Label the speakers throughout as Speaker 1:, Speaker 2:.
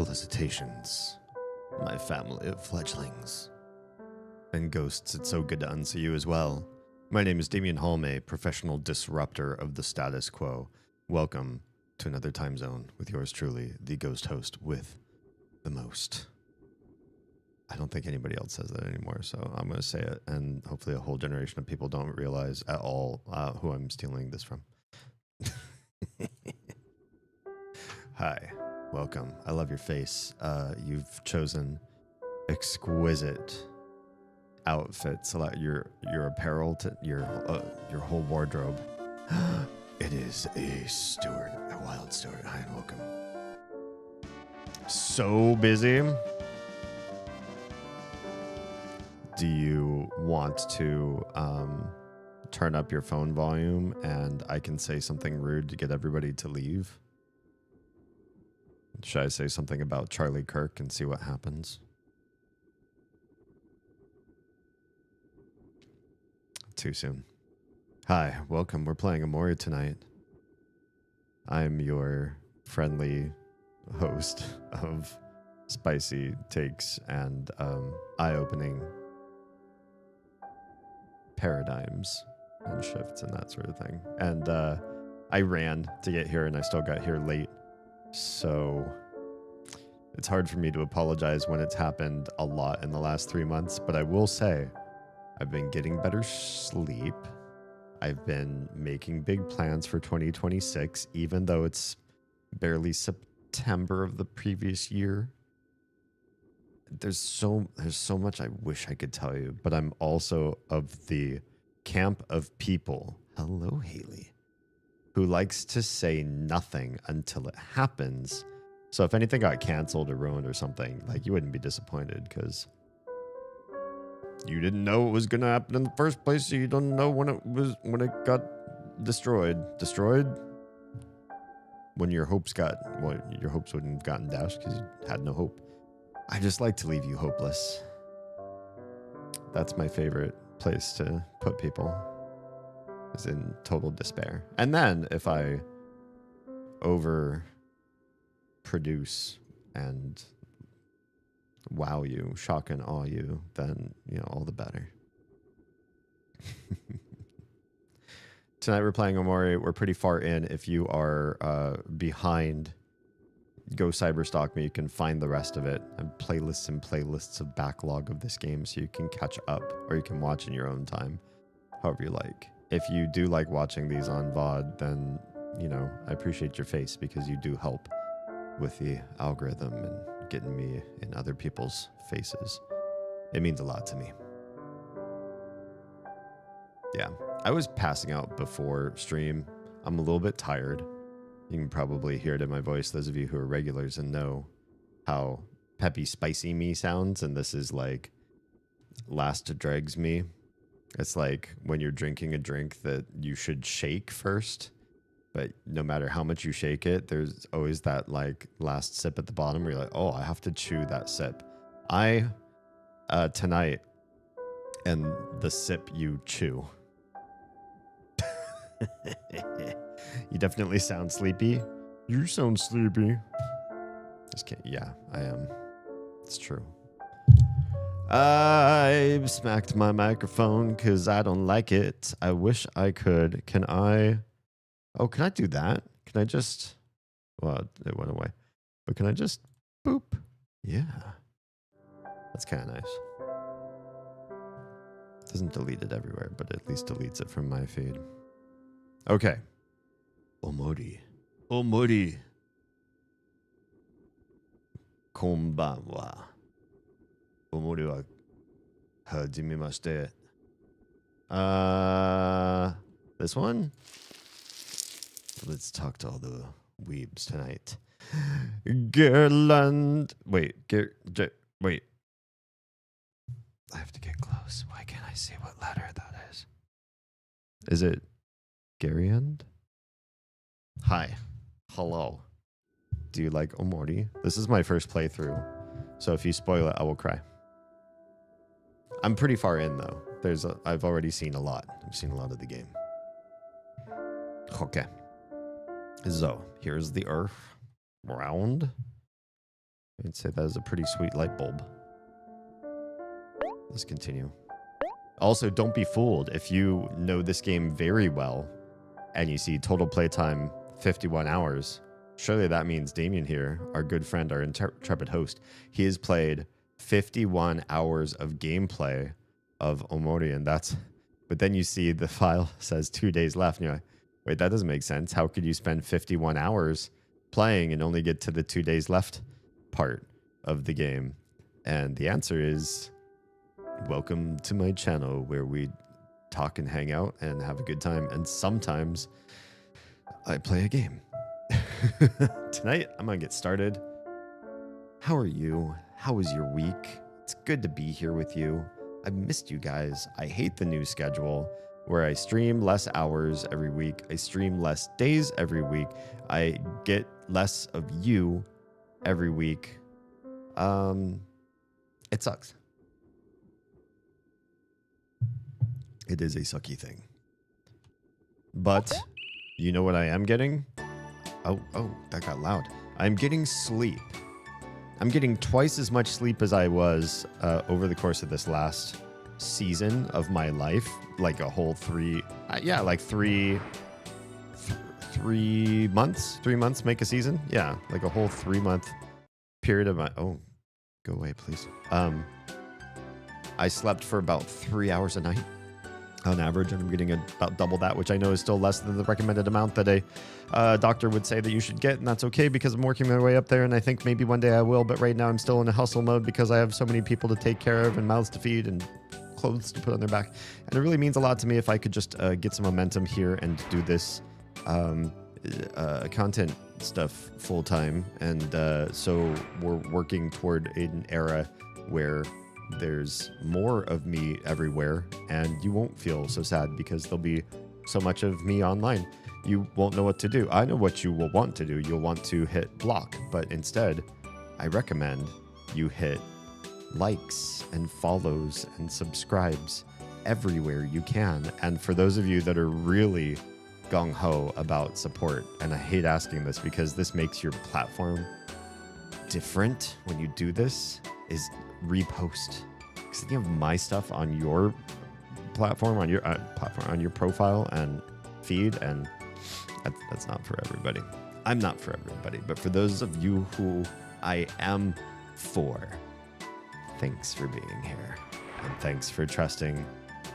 Speaker 1: Felicitations, my family of fledglings. And ghosts, it's so good to unsee you as well. My name is Damien Halme, professional disruptor of the status quo. Welcome to another time zone with yours truly, the ghost host with the most. I don't think anybody else says that anymore, so I'm going to say it, and hopefully a whole generation of people don't realize at all who I'm stealing this from. Hi, welcome. I love your face. You've chosen exquisite outfits, your apparel, to your whole wardrobe. It is a wild Stuart. Hi and welcome. So busy. Do you want to turn up your phone volume and I can say something rude to get everybody to leave? Should I say something about Charlie Kirk and see what happens? Too soon. Hi, welcome. We're playing Amori tonight. I'm your friendly host of spicy takes and eye-opening paradigms and shifts and that sort of thing. And I ran to get here and I still got here late. So it's hard for me to apologize when it's happened a lot in the last 3 months, but I will say I've been getting better sleep. I've been making big plans for 2026, even though it's barely September of the previous year. There's so much I wish I could tell you, but I'm also of the camp of people, hello Haley, who likes to say nothing until it happens. So if anything got canceled or ruined or something, like, you wouldn't be disappointed because you didn't know it was going to happen in the first place, so you don't know when it got destroyed. Destroyed? When your hopes your hopes wouldn't have gotten dashed because you had no hope. I just like to leave you hopeless. That's my favorite place to put people, is in total despair. And then if I overproduce and wow you, shock and awe you, then, all the better. Tonight we're playing Amori. We're pretty far in. If you are behind, go cyberstalk me. You can find the rest of it and playlists of backlog of this game so you can catch up, or you can watch in your own time, however you like. If you do like watching these on VOD, then, I appreciate your face because you do help with the algorithm and getting me in other people's faces. It means a lot to me. Yeah, I was passing out before stream. I'm a little bit tired. You can probably hear it in my voice, those of you who are regulars and know how peppy, spicy me sounds. And this is like last dregs me. It's like when you're drinking a drink that you should shake first, but no matter how much you shake it, there's always that like last sip at the bottom where you're like, oh, I have to chew that sip. Tonight, and the sip you chew. You definitely sound sleepy. You sound sleepy. Just kidding. Yeah, I am. It's true. I smacked my microphone because I don't like it. I wish I could. Can I do that? Can I just... Well, it went away. But can I just... Boop. Yeah. That's kind of nice. Doesn't delete it everywhere, but at least deletes it from my feed. Okay. Omori. Konbanwa. Omori wa hajimemashite. This one? Let's talk to all the weebs tonight. Gerland. Wait. Wait. I have to get close. Why can't I see what letter that is? Is it Gariand? Hi. Hello. Do you like Omori? This is my first playthrough, so if you spoil it, I will cry. I'm pretty far in, though. I've already seen a lot. I've seen a lot of the game. Okay. So, here's the Earth. Round. I'd say that is a pretty sweet light bulb. Let's continue. Also, don't be fooled. If you know this game very well and you see total playtime 51 hours, surely that means Damien here, our good friend, our intrepid host, he has played 51 hours of gameplay of Omori, and that's... But then you see the file says 2 days left, and you're like, wait, that doesn't make sense. How could you spend 51 hours playing and only get to the 2 days left part of the game? And the answer is, welcome to my channel where we talk and hang out and have a good time. And sometimes I play a game. Tonight, I'm going to get started. How are you? How was your week? It's good to be here with you. I've missed you guys. I hate the new schedule where I stream less hours every week. I stream less days every week. I get less of you every week. It sucks. It is a sucky thing. But you know what I am getting? Oh, that got loud. I'm getting sleep. I'm getting twice as much sleep as I was over the course of this last season of my life. Like a whole 3 months. 3 months make a season. Yeah, like a whole 3-month period of my... Oh, go away, please. I slept for about 3 hours a night on average, and I'm getting about double that, which I know is still less than the recommended amount that a doctor would say that you should get, and that's okay because I'm working my way up there, and I think maybe one day I will, but right now I'm still in a hustle mode because I have so many people to take care of and mouths to feed and clothes to put on their back, and it really means a lot to me if I could just get some momentum here and do this content stuff full time, and so we're working toward an era where there's more of me everywhere, and you won't feel so sad because there'll be so much of me online. You won't know what to do. I know what you will want to do. You'll want to hit block, but instead, I recommend you hit likes and follows and subscribes everywhere you can. And for those of you that are really gung-ho about support, and I hate asking this because this makes your platform different when you do this, is repost. Because you have my stuff on your platform, on your profile and feed, and that's not for everybody. I'm not for everybody, but for those of you who I am for, thanks for being here, and thanks for trusting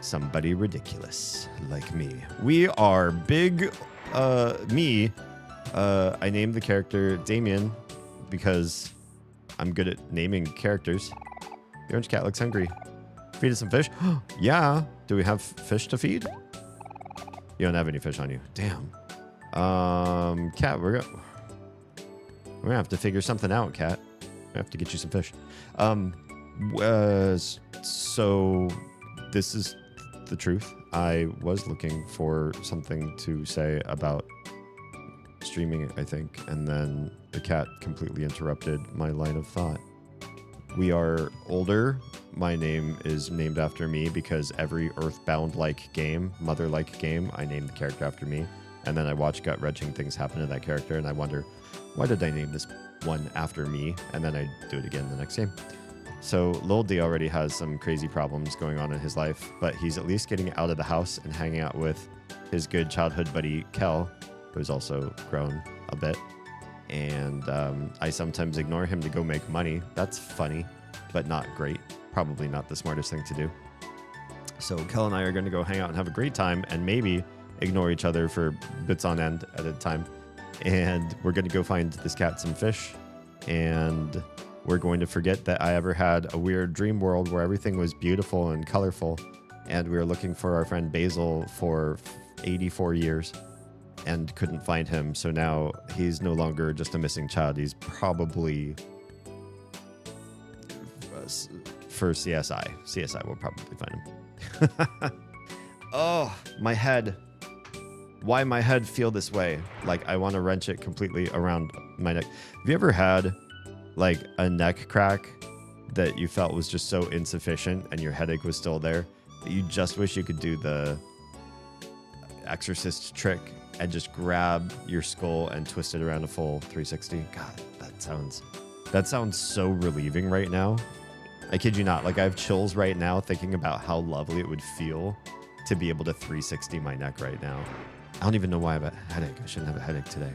Speaker 1: somebody ridiculous like me. We are big me. I named the character Damien because I'm good at naming characters. The orange cat looks hungry. Feed it some fish? Yeah. Do we have fish to feed? You don't have any fish on you. Damn. Cat, we're gonna have to figure something out, Cat. We have to get you some fish. So this is the truth. I was looking for something to say about streaming, I think, and then the cat completely interrupted my line of thought. We are older. My name is named after me because every Earthbound-like game, Mother-like game, I named the character after me. And then I watch gut-wrenching things happen to that character, and I wonder, why did I name this one after me? And then I do it again the next game. So Lil D already has some crazy problems going on in his life, but he's at least getting out of the house and hanging out with his good childhood buddy, Kel, who's also grown a bit. And I sometimes ignore him to go make money. That's funny, but not great. Probably not the smartest thing to do. So Kel and I are going to go hang out and have a great time and maybe ignore each other for bits on end at a time. And we're going to go find this cat some fish. And we're going to forget that I ever had a weird dream world where everything was beautiful and colorful. And we were looking for our friend Basil for 84 years. And couldn't find him, so now he's no longer just a missing child. He's probably for CSI. CSI will probably find him. Oh, my head. Why my head feel this way? Like I want to wrench it completely around my neck. Have you ever had like a neck crack that you felt was just so insufficient and your headache was still there that you just wish you could do the exorcist trick and just grab your skull and twist it around a full 360. God, That sounds so relieving right now. I kid you not. Like, I have chills right now thinking about how lovely it would feel to be able to 360 my neck right now. I don't even know why I have a headache. I shouldn't have a headache today.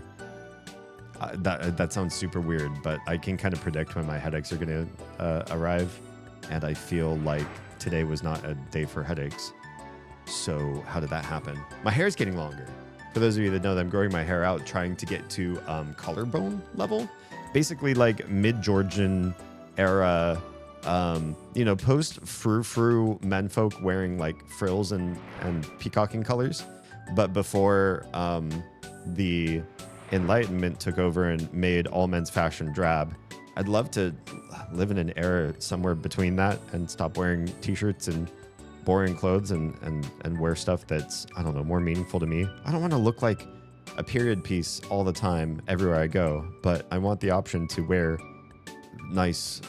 Speaker 1: That sounds super weird, but I can kind of predict when my headaches are going to arrive. And I feel like today was not a day for headaches. So how did that happen? My hair's getting longer. For those of you that know that I'm growing my hair out, trying to get to collarbone level. Basically like mid-Georgian era, post frou-frou menfolk wearing like frills and peacocking colors. But before the Enlightenment took over and made all men's fashion drab. I'd love to live in an era somewhere between that and stop wearing t-shirts and boring clothes and wear stuff that's, I don't know, more meaningful to me. I don't want to look like a period piece all the time everywhere I go, but I want the option to wear nice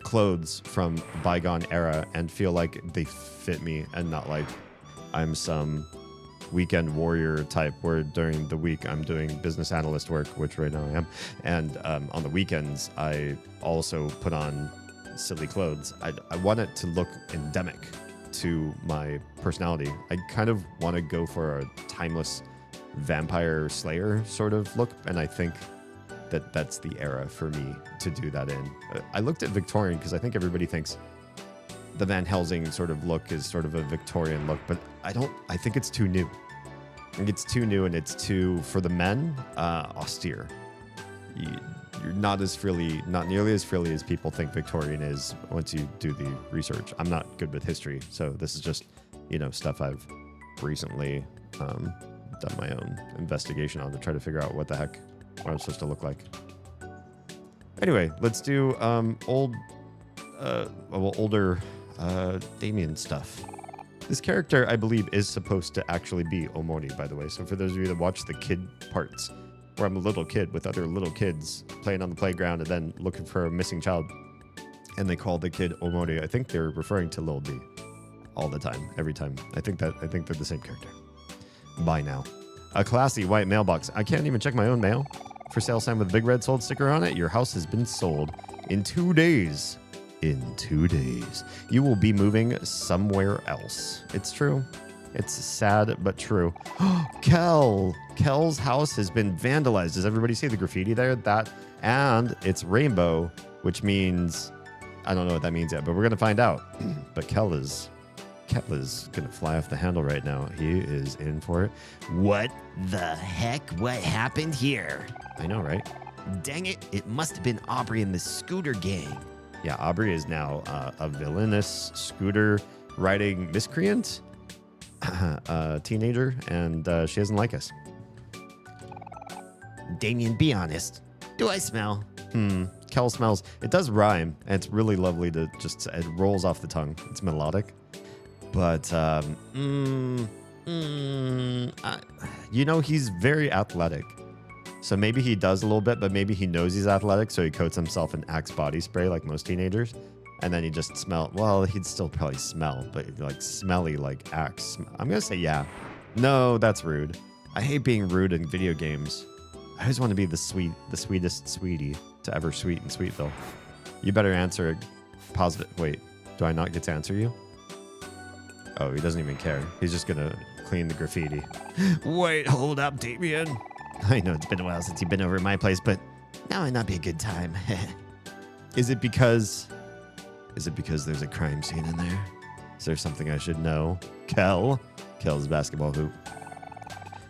Speaker 1: clothes from bygone era and feel like they fit me and not like I'm some weekend warrior type where during the week I'm doing business analyst work, which right now I am, and on the weekends I also put on silly clothes. I want it to look endemic to my personality. I kind of want to go for a timeless vampire slayer sort of look, and I think that that's the era for me to do that in. I looked at Victorian because I think everybody thinks the Van Helsing sort of look is sort of a Victorian look, but I think it's too new. I think it's too new and it's too, for the men, austere. You're not nearly as frilly as people think Victorian is once you do the research. I'm not good with history, so this is just, stuff I've recently done my own investigation on to try to figure out what I'm supposed to look like. Anyway, let's do older Damien stuff. This character, I believe, is supposed to actually be Omori, by the way. So for those of you that watch the kid parts, where I'm a little kid with other little kids playing on the playground and then looking for a missing child, and they call the kid Omori, I think they're referring to Lil D all the time, every time. I think they're the same character. By now. A classy white mailbox. I can't even check my own mail. For sale sign with a big red sold sticker on it. Your house has been sold in 2 days. In 2 days. You will be moving somewhere else. It's true. It's sad, but true. Kel's house has been vandalized. Does everybody see the graffiti there? And it's rainbow, which means, I don't know what that means yet, but we're going to find out. But Kel is going to fly off the handle right now. He is in for it.
Speaker 2: What the heck? What happened here?
Speaker 1: I know, right?
Speaker 2: Dang it. It must have been Aubrey and the scooter gang.
Speaker 1: Yeah, Aubrey is now a villainous scooter riding miscreant teenager, and she doesn't like us.
Speaker 2: Damien, be honest. Do I smell?
Speaker 1: Kel smells. It does rhyme, and it's really lovely to just, it rolls off the tongue. It's melodic. But, he's very athletic. So maybe he does a little bit, but maybe he knows he's athletic, so he coats himself in Axe body spray like most teenagers. And then he just he'd still probably smell, but like smelly like Axe. I'm going to say yeah. No, that's rude. I hate being rude in video games. I always want to be the sweetest sweetie to ever sweeten Sweetville. You better answer positive. Wait, do I not get to answer you? Oh, he doesn't even care. He's just going to clean the graffiti.
Speaker 2: Wait, hold up, Damien.
Speaker 1: I know it's been a while since you've been over at my place, but
Speaker 2: now would not be a good time.
Speaker 1: Is it because there's a crime scene in there? Is there something I should know? Kel's basketball hoop.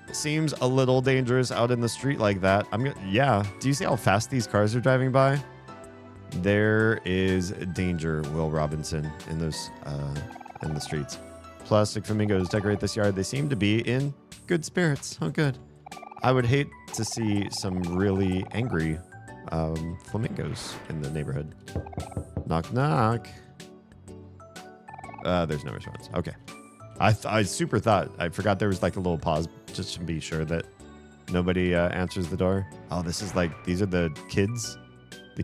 Speaker 1: It seems a little dangerous out in the street like that. Yeah. Do you see how fast these cars are driving by? There is danger, Will Robinson, in the streets. Plastic flamingos decorate this yard. They seem to be in good spirits. Oh, good. I would hate to see some really angry flamingos in the neighborhood. Knock, knock. There's no response. Okay. I forgot there was like a little pause just to be sure that nobody answers the door. Oh, these are the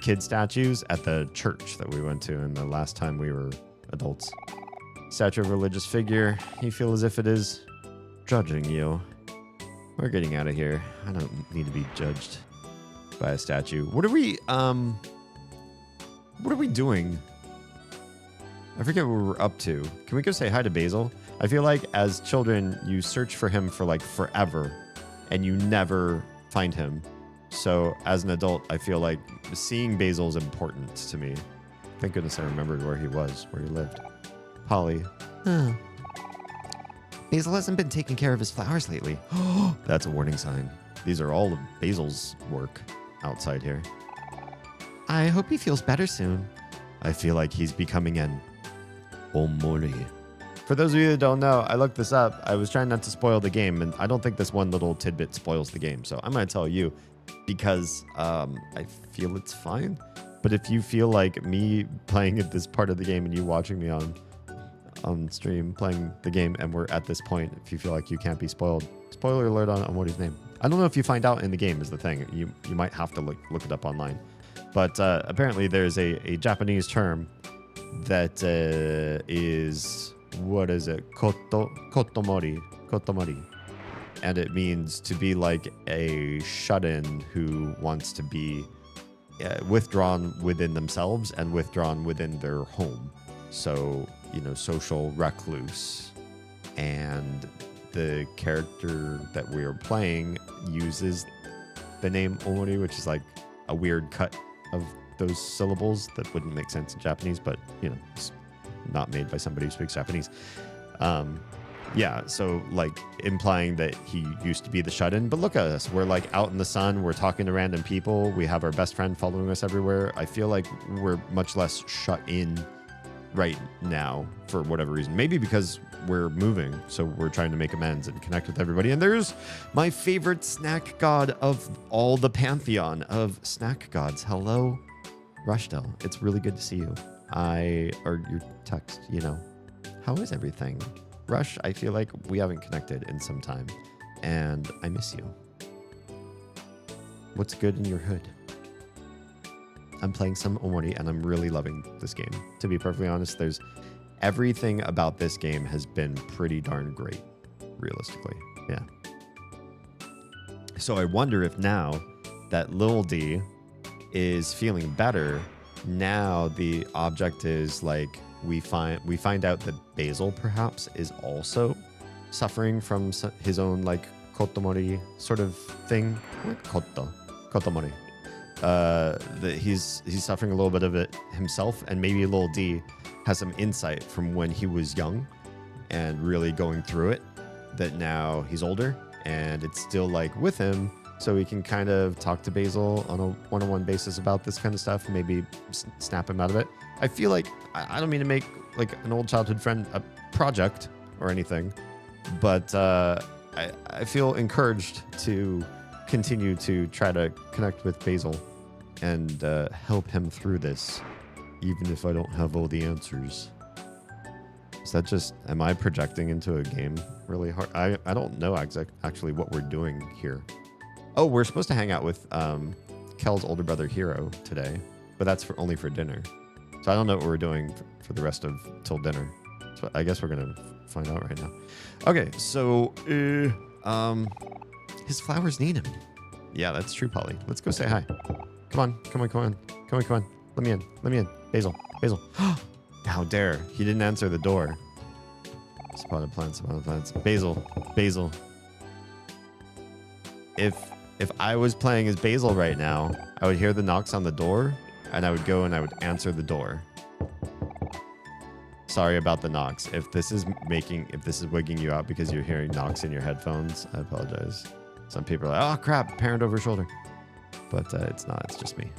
Speaker 1: kid statues at the church that we went to in the last time we were adults. Statue of a religious figure. You feel as if it is judging you. We're getting out of here. I don't need to be judged. by a statue. What are we doing? I forget what we're up to. Can we go say hi to Basil? I feel like as children, you search for him for like forever and you never find him. So as an adult, I feel like seeing Basil is important to me. Thank goodness I remembered where he was, where he lived. Polly.
Speaker 2: Basil hasn't been taking care of his flowers lately.
Speaker 1: That's a warning sign. These are all of Basil's work outside here.
Speaker 2: I hope he feels better soon.
Speaker 1: I feel like he's becoming an omori. For those of you that don't know, I looked this up. I was trying not to spoil the game, and I don't think this one little tidbit spoils the game. So I'm going to tell you because I feel it's fine. But if you feel like me playing at this part of the game and you watching me on stream playing the game and we're at this point, if you feel like you can't be spoiled, spoiler alert on Omori's name. I don't know if you find out in the game is the thing. You might have to look it up online. But apparently there's a Japanese term that is, what is it? Kotomori. And it means to be like a shut-in who wants to be withdrawn within themselves and withdrawn within their home. So, social recluse. And the character that we're playing uses the name Omori, which is like a weird cut of those syllables that wouldn't make sense in Japanese, but it's not made by somebody who speaks Japanese. So like implying that he used to be the shut-in, but look at us. We're like out in the sun. We're talking to random people. We have our best friend following us everywhere. I feel like we're much less shut in right now for whatever reason. Maybe because we're moving, so we're trying to make amends and connect with everybody. And there's my favorite snack god of all the pantheon of snack gods. Hello, Rushdell. It's really good to see you. Or your text, how is everything? Rush, I feel like we haven't connected in some time, and I miss you. What's good in your hood? I'm playing some Omori, and I'm really loving this game. To be perfectly honest, there's everything about this game has been pretty darn great, realistically. Yeah. So I wonder if now that Lil D is feeling better, now the object is like we find out that Basil perhaps is also suffering from his own like kotomori sort of thing. Kotomori. That he's suffering a little bit of it himself, and maybe Lil D has some insight from when he was young and really going through it, that now he's older and it's still like with him, so he can kind of talk to Basil on a one-on-one basis about this kind of stuff and maybe snap him out of it. I feel like I don't mean to make like an old childhood friend a project or anything, but I feel encouraged to continue to try to connect with Basil and help him through this, even if I don't have all the answers. Is that just, am I projecting into a game really hard? I don't know actually what we're doing here. Oh, we're supposed to hang out with Kel's older brother Hero today, but that's only for dinner. So I don't know what we're doing for the rest of till dinner. So I guess we're gonna find out right now. Okay, so his flowers need him. Yeah, that's true, Polly. Let's go say hi. Come on. Let me in. Basil. How dare. He didn't answer the door. Spotted plants. Basil. If I was playing as Basil right now, I would hear the knocks on the door, and I would go and I would answer the door. Sorry about the knocks. If this is wigging you out because you're hearing knocks in your headphones, I apologize. Some people are like, oh crap, parent over shoulder. But it's not, it's just me.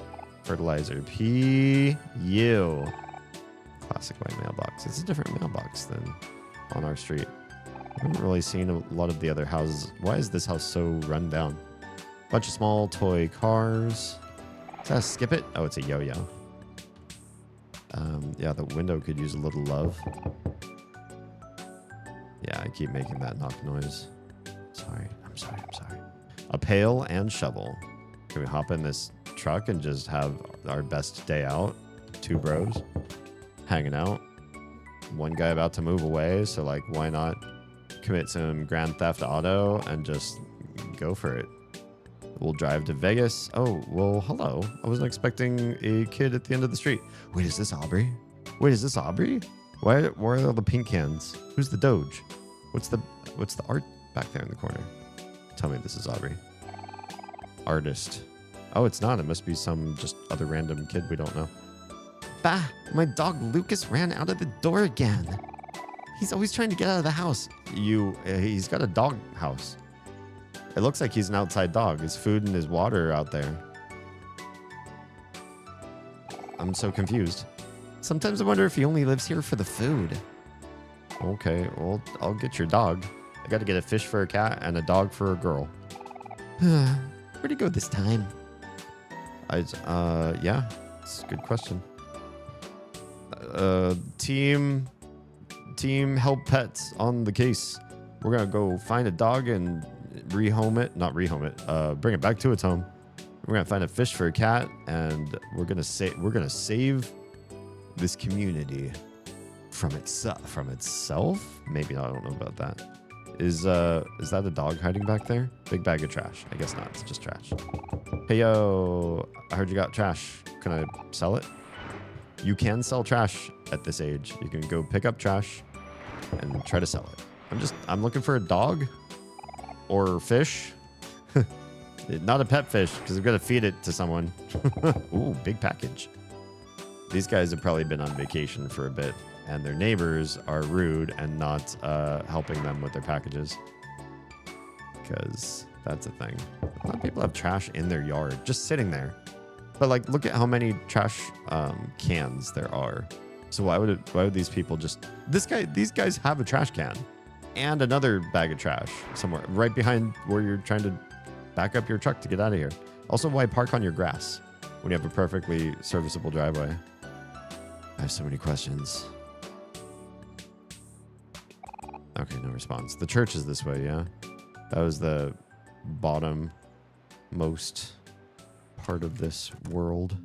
Speaker 1: Fertilizer. P.U. Classic white mailbox. It's a different mailbox than on our street. I haven't really seen a lot of the other houses. Why is this house so run down? Bunch of small toy cars. Is that a skip it? Oh, it's a yo-yo. Yeah, the window could use a little love. Yeah, I keep making that knock noise. Sorry. A pail and shovel. Can we hop in this truck and just have our best day out? Two bros hanging out. One guy about to move away, so like why not commit some Grand Theft Auto and just go for it? We'll drive to Vegas. Oh, well, hello. I wasn't expecting a kid at the end of the street. Wait, is this Aubrey? Wait, is this Aubrey? Why are all the pink cans? Who's the Doge? What's the art back there in the corner? Tell me this is Aubrey. Artist. Oh, it's not. It must be some just other random kid we don't know.
Speaker 2: Bah, my dog Lucas ran out of the door again. He's always trying to get out of the house.
Speaker 1: He's got a dog house. It looks like he's an outside dog. His food and his water are out there. I'm so confused.
Speaker 2: Sometimes I wonder if he only lives here for the food.
Speaker 1: Okay, well, I'll get your dog. I got to get a fish for a cat and a dog for a girl.
Speaker 2: Where'd he go this time?
Speaker 1: Yeah, it's a good question. Team help pets on the case. We're gonna go find a dog and bring it back to its home. We're gonna find a fish for a cat, and we're gonna save this community from itself. Maybe, I don't know about that. Is that a dog hiding back there? Big bag of trash. I guess not. It's just trash. Hey yo, I heard you got trash. Can I sell it? You can sell trash at this age. You can go pick up trash and try to sell it. I'm looking for a dog or fish. Not a pet fish, because I've got to feed it to someone. Ooh, big package. These guys have probably been on vacation for a bit, and their neighbors are rude and not helping them with their packages. Because that's a thing. A lot of people have trash in their yard, just sitting there. But like, look at how many trash cans there are. So why would these people just... These guys have a trash can and another bag of trash somewhere right behind where you're trying to back up your truck to get out of here. Also, why park on your grass when you have a perfectly serviceable driveway? I have so many questions. Okay, no response. The church is this way, yeah? That was the bottom most part of this world.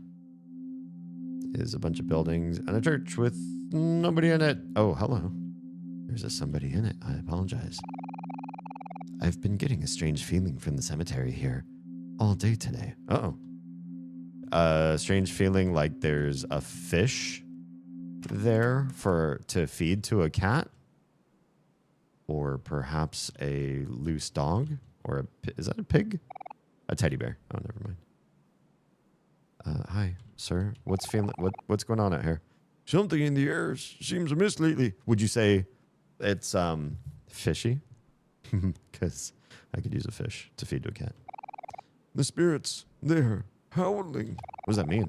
Speaker 1: Is a bunch of buildings and a church with nobody in it. Oh, hello. There's a somebody in it. I apologize. I've been getting a strange feeling from the cemetery here all day today. Uh-oh. Strange feeling like there's a fish there to feed to a cat, or perhaps a loose dog, or is that a pig? A teddy bear. Oh, never mind. Hi, sir. What's going on out here? Something in the air seems amiss lately. Would you say it's fishy? Because I could use a fish to feed to a cat. The spirits, they're howling. What does that mean?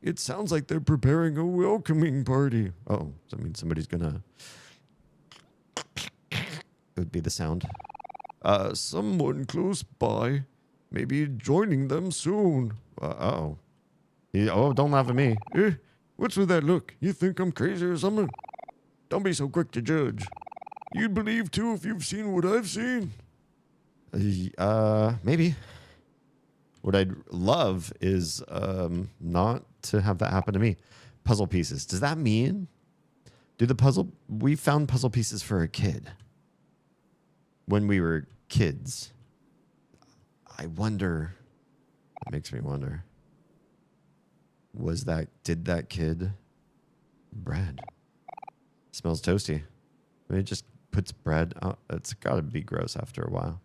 Speaker 1: It sounds like they're preparing a welcoming party. Oh, does that mean somebody's gonna... It would be the sound. Someone close by may be joining them soon. Uh-oh. Oh, don't laugh at me. What's with that look? You think I'm crazy or something? Don't be so quick to judge. You'd believe too if you've seen what I've seen. Maybe. What I'd love is not to have that happen to me. Puzzle pieces. Does that mean we found puzzle pieces for a kid when we were kids? I wonder. It makes me wonder. Did that kid bread? Smells toasty. I mean, it just puts bread out. It's got to be gross after a while.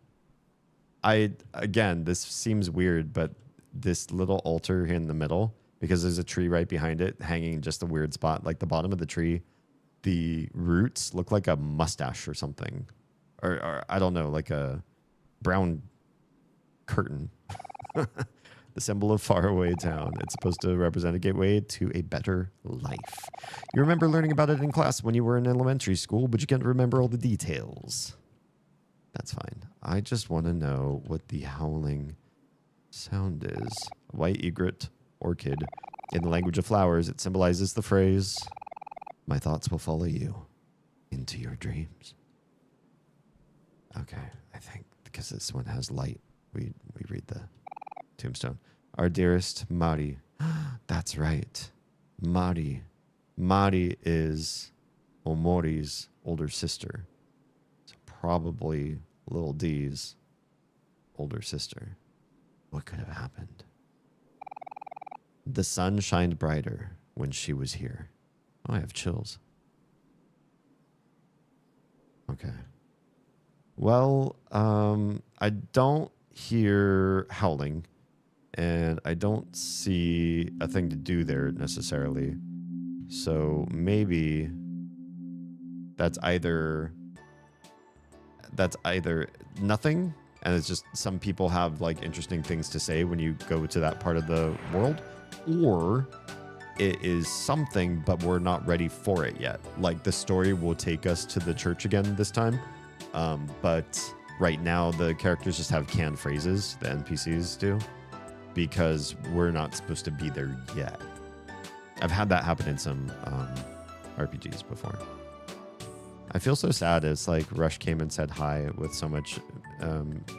Speaker 1: Again, this seems weird, but this little altar here in the middle, because there's a tree right behind it hanging in just a weird spot, like the bottom of the tree, the roots look like a mustache or something, or I don't know, like a brown curtain. The symbol of faraway town. It's supposed to represent a gateway to a better life. You remember learning about it in class when you were in elementary school, but you can't remember all the details. That's fine. I just want to know what the howling sound is. White egret, orchid. In the language of flowers, it symbolizes the phrase, "My thoughts will follow you into your dreams." Okay, I think because this one has light, we read the tombstone. Our dearest Mari. That's right. Mari. Mari is Omori's older sister. So probably Little D's older sister. What could have happened? The sun shined brighter when she was here. Oh, I have chills. Okay. Well, I don't hear howling, and I don't see a thing to do there necessarily. So maybe that's either nothing, and it's just some people have like interesting things to say when you go to that part of the world, or it is something, but we're not ready for it yet. Like the story will take us to the church again this time. But right now the characters just have canned phrases, the NPCs do, because we're not supposed to be there yet. I've had that happen in some RPGs before. I feel so sad. It's like Rush came and said hi with so much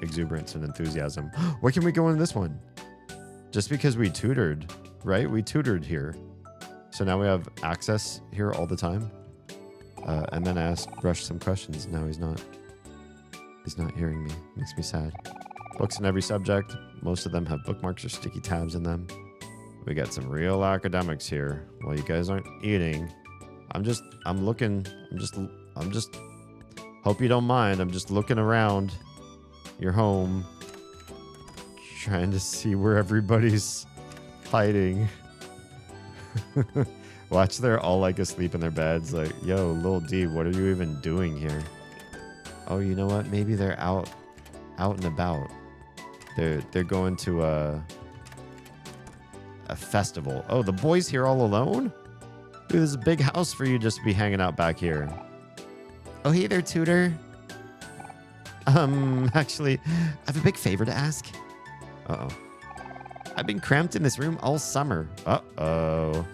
Speaker 1: exuberance and enthusiasm. Where can we go in this one? Just because we tutored, right? We tutored here. So now we have access here all the time. And then I asked Rush some questions. Now he's not hearing me. Makes me sad. Books in every subject. Most of them have bookmarks or sticky tabs in them. We got some real academics here. While you guys aren't eating, I'm just hope you don't mind. I'm just looking around your home, trying to see where everybody's hiding. Watch, they're all like asleep in their beds. Like, yo, Lil D, what are you even doing here? Oh, you know what? Maybe they're out and about. They're going to a festival. Oh, the boys here all alone? Dude, this is a big house for you just to be hanging out back here.
Speaker 2: Oh, hey there, tutor. Actually, I have a big favor to ask.
Speaker 1: Uh-oh.
Speaker 2: I've been cramped in this room all summer.
Speaker 1: Uh-oh.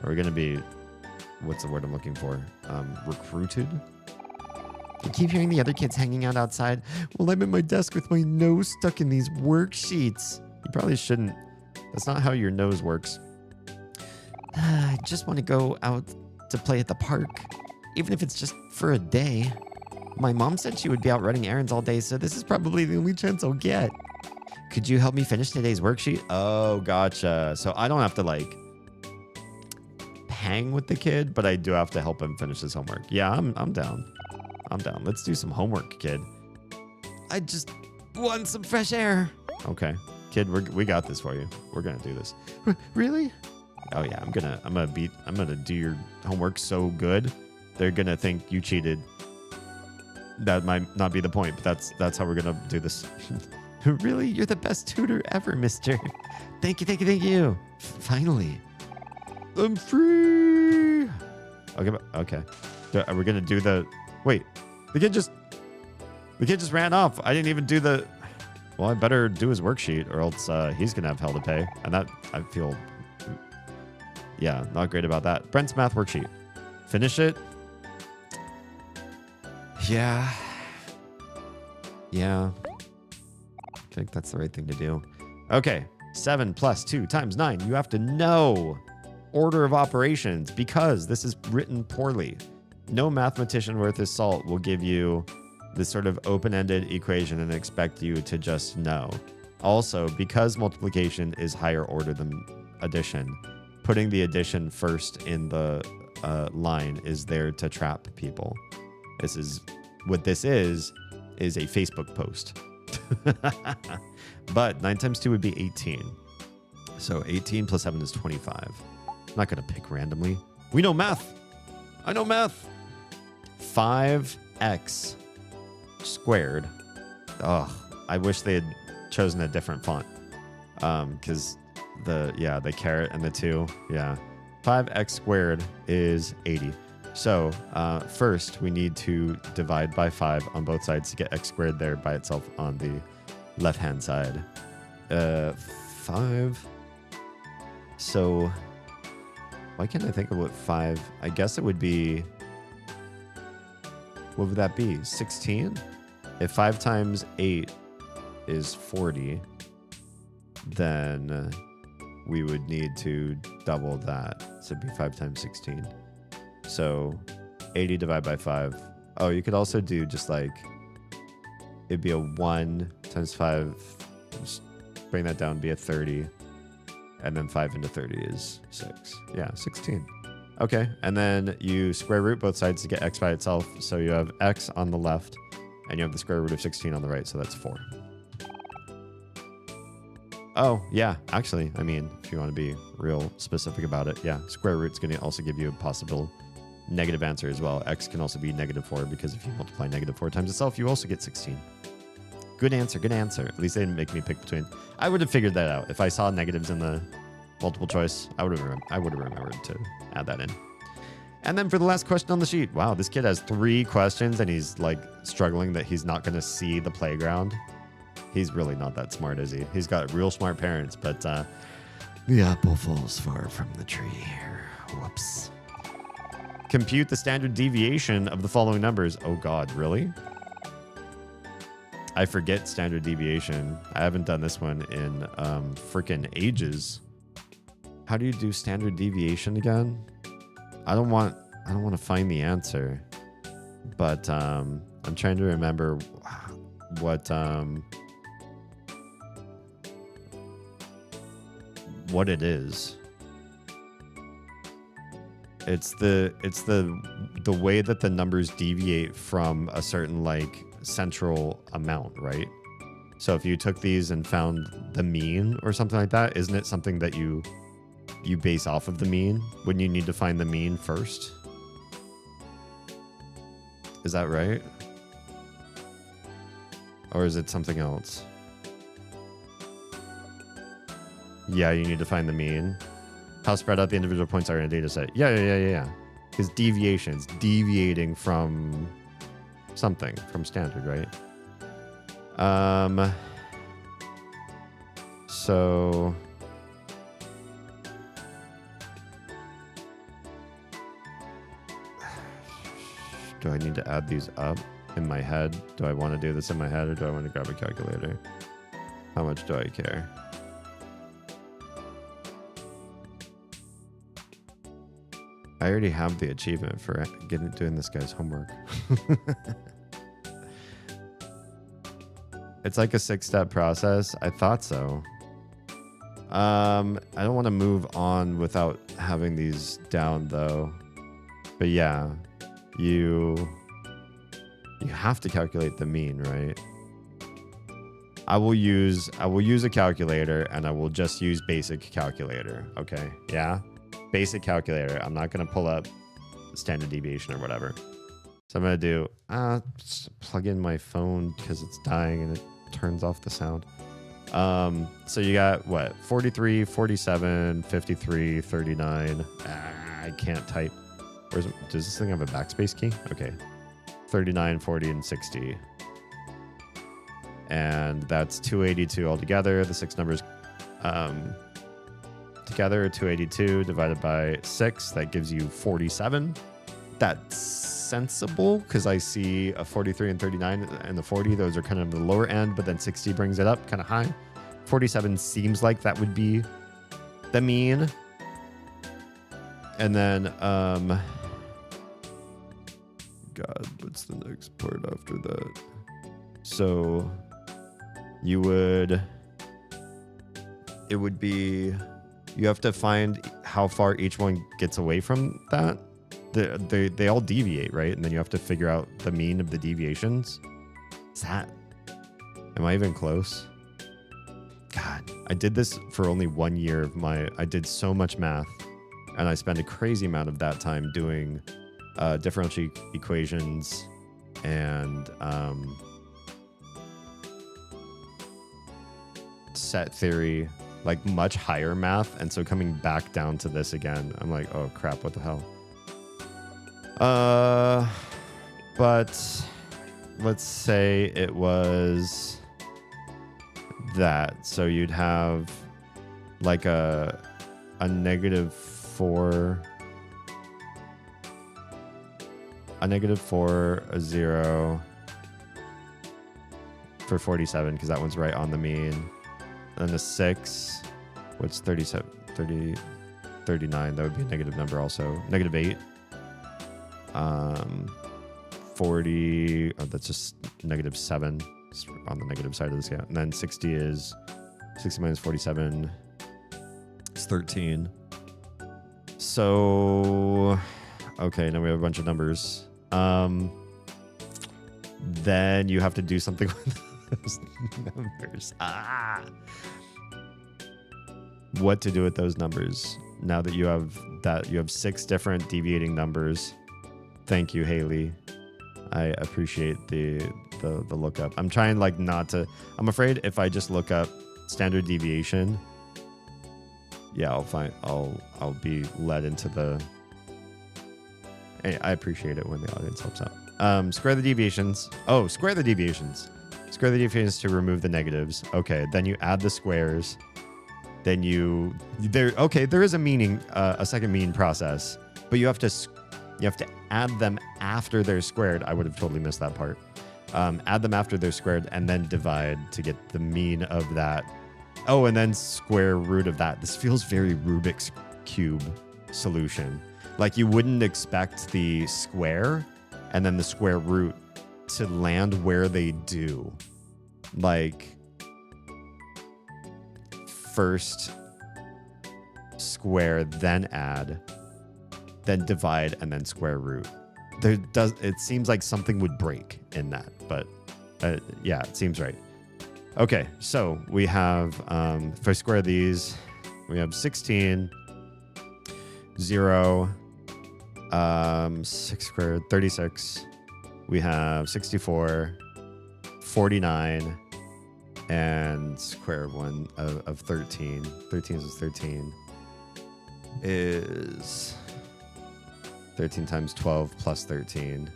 Speaker 1: Are we going to be, what's the word I'm looking for? Recruited?
Speaker 2: I keep hearing the other kids hanging out outside. Well, I'm at my desk with my nose stuck in these worksheets.
Speaker 1: You probably shouldn't. That's not how your nose works.
Speaker 2: I just want to go out to play at the park, even if it's just for a day. My mom said she would be out running errands all day, so this is probably the only chance I'll get. Could you help me finish today's worksheet?
Speaker 1: Oh, gotcha. So I don't have to like hang with the kid, but I do have to help him finish his homework. Yeah, I'm down. I'm down. Let's do some homework, kid.
Speaker 2: I just want some fresh air.
Speaker 1: Okay, kid, we got this for you. We're gonna do this.
Speaker 2: Really?
Speaker 1: Oh yeah, I'm gonna do your homework so good, they're gonna think you cheated. That might not be the point, but that's how we're gonna do this.
Speaker 2: Really? You're the best tutor ever, mister. Thank you. Finally.
Speaker 1: I'm free. Okay. Are we gonna do the? Wait, the kid just ran off. I didn't even do the. Well, I better do his worksheet, or else he's gonna have hell to pay, and that I feel. Yeah, not great about that. Brent's math worksheet. Finish it. Yeah. I think that's the right thing to do. Okay. 7 + 2 × 9. You have to know order of operations because this is written poorly. No mathematician worth his salt will give you this sort of open-ended equation and expect you to just know. Also, because multiplication is higher order than addition, putting the addition first in the line is there to trap people. This is a Facebook post. But 9 × 2 would be 18. So 18 + 7 is 25. I'm not going to pick randomly. We know math. I know math. 5x squared. Oh, I wish they had chosen a different font. Because the caret and the 2. Yeah. 5x squared is 80. So first we need to divide by 5 on both sides to get x squared there by itself on the left-hand side. 5. So why can't I think of what 5? I guess it would be, what would that be? 16? If 5 × 8 is 40, then we would need to double that. So it'd be 5 × 16. So 80 divided by 5. Oh, you could also do just like, it'd be a 1 × 5 bring that down, be a 30. And then 5 into 30 is 6. Yeah, 16. Okay, and then you square root both sides to get x by itself. So you have x on the left, and you have the square root of 16 on the right, so that's 4. Oh, yeah, actually, I mean, if you want to be real specific about it, yeah, square root's going to also give you a possible negative answer as well. X can also be -4 because if you multiply -4 times itself, you also get 16. Good answer, good answer. At least they didn't make me pick between. I would have figured that out. If I saw negatives in the multiple choice, I would have remembered to add that in. And then for the last question on the sheet, wow, this kid has 3 questions and he's like struggling that he's not going to see the playground. He's really not that smart, is he? He's got real smart parents, but
Speaker 2: The apple falls far from the tree. Whoops.
Speaker 1: compute the standard deviation of the following numbers. Oh God, really? I forget standard deviation. I haven't done this one in freaking ages. How do you do standard deviation again? I don't want to find the answer, but I'm trying to remember what it is. It's the way that the numbers deviate from a certain like central amount, right? So if you took these and found the mean or something like that, isn't it something that you base off of the mean? Wouldn't you need to find the mean first? Is that right? Or is it something else? Yeah, you need to find the mean. How spread out the individual points are in a data set. Yeah. Because deviations, deviating from something, from standard, right? So do I need to add these up in my head? Do I want to do this in my head or do I want to grab a calculator? How much do I care? I already have the achievement for doing this guy's homework. It's like a 6-step process. I thought so. I don't want to move on without having these down though. But yeah, you have to calculate the mean, right? I will use a calculator and I will just use basic calculator. Okay. Yeah. Basic calculator. I'm not going to pull up standard deviation or whatever. So I'm going to do, just plug in my phone because it's dying and it turns off the sound. So you got what? 43, 47, 53, 39. I can't type. Does this thing have a backspace key? Okay. 39, 40, and 60. And that's 282 altogether. The 6 numbers together, 282 divided by 6. That gives you 47. That's sensible because I see a 43 and 39 and the 40. Those are kind of the lower end, but then 60 brings it up kind of high. 47 seems like that would be the mean. And then, God, what's the next part after that? So you have to find how far each one gets away from that. They all deviate, right? And then you have to figure out the mean of the deviations. Am I even close? God, I did this for only 1 year I did so much math and I spent a crazy amount of that time doing differential equations and set theory, like much higher math. And so coming back down to this again, I'm like, oh crap, what the hell? But let's say it was that. So you'd have like a -4, a 0 for 47 because that one's right on the mean. And a 6, what's 37, 30, 39? That would be a negative number also. -8. 40, that's just -7 on the negative side of the scale. And then 60 is 60 minus 47 is 13. So, okay, now we have a bunch of numbers. Then you have to do something with those numbers. What to do with those numbers? Now that you have 6 different deviating numbers. Thank you, Haley. I appreciate the lookup. I'm trying like not to. I'm afraid if I just look up standard deviation, yeah, I'll be led into the. Hey, I appreciate it when the audience helps out. Square the deviations. Oh, square the deviations. Square the deviations to remove the negatives. Okay, then you add the squares. Then there is a second mean process, but you have to add them after they're squared. I would have totally missed that part. Add them after they're squared and then divide to get the mean of that. Oh, and then square root of that. This feels very Rubik's Cube solution. Like you wouldn't expect the square and then the square root to land where they do. Like first square, then add, then divide, and then square root. It seems like something would break in that, but yeah, it seems right. Okay, so we have, if I square these, we have 16, 0, 6 squared, 36. We have 64, 49, and square one of 13. 13 is 13. Is 13 times 12 plus 13.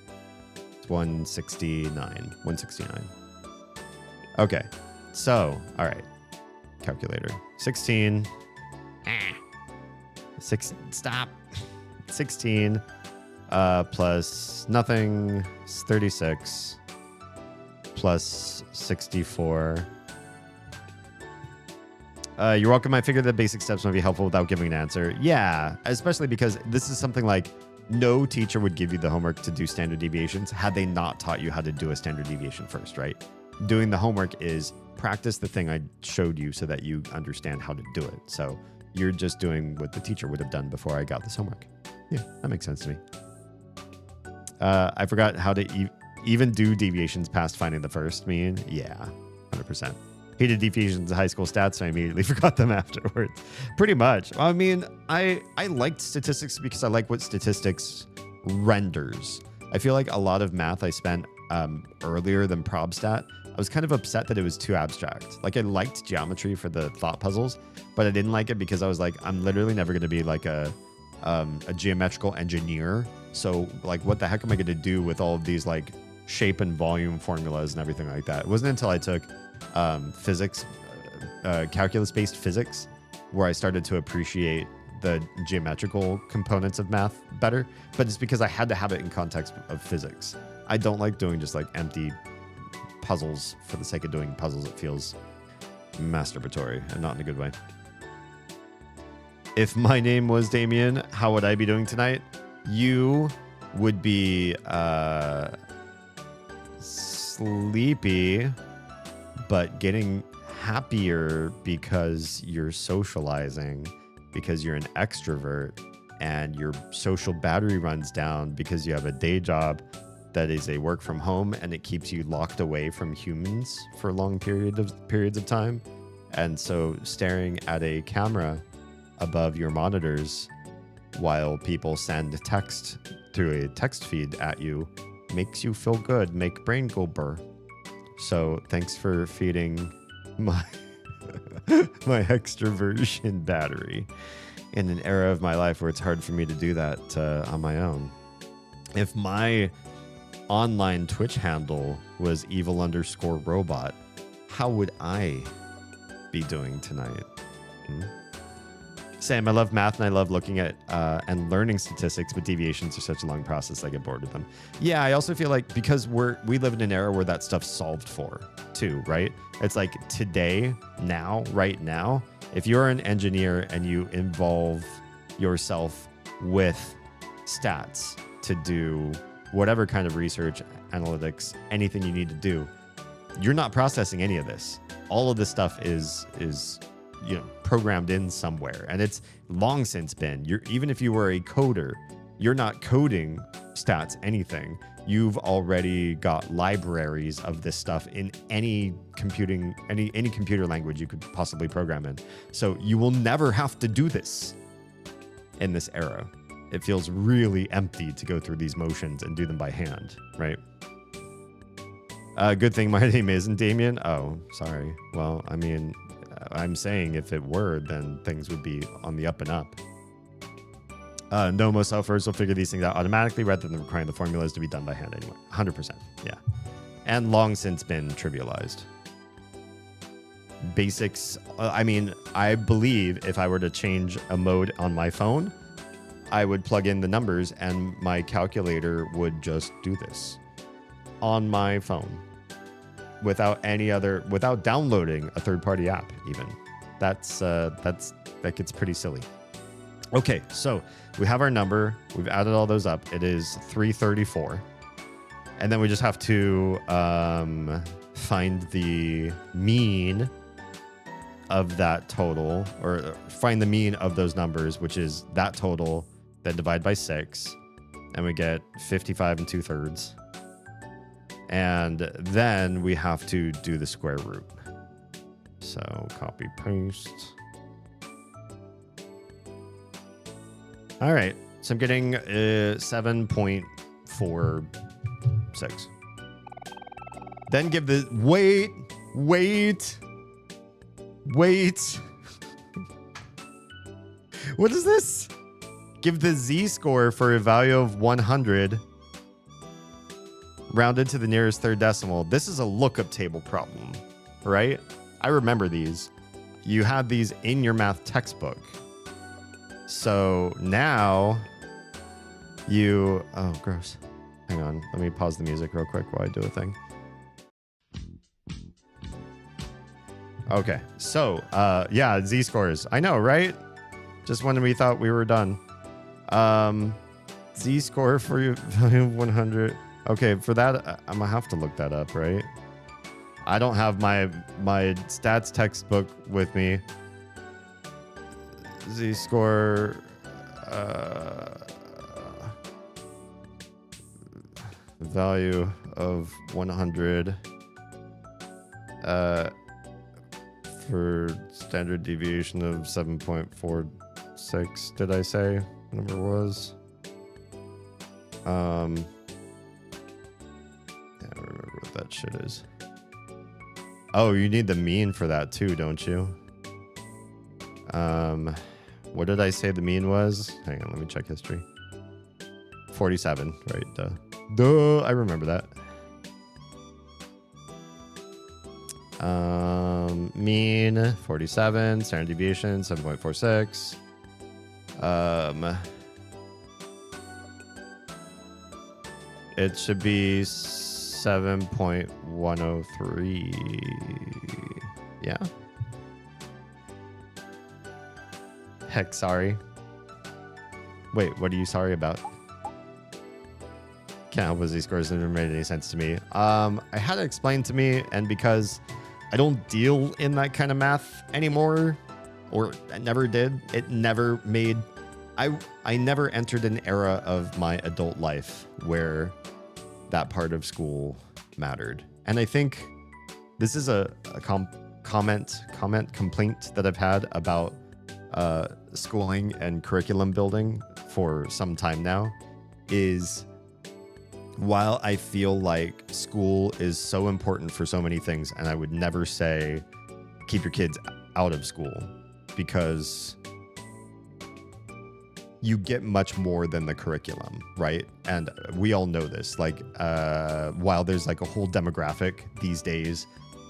Speaker 1: It's 169. 169. Okay. So, all right. Calculator. 16. Stop. 16 plus nothing is 36 plus 64. You're welcome. I figured the basic steps might be helpful without giving an answer. Yeah, especially because this is something like no teacher would give you the homework to do standard deviations had they not taught you how to do a standard deviation first, right? Doing the homework is practice the thing I showed you so that you understand how to do it. So you're just doing what the teacher would have done before I got this homework. Yeah, that makes sense to me. I forgot how to even do deviations past finding the first mean. Yeah, 100%. Hated deviations in high school stats, so I immediately forgot them afterwards. Pretty much. I mean, I liked statistics because I like what statistics renders. I feel like a lot of math I spent earlier than prob stat, I was kind of upset that it was too abstract. Like I liked geometry for the thought puzzles, but I didn't like it because I was like, I'm literally never going to be like a geometrical engineer. So like, what the heck am I going to do with all of these like shape and volume formulas and everything like that? It wasn't until I took physics, calculus-based physics, where I started to appreciate the geometrical components of math better. But it's because I had to have it in context of physics. I don't like doing just like empty puzzles for the sake of doing puzzles. It feels masturbatory and not in a good way. If my name was Damien, how would I be doing tonight? You would be sleepy, but getting happier because you're socializing, because you're an extrovert, and your social battery runs down because you have a day job that is a work from home, and it keeps you locked away from humans for long periods of time. And so staring at a camera above your monitors while people send text through a text feed at you makes you feel good, make brain go burr. So thanks for feeding my my extroversion battery in an era of my life where it's hard for me to do that on my own. If my online Twitch handle was evil_robot, how would I be doing tonight? Sam, I love math and I love looking at and learning statistics, but deviations are such a long process, I get bored with them. Yeah, I also feel like because we live in an era where that stuff's solved for too, right? It's like today, now, right now, if you're an engineer and you involve yourself with stats to do whatever kind of research, analytics, anything you need to do, you're not processing any of this. All of this stuff is programmed in somewhere, and it's long since been. Even if you were a coder, you're not coding stats anything. You've already got libraries of this stuff in any computer language you could possibly program in. So you will never have to do this in this era. It feels really empty to go through these motions and do them by hand, right? Good thing my name isn't Damien. Oh, sorry. Well, I mean, I'm saying if it were, then things would be on the up and up. No, most softwares will figure these things out automatically rather than requiring the formulas to be done by hand anyway. 100%. Yeah. And long since been trivialized. Basics. I mean, I believe if I were to change a mode on my phone, I would plug in the numbers and my calculator would just do this on my phone without downloading a third-party app even. That gets pretty silly. Okay, so we have our number. We've added all those up. It is 334. And then we just have to find the mean of that total, or find the mean of those numbers, which is that total, then divide by 6. And we get 55 2/3. And then we have to do the square root. So copy, paste. All right, so I'm getting 7.46. Then give the, wait. What is this? Give the z-score for a value of 100, rounded to the nearest third decimal. This is a lookup table problem, right? I remember these. You had these in your math textbook. So now oh, gross. Hang on. Let me pause the music real quick while I do a thing. Okay. So, yeah, z-scores. I know, right? Just when we thought we were done. Z-score for you, value of 100. Okay, for that, I'm going to have to look that up, right? I don't have my stats textbook with me. Z-score, value of 100 for standard deviation of 7.46. Did I say what number was? Yeah, I remember what that shit is. Oh, you need the mean for that too, don't you? What did I say the mean was? Hang on, let me check history. 47, right? Duh, I remember that. Mean 47, standard deviation 7.46. It should be 7.103. Yeah. Heck, sorry. Wait, what are you sorry about? Can't help with these scores, never made any sense to me. I had it explained to me, and because I don't deal in that kind of math anymore, or I never did, it never made... I never entered an era of my adult life where that part of school mattered. And I think this is a complaint that I've had about schooling and curriculum building for some time now, is while I feel like school is so important for so many things, and I would never say keep your kids out of school, because you get much more than the curriculum, right? And we all know this. Like, while there's like a whole demographic these days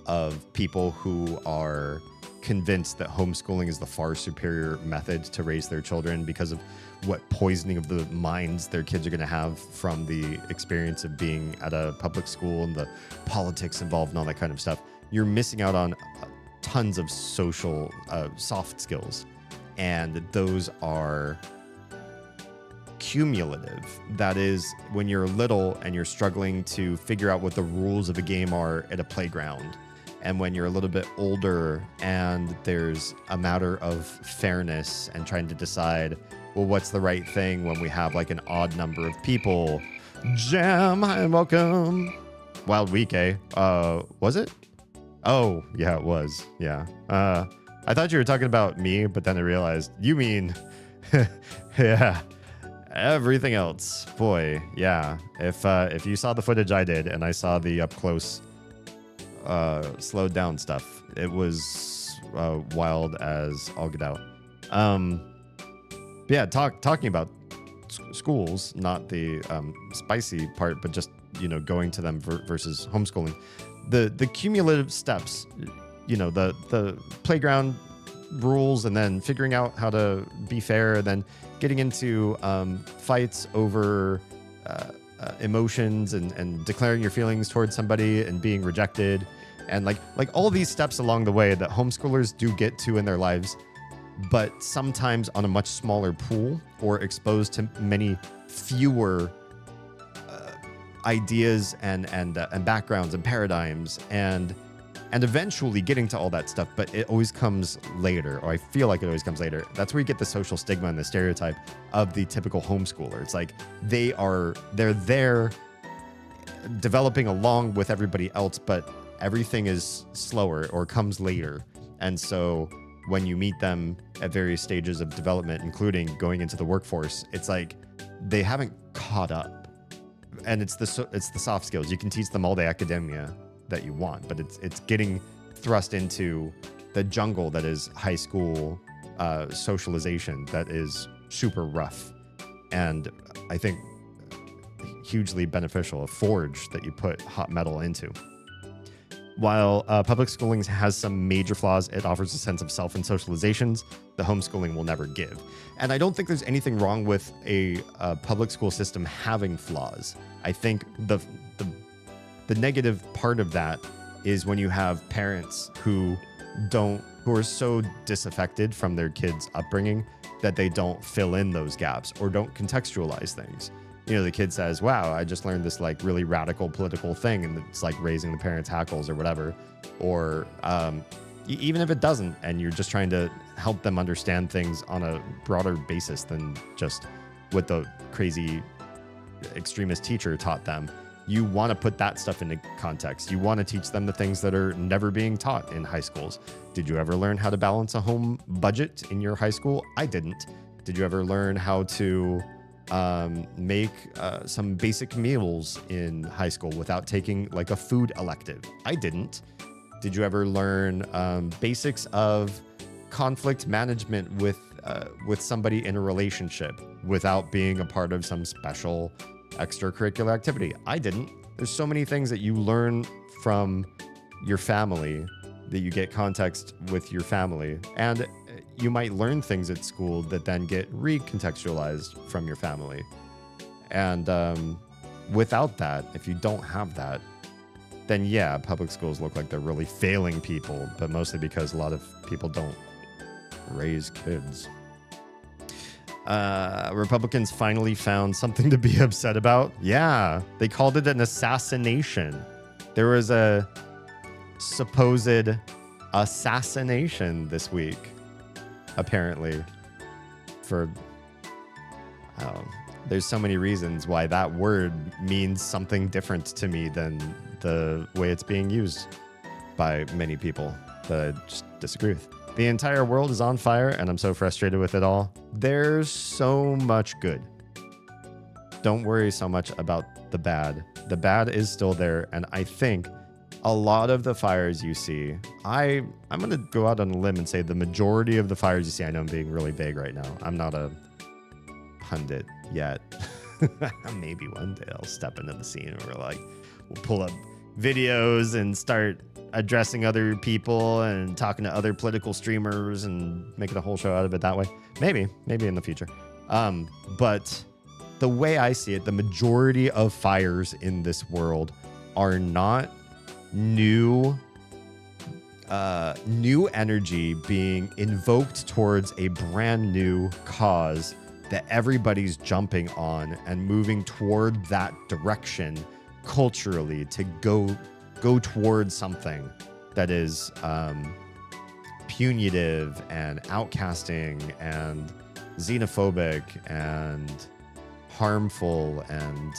Speaker 1: of people who are convinced that homeschooling is the far superior method to raise their children because of what poisoning of the minds their kids are going to have from the experience of being at a public school and the politics involved and all that kind of stuff, you're missing out on tons of social soft skills. And those are cumulative. That is when you're little and you're struggling to figure out what the rules of a game are at a playground. And when you're a little bit older and there's a matter of fairness and trying to decide, well, what's the right thing when we have like an odd number of people. Jam, hi and welcome. Wild Week, eh? Was it? Oh, yeah, it was. Yeah. I thought you were talking about me, but then I realized you mean, yeah, everything else. Boy, yeah. If you saw the footage I did and I saw the up close, slowed down stuff, it was wild as all get out. Yeah, talking about schools, not the spicy part, but just going to them versus homeschooling. The cumulative steps, the playground rules, and then figuring out how to be fair, and then getting into fights over emotions and declaring your feelings towards somebody and being rejected, and like all these steps along the way that homeschoolers do get to in their lives, but sometimes on a much smaller pool or exposed to many fewer ideas and backgrounds and paradigms and eventually getting to all that stuff. But it always comes later, or I feel like it always comes later. That's where you get the social stigma and the stereotype of the typical homeschooler. It's like they're there developing along with everybody else, but everything is slower or comes later. And so when you meet them at various stages of development, including going into the workforce, it's like they haven't caught up. And it's the soft skills. You can teach them all the academia that you want, but it's getting thrust into the jungle that is high school socialization that is super rough, and I think hugely beneficial, a forge that you put hot metal into. While public schooling has some major flaws, it offers a sense of self and socializations the homeschooling will never give. And I don't think there's anything wrong with a public school system having flaws. I think the negative part of that is when you have parents who are so disaffected from their kids' upbringing that they don't fill in those gaps or don't contextualize things. The kid says, wow, I just learned this like really radical political thing, and it's like raising the parents' hackles or whatever. Or even if it doesn't, and you're just trying to help them understand things on a broader basis than just what the crazy extremist teacher taught them, you want to put that stuff into context. You want to teach them the things that are never being taught in high schools. Did you ever learn how to balance a home budget in your high school? I didn't. Did you ever learn how to make some basic meals in high school without taking like a food elective? I didn't. Did you ever learn basics of conflict management with somebody in a relationship without being a part of some special extracurricular activity? I didn't. There's so many things that you learn from your family, that you get context with your family, and you might learn things at school that then get recontextualized from your family. And without that, if you don't have that, then yeah, public schools look like they're really failing people, but mostly because a lot of people don't raise kids. Republicans finally found something to be upset about. Yeah, they called it an assassination. There was a supposed assassination this week, apparently. There's so many reasons why that word means something different to me than the way it's being used by many people that I just disagree with. The entire world is on fire, and I'm so frustrated with it all. There's so much good. Don't worry so much about the bad. The bad is still there, and I think a lot of the fires you see, I'm going to go out on a limb and say the majority of the fires you see, I know I'm being really vague right now. I'm not a pundit yet. Maybe one day I'll step into the scene and we'll pull up videos and start addressing other people and talking to other political streamers and making a whole show out of it that way. Maybe in the future. But the way I see it, the majority of fires in this world are not new energy being invoked towards a brand new cause that everybody's jumping on and moving toward that direction culturally to go towards something that is punitive and outcasting and xenophobic and harmful and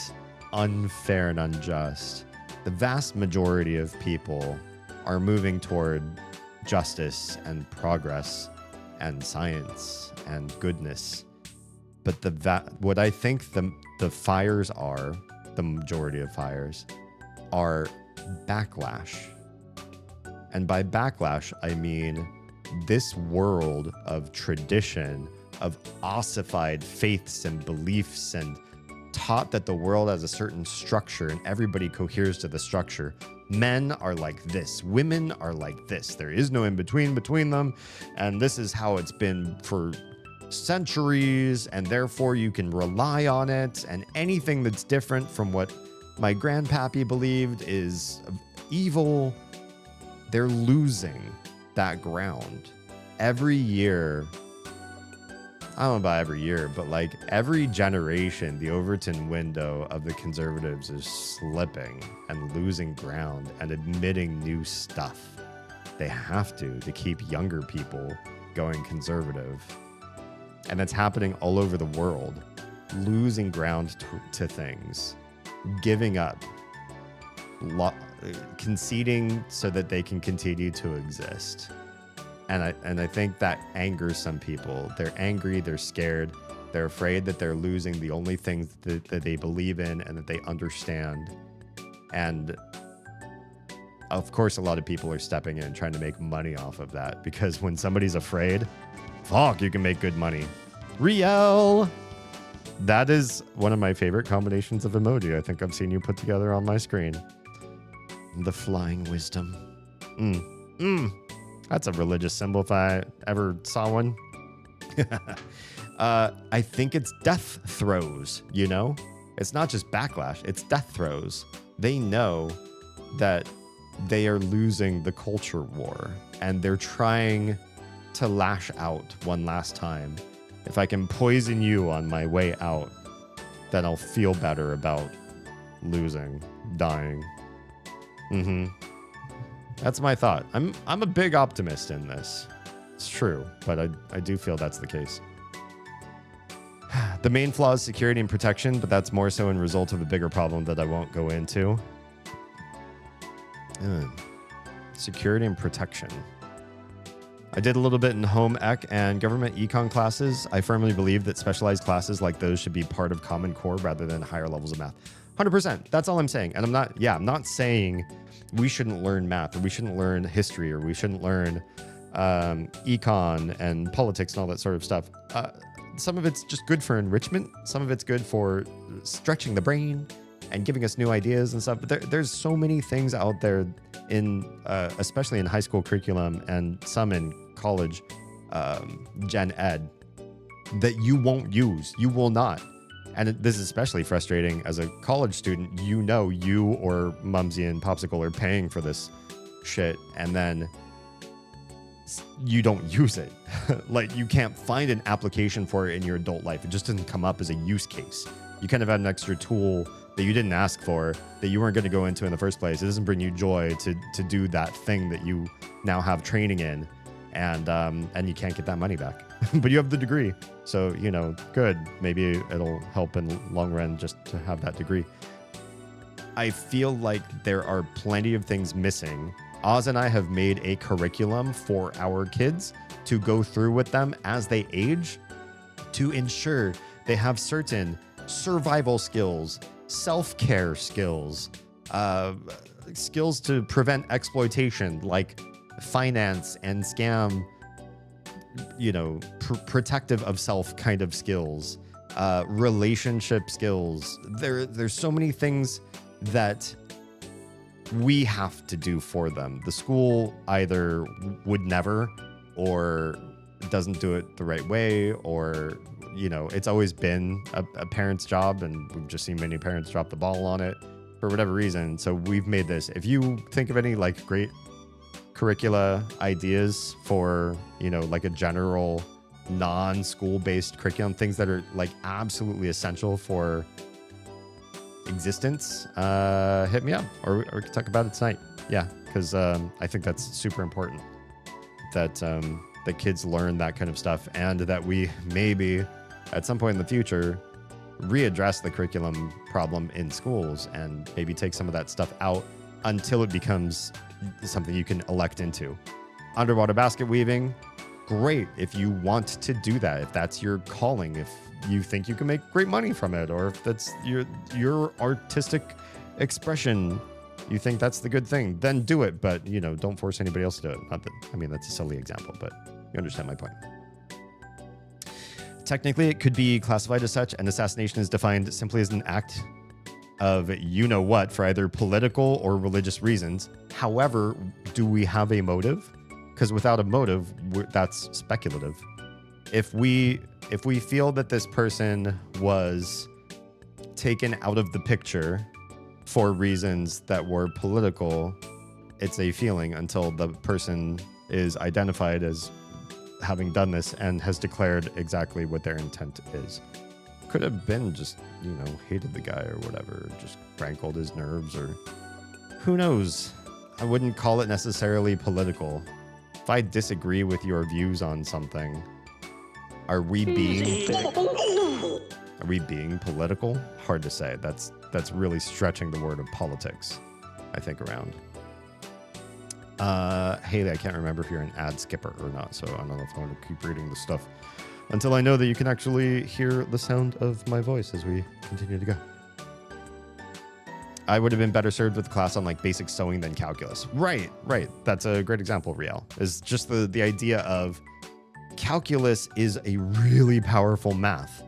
Speaker 1: unfair and unjust. The vast majority of people are moving toward justice and progress and science and goodness. But what I think the fires are, the majority of fires, are backlash. And by backlash, I mean this world of tradition, of ossified faiths and beliefs, and taught that the world has a certain structure and everybody coheres to the structure. Men are like this, women are like this. There is no in between them, and this is how it's been for centuries, and therefore you can rely on it, and anything that's different from what my grandpappy believed is evil. They're losing that ground every year. I don't know about every year, but like every generation, the Overton window of the conservatives is slipping and losing ground and admitting new stuff. They have to keep younger people going conservative. And that's happening all over the world, losing ground to things, giving up, conceding so that they can continue to exist. And I think that angers some people. They're angry, they're scared, they're afraid that they're losing the only things that they believe in and that they understand. And of course, a lot of people are stepping in and trying to make money off of that, because when somebody's afraid, fuck, you can make good money. Riel! That is one of my favorite combinations of emoji I think I've seen you put together on my screen. The flying wisdom. That's a religious symbol if I ever saw one. I think it's death throes, you know? It's not just backlash, it's death throes. They know that they are losing the culture war, and they're trying to lash out one last time. If I can poison you on my way out, then I'll feel better about losing, dying. That's my thought. I'm a big optimist in this. It's true, but I do feel that's the case. The main flaw is security and protection, but that's more so in result of a bigger problem that I won't go into. Security and protection. I did a little bit in home ec and government econ classes. I firmly believe that specialized classes like those should be part of Common Core rather than higher levels of math. 100%. That's all I'm saying. And I'm not saying we shouldn't learn math, or we shouldn't learn history, or we shouldn't learn econ and politics and all that sort of stuff. Some of it's just good for enrichment. Some of it's good for stretching the brain and giving us new ideas and stuff. But there's so many things out there in, especially in high school curriculum and some in college gen ed, that you won't use. You will not. And this is especially frustrating as a college student. You know, you or Mumsy and Popsicle are paying for this shit, and then you don't use it. Like, you can't find an application for it in your adult life. It just doesn't come up as a use case. You kind of have an extra tool that you didn't ask for, that you weren't going to go into in the first place. It doesn't bring you joy to do that thing that you now have training in, and you can't get that money back. But you have the degree. So, you know, good. Maybe it'll help in the long run just to have that degree. I feel like there are plenty of things missing. Oz and I have made a curriculum for our kids to go through with them as they age, to ensure they have certain survival skills, self-care skills, skills to prevent exploitation, like finance and scam, you know, protective of self kind of skills, relationship skills. There's so many things that we have to do for them. The school either would never, or doesn't do it the right way, or, you know, it's always been a parent's job, and we've just seen many parents drop the ball on it for whatever reason. So we've made this. If you think of any like great curricula ideas for, you know, like a general non-school based curriculum, things that are like absolutely essential for existence, hit me up, or we can talk about it tonight. Yeah, because I think that's super important that that kids learn that kind of stuff, and that we maybe at some point in the future readdress the curriculum problem in schools and maybe take some of that stuff out until it becomes something you can elect into. Underwater basket weaving, great if you want to do that, if that's your calling, if you think you can make great money from it, or if that's your artistic expression, you think that's the good thing, then do it. But, you know, don't force anybody else to do it. Not that, I mean, that's a silly example, but you understand my point. Technically, it could be classified as such, and assassination is defined simply as an act of you-know-what for either political or religious reasons. However, do we have a motive? Because without a motive, that's speculative. If we feel that this person was taken out of the picture for reasons that were political, it's a feeling until the person is identified as having done this and has declared exactly what their intent is. Could have been just, you know, hated the guy or whatever, just rankled his nerves, or who knows. I wouldn't call it necessarily political. If I disagree with your views on something, are we being political? Hard to say. That's really stretching the word of politics, I think, around. Haley, I can't remember if you're an ad skipper or not, so I don't know if I want to keep reading the stuff until I know that you can actually hear the sound of my voice as we continue to go. I would have been better served with a class on like basic sewing than calculus. Right. That's a great example, Riel. Is just the idea of calculus is a really powerful math.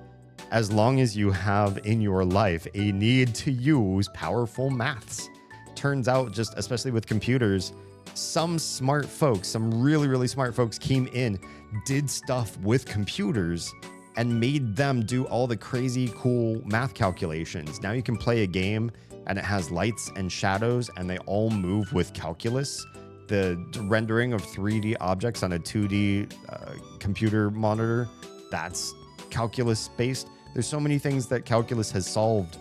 Speaker 1: As long as you have in your life a need to use powerful maths. Turns out, just especially with computers, some smart folks, some really, really smart folks came in, did stuff with computers, and made them do all the crazy cool math calculations. Now you can play a game and it has lights and shadows and they all move with calculus. The rendering of 3D objects on a 2D computer monitor, that's calculus based. There's so many things that calculus has solved,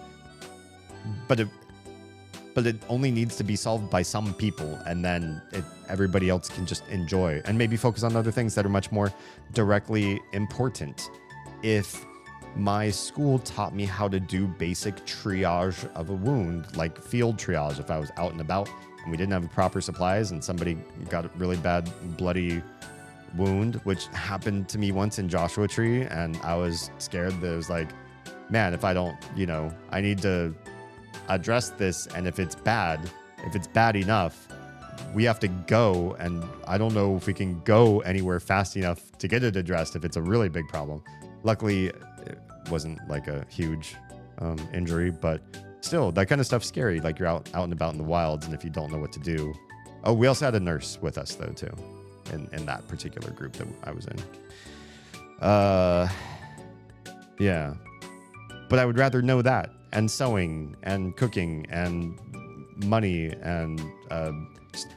Speaker 1: but it only needs to be solved by some people, and then everybody else can just enjoy and maybe focus on other things that are much more directly important. If my school taught me how to do basic triage of a wound, like field triage, if I was out and about and we didn't have proper supplies and somebody got a really bad bloody wound, which happened to me once in Joshua Tree, and I was scared that it was like, man, if I don't, you know, I need to address this, and if it's bad enough, we have to go, and I don't know if we can go anywhere fast enough to get it addressed if it's a really big problem. Luckily, it wasn't like a huge injury, but still, that kind of stuff's scary. Like you're out and about in the wilds, and if you don't know what to do. Oh, we also had a nurse with us though too, in that particular group that I was in. Yeah, but I would rather know that, and sewing and cooking and money and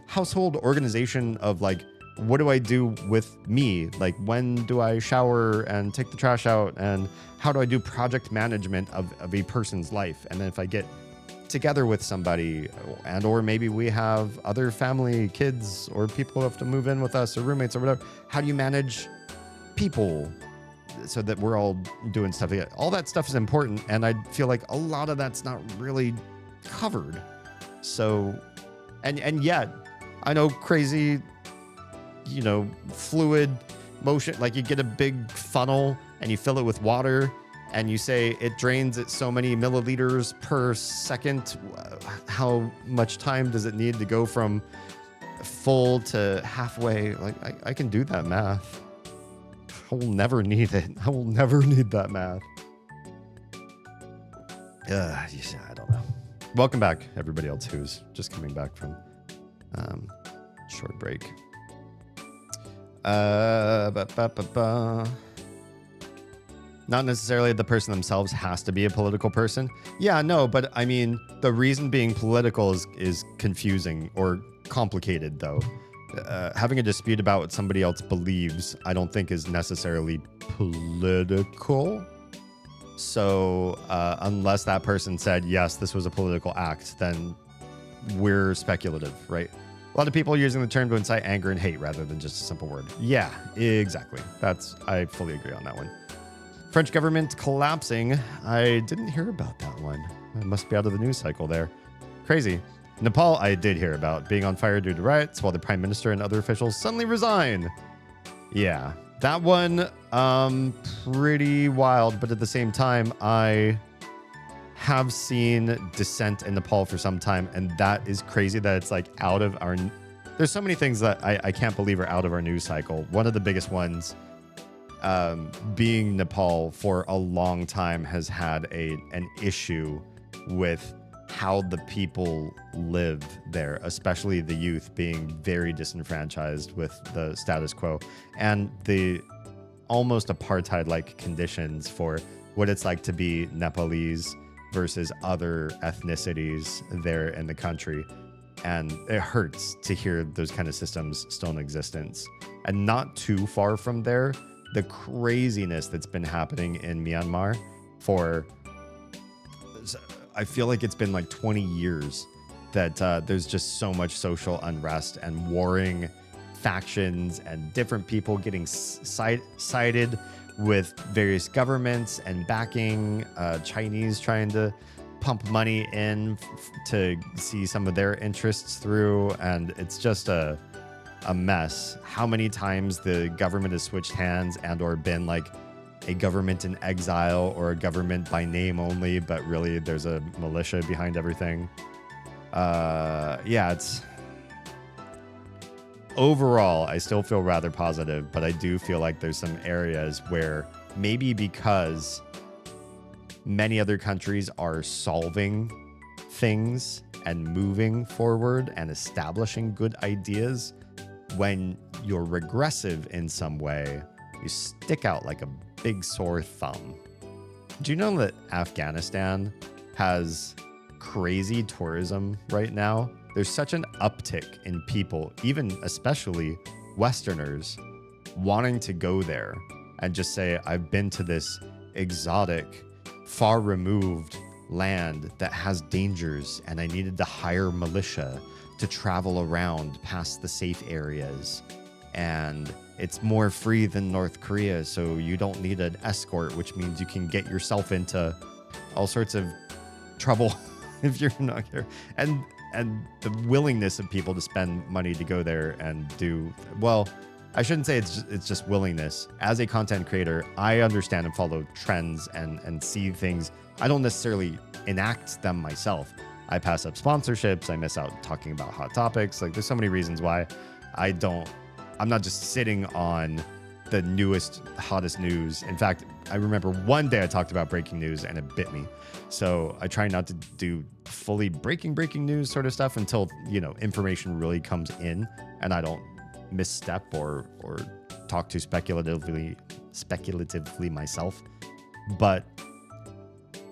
Speaker 1: household organization of like, what do I do with me? Like, when do I shower and take the trash out? And how do I do project management of a person's life? And then if I get together with somebody, and or maybe we have other family, kids, or people who have to move in with us, or roommates or whatever, how do you manage people so that we're all doing stuff together? All that stuff is important, and I feel like a lot of that's not really covered. So, and yet, I know crazy, you know, fluid motion, like you get a big funnel and you fill it with water and you say it drains at so many milliliters per second. How much time does it need to go from full to halfway? Like, I can do that math. I will never need it. I will never need that math. I don't know. Welcome back, everybody else who's just coming back from short break. Not necessarily the person themselves has to be a political person. Yeah, no, but I mean, the reason being political is confusing or complicated, though. having a dispute about what somebody else believes, I don't think is necessarily political. So unless that person said, yes, this was a political act, then we're speculative, right? A lot of people are using the term to incite anger and hate rather than just a simple word. Yeah, exactly. I fully agree on that one. French government collapsing. I didn't hear about that one. I must be out of the news cycle there. Crazy. Nepal, I did hear about being on fire due to riots while the prime minister and other officials suddenly resign. Yeah, that one, pretty wild. But at the same time, I have seen dissent in Nepal for some time, and that is crazy that it's like out of our... There's so many things that I can't believe are out of our news cycle. One of the biggest ones being Nepal for a long time has had an issue with how the people live there, especially the youth being very disenfranchised with the status quo and the almost apartheid-like conditions for what it's like to be Nepalese versus other ethnicities there in the country. And it hurts to hear those kind of systems still in existence. And not too far from there, the craziness that's been happening in Myanmar for, I feel like it's been like 20 years that there's just so much social unrest and warring factions and different people getting sided with various governments and backing Chinese trying to pump money in to see some of their interests through. And it's just a mess. How many times the government has switched hands and or been like a government in exile or a government by name only, but really there's a militia behind everything. Yeah, it's... Overall, I still feel rather positive, but I do feel like there's some areas where maybe because many other countries are solving things and moving forward and establishing good ideas, when you're regressive in some way, you stick out like a big sore thumb. Do you know that Afghanistan has crazy tourism right now? There's such an uptick in people, even especially Westerners, wanting to go there and just say, I've been to this exotic, far removed land that has dangers, and I needed to hire militia to travel around past the safe areas. And it's more free than North Korea, so you don't need an escort, which means you can get yourself into all sorts of trouble if you're not here. And the willingness of people to spend money to go there and do, well, I shouldn't say it's just willingness. As a content creator, I understand and follow trends and see things. I don't necessarily enact them myself. I pass up sponsorships. I miss out talking about hot topics. Like, there's so many reasons why I'm not just sitting on the newest, hottest news. In fact, I remember one day I talked about breaking news and it bit me. So I try not to do fully breaking news sort of stuff until, information really comes in and I don't misstep or talk too speculatively myself. But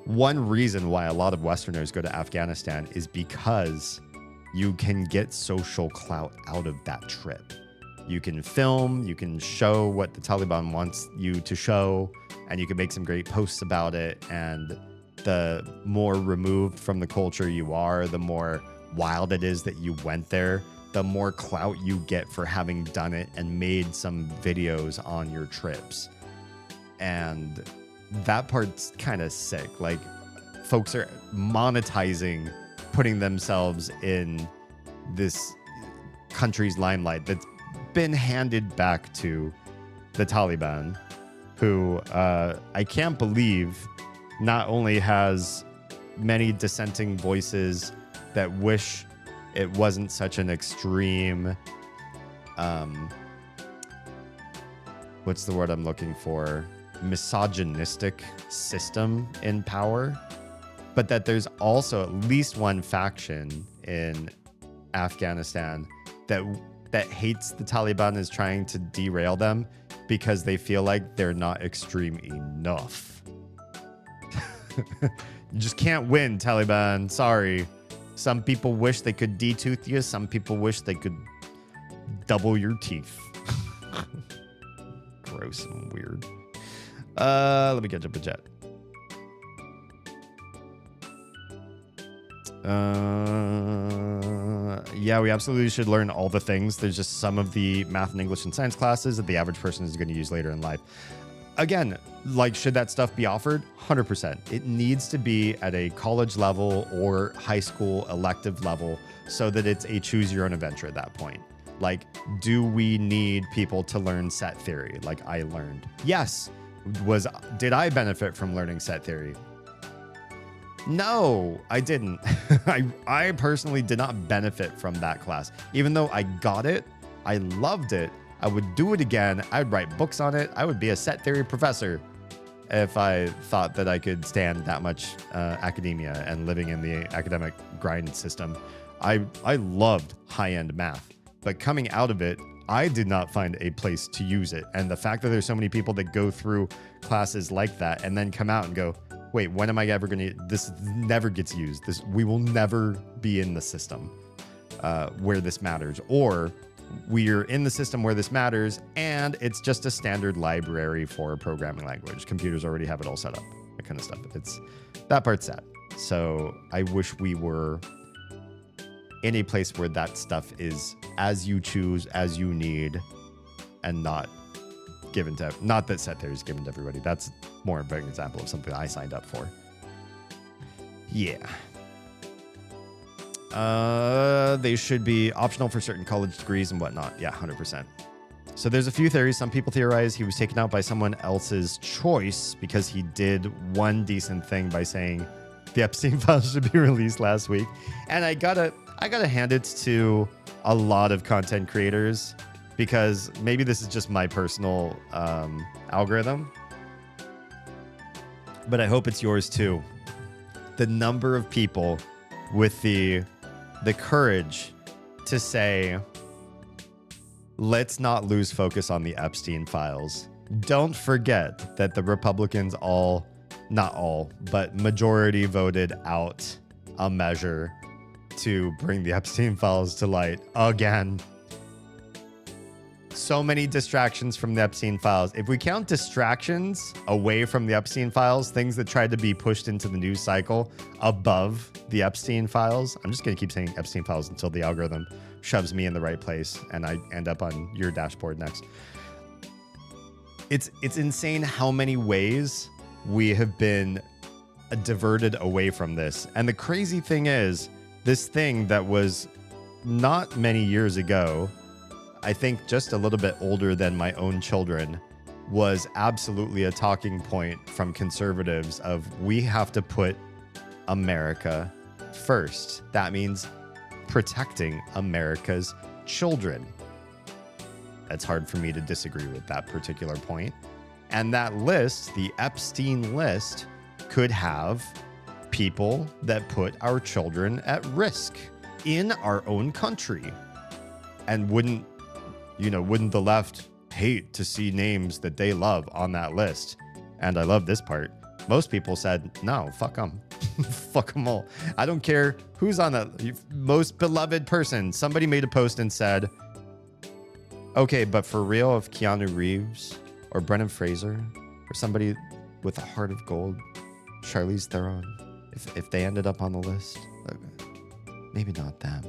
Speaker 1: one reason why a lot of Westerners go to Afghanistan is because you can get social clout out of that trip. You can film, you can show what the Taliban wants you to show, and you can make some great posts about it. And the more removed from the culture you are, the more wild it is that you went there, the more clout you get for having done it and made some videos on your trips. And that part's kind of sick. Like, folks are monetizing putting themselves in this country's limelight that's been handed back to the Taliban, who I can't believe not only has many dissenting voices that wish it wasn't such an extreme, what's the word I'm looking for? Misogynistic system in power, but that there's also at least one faction in Afghanistan that hates the Taliban, is trying to derail them because they feel like they're not extreme enough. You just can't win, Taliban. Sorry. Some people wish they could detooth you. Some people wish they could double your teeth. Gross and weird. Let me catch up with chat. Yeah, we absolutely should learn all the things. There's just some of the math and English and science classes that the average person is going to use later in life. Again, like, should that stuff be offered? 100%. It needs to be at a college level or high school elective level so that it's a choose your own adventure at that point. Like, do we need people to learn set theory like I learned? Yes. Did I benefit from learning set theory? No, I didn't. I personally did not benefit from that class. Even though I got it, I loved it. I would do it again. I'd write books on it. I would be a set theory professor if I thought that I could stand that much academia and living in the academic grind system. I loved high-end math, but coming out of it, I did not find a place to use it. And the fact that there's so many people that go through classes like that and then come out and go, wait, when am I ever going to, this never gets used. We will never be in the system where this matters. Or we're in the system where this matters, and it's just a standard library for a programming language. Computers already have it all set up, that kind of stuff. That part's sad. So I wish we were in a place where that stuff is as you choose, as you need, and not given to, not that set theory is given to everybody. That's more of an example of something I signed up for. Yeah. They should be optional for certain college degrees and whatnot. Yeah, 100%. So there's a few theories. Some people theorize he was taken out by someone else's choice because he did one decent thing by saying the Epstein files should be released last week. And I gotta hand it to a lot of content creators, because maybe this is just my personal algorithm, but I hope it's yours too. The number of people with the courage to say, let's not lose focus on the Epstein files. Don't forget that the Republicans not all, but majority voted out a measure to bring the Epstein files to light again. So many distractions from the Epstein files. If we count distractions away from the Epstein files, things that tried to be pushed into the news cycle above the Epstein files, I'm just going to keep saying Epstein files until the algorithm shoves me in the right place and I end up on your dashboard next. It's insane how many ways we have been diverted away from this. And the crazy thing is, this thing that was not many years ago, I think just a little bit older than my own children, was absolutely a talking point from conservatives of, we have to put America first. That means protecting America's children. It's hard for me to disagree with that particular point. And that list, the Epstein list, could have people that put our children at risk in our own country. And wouldn't the left hate to see names that they love on that list? And I love this part. Most people said, no, fuck them. Fuck them all. I don't care who's on that most beloved person. Somebody made a post and said, okay, but for real, if Keanu Reeves or Brendan Fraser or somebody with a heart of gold, Charlize Theron, if they ended up on the list, maybe not them.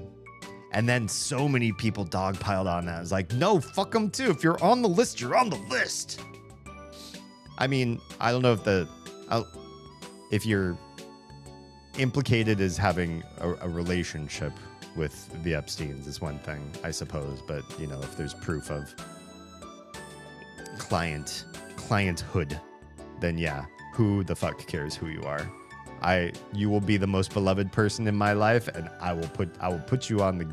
Speaker 1: And then so many people dogpiled on that. It's like, no, fuck them too. If you're on the list, you're on the list. I mean, I don't know if you're implicated as having a relationship with the Epsteins is one thing, I suppose. But, if there's proof of clienthood, then yeah, who the fuck cares who you are? You will be the most beloved person in my life, and I will put you on the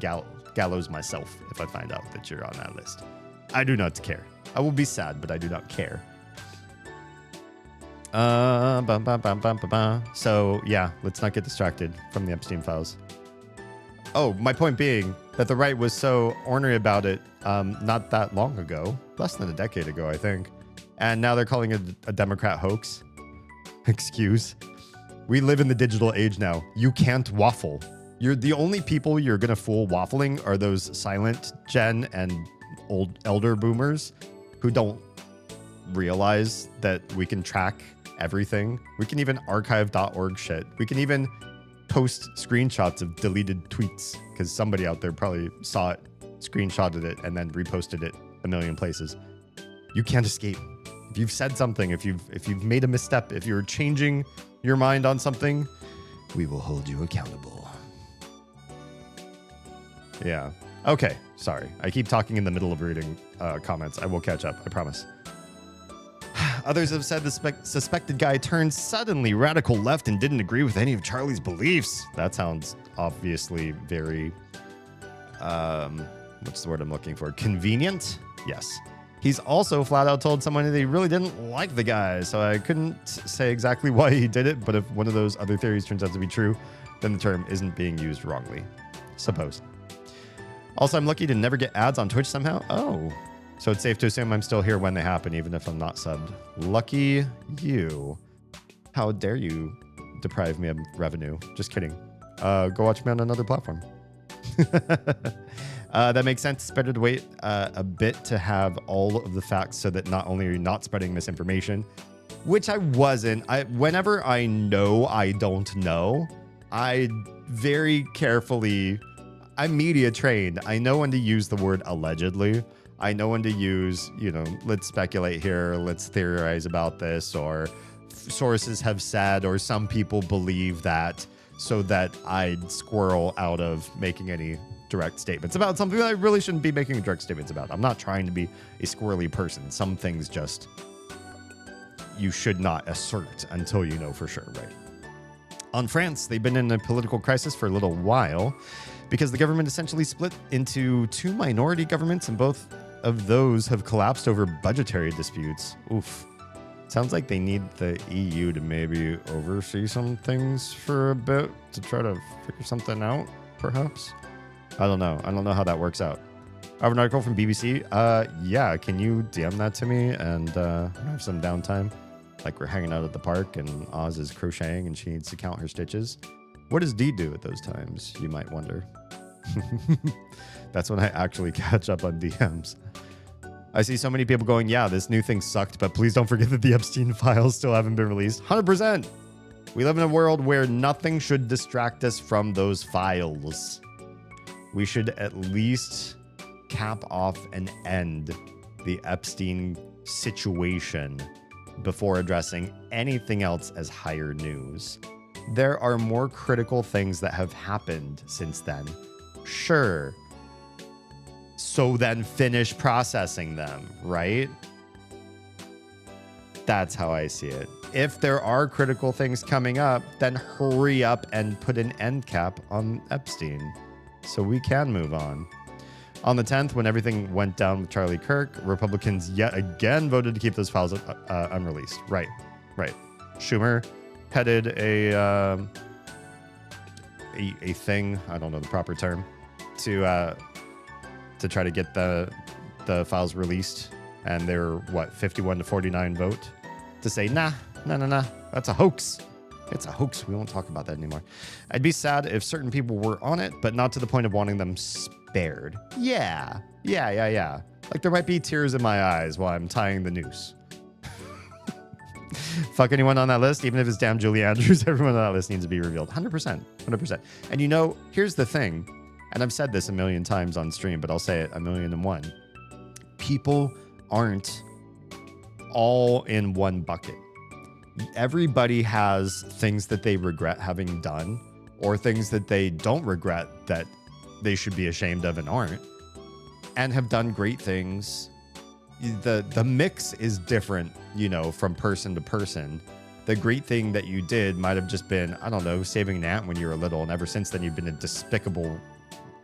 Speaker 1: gallows myself if I find out that you're on that list. I do not care. I will be sad, but I do not care. So yeah, let's not get distracted from the Epstein files. Oh, my point being that the right was so ornery about it not that long ago, less than a decade ago, I think. And now they're calling it a Democrat hoax. Excuse. We live in the digital age now. You can't waffle. You're the only people you're going to fool waffling are those Silent Gen and old elder boomers who don't realize that we can track everything. We can even archive.org shit. We can even post screenshots of deleted tweets because somebody out there probably saw it, screenshotted it, and then reposted it a million places. You can't escape. If you've said something, if you've made a misstep, if you're changing your mind on something, we will hold you accountable. Yeah. Okay. Sorry. I keep talking in the middle of reading comments. I will catch up. I promise. Others have said the suspected guy turned suddenly radical left and didn't agree with any of Charlie's beliefs. That sounds obviously very, what's the word I'm looking for? Convenient? Yes. He's also flat out told someone that he really didn't like the guy, so I couldn't say exactly why he did it, but if one of those other theories turns out to be true, then the term isn't being used wrongly. Suppose. Also, I'm lucky to never get ads on Twitch somehow. Oh. So it's safe to assume I'm still here when they happen, even if I'm not subbed. Lucky you. How dare you deprive me of revenue? Just kidding. Go watch me on another platform. That makes sense. It's better to wait a bit to have all of the facts so that not only are you not spreading misinformation, which I wasn't. Whenever I know I don't know, I very carefully... I'm media trained. I know when to use the word allegedly. I know when to use, let's speculate here, let's theorize about this, or sources have said, or some people believe that, so that I'd squirrel out of making any direct statements about something that I really shouldn't be making direct statements about. I'm not trying to be a squirrely person. Some things just you should not assert until you know for sure, right? On France, they've been in a political crisis for a little while because the government essentially split into two minority governments, and both of those have collapsed over budgetary disputes. Oof. Sounds like they need the EU to maybe oversee some things for a bit to try to figure something out, perhaps? I don't know. I don't know how that works out. I have an article from BBC. Yeah, can you DM that to me? And have some downtime. Like we're hanging out at the park and Oz is crocheting and she needs to count her stitches. What does Dee do at those times, you might wonder? That's when I actually catch up on DMs. I see so many people going, yeah, this new thing sucked, but please don't forget that the Epstein files still haven't been released. 100%. We live in a world where nothing should distract us from those files. We should at least cap off and end the Epstein situation before addressing anything else as higher news. There are more critical things that have happened since then. Sure. So then finish processing them, right? That's how I see it. If there are critical things coming up, then hurry up and put an end cap on Epstein so we can move on. On the 10th, when everything went down with Charlie Kirk, Republicans yet again voted to keep those files unreleased. Right. Schumer headed a thing, I don't know the proper term, to try to get the files released, and they were 51 to 49 vote to say nah, that's a hoax. It's a hoax. We won't talk about that anymore. I'd be sad if certain people were on it, but not to the point of wanting them spared. Yeah. Like there might be tears in my eyes while I'm tying the noose. Fuck anyone on that list, even if it's damn Julie Andrews, everyone on that list needs to be revealed. 100%. And here's the thing, and I've said this a million times on stream, but I'll say it 1,000,001. People aren't all in one bucket. Everybody has things that they regret having done, or things that they don't regret that they should be ashamed of and aren't, and have done great things. The mix is different, from person to person. The great thing that you did might have just been, I don't know, saving an ant when you were little, and ever since then you've been a despicable,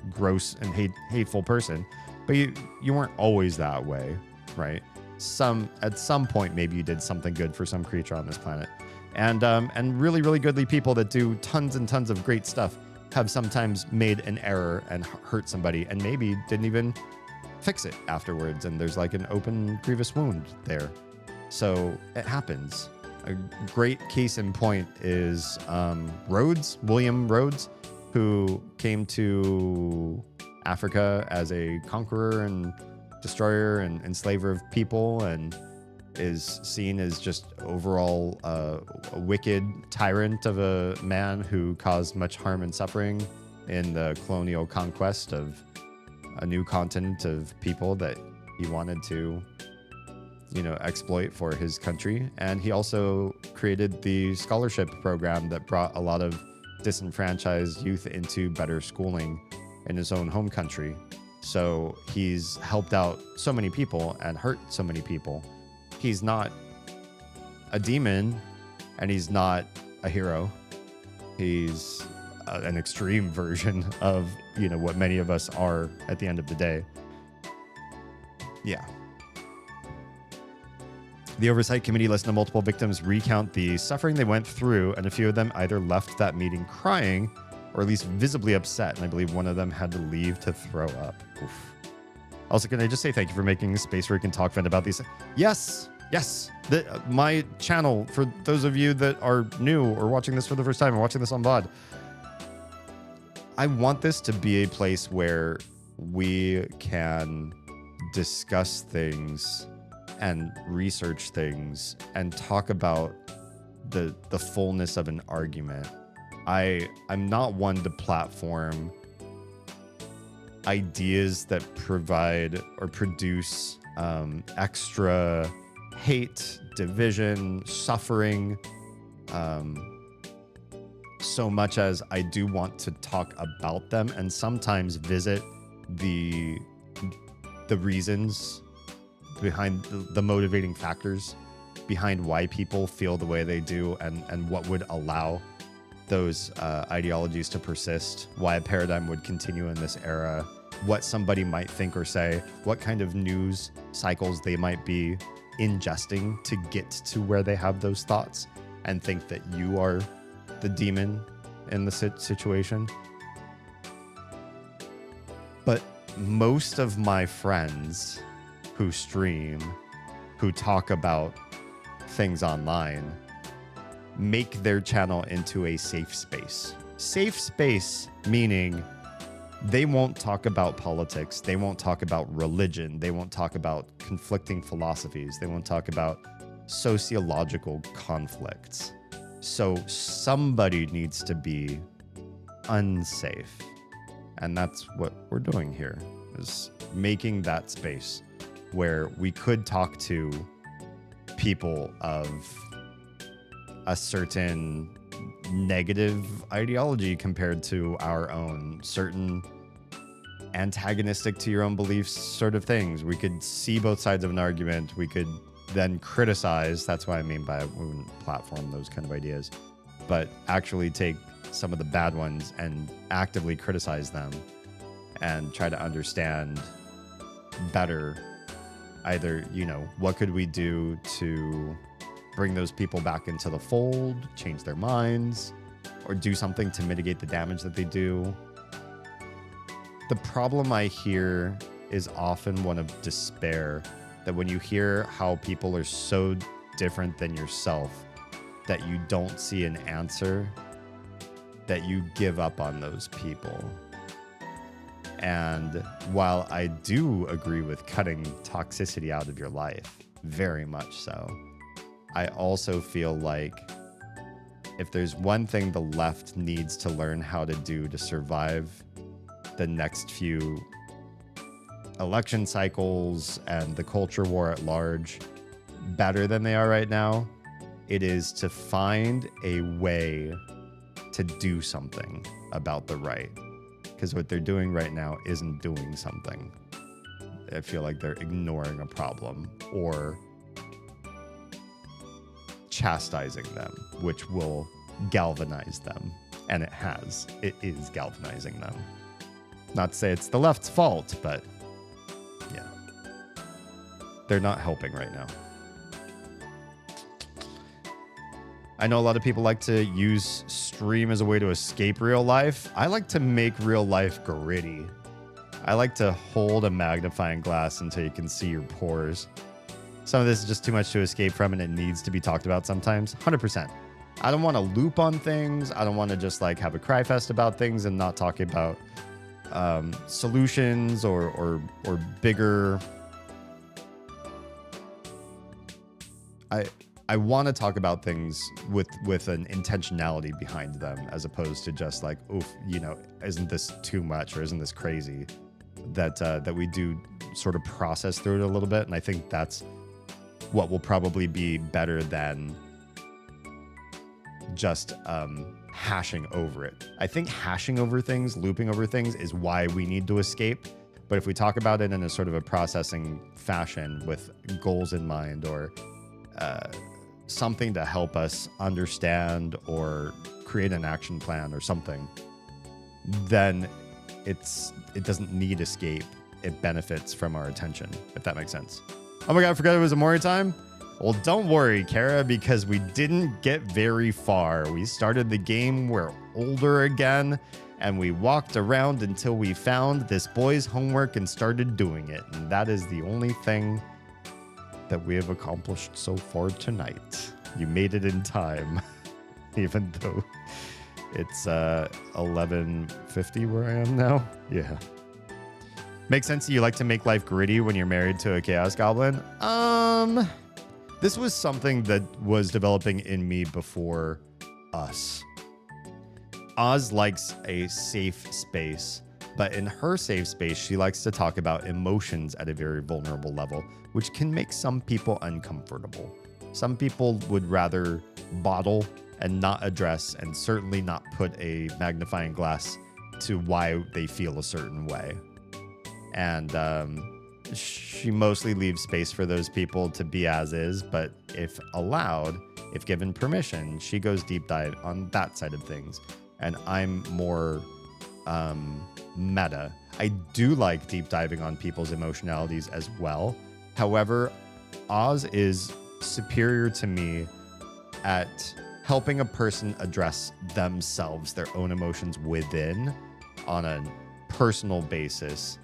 Speaker 1: gross, and hateful person. But you weren't always that way, right? At some point, maybe you did something good for some creature on this planet. And really, really goodly people that do tons and tons of great stuff have sometimes made an error and hurt somebody and maybe didn't even fix it afterwards. And there's like an open grievous wound there. So it happens. A great case in point is William Rhodes, who came to Africa as a conqueror and destroyer and enslaver of people, and is seen as just overall a wicked tyrant of a man who caused much harm and suffering in the colonial conquest of a new continent of people that he wanted to, exploit for his country. And he also created the scholarship program that brought a lot of disenfranchised youth into better schooling in his own home country. So he's helped out so many people and hurt so many people. He's not a demon, and he's not a hero. He's an extreme version of, what many of us are at the end of the day. Yeah. The Oversight Committee listened to multiple victims recount the suffering they went through, and a few of them either left that meeting crying or at least visibly upset, and I believe one of them had to leave to throw up. Oof. Also, can I just say thank you for making a space where we can talk vent about these? Yes. My channel, for those of you that are new or watching this for the first time or watching this on VOD, I want this to be a place where we can discuss things and research things and talk about the fullness of an argument. I'm not one to platform ideas that provide or produce extra hate, division, suffering, so much as I do want to talk about them and sometimes visit the reasons behind the motivating factors behind why people feel the way they do, and what would allow those ideologies to persist, why a paradigm would continue in this era, what somebody might think or say, what kind of news cycles they might be ingesting to get to where they have those thoughts and think that you are the demon in the situation. But most of my friends who stream, who talk about things online, make their channel into a safe space. Safe space meaning they won't talk about politics. They won't talk about religion. They won't talk about conflicting philosophies. They won't talk about sociological conflicts. So somebody needs to be unsafe. And that's what we're doing here, is making that space where we could talk to people of a certain negative ideology compared to our own, certain antagonistic to your own beliefs sort of things. We could see both sides of an argument. We could then criticize. That's what I mean by we wouldn't platform those kind of ideas, but actually take some of the bad ones and actively criticize them and try to understand better either, what could we do to bring those people back into the fold, change their minds, or do something to mitigate the damage that they do. The problem I hear is often one of despair, that when you hear how people are so different than yourself, that you don't see an answer, that you give up on those people. And while I do agree with cutting toxicity out of your life, very much so, I also feel like if there's one thing the left needs to learn how to do to survive the next few election cycles and the culture war at large better than they are right now, it is to find a way to do something about the right. Because what they're doing right now isn't doing something. I feel like they're ignoring a problem or chastising them, which will galvanize them. And it has. It is galvanizing them. Not to say it's the left's fault, but yeah. They're not helping right now. I know a lot of people like to use stream as a way to escape real life. I like to make real life gritty. I like to hold a magnifying glass until you can see your pores. Some of this is just too much to escape from, and it needs to be talked about sometimes. 100%. I don't want to loop on things. I don't want to just like have a cry fest about things and not talk about solutions or bigger I want to talk about things with an intentionality behind them, as opposed to just like, oof, isn't this too much or isn't this crazy? That we do sort of process through it a little bit, and I think that's what will probably be better than just hashing over it. I think hashing over things, looping over things, is why we need to escape. But if we talk about it in a sort of a processing fashion with goals in mind, or something to help us understand or create an action plan or something, then it doesn't need escape. It benefits from our attention, if that makes sense. Oh my God, I forgot it was Amori time. Well, don't worry, Kara, because we didn't get very far. We started the game, we're older again, and we walked around until we found this boy's homework and started doing it. And that is the only thing that we have accomplished so far tonight. You made it in time, even though it's 11:50 where I am now. Yeah. Makes sense. You like to make life gritty when you're married to a chaos goblin. This was something that was developing in me before us. Oz likes a safe space, but in her safe space, she likes to talk about emotions at a very vulnerable level, which can make some people uncomfortable. Some people would rather bottle and not address, and certainly not put a magnifying glass to why they feel a certain way. And she mostly leaves space for those people to be as is, but if allowed, if given permission, she goes deep dive on that side of things. And I'm more meta. I do like deep diving on people's emotionalities as well. However, Oz is superior to me at helping a person address themselves, their own emotions within, on a personal basis.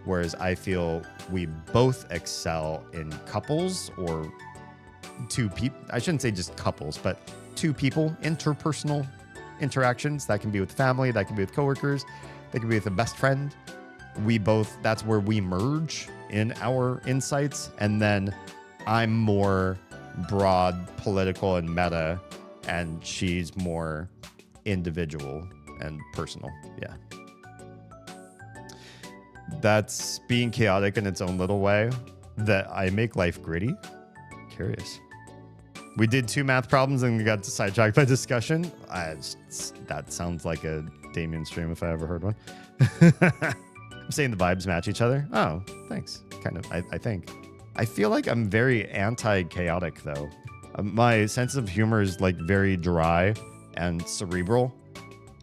Speaker 1: Whereas I feel we both excel in couples, or two people. I shouldn't say just couples, but two people, interpersonal interactions. That can be with family, that can be with coworkers, that can be with a best friend. That's where we merge in our insights. And then I'm more broad, political, and meta, and she's more individual and personal. Yeah. That's being chaotic in its own little way. That I make life gritty. Curious. We did 2 math problems and we got sidetracked by discussion. That sounds like a Damien stream if I ever heard one. I'm saying the vibes match each other. Oh, thanks. Kind of, I think. I feel like I'm very anti-chaotic though. My sense of humor is like very dry and cerebral.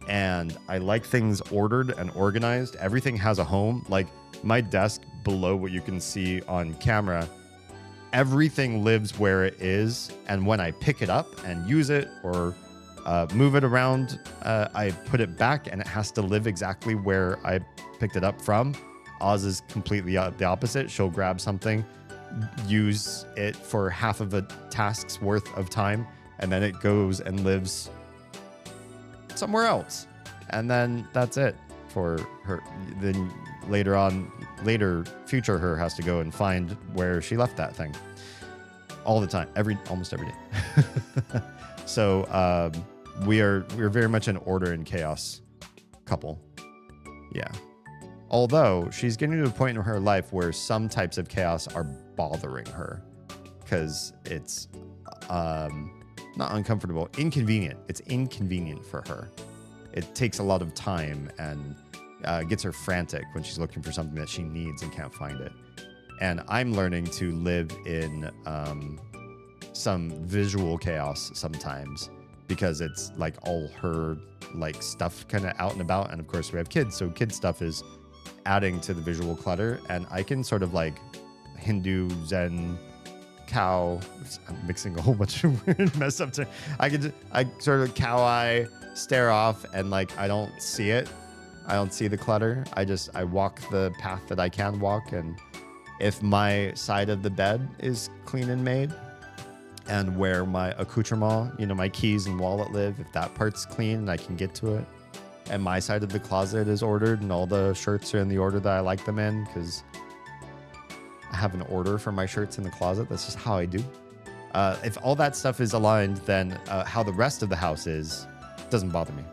Speaker 1: And I like things ordered and organized. Everything has a home. Like my desk below what you can see on camera, everything lives where it is. And when I pick it up and use it or move it around, I put it back and it has to live exactly where I picked it up from. Oz is completely the opposite. She'll grab something, use it for half of a task's worth of time, and then it goes and lives somewhere else, and then that's it for her. Then later future her has to go and find where she left that thing all the time, almost every day. So we're very much an order and chaos couple. Yeah, although she's getting to a point in her life where some types of chaos are bothering her because it's not uncomfortable, inconvenient. It's inconvenient for her. It takes a lot of time and gets her frantic when she's looking for something that she needs and can't find it. And I'm learning to live in some visual chaos sometimes because it's like all her like stuff kind of out and about. And of course we have kids, so kid stuff is adding to the visual clutter. And I can sort of like Hindu, Zen, cow. I'm mixing a whole bunch of weird mess up. I sort of cow eye, stare off, and like I don't see it. I don't see the clutter. I walk the path that I can walk, and if my side of the bed is clean and made, and where my accoutrement, my keys and wallet live, if that part's clean and I can get to it, and my side of the closet is ordered and all the shirts are in the order that I like them in, because I have an order for my shirts in the closet. That's just how I do. If all that stuff is aligned, then how the rest of the house is doesn't bother me.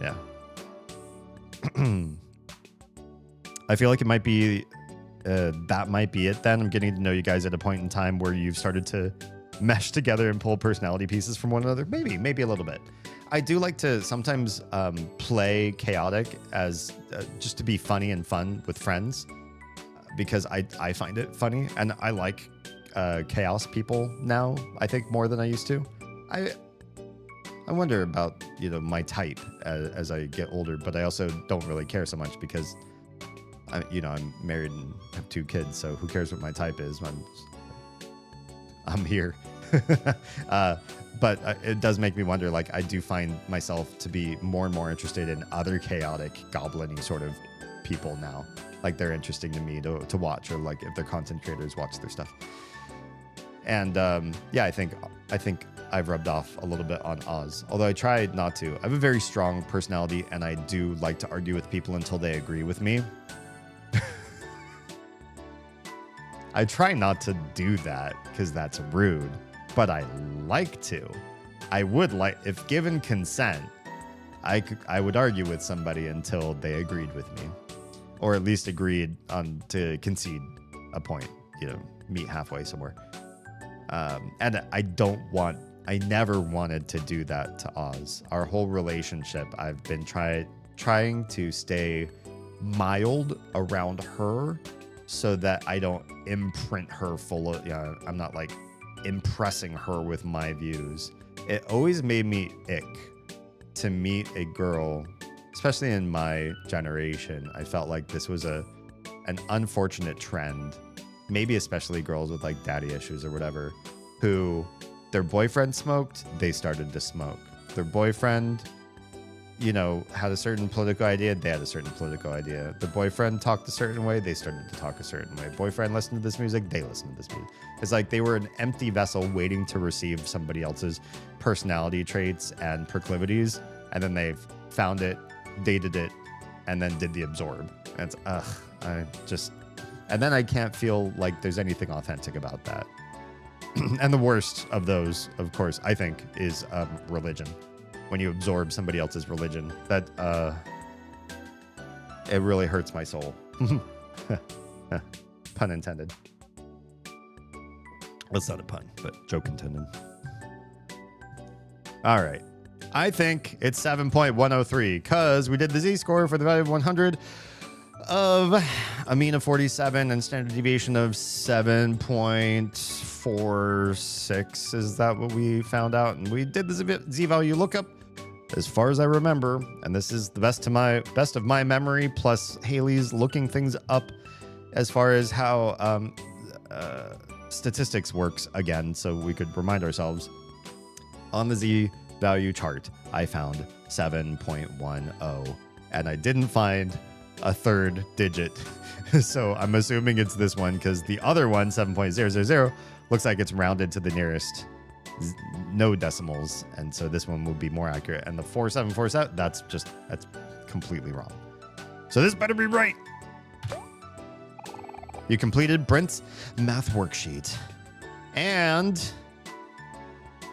Speaker 1: Yeah. I feel like it might be that might be it then. I'm getting to know you guys at a point in time where you've started to mesh together and pull personality pieces from one another. Maybe a little bit. I do like to sometimes play chaotic as just to be funny and fun with friends because I find it funny and I like chaos people now, I think, more than I used to. I wonder about, my type as I get older, but I also don't really care so much because I'm married and have 2 kids, so who cares what my type is? I'm here. But it does make me wonder, like, I do find myself to be more and more interested in other chaotic, goblin-y sort of people now. Like, they're interesting to me to watch, or like if they're content creators, watch their stuff. And I think I've rubbed off a little bit on Oz, although I try not to. I have a very strong personality, and I do like to argue with people until they agree with me. I try not to do that because that's rude, but I like to. I would like, if given consent, I would argue with somebody until they agreed with me, or at least agreed on to concede a point, meet halfway somewhere. And I never wanted to do that to Oz. Our whole relationship, I've been trying to stay mild around her so that I don't imprint her full of, I'm not like impressing her with my views. It always made me ick to meet a girl, especially in my generation. I felt like this was an unfortunate trend, maybe especially girls with like daddy issues or whatever, who their boyfriend smoked, they started to smoke. Their boyfriend, had a certain political idea, they had a certain political idea. The boyfriend talked a certain way, they started to talk a certain way. Boyfriend listened to this music, they listened to this music. It's like they were an empty vessel waiting to receive somebody else's personality traits and proclivities, and then they found it, dated it, and then did the absorb. And it's, and then I can't feel like there's anything authentic about that. And the worst of those, of course, I think, is religion. When you absorb somebody else's religion, that it really hurts my soul. Pun intended. That's not a pun, but joke intended. All right. I think it's 7.103 because we did the Z-score for the value of 100 of a mean of 47 and standard deviation of 7.46. Is that what we found out? And we did the Z-value lookup as far as I remember, and this is the best of my memory, plus Haley's looking things up as far as how statistics works again, so we could remind ourselves. On the Z-value chart, I found 7.10, and I didn't find a third digit. So I'm assuming it's this one, because the other one, 7.000, looks like it's rounded to the nearest no decimals, and so this one would be more accurate. And the 4747, that's completely wrong. So this better be right. You completed Brent's math worksheet. And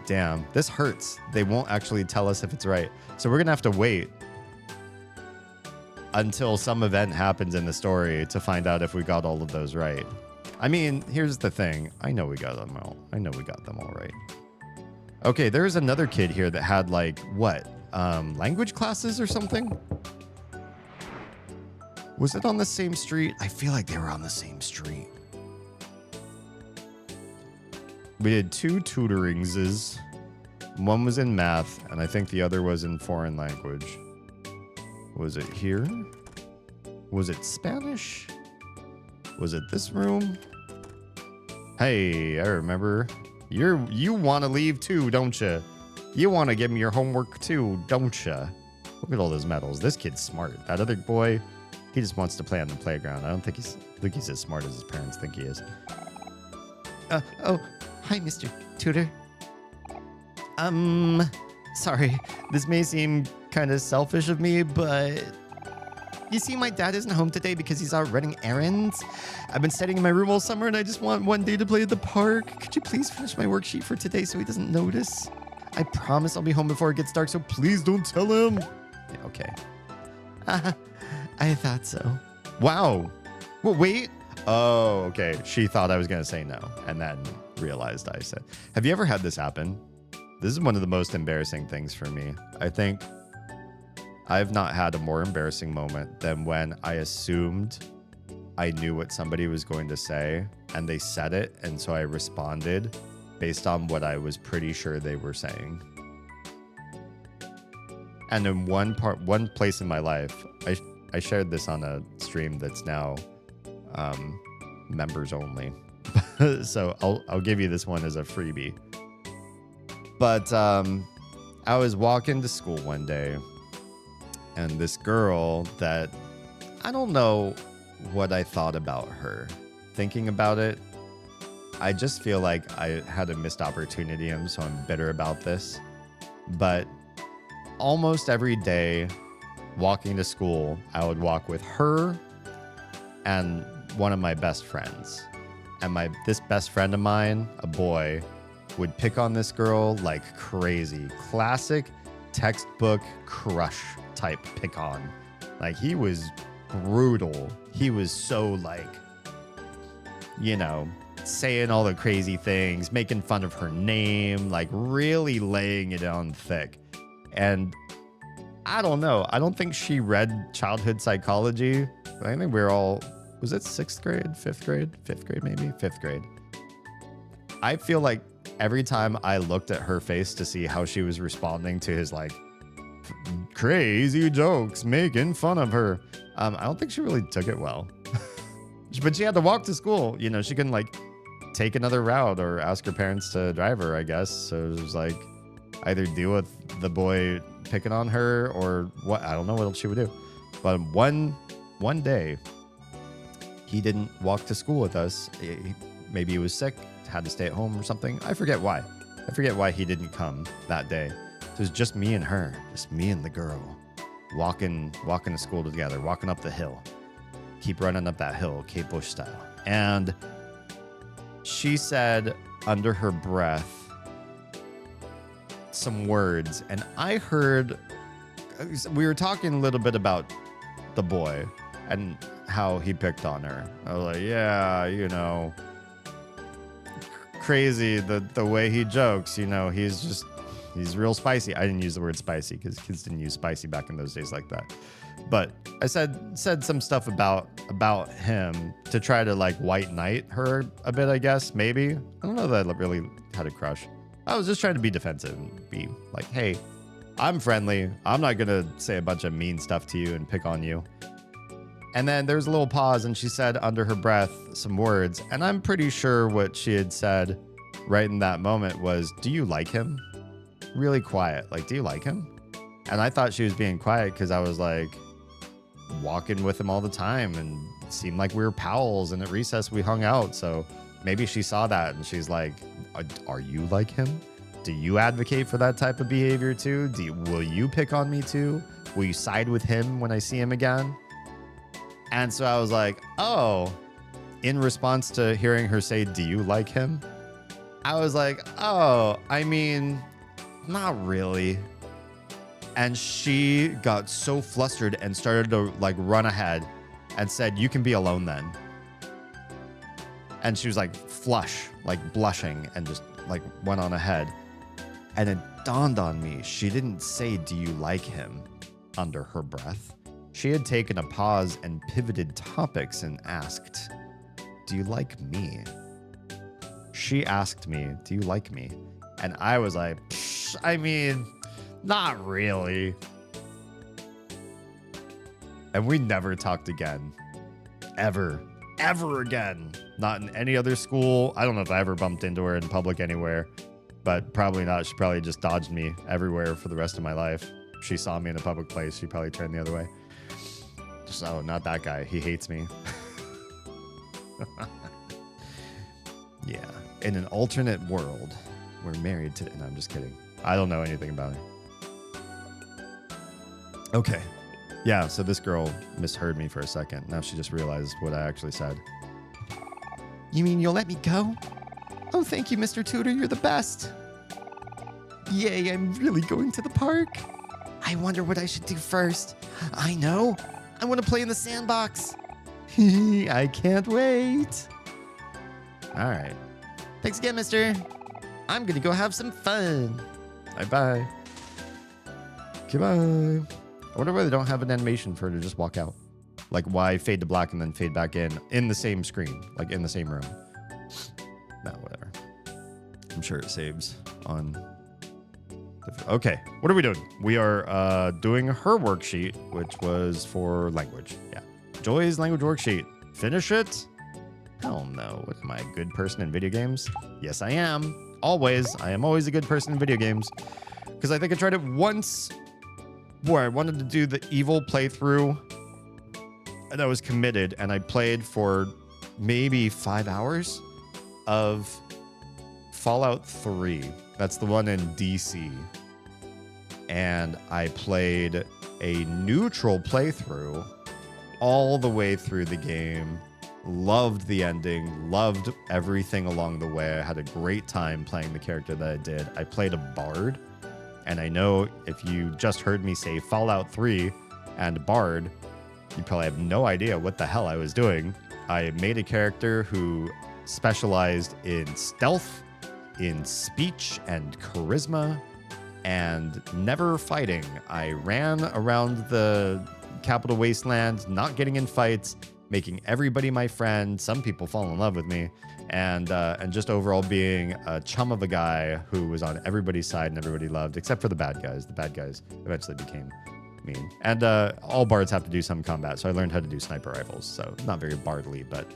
Speaker 1: damn, this hurts. They won't actually tell us if it's right. So we're gonna have to wait until some event happens in the story to find out if we got all of those right. I mean, here's the thing. I know we got them all right. Okay, there's another kid here that had like language classes or something? Was it on the same street? I feel like they were on the same street. We did 2 tutorings. One was in math, and I think the other was in foreign language. Was it here? Was it Spanish? Was it this room? Hey, I remember. You want to leave too, don't you? You want to give me your homework too, don't you? Look at all those medals. This kid's smart. That other boy, he just wants to play on the playground. I don't think he's as smart as his parents think he is.
Speaker 2: Oh, hi, Mr. Tutor. Sorry,
Speaker 1: This may seem kind of selfish of me, but
Speaker 2: You see, my dad isn't home today because he's out running errands. I've been studying in my room all summer and I just want one day to play at the park. Could you please finish my worksheet for today so he doesn't notice? I promise I'll be home before it gets dark, so please don't tell him. Yeah, okay. I thought so.
Speaker 1: Wow. Well, wait. Oh, okay. She thought I was going to say no and then realized I said. Have you ever had this happen? This is one of the most embarrassing things for me. I think I've not had a more embarrassing moment than when I assumed I knew what somebody was going to say and they said it. And so I responded based on what I was pretty sure they were saying. And in one place in my life, I shared this on a stream that's now members only. So I'll give you this one as a freebie. But I was walking to school one day, and this girl that I don't know what I thought about her. Thinking about it, I just feel like I had a missed opportunity, and so I'm bitter about this. But almost every day walking to school, I would walk with her and one of my best friends. And this best friend of mine, a boy, would pick on this girl like crazy. Classic textbook crush type pick on. Like, he was brutal. He was so like, saying all the crazy things, making fun of her name, like really laying it on thick. And I don't know. I don't think she read childhood psychology. I think we were all, was it 6th grade, 5th grade? 5th grade, maybe? 5th grade. I feel like every time I looked at her face to see how she was responding to his like crazy jokes, making fun of her, I don't think she really took it well. But she had to walk to school. She couldn't like take another route or ask her parents to drive her, I guess. So it was like either deal with the boy picking on her or what. I don't know what else she would do. But one day, he didn't walk to school with us. Maybe he was sick, had to stay at home or something. I forget why. I forget why he didn't come that day. So it was just me and her, just me and the girl, walking to school together, walking up the hill. Keep running up that hill, Kate Bush style. And she said under her breath some words, and I heard, we were talking a little bit about the boy and how he picked on her. I was like, yeah, crazy the way he jokes, he's real spicy. I didn't use the word spicy because kids didn't use spicy back in those days like that. But I said some stuff about him to try to like white knight her a bit, I guess, maybe. I don't know that I really had a crush. I was just trying to be defensive and be like, hey, I'm friendly. I'm not going to say a bunch of mean stuff to you and pick on you. And then there was a little pause and she said under her breath some words. And I'm pretty sure what she had said right in that moment was, do you like him? Really quiet. Like, do you like him? And I thought she was being quiet because I was like walking with him all the time and it seemed like we were pals, and at recess we hung out. So maybe she saw that and she's like, are you like him? Do you advocate for that type of behavior too? Will you pick on me too? Will you side with him when I see him again? And so I was like, oh, in response to hearing her say, do you like him? I was like, oh, I mean, not really. And she got so flustered and started to like run ahead and said, you can be alone then. And she was like flush, like blushing, and just like went on ahead. And it dawned on me, she didn't say, do you like him under her breath. She had taken a pause and pivoted topics and asked, do you like me? She asked me, do you like me? And I was like, I mean, not really. And we never talked again. Ever again. Not in any other school. I don't know if I ever bumped into her in public anywhere, but probably not. She probably just dodged me everywhere for the rest of my life. She saw me in a public place, she probably turned the other way. So, not that guy. He hates me. Yeah. In an alternate world, we're married to... No, I'm just kidding. I don't know anything about it. Okay. Yeah, so this girl misheard me for a second. Now she just realized what I actually said.
Speaker 2: You mean you'll let me go? Oh, thank you, Mr. Tutor. You're the best. Yay, I'm really going to the park. I wonder what I should do first. I know. I want to play in the sandbox. I can't wait.
Speaker 1: All right.
Speaker 2: Thanks again, mister. I'm going to go have some fun.
Speaker 1: Bye-bye. Goodbye. I wonder why they don't have an animation for her to just walk out. Like, why fade to black and then fade back in the same screen, like in the same room. No, whatever. I'm sure it saves on... Okay, what are we doing? We are doing her worksheet, which was for language. Yeah. Joy's language worksheet. Finish it? Hell no. What, am I a good person in video games? Yes, I am. Always. I am always a good person in video games. Because I think I tried it once where I wanted to do the evil playthrough. And I was committed. And I played for maybe 5 hours of Fallout 3. That's the one in DC. And I played a neutral playthrough all the way through the game. Loved the ending. Loved everything along the way. I had a great time playing the character that I did. I played a bard. And I know if you just heard me say Fallout 3 and bard, you probably have no idea what the hell I was doing. I made a character who specialized in stealth, in speech and charisma, and never fighting. I ran around the capital wasteland, not getting in fights, making everybody my friend. Some people fall in love with me, and just overall being a chum of a guy who was on everybody's side and everybody loved, except for the bad guys. The bad guys eventually became mean. And all bards have to do some combat, so I learned how to do sniper rifles. So not very bardly, but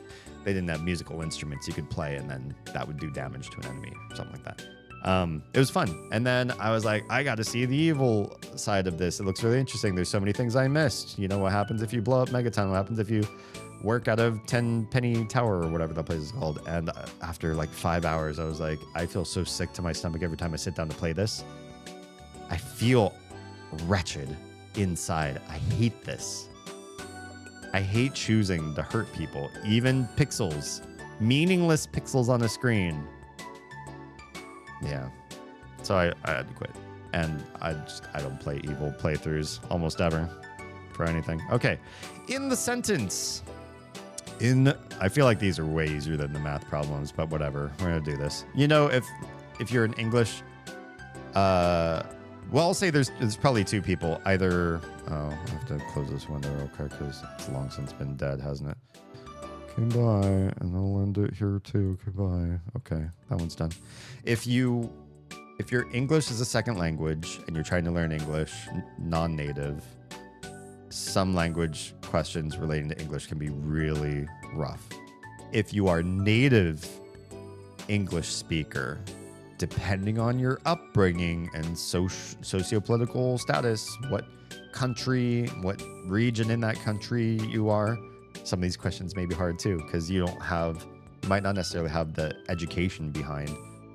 Speaker 1: they didn't have musical instruments you could play, and then that would do damage to an enemy or something like that. It was fun. And then I was like, I got to see the evil side of this. It looks really interesting. There's so many things I missed. You know, what happens if you blow up Megaton? What happens if you work out of 10 Penny Tower or whatever that place is called? And after like 5 hours, I was like, I feel so sick to my stomach every time I sit down to play this. I feel wretched inside. I hate this. I hate choosing to hurt people, even pixels, meaningless pixels on a screen. Yeah, so I had to quit, and I don't play evil playthroughs almost ever for anything. Okay, in the sentence, I feel like these are way easier than the math problems, but whatever, we're gonna do this. You know, if you're in English, well, I'll say there's probably two people. Either I have to close this window real quick because it's long since been dead, hasn't it? Okay, bye, and I'll end it here too. Okay, bye. Okay, that one's done. If your English is a second language and you're trying to learn English non-native, some language questions relating to English can be really rough. If you are native English speaker, depending on your upbringing and socio-political status, what country, what region in that country you are, some of these questions may be hard too, because you might not necessarily have the education behind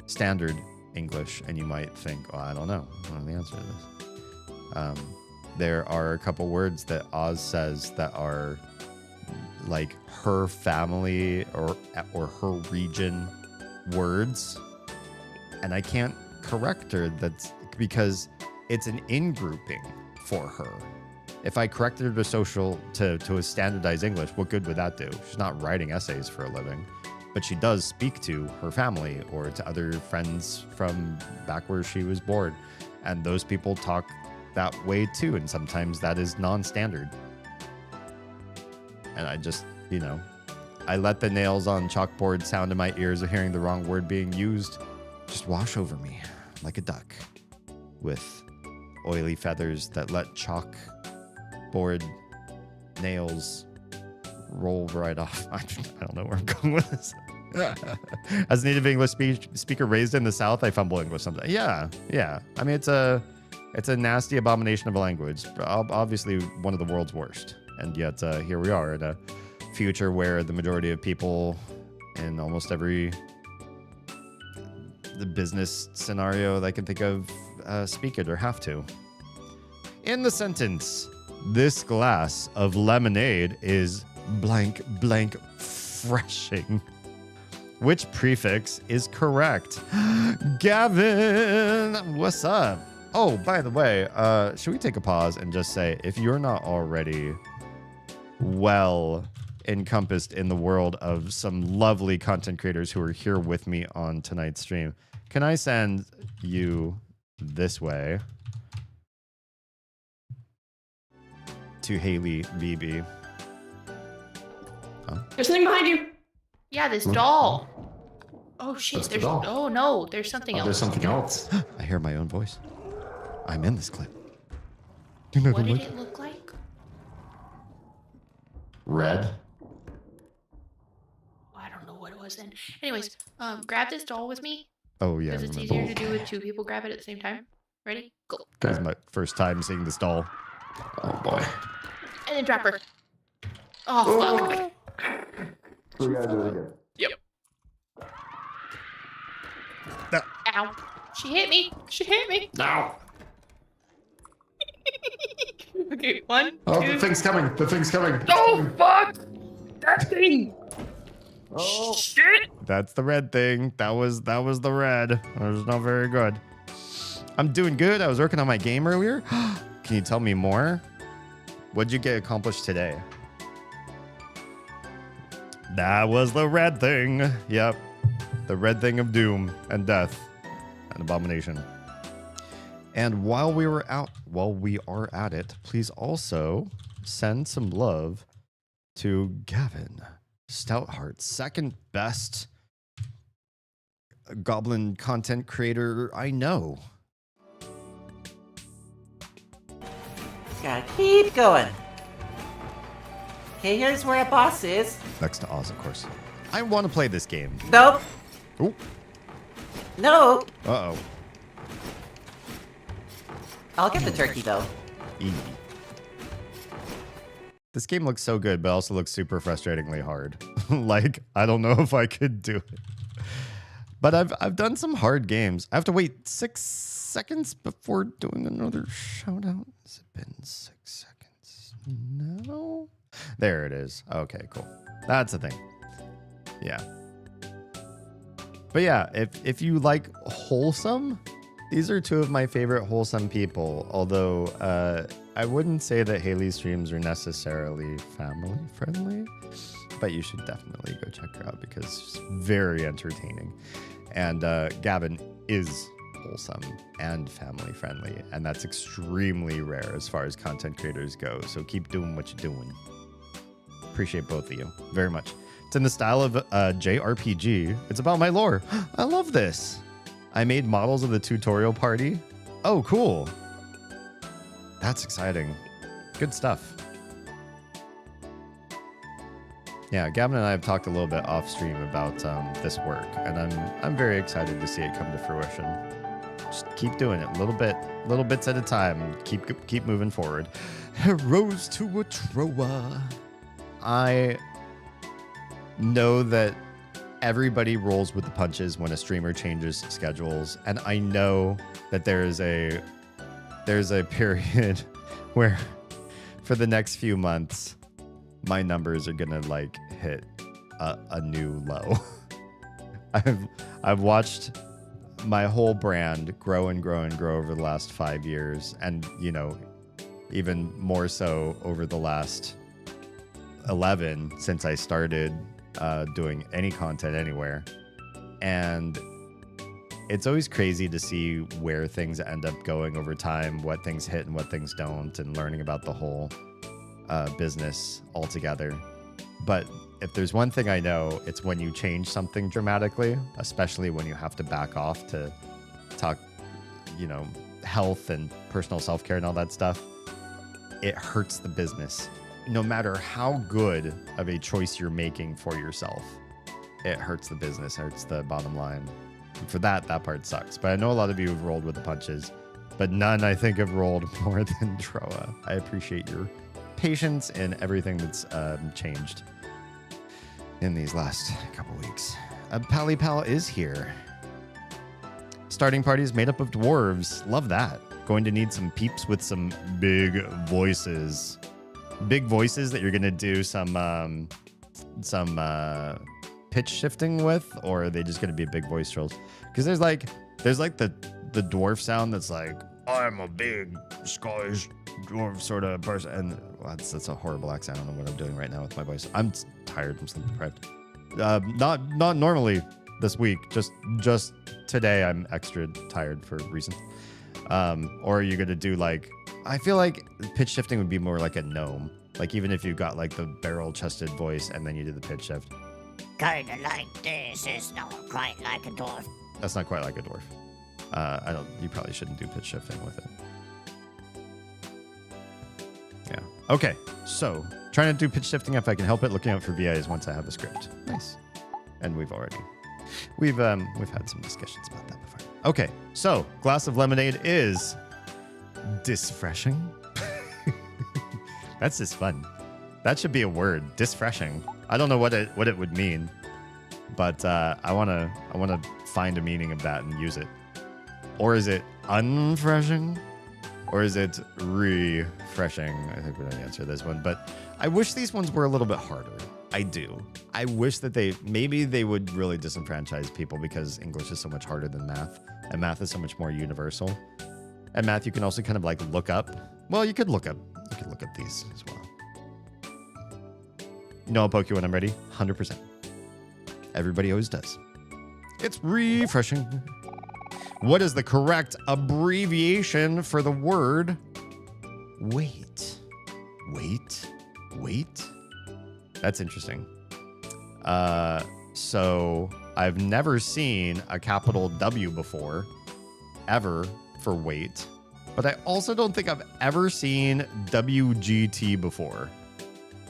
Speaker 1: standard English, and you might think, oh, I don't know the answer to this. There are a couple words that Oz says that are like her family or her region words, and I can't correct her. That's because it's an in-grouping for her. If I corrected her to a standardized English, what good would that do? She's not writing essays for a living, but she does speak to her family or to other friends from back where she was born. And those people talk that way too. And sometimes that is non-standard. And I just, I let the nails on chalkboard sound in my ears of hearing the wrong word being used just wash over me like a duck with oily feathers that let chalkboard nails roll right off. I don't know where I'm going with this. As a native English speaker raised in the South, I fumble English sometimes. Yeah. I mean, it's a nasty abomination of a language. Obviously, one of the world's worst. And yet, here we are in a future where the majority of people in almost every the business scenario that I can think of speak it or have to. In the sentence, This glass of lemonade is blank blank freshing. Which prefix is correct? Gavin, what's up? Oh, by the way, should we take a pause and just say, if you're not already well encompassed in the world of some lovely content creators who are here with me on tonight's stream, can I send you this way to Haley BB? Huh?
Speaker 3: There's something behind you.
Speaker 4: Yeah, this doll. Oh shit!
Speaker 5: That's the
Speaker 4: There's
Speaker 5: doll.
Speaker 4: oh no, there's something
Speaker 5: Oh,
Speaker 4: else.
Speaker 5: there's something else.
Speaker 1: I hear my own voice. I'm in this clip.
Speaker 4: What did it look like?
Speaker 5: Red.
Speaker 4: I don't know what it was then. Anyways, grab this doll with me
Speaker 1: Oh yeah, I
Speaker 4: because it's
Speaker 1: remember.
Speaker 4: easier to do with two people grab it at the same time. Ready? Go.
Speaker 1: This is my first time seeing this doll.
Speaker 5: Oh boy.
Speaker 4: And then drop her. Oh fuck.
Speaker 5: We gotta do it again.
Speaker 4: Ow. She hit me. She hit me.
Speaker 5: Now.
Speaker 4: Okay, one,
Speaker 5: Oh,
Speaker 4: two.
Speaker 5: the thing's coming. The thing's coming.
Speaker 4: Oh fuck! That thing.
Speaker 5: Oh.
Speaker 4: Shit.
Speaker 1: That's the red thing. That was the red. That was not very good. I'm doing good. I was working on my game earlier. Can you tell me more? What'd you get accomplished today? That was the red thing. Yep. The red thing of doom and death and abomination. And while we are at it, please also send some love to Gavin Stoutheart, second best goblin content creator I know.
Speaker 6: Gotta keep going. Okay, here's where a boss is.
Speaker 1: Next to Oz, of course. I want to play this game.
Speaker 6: Nope.
Speaker 1: Oh,
Speaker 6: No.
Speaker 1: uh-oh.
Speaker 6: I'll get the turkey though.
Speaker 1: E. This game looks so good, but also looks super frustratingly hard. Like, I don't know if I could do it. But I've done some hard games. I have to wait 6 seconds before doing another shout out. Has it been 6 seconds? No. There it is. Okay, cool. That's the thing. Yeah. But yeah, if you like wholesome, these are two of my favorite wholesome people. Although I wouldn't say that Haley's streams are necessarily family friendly, but you should definitely go check her out because she's very entertaining. And Gavin is wholesome and family friendly, and that's extremely rare as far as content creators go. So keep doing what you're doing. Appreciate both of you very much. It's in the style of JRPG. It's about my lore. I love this. I made models of the tutorial party. Oh, cool. That's exciting. Good stuff. Yeah, Gavin and I have talked a little bit off stream about this work, and I'm very excited to see it come to fruition. Just keep doing it, little bits at a time. Keep moving forward. Heroes to a Troa. I know that everybody rolls with the punches when a streamer changes schedules, and I know that there's a period where for the next few months my numbers are gonna like hit a new low. I've watched my whole brand grow and grow and grow over the last 5 years, and you know, even more so over the last 11 since I started doing any content anywhere. And it's always crazy to see where things end up going over time, what things hit and what things don't, and learning about the whole business altogether. But if there's one thing I know, it's when you change something dramatically, especially when you have to back off to talk, you know, health and personal self-care and all that stuff, it hurts the business. No matter how good of a choice you're making for yourself, it hurts the business, hurts the bottom line. And for that part sucks. But I know a lot of you have rolled with the punches, but none, I think, have rolled more than Troa. I appreciate your patience and everything that's changed in these last couple weeks. Pally Pal is here. Starting party is made up of dwarves. Love that. going to need some peeps with some big voices. Big voices that you're going to do some pitch shifting with, or are they just going to be big voice trolls? Because there's like the dwarf sound that's like, I'm a big Scottish dwarf sort of person. And well, that's a horrible accent. I don't know what I'm doing right now with my voice. I'm tired. I'm sleep deprived. Not normally this week. Just today I'm extra tired for reasons. Or are you gonna do like? I feel like pitch shifting would be more like a gnome. Like even if you got like the barrel-chested voice and then you do the pitch shift.
Speaker 3: Kinda like this is not quite like a dwarf.
Speaker 1: That's not quite like a dwarf. You probably shouldn't do pitch shifting with it. Yeah. Okay. So trying to do pitch shifting if I can help it. Looking out for VIs once I have a script. Nice. And we've had some discussions about that before. Okay. So glass of lemonade is disfreshing. That's just fun. That should be a word. Disfreshing. I don't know what it would mean, but I wanna find a meaning of that and use it. Or is it unfreshing? Or is it refreshing? I think we're gonna answer this one, but I wish these ones were a little bit harder. I do. I wish that they would really disenfranchise people because English is so much harder than math, and math is so much more universal. And math you can also kind of like look up. Well, you could look up these as well. You know, I'll poke you when I'm ready. 100%. Everybody always does. It's refreshing. What is the correct abbreviation for the word wait? Wait? That's interesting. So I've never seen a capital W before, ever, for wait. But I also don't think I've ever seen WGT before.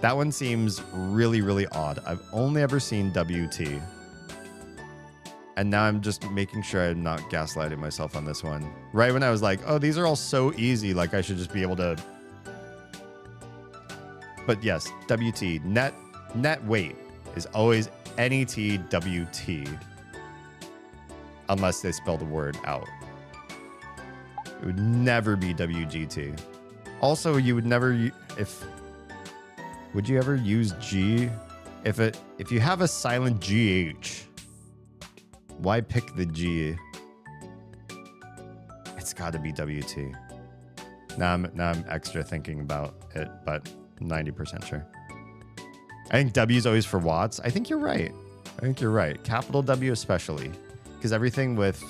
Speaker 1: That one seems really, really odd. I've only ever seen WT. And now I'm just making sure I'm not gaslighting myself on this one. Right when I was like, oh, these are all so easy, like I should just be able to. But yes, WT, net weight is always NET-WT. Unless they spell the word out. It would never be WGT. Also, you would never, would you ever use G? If you have a silent GH, why pick the G? It's got to be WT. Now I'm extra thinking about it, but 90% sure. I think W is always for watts. I think you're right. Capital W especially, because everything with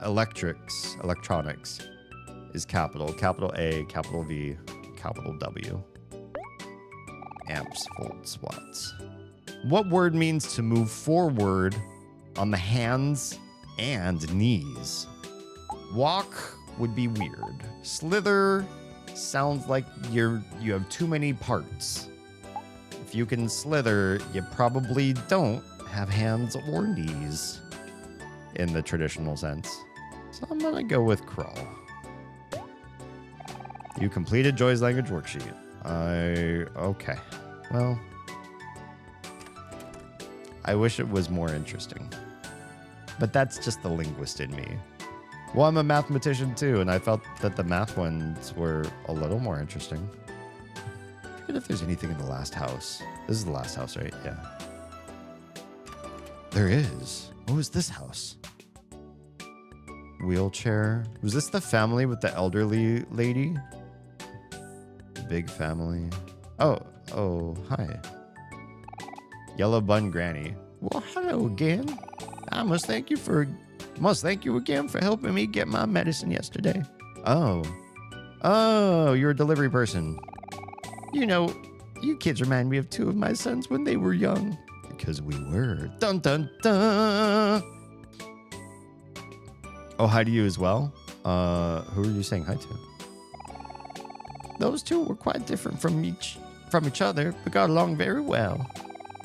Speaker 1: electronics is capital. Capital A, capital V, capital W. Amps, volts, watts. What word means to move forward on the hands and knees? Walk would be weird. Slither sounds like you have too many parts. If you can slither, you probably don't have hands or knees in the traditional sense. So I'm gonna go with crawl. You completed Joy's language worksheet. Okay. Well, I wish it was more interesting. But that's just the linguist in me. Well, I'm a mathematician too, and I felt that the math ones were a little more interesting. I forget if there's anything in the last house. This is the last house, right? Yeah. There is. What was this house? Wheelchair. Was this the family with the elderly lady? Big family. Oh, hi. Yellow bun granny. Well, hello again. I must thank you again for helping me get my medicine yesterday. Oh, you're a delivery person. You know, you kids remind me of two of my sons when they were young. Because we were. Dun dun dun. Oh, hi to you as well. Who are you saying hi to? Those two were quite different from each other, but got along very well.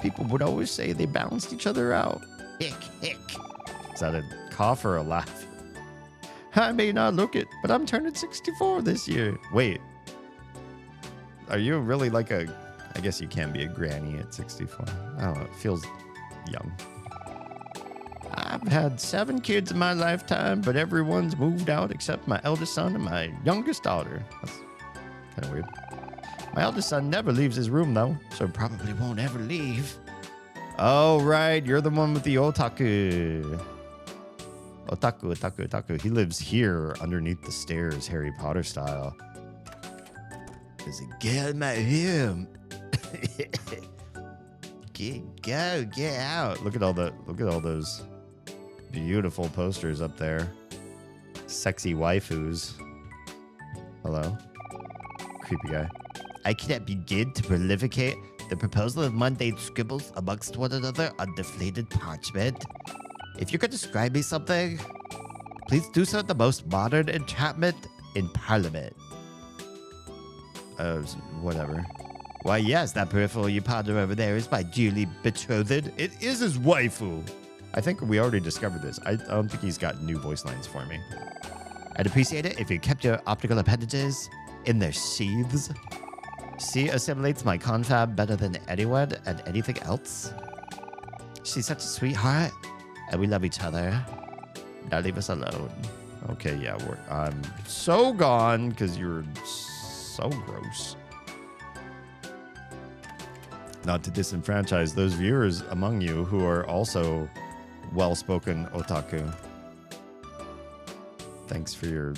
Speaker 1: People would always say they balanced each other out. Hick, hick. Is that a cough or a laugh? I may not look it, but I'm turning 64 this year. Wait. Are you really like I guess you can be a granny at 64. I don't know. It feels young.
Speaker 2: I've had 7 kids in my lifetime, but everyone's moved out except my eldest son and my youngest daughter. That's kind of weird. My eldest son never leaves his room, though, so probably won't ever leave. Oh, right. You're the one with the otaku. Otaku. He lives here underneath the stairs, Harry Potter style. There's a girl in my room. Get out. Look at all those beautiful posters up there. Sexy waifus. Hello? Creepy guy. I cannot begin to prolificate the proposal of mundane scribbles amongst one another on deflated parchment. If you could describe me something, please do so in the most modern entrapment in Parliament. Whatever. Why, yes, that peripheral you ponder over there is my dearly betrothed. It is his waifu. I think we already discovered this. I don't think he's got new voice lines for me. I'd appreciate it if you kept your optical appendages in their sheaths. She assimilates my confab better than anyone and anything else. She's such a sweetheart, and we love each other. Now leave us alone. Okay, yeah, I'm so gone because you're so gross. Not to disenfranchise those viewers among you who are also well-spoken otaku. Thanks for your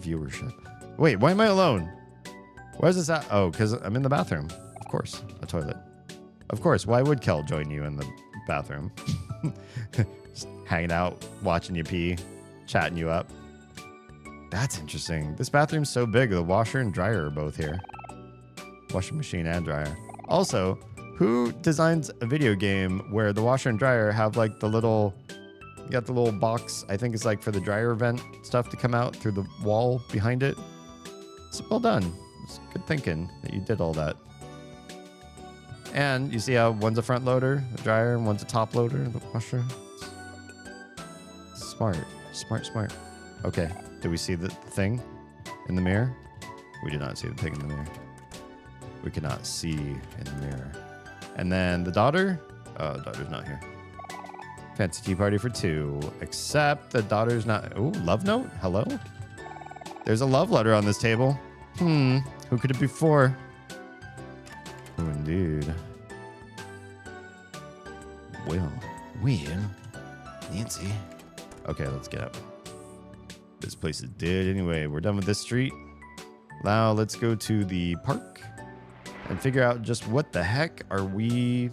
Speaker 2: viewership. Wait, why am I alone? Where's this at? Oh, because I'm in the bathroom. Of course, a toilet. Of course, why would Kel join you in the bathroom? Just hanging out, watching you pee, chatting you up. That's interesting. This bathroom's so big, the washer and dryer are both here. Washing machine and dryer. Also, who designs a video game where the washer and dryer have like the little... You got the little box, I think it's like for the dryer vent stuff to come out through the wall behind it. It's well done. It's good thinking that you did all that. And you see how one's a front loader, the dryer, and one's a top loader, the washer. Smart. Okay, do we see the thing in the mirror? We do not see the thing in the mirror. We cannot see in the mirror. And then the daughter? Oh, daughter's not here. Fancy tea party for 2. Except the daughter's not... Ooh, love note? Hello? There's a love letter on this table. Who could it be for? Oh, indeed. Will. Nancy. Okay, let's get up. This place is dead anyway. We're done with this street. Now let's go to the park and figure out just what the heck are we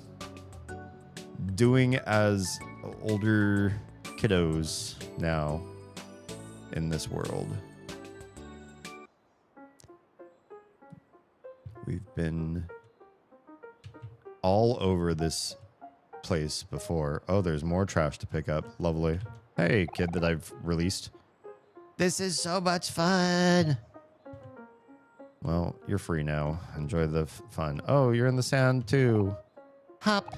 Speaker 2: doing as older kiddos now in this world. We've been all over this place before. Oh, there's more trash to pick up. Lovely. Hey, kid that I've released. This is so much fun. Well, you're free now. Enjoy the fun. Oh, you're in the sand too. Hop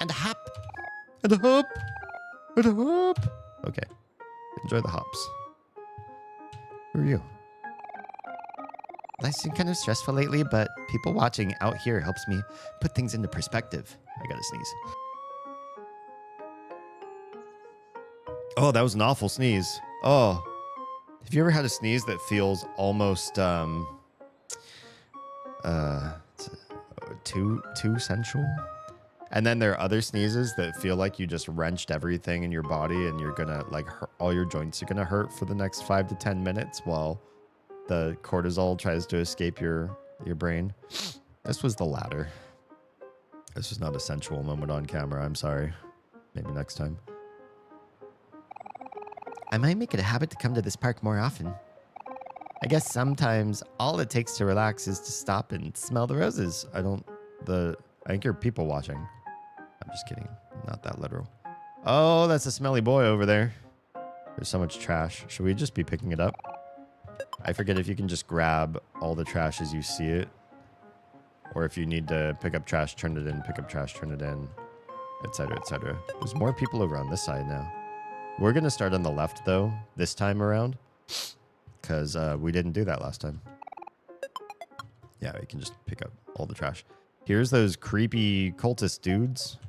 Speaker 2: and hop and a hop and a hop. Okay. Enjoy the hops. Who are you? Life's been kind of stressful lately, but people watching out here helps me put things into perspective. I gotta sneeze. Oh, that was an awful sneeze. Oh. Have you ever had a sneeze that feels almost too sensual? And then there are other sneezes that feel like you just wrenched everything in your body and you're gonna like hurt, all your joints are gonna hurt for the next 5 to 10 minutes while the cortisol tries to escape your brain. This was the latter. This was not a sensual moment on camera. I'm sorry. Maybe next time. I might make it a habit to come to this park more often. I guess sometimes all it takes to relax is to stop and smell the roses. I think you're people watching. I'm just kidding. Not that literal. Oh, that's a smelly boy over there. There's so much trash. Should we just be picking it up? I forget if you can just grab all the trash as you see it. Or if you need to pick up trash, turn it in, pick up trash, turn it in, etc., etc. There's more people over on this side now. We're going to start on the left, though, this time around. Because we didn't do that last time. Yeah, we can just pick up all the trash. Here's those creepy cultist dudes.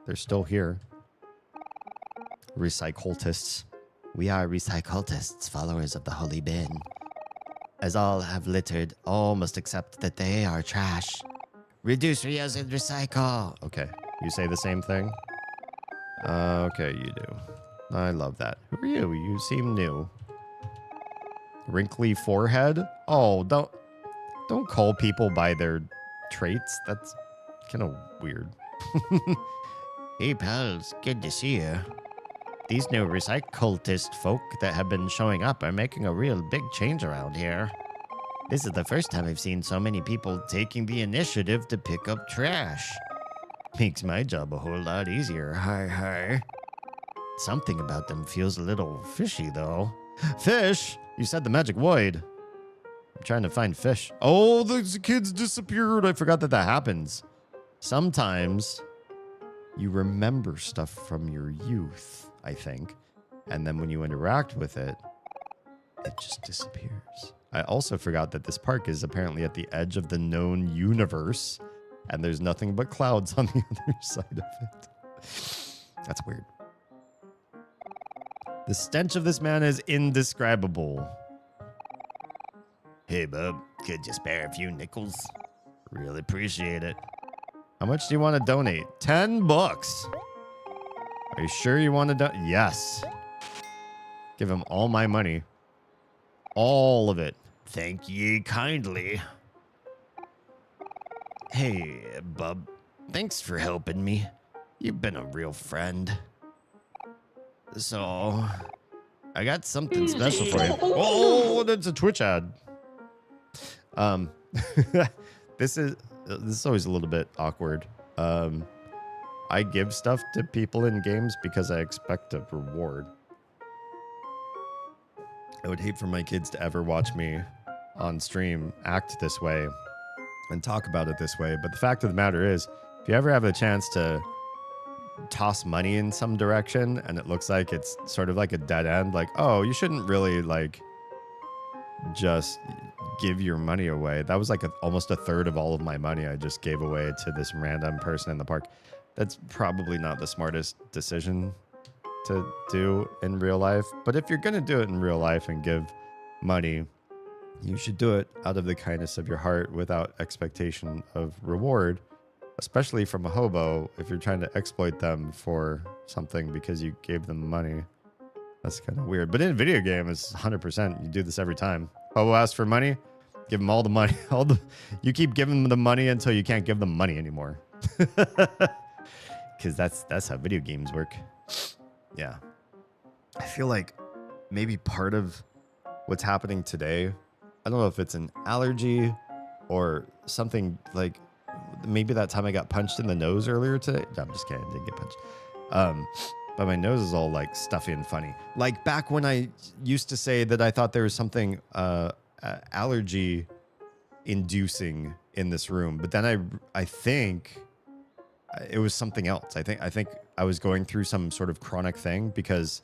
Speaker 1: They're still here. Recycultists.
Speaker 2: We are recycultists, followers of the holy bin. As all have littered, all must accept that they are trash. Reduce, reuse, and recycle.
Speaker 1: Okay. You say the same thing? Okay, you do. I love that. Who are you? You seem new. Wrinkly forehead? Oh, don't call people by their traits. That's kind of weird.
Speaker 2: Hey, pals. Good to see you. These new recycultist folk that have been showing up are making a real big change around here. This is the first time I've seen so many people taking the initiative to pick up trash. Makes my job a whole lot easier. Har har. Something about them feels a little fishy, though.
Speaker 1: Fish? You said the magic void. I'm trying to find fish. Oh, the kids disappeared. I forgot that happens. Sometimes you remember stuff from your youth, I think. And then when you interact with it, it just disappears. I also forgot that this park is apparently at the edge of the known universe, and there's nothing but clouds on the other side of it. That's weird. The stench of this man is indescribable.
Speaker 2: Hey, bub. Could you spare a few nickels? Really appreciate it.
Speaker 1: How much do you want to donate? $10. Are you sure you want to donate? Yes. Give him all my money. All of it.
Speaker 2: Thank ye kindly. Hey, bub. Thanks for helping me. You've been a real friend. So, I got something special for you.
Speaker 1: Oh, that's a Twitch ad. This is always a little bit awkward. I give stuff to people in games because I expect a reward. I would hate for my kids to ever watch me on stream act this way and talk about it this way. But the fact of the matter is, if you ever have a chance to toss money in some direction and it looks like it's sort of like a dead end, like, oh, you shouldn't really like just give your money away. That was like almost a third of all of my money I just gave away to this random person in the park. That's probably not the smartest decision to do in real life. But if you're going to do it in real life and give money, you should do it out of the kindness of your heart without expectation of reward, especially from a hobo. If you're trying to exploit them for something because you gave them money, that's kind of weird. But in a video game, it's 100%. You do this every time. Hobo asks for money, give them all the money. You keep giving them the money until you can't give them money anymore. Because that's how video games work. Yeah. I feel like maybe part of what's happening today, I don't know if it's an allergy or something, like maybe that time I got punched in the nose earlier today. No, I'm just kidding. I didn't get punched. But my nose is all like stuffy and funny. Like back when I used to say that I thought there was something allergy inducing in this room, but then I think it was something else. I think I was going through some sort of chronic thing because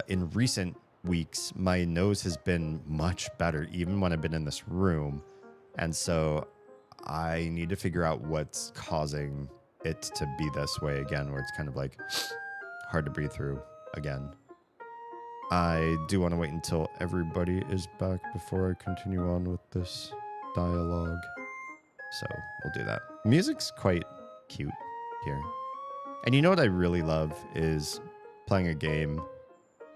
Speaker 1: in recent weeks my nose has been much better, even when I've been in this room, and so I need to figure out what's causing it to be this way again, where it's kind of like hard to breathe through again. I do want to wait until everybody is back before I continue on with this dialogue. So we'll do that. Music's quite cute here. And you know what I really love is playing a game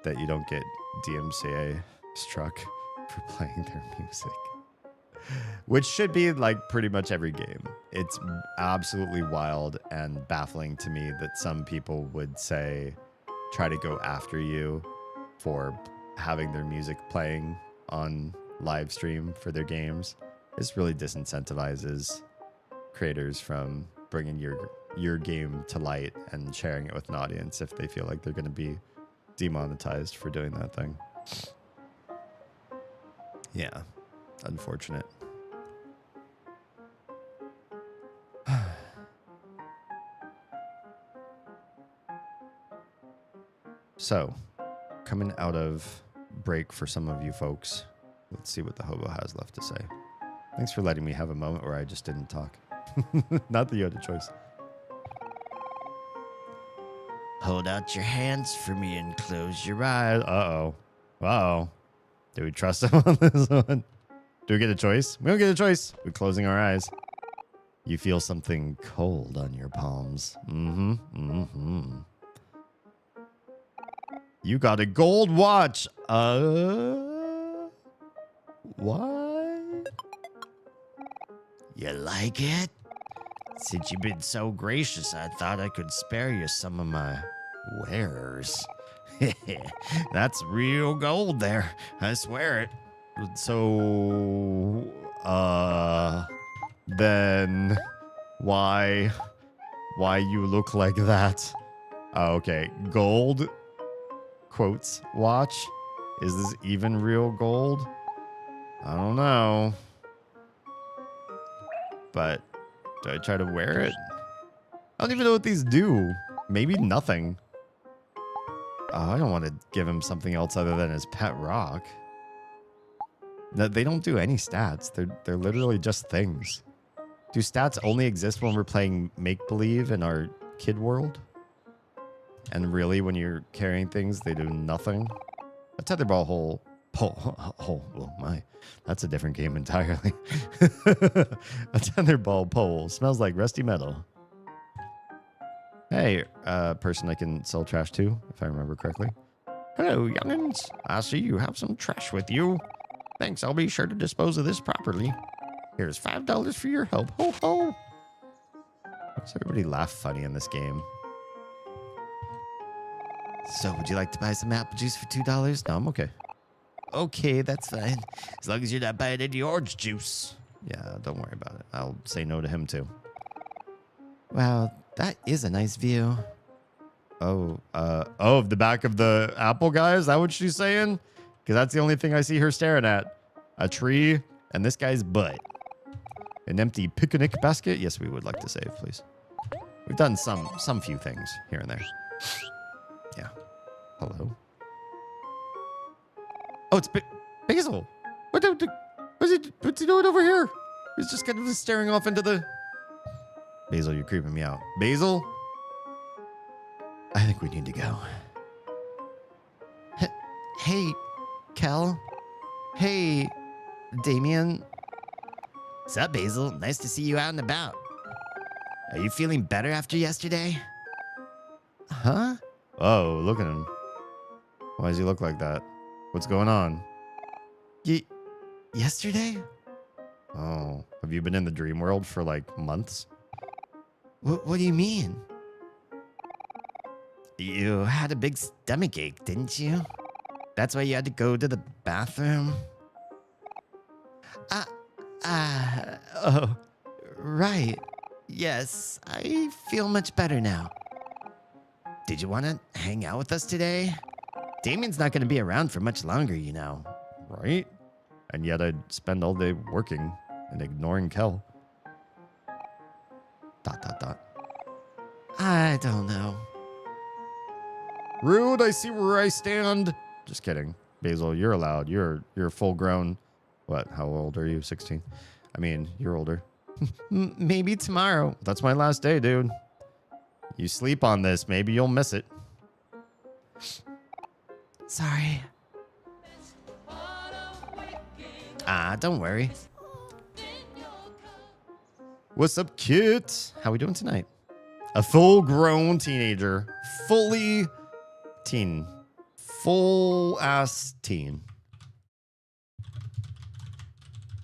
Speaker 1: that you don't get DMCA struck for playing their music. Which should be like pretty much every game. It's absolutely wild and baffling to me that some people would say, try to go after you for having their music playing on live stream for their games. This really disincentivizes creators from bringing your game to light and sharing it with an audience if they feel like they're going to be demonetized for doing that thing. Yeah, unfortunate. So, coming out of break for some of you folks, let's see what the hobo has left to say. Thanks for letting me have a moment where I just didn't talk. Not that you had a choice.
Speaker 2: Hold out your hands for me and close your eyes.
Speaker 1: Uh-oh. Uh-oh. Do we trust him on this one? Do we get a choice? We don't get a choice. We're closing our eyes. You feel something cold on your palms. Mm-hmm. Mm-hmm. You got a gold watch. What?
Speaker 2: You like it? Since you've been so gracious, I thought I could spare you some of my wares. That's real gold there. I swear it.
Speaker 1: So, then why you look like that? Oh, okay. Gold quotes watch. Is this even real gold? I don't know. But do I try to wear it? I don't even know what these do. Maybe nothing. Oh, I don't want to give him something else other than his pet rock. No, they don't do any stats. They're literally just things. Do stats only exist when we're playing make-believe in our kid world? And really, when you're carrying things, they do nothing? A tetherball pole. Oh my. That's a different game entirely. A tetherball pole. Smells like rusty metal. Hey, person I can sell trash to, if I remember correctly. Hello, youngins. I see you have some trash with you. Thanks, I'll be sure to dispose of this properly. Here's $5 for your help. Ho ho! Why does everybody laugh funny in this game?
Speaker 2: So, would you like to buy some apple juice for $2?
Speaker 1: No, I'm okay.
Speaker 2: Okay, that's fine. As long as you're not buying any orange juice.
Speaker 1: Yeah, don't worry about it. I'll say no to him too.
Speaker 2: Wow, that is a nice view.
Speaker 1: Oh, the back of the apple guy? Is that what she's saying? Because that's the only thing I see her staring at. A tree and this guy's butt. An empty picnic basket? Yes, we would like to save, please. We've done some few things here and there. Yeah. Hello. Oh, it's Basil. What's he doing over here? He's just kind of staring off into the... Basil, you're creeping me out. Basil?
Speaker 2: I think we need to go. Hey, Kel. Hey, Damien. What's up, Basil? Nice to see you out and about. Are you feeling better after yesterday? Huh?
Speaker 1: Oh, look at him. Why does he look like that? What's going on?
Speaker 2: Yesterday?
Speaker 1: Oh, have you been in the dream world for like months?
Speaker 2: What do you mean? You had a big stomach ache, didn't you? That's why you had to go to the bathroom? Oh, right. Yes, I feel much better now. Did you want to hang out with us today? Damien's not going to be around for much longer, you know.
Speaker 1: Right? And yet I'd spend all day working and ignoring Kel. ...
Speaker 2: I don't know.
Speaker 1: Rude, I see where I stand. Just kidding. Basil, you're allowed. You're full grown. What? How old are you? 16? I mean, you're older.
Speaker 2: Maybe tomorrow.
Speaker 1: That's my last day, dude. You sleep on this, maybe you'll miss it.
Speaker 2: Sorry. Don't worry.
Speaker 1: What's up, kids? How we doing tonight? A full-grown teenager. Fully teen. Full-ass teen.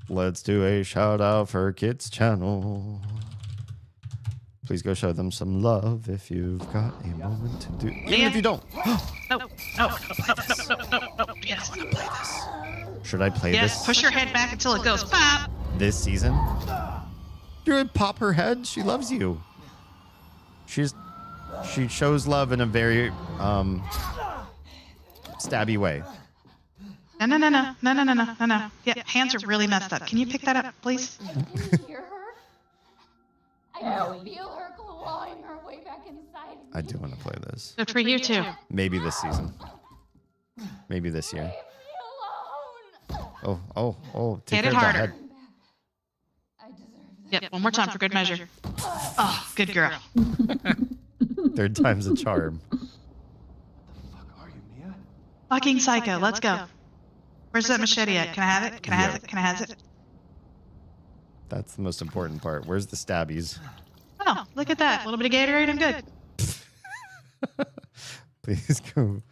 Speaker 1: Let's do a shout-out for Kids Channel. Please go show them some love if you've got a moment to do. Even if you don't.
Speaker 4: No. Yes.
Speaker 1: Should I play
Speaker 4: Yes.
Speaker 1: this
Speaker 4: Push your head back until it goes pop.
Speaker 1: this season? You're gonna pop her head. She loves you. She shows love in a very stabby way.
Speaker 4: No. Yeah, hands are really messed up. Can you pick that up, please?
Speaker 7: Hear her? I can feel her clawing her way back inside.
Speaker 1: I do want to play this.
Speaker 4: Good for you too.
Speaker 1: Maybe this season. Maybe this year. Oh. Take
Speaker 4: Hit
Speaker 1: care
Speaker 4: it
Speaker 1: of that
Speaker 4: harder.
Speaker 1: head.
Speaker 7: I deserve this.
Speaker 4: Yep, one more time for good measure. Oh, good girl.
Speaker 1: Third time's a charm.
Speaker 8: Fucking psycho. Let's go. Where's that machete at? Can I have it? Can I have it? Can I have it?
Speaker 1: That's the most important part. Where's the stabbies?
Speaker 8: Oh, look at that. A little bit of Gatorade. I'm good.
Speaker 1: Please go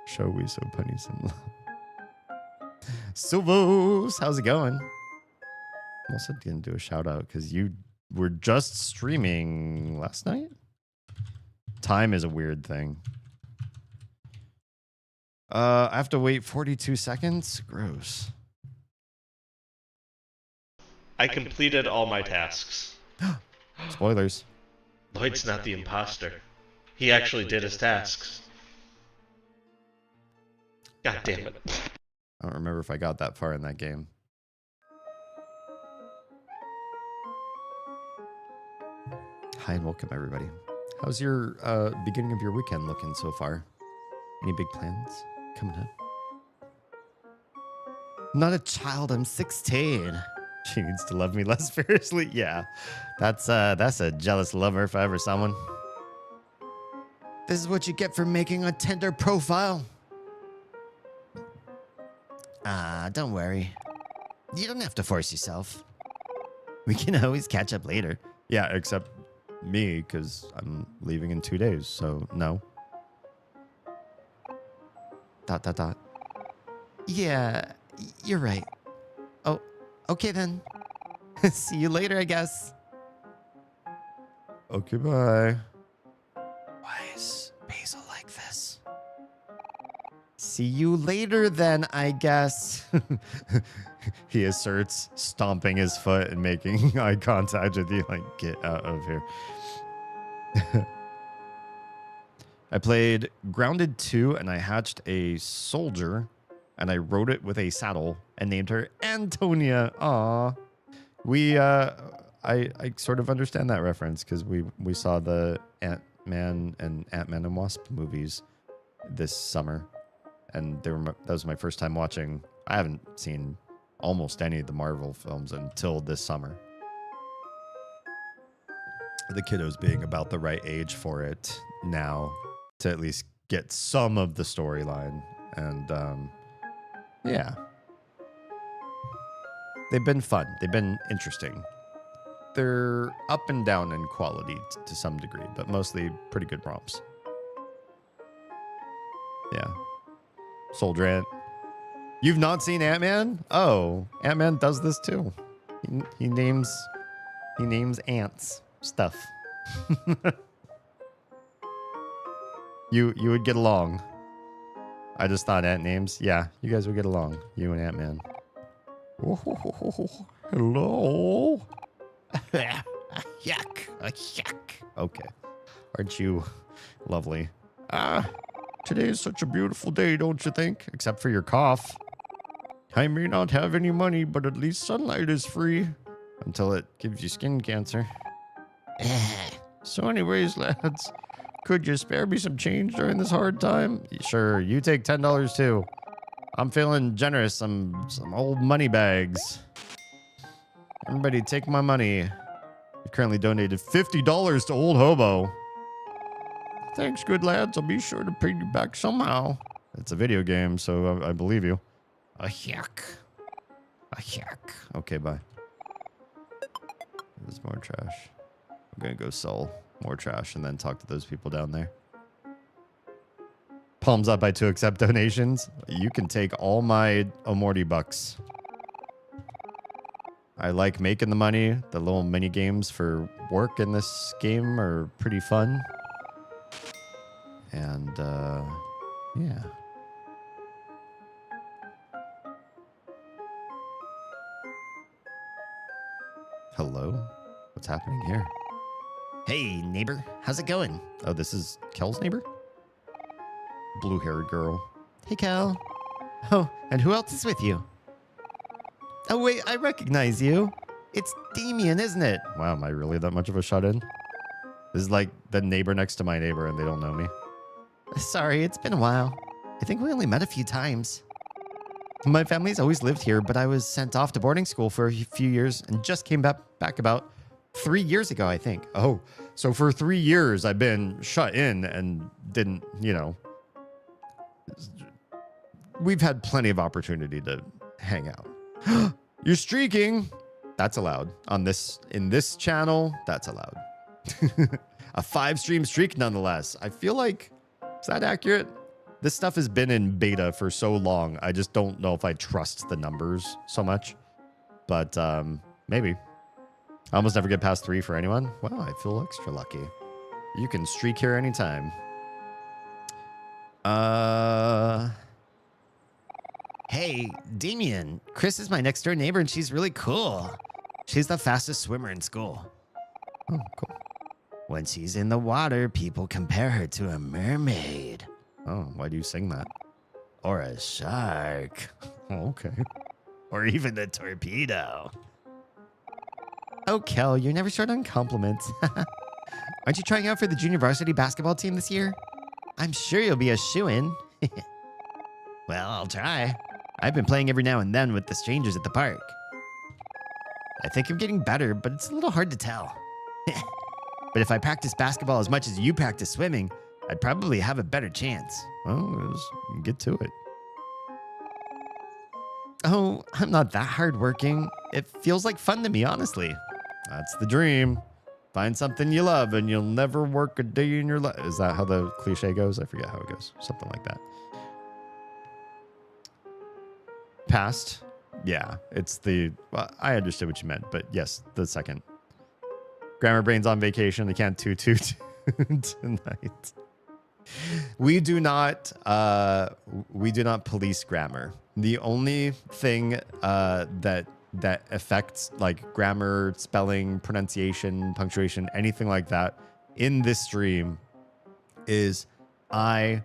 Speaker 1: show we so punny some love. Silvos, how's it going? I'm also gonna do a shout out because you were just streaming last night. Time is a weird thing. I have to wait 42 seconds. Gross.
Speaker 9: I completed all my tasks.
Speaker 1: Spoilers.
Speaker 9: Lloyd's not the imposter. He actually did his tasks. God damn it.
Speaker 1: I don't remember if I got that far in that game. Hi and welcome everybody. How's your beginning of your weekend looking so far? Any big plans coming up?
Speaker 2: Not a child, I'm 16.
Speaker 1: She needs to love me less fiercely. Yeah, that's a jealous lover if I ever saw one.
Speaker 2: This is what you get for making a Tinder profile. Don't worry. You don't have to force yourself. We can always catch up later.
Speaker 1: Yeah, except me, because I'm leaving in 2 days, so no. ...
Speaker 2: Yeah, you're right. Oh, okay then. See you later, I guess.
Speaker 1: Okay, bye.
Speaker 2: Why is Basil like this? See you later then, I guess.
Speaker 1: He asserts, stomping his foot and making eye contact with you, like, get out of here. I played Grounded 2 and I hatched a soldier and I rode it with a saddle and named her Antonia. Aw. I sort of understand that reference because we saw the Ant-Man and Wasp movies this summer. And that was my first time watching. I haven't seen almost any of the Marvel films until this summer. The kiddos being about the right age for it now to at least get some of the storyline. And yeah. They've been fun. They've been interesting. They're up and down in quality to some degree, but mostly pretty good romps. Yeah. Soldier Ant. You've not seen Ant-Man? Oh, Ant-Man does this too. He names ants stuff. You would get along. I just thought ant names. Yeah, you guys would get along. You and Ant-Man. Oh, hello. Yuck. Yuck. Okay. Aren't you lovely? Today is such a beautiful day, don't you think? Except for your cough. I may not have any money, but at least sunlight is free. Until it gives you skin cancer. So anyways, lads, could you spare me some change during this hard time? Sure, you take $10 too. I'm feeling generous. Some old money bags. Everybody take my money. I've currently donated $50 to Old Hobo. Thanks, good lads. I'll be sure to pay you back somehow. It's a video game, so I believe you. A yuck. A yuck. Okay, bye. There's more trash. I'm gonna go sell more trash and then talk to those people down there. Palms up to accept donations. You can take all my Omorty bucks. I like making the money. The little mini games for work in this game are pretty fun. And, yeah. Hello? What's happening here?
Speaker 2: Hey, neighbor. How's it going?
Speaker 1: Oh, this is Kel's neighbor? Blue-haired girl.
Speaker 2: Hey, Cal. Oh, and who else is with you? Oh, wait, I recognize you. It's Damien, isn't it?
Speaker 1: Wow, am I really that much of a shut-in? This is like the neighbor next to my neighbor and they don't know me.
Speaker 2: Sorry, it's been a while. I think we only met a few times. My family's always lived here, but I was sent off to boarding school for a few years and just came back about 3 years ago, I think.
Speaker 1: Oh, so for 3 years I've been shut in and didn't, we've had plenty of opportunity to hang out. You're streaking. That's allowed in this channel. That's allowed. A 5-stream streak, nonetheless. I feel like, is that accurate? This stuff has been in beta for so long. I just don't know if I trust the numbers so much. But maybe. I almost never get past 3 for anyone. Wow, I feel extra lucky. You can streak here anytime.
Speaker 2: Hey, Damien. Chris is my next door neighbor and she's really cool. She's the fastest swimmer in school.
Speaker 1: Oh, cool.
Speaker 2: When she's in the water, people compare her to a mermaid.
Speaker 1: Oh, why do you sing that?
Speaker 2: Or a shark.
Speaker 1: Oh, okay.
Speaker 2: Or even a torpedo. Oh, Kel, you're never short on compliments. Aren't you trying out for the junior varsity basketball team this year? I'm sure you'll be a shoo-in. Well, I'll try. I've been playing every now and then with the strangers at the park. I think I'm getting better, but it's a little hard to tell. But if I practice basketball as much as you practice swimming, I'd probably have a better chance.
Speaker 1: Well, just get to it.
Speaker 2: Oh, I'm not that hardworking. It feels like fun to me, honestly.
Speaker 1: That's the dream. Find something you love and you'll never work a day in your life. Is that how the cliche goes? I forget how it goes. Something like that. Past? Yeah, it's the... Well, I understood what you meant, but yes, the second. Grammar Brain's on vacation. They can't toot tonight. We do not police grammar. The only thing that affects like grammar, spelling, pronunciation, punctuation, anything like that in this stream is I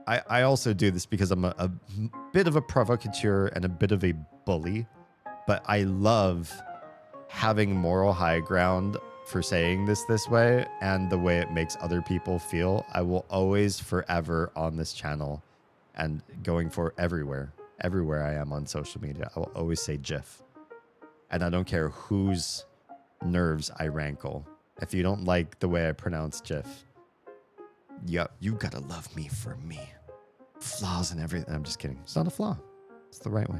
Speaker 1: also do this because I'm a bit of a provocateur and a bit of a bully, but I love having moral high ground for saying this way and the way it makes other people feel. I will always forever on this channel and going for everywhere I am on social media, I will always say GIF. And I don't care whose nerves I rankle. If you don't like the way I pronounce GIF, you gotta love me for me. Flaws and everything. I'm just kidding. It's not a flaw. It's the right way.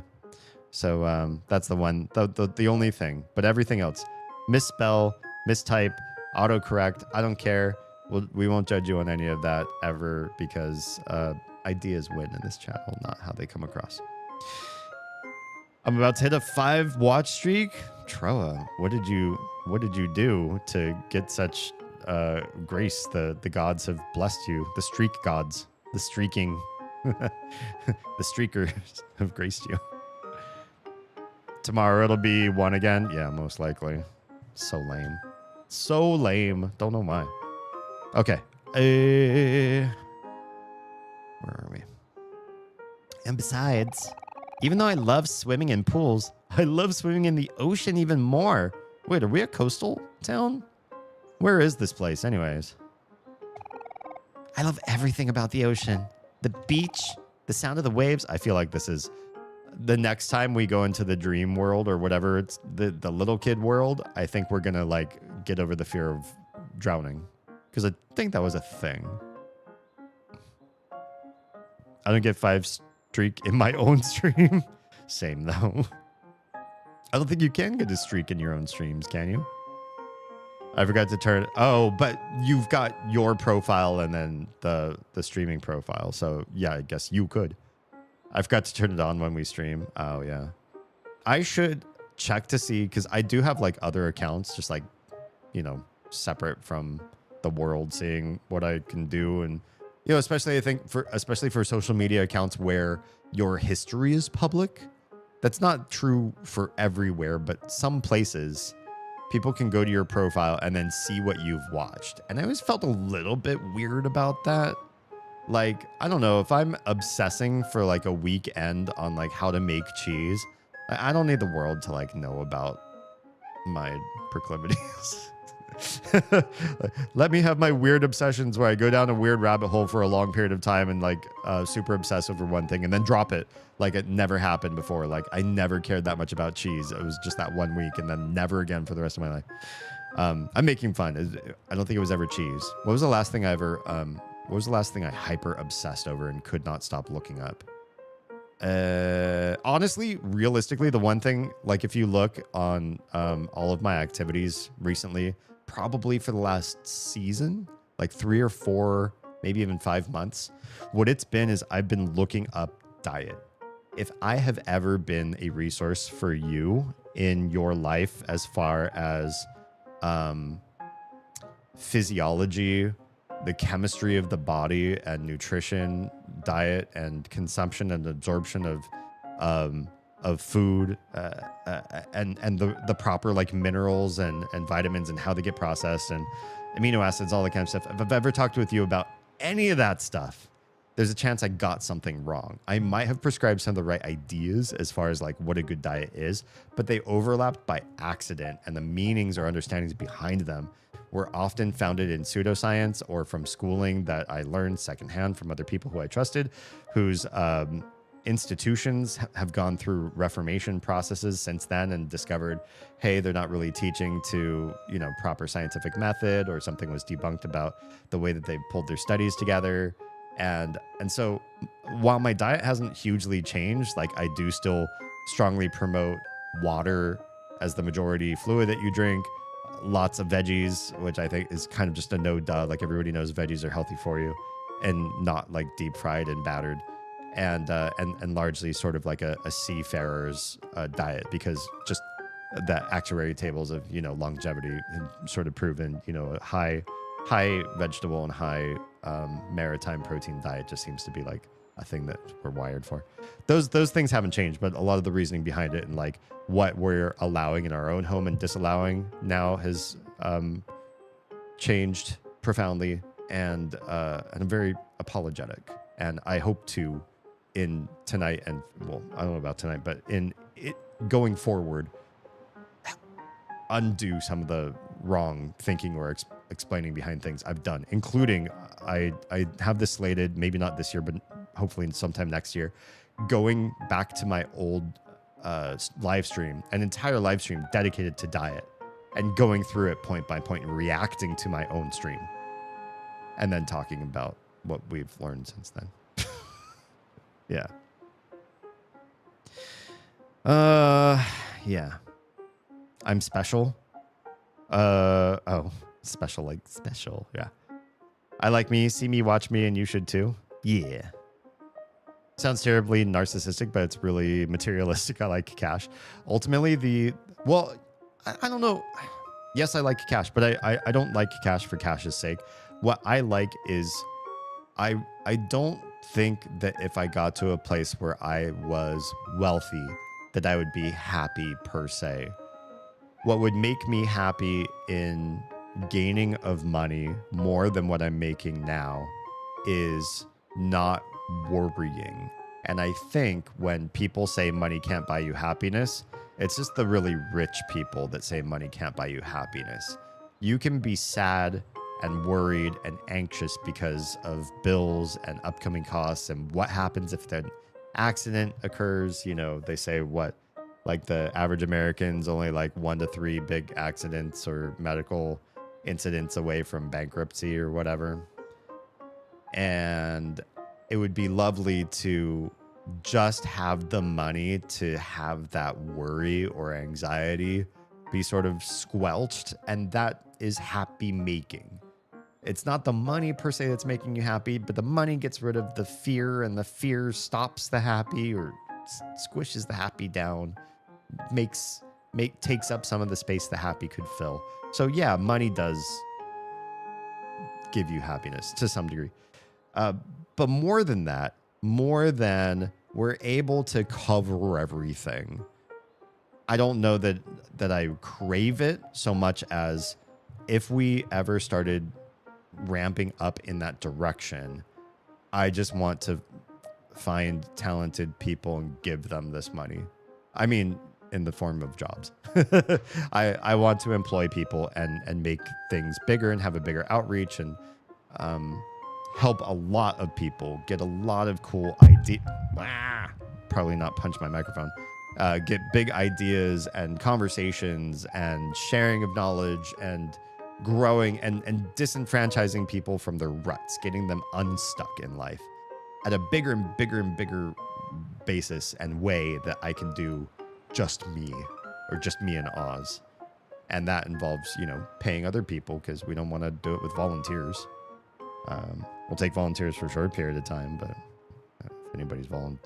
Speaker 1: So that's the one, the only thing. But everything else, misspell, mistype, autocorrect, I don't care. We won't judge you on any of that ever because ideas win in this channel, not how they come across. I'm about to hit a 5-watch streak. Troa, what did you do to get such grace? The gods have blessed you. The streak gods, the streaking, the streakers have graced you. Tomorrow it'll be 1 again. Yeah, most likely. So lame. So lame. Don't know why. Okay. Where are we? And besides, even though I love swimming in pools, I love swimming in the ocean even more. Wait, are we a coastal town? Where is this place anyways? I love everything about the ocean. The beach, the sound of the waves. I feel like this is the next time we go into the dream world or whatever, it's the little kid world. I think we're going to like get over the fear of drowning because I think that was a thing. I don't get 5 streak in my own stream. Same though. I don't think you can get a streak in your own streams, can you? I forgot to turn. Oh, but you've got your profile and then the streaming profile. So yeah, I guess you could. I forgot to turn it on when we stream. Oh yeah. I should check to see because I do have like other accounts, just like, you know, separate from the world, seeing what I can do. And, you know, especially I think especially for social media accounts where your history is public. That's not true for everywhere, but some places people can go to your profile and then see what you've watched. And I always felt a little bit weird about that. Like, I don't know, if I'm obsessing for like a weekend on like how to make cheese, I don't need the world to like know about my proclivities. Let me have my weird obsessions where I go down a weird rabbit hole for a long period of time and like super obsess over one thing and then drop it like it never happened before. Like I never cared that much about cheese. It was just that 1 week and then never again for the rest of my life. I'm making fun. I don't think it was ever cheese. What was the last thing I ever What was the last thing I hyper obsessed over and could not stop looking up? Honestly, realistically, the one thing, like if you look on all of my activities recently, probably for the last season, like 3 or 4, maybe even 5 months, what it's been is I've been looking up diet. If I have ever been a resource for you in your life as far as physiology, the chemistry of the body and nutrition, diet and consumption and absorption of food and the proper like minerals and vitamins and how they get processed and amino acids, all that kind of stuff. If I've ever talked with you about any of that stuff, there's a chance I got something wrong. I might have prescribed some of the right ideas as far as like what a good diet is, but they overlapped by accident, and the meanings or understandings behind them were often founded in pseudoscience or from schooling that I learned secondhand from other people who I trusted, whose institutions have gone through reformation processes since then and discovered, hey, they're not really teaching to, proper scientific method, or something was debunked about the way that they pulled their studies together. And so while my diet hasn't hugely changed, like I do still strongly promote water as the majority fluid that you drink, lots of veggies, which I think is kind of just a no-duh. Like everybody knows veggies are healthy for you and not like deep fried and battered, and largely sort of like a seafarer's diet, because just the actuary tables of, longevity have sort of proven, a high vegetable and high maritime protein diet just seems to be like a thing that we're wired for. Those things haven't changed, but a lot of the reasoning behind it and like what we're allowing in our own home and disallowing now has changed profoundly, and I'm very apologetic. And I hope to, in tonight, and well, I don't know about tonight, but in it going forward, undo some of the wrong thinking or explaining behind things I've done, including I have this slated, maybe not this year, but hopefully sometime next year, going back to my old live stream, an entire live stream dedicated to diet, and going through it point by point and reacting to my own stream, and then talking about what we've learned since then. Yeah. Yeah. I'm special. Special, like special. Yeah. I like me, see me, watch me, and you should too. Yeah. Sounds terribly narcissistic, but it's really materialistic. I like cash. Ultimately, I don't know. Yes, I like cash, but I don't like cash for cash's sake. What I like is I don't think that if I got to a place where I was wealthy, that I would be happy per se. What would make me happy in gaining of money more than what I'm making now is not worrying. And I think when people say money can't buy you happiness, it's just the really rich people that say money can't buy you happiness. You can be sad and worried and anxious because of bills and upcoming costs and what happens if an accident occurs. They say like the average American's only like 1 to 3 big accidents or medical incidents away from bankruptcy or whatever. And it would be lovely to just have the money to have that worry or anxiety be sort of squelched, and that is happy making. It's not the money per se that's making you happy, but the money gets rid of the fear, and the fear stops the happy or squishes the happy down, takes up some of the space the happy could fill. So yeah, money does give you happiness to some degree. But more than that, more than we're able to cover everything, I don't know that I crave it so much as if we ever started ramping up in that direction, I just want to find talented people and give them this money. I mean, in the form of jobs. I want to employ people and make things bigger and have a bigger outreach and help a lot of people get a lot of cool ideas. Probably not punch my microphone. Get big ideas and conversations and sharing of knowledge and growing and disenfranchising people from their ruts, getting them unstuck in life at a bigger and bigger and bigger basis and way that I can do just me or just me and Oz. And that involves, paying other people because we don't want to do it with volunteers. We'll take volunteers for a short period of time, but if anybody's wanting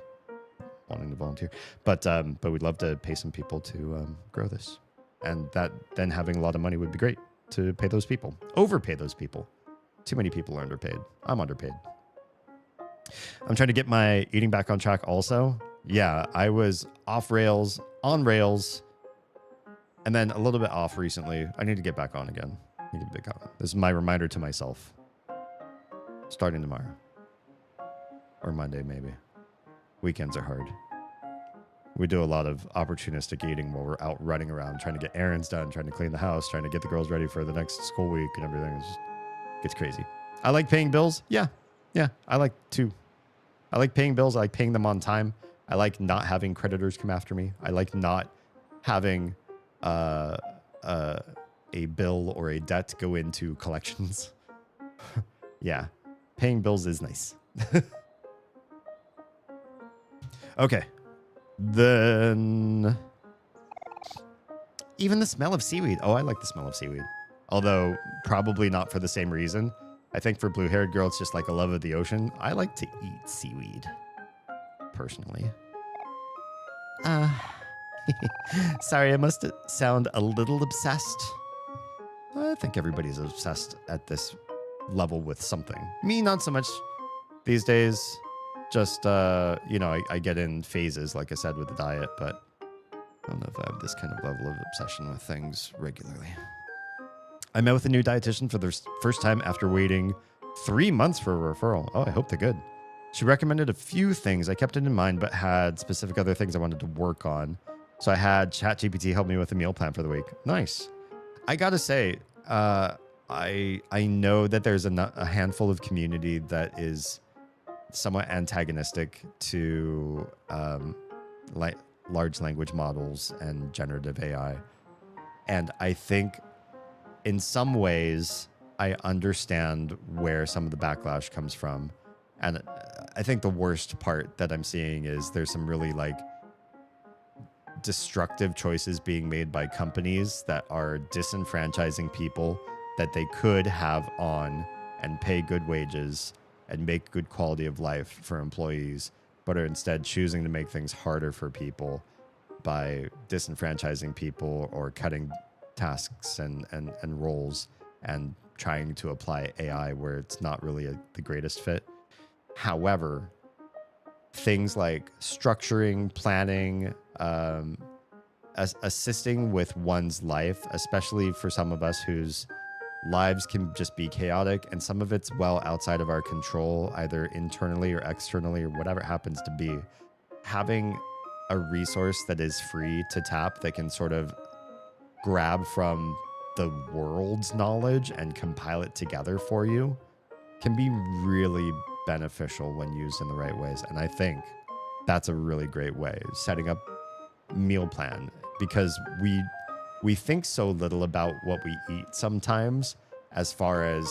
Speaker 1: to volunteer, but we'd love to pay some people to grow this, and that then having a lot of money would be great to pay those people, overpay those people. Too many people are underpaid. I'm underpaid. I'm trying to get my eating back on track also. Yeah, I was off rails, on rails, and then a little bit off recently. I need to get back on again. This is my reminder to myself. Starting tomorrow. Or Monday, maybe. Weekends are hard. We do a lot of opportunistic eating while we're out running around, trying to get errands done, trying to clean the house, trying to get the girls ready for the next school week and everything. It just gets crazy. I like paying bills. Yeah. I like paying bills. I like paying them on time. I like not having creditors come after me. I like not having a bill or a debt go into collections. Yeah. Paying bills is nice. Okay. Then even the smell of seaweed. Oh, I like the smell of seaweed. Although probably not for the same reason. I think for blue-haired girl, it's just like a love of the ocean. I like to eat seaweed, personally. Sorry, I must sound a little obsessed. I think everybody's obsessed at this level with something. Me, not so much these days. Just, I get in phases, like I said, with the diet, but I don't know if I have this kind of level of obsession with things regularly. I met with a new dietitian for the first time after waiting 3 months for a referral. Oh, I hope they're good. She recommended a few things. I kept it in mind, but had specific other things I wanted to work on. So I had ChatGPT help me with a meal plan for the week. Nice. I gotta say, I know that there's a handful of community that is somewhat antagonistic to large language models and generative AI. And I think in some ways, I understand where some of the backlash comes from. And I think the worst part that I'm seeing is there's some really destructive choices being made by companies that are disenfranchising people that they could have on and pay good wages and make good quality of life for employees, but are instead choosing to make things harder for people by disenfranchising people or cutting tasks and roles and trying to apply AI where it's not really the greatest fit. However, things like structuring, planning, assisting with one's life, especially for some of us whose lives can just be chaotic and some of it's well outside of our control, either internally or externally or whatever it happens to be, having a resource that is free to tap that can sort of grab from the world's knowledge and compile it together for you can be really beneficial when used in the right ways. And I think that's a really great way, setting up meal plan, because we think so little about what we eat sometimes, as far as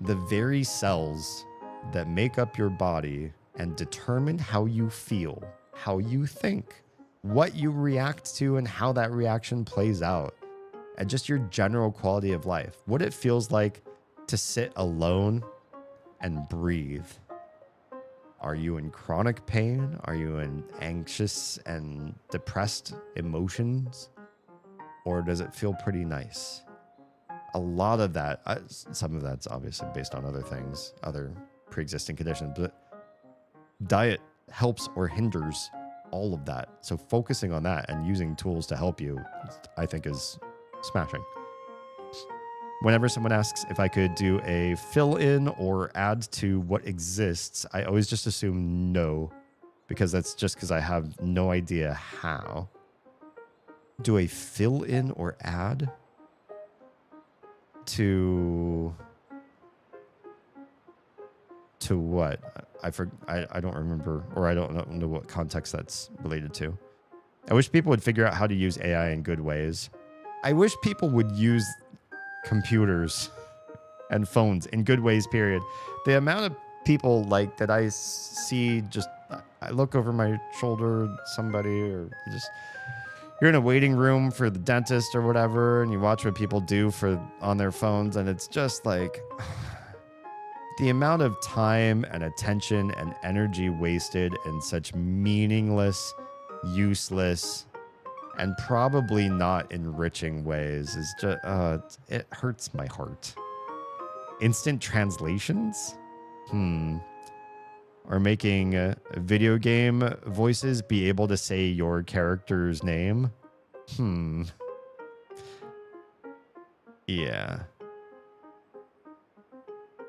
Speaker 1: the very cells that make up your body and determine how you feel, how you think, what you react to, and how that reaction plays out, and just your general quality of life, what it feels like to sit alone and breathe. Are you in chronic pain? Are you in anxious and depressed emotions? Or does it feel pretty nice? A lot of that, some of that's obviously based on other things, other pre-existing conditions, but diet helps or hinders all of that. So focusing on that and using tools to help you, I think, is smashing. Whenever someone asks if I could do a fill-in or add to what exists, I always just assume no, because that's just because I have no idea how. Do a fill-in or add to what? I don't remember, or I don't know what context that's related to. I wish people would figure out how to use AI in good ways. I wish people would use computers and phones in good ways, period. The amount of people like that I see, just I look over my shoulder at somebody, or you're in a waiting room for the dentist or whatever, and you watch what people do on their phones, and it's just like the amount of time and attention and energy wasted in such meaningless, useless, and probably not enriching ways is just it hurts my heart. Instant translations? Or making video game voices be able to say your character's name? Yeah.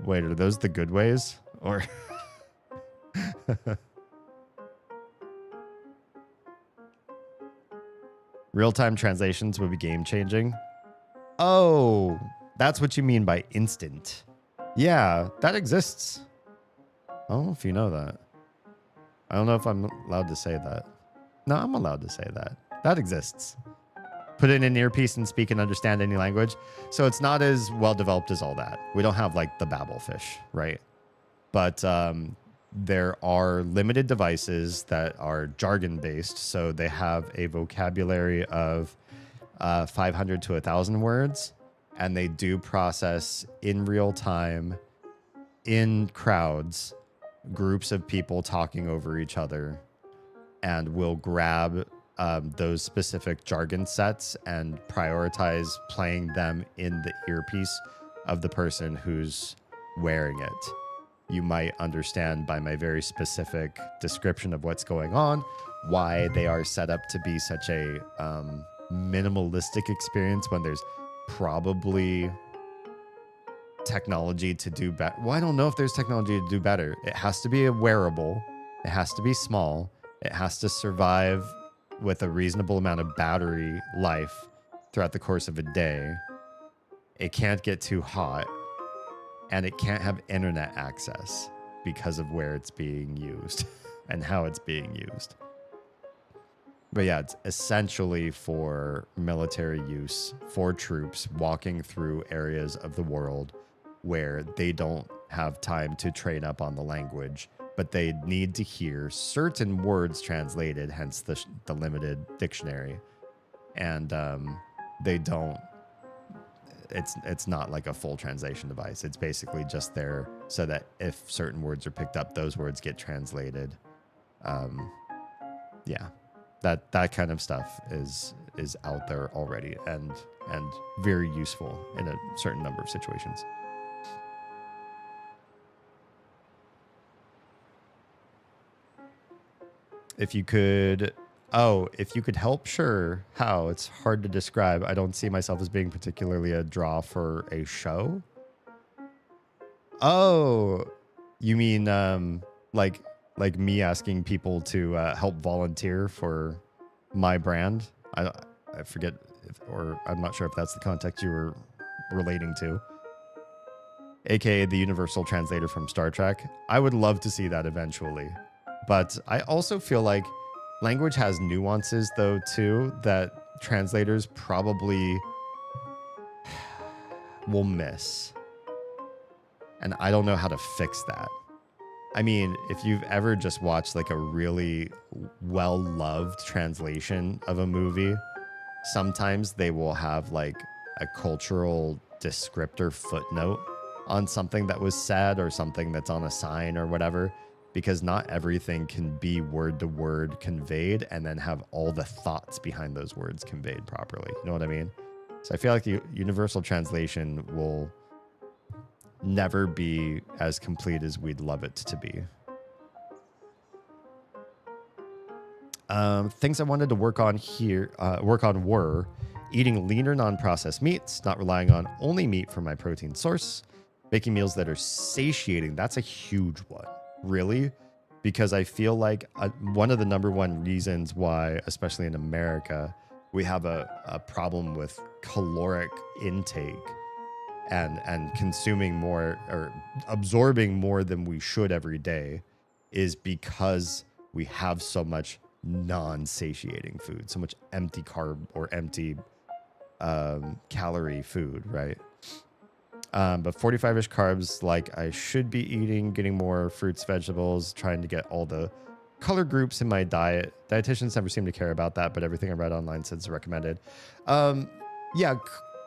Speaker 1: Wait, are those the good ways? Or real-time translations would be game-changing? Oh, that's what you mean by instant. Yeah, that exists. I don't know if you know that. I don't know if I'm allowed to say that. No, I'm allowed to say that. That exists. Put it in an earpiece and speak and understand any language. So it's not as well developed as all that. We don't have like the Babelfish, right? But there are limited devices that are jargon based. So they have a vocabulary of 500 to 1,000 words. And they do process in real time, in crowds, groups of people talking over each other, and will grab those specific jargon sets and prioritize playing them in the earpiece of the person who's wearing it. You might understand by my very specific description of what's going on why they are set up to be such a minimalistic experience when there's probably technology to do better. Well, I don't know if there's technology to do better. It has to be a wearable. It has to be small. It has to survive with a reasonable amount of battery life throughout the course of a day. It can't get too hot. And it can't have internet access because of where it's being used and how it's being used. But yeah, it's essentially for military use, for troops walking through areas of the world where they don't have time to train up on the language, but they need to hear certain words translated, hence the limited dictionary. And they don't, it's not like a full translation device. It's basically just there so that if certain words are picked up, those words get translated. Yeah. That kind of stuff is out there already and very useful in a certain number of situations. If you could help, sure. How? It's hard to describe. I don't see myself as being particularly a draw for a show. Oh, you mean like me asking people to help volunteer for my brand? I forget, or I'm not sure if that's the context you were relating to. AKA the universal translator from Star Trek. I would love to see that eventually. But I also feel like language has nuances, though, too, that translators probably will miss. And I don't know how to fix that. I mean, if you've ever just watched like a really well-loved translation of a movie, sometimes they will have like a cultural descriptor footnote on something that was said or something that's on a sign or whatever, because not everything can be word-to-word conveyed and then have all the thoughts behind those words conveyed properly. You know what I mean? So I feel like the universal translation will never be as complete as we'd love it to be. Things I wanted to work on were eating leaner non-processed meats, not relying on only meat for my protein source, making meals that are satiating. That's a huge one, really, because I feel like one of the number one reasons why, especially in America, we have a problem with caloric intake and consuming more or absorbing more than we should every day is because we have so much non-satiating food, so much empty carb or empty calorie food, right? But 45-ish carbs, like I should be eating, getting more fruits, vegetables, trying to get all the color groups in my diet. Dietitians never seem to care about that, but everything I read online says it's recommended. Yeah,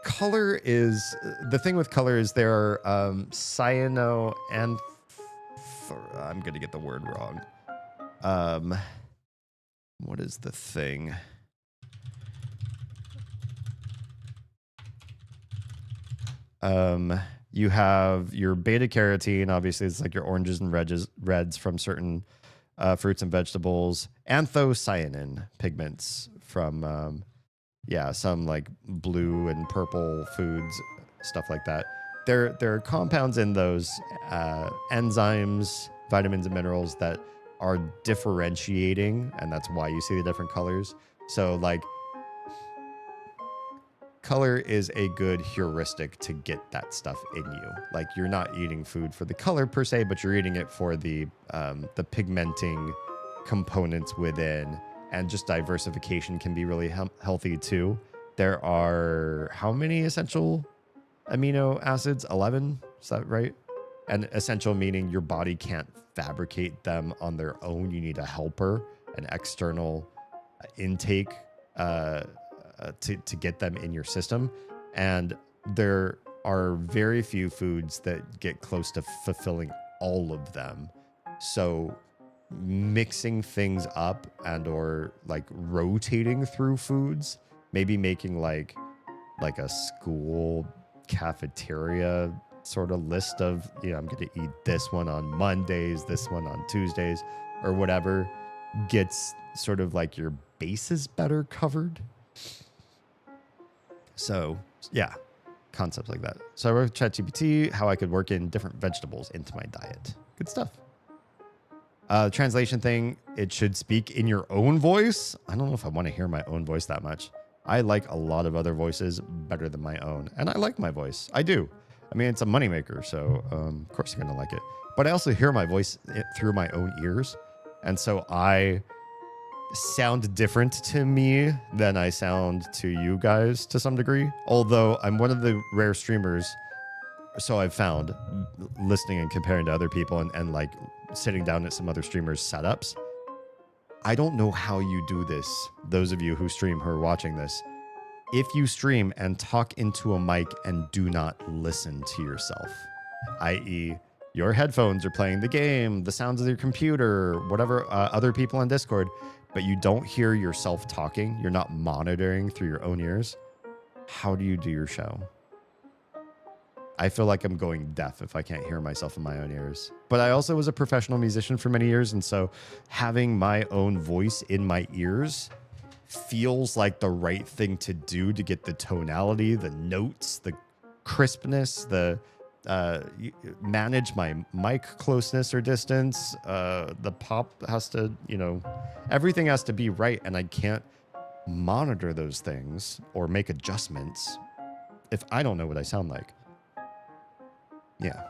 Speaker 1: color is the thing with color is there are cyano and I'm gonna get the word wrong. What is the thing? You have your beta carotene, obviously it's like your oranges and reds from certain fruits and vegetables, anthocyanin pigments from some like blue and purple foods, stuff like that. There are compounds in those enzymes, vitamins and minerals that are differentiating, and that's why you see the different colors. So like color is a good heuristic to get that stuff in you. Like you're not eating food for the color per se, but you're eating it for the pigmenting components within, and just diversification can be really healthy too. There are how many essential amino acids? 11, is that right? And essential meaning your body can't fabricate them on their own. You need a helper, an external intake to get them in your system. And there are very few foods that get close to fulfilling all of them. So mixing things up and or like rotating through foods, maybe making like a school cafeteria sort of list of, you know, I'm going to eat this one on Mondays, this one on Tuesdays, or whatever, gets sort of like your bases better covered. So yeah, concepts like that. So I wrote ChatGPT how I could work in different vegetables into my diet. Good stuff. Translation thing, it should speak in your own voice. I don't know if I want to hear my own voice that much. I like a lot of other voices better than my own. And I like my voice. I do. I mean, it's a moneymaker, so of course you're going to like it. But I also hear my voice through my own ears. And so I sound different to me than I sound to you guys to some degree. Although I'm one of the rare streamers, so I've found, listening and comparing to other people and like sitting down at some other streamers' setups. I don't know how you do this, those of you who stream who are watching this. If you stream and talk into a mic and do not listen to yourself, i.e., your headphones are playing the game, the sounds of your computer, whatever, other people on Discord, but you don't hear yourself talking, you're not monitoring through your own ears, how do you do your show? I feel like I'm going deaf if I can't hear myself in my own ears. But I also was a professional musician for many years, and so having my own voice in my ears feels like the right thing to do to get the tonality, the notes, the crispness, the manage my mic closeness or distance. The pop has to, everything has to be right, and I can't monitor those things or make adjustments if I don't know what I sound like. Yeah.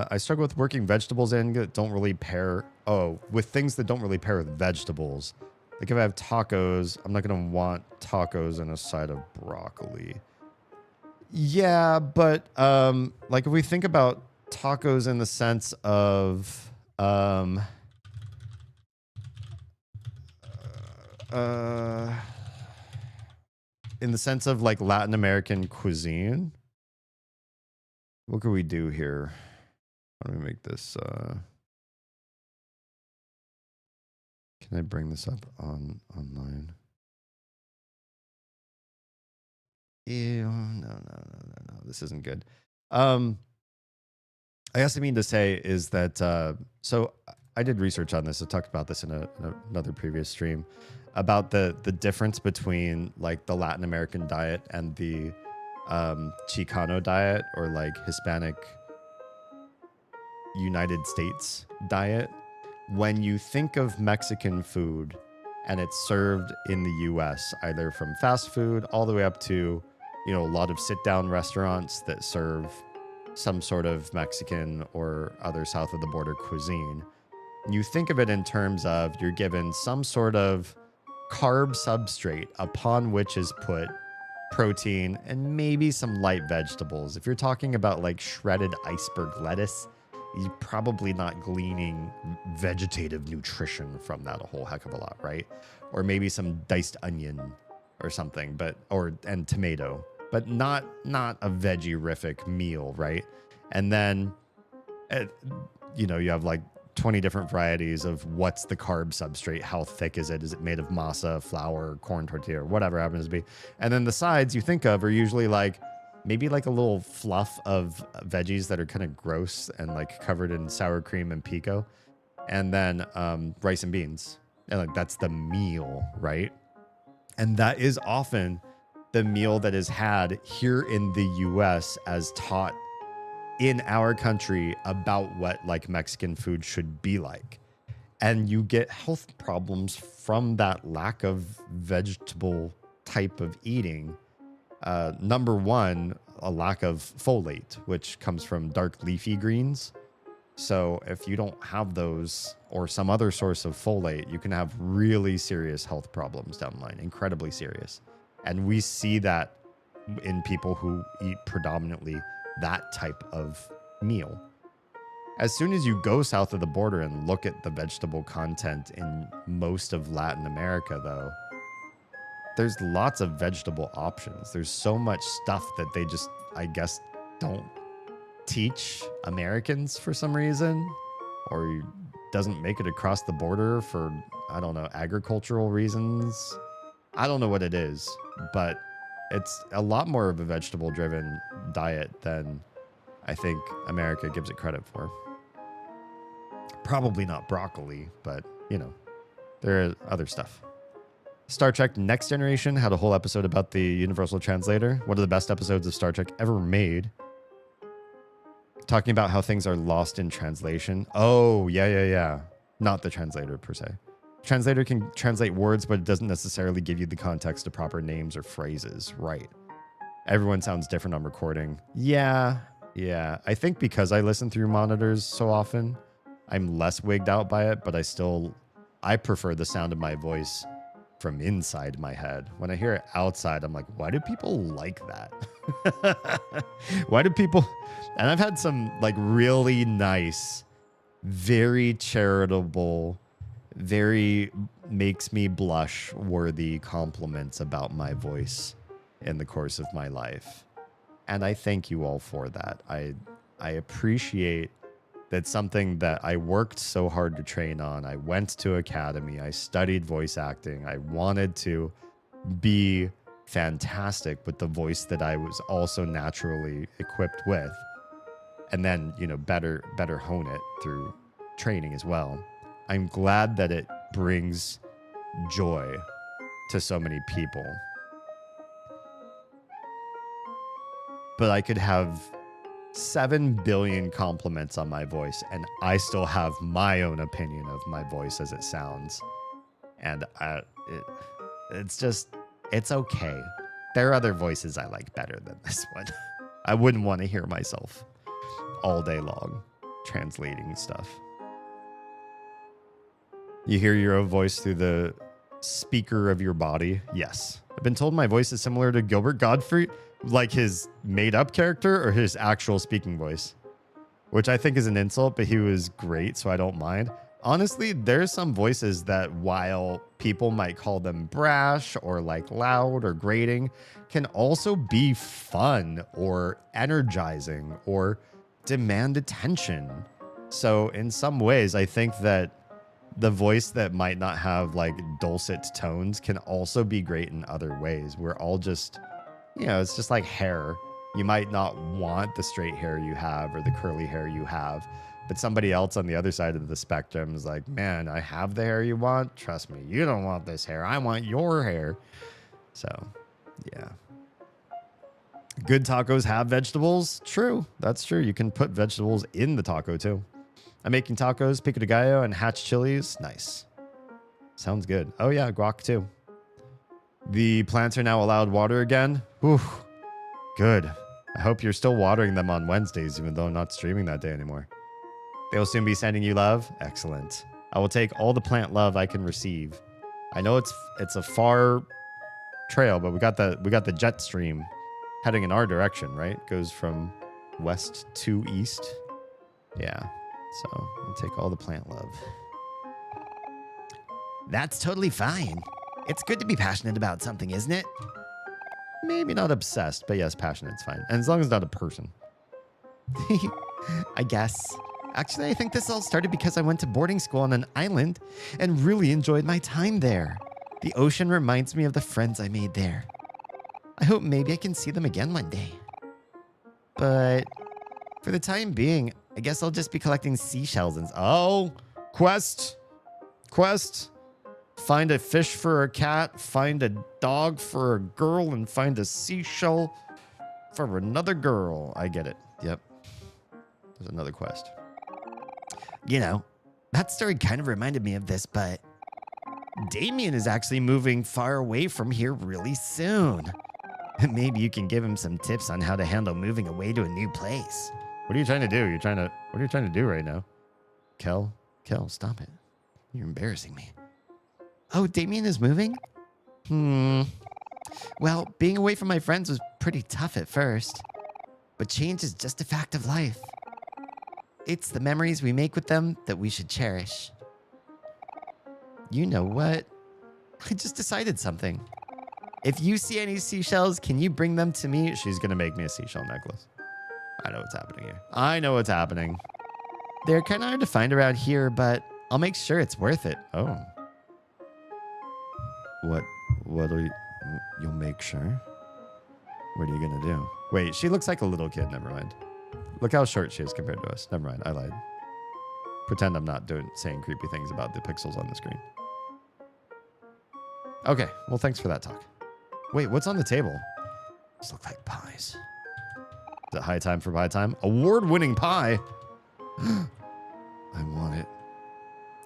Speaker 1: I struggle with working vegetables in that don't really pair. Oh, with things that don't really pair with vegetables. Like if I have tacos, I'm not going to want tacos and a side of broccoli. Yeah, but like if we think about tacos in the sense of in the sense of like Latin American cuisine, what can we do here? How do we make this? Can I bring this up online? Ew, no. This isn't good. I guess I mean to say is that, so I did research on this. I talked about this in another previous stream about the difference between like the Latin American diet and the Chicano diet, or like Hispanic United States diet. When you think of Mexican food and it's served in the US, either from fast food all the way up to, a lot of sit-down restaurants that serve some sort of Mexican or other south of the border cuisine, you think of it in terms of you're given some sort of carb substrate upon which is put protein and maybe some light vegetables. If you're talking about like shredded iceberg lettuce, you're probably not gleaning vegetative nutrition from that a whole heck of a lot, right? Or maybe some diced onion or something, and tomato, but not a veggie-rific meal, right? And then, you have like 20 different varieties of what's the carb substrate, how thick is it? Is it made of masa, flour, corn tortilla, or whatever happens to be? And then the sides you think of are usually like maybe like a little fluff of veggies that are kind of gross and like covered in sour cream and pico, and then rice and beans. And like that's the meal, right? And that is often the meal that is had here in the US as taught in our country about what like Mexican food should be like. And you get health problems from that lack of vegetable type of eating. Number one, a lack of folate, which comes from dark leafy greens. So if you don't have those or some other source of folate, you can have really serious health problems down the line, incredibly serious. And we see that in people who eat predominantly that type of meal. As soon as you go south of the border and look at the vegetable content in most of Latin America, though, there's lots of vegetable options. There's so much stuff that they just, I guess, don't teach Americans for some reason, or doesn't make it across the border for, I don't know, agricultural reasons. I don't know what it is, but it's a lot more of a vegetable-driven diet than I think America gives it credit for. Probably not broccoli, but, there are other stuff. Star Trek Next Generation had a whole episode about the Universal Translator. One of the best episodes of Star Trek ever made. Talking about how things are lost in translation. Oh, yeah. Not the translator per se. Translator can translate words, but it doesn't necessarily give you the context to proper names or phrases. Right. Everyone sounds different on recording. Yeah. I think because I listen through monitors so often, I'm less wigged out by it, but I prefer the sound of my voice from inside my head. When I hear it outside, I'm like, why do people like that? Why do people... And I've had some like really nice, very charitable, very makes me blush worthy compliments about my voice in the course of my life. And I thank you all for that. I appreciate that's something that I worked so hard to train on. I went to academy. I studied voice acting. I wanted to be fantastic with the voice that I was also naturally equipped with. And then, better hone it through training as well. I'm glad that it brings joy to so many people. But I could have 7 billion compliments on my voice, and I still have my own opinion of my voice as it sounds. And it's okay. There are other voices I like better than this one. I wouldn't want to hear myself all day long translating stuff. You hear your own voice through the speaker of your body? Yes. I've been told my voice is similar to Gilbert Gottfried, like his made-up character or his actual speaking voice, which I think is an insult, but he was great, so I don't mind. Honestly, there's some voices that, while people might call them brash or like loud or grating, can also be fun or energizing or demand attention. So in some ways, I think that the voice that might not have like dulcet tones can also be great in other ways. We're all just, it's just like hair. You might not want the straight hair you have or the curly hair you have, but somebody else on the other side of the spectrum is like, man, I have the hair you want. Trust me, you don't want this hair. I want your hair. So, yeah. Good tacos have vegetables. True. That's true. You can put vegetables in the taco too. I'm making tacos, pico de gallo, and hatch chilies. Nice. Sounds good. Oh yeah, guac too. The plants are now allowed water again. Whew. Good. I hope you're still watering them on Wednesdays, even though I'm not streaming that day anymore. They will soon be sending you love. Excellent. I will take all the plant love I can receive. I know it's a far trail, but we got the jet stream heading in our direction, right? Goes from west to east. Yeah. So we'll take all the plant love.
Speaker 2: That's totally fine. It's good to be passionate about something, isn't it?
Speaker 1: Maybe not obsessed, but yes, passionate's fine. And as long as it's not a person.
Speaker 2: I guess. Actually, I think this all started because I went to boarding school on an island and really enjoyed my time there. The ocean reminds me of the friends I made there. I hope maybe I can see them again one day. But for the time being, I guess I'll just be collecting seashells and...
Speaker 1: Oh, quest. Find a fish for a cat, find a dog for a girl, and find a seashell for another girl. I get it. Yep. There's another quest.
Speaker 2: You know, that story kind of reminded me of this, but Damien is actually moving far away from here really soon. Maybe you can give him some tips on how to handle moving away to a new place.
Speaker 1: What are you trying to do? What are you trying to do right now?
Speaker 2: Kel, stop it. You're embarrassing me. Oh, Damien is moving? Well, being away from my friends was pretty tough at first, but change is just a fact of life. It's the memories we make with them that we should cherish. You know what? I just decided something. If you see any seashells, can you bring them to me?
Speaker 1: She's going to make me a seashell necklace. I know what's happening here. I know what's happening.
Speaker 2: They're kind of hard to find around here, but I'll make sure it's worth it.
Speaker 1: Oh. What are you... You'll make sure? What are you going to do? Wait, she looks like a little kid. Never mind. Look how short she is compared to us. Never mind. I lied. Pretend I'm not saying creepy things about the pixels on the screen. Okay. Well, thanks for that talk. Wait, what's on the table? These look like pies. Is it high time for pie time? Award-winning pie! I want it.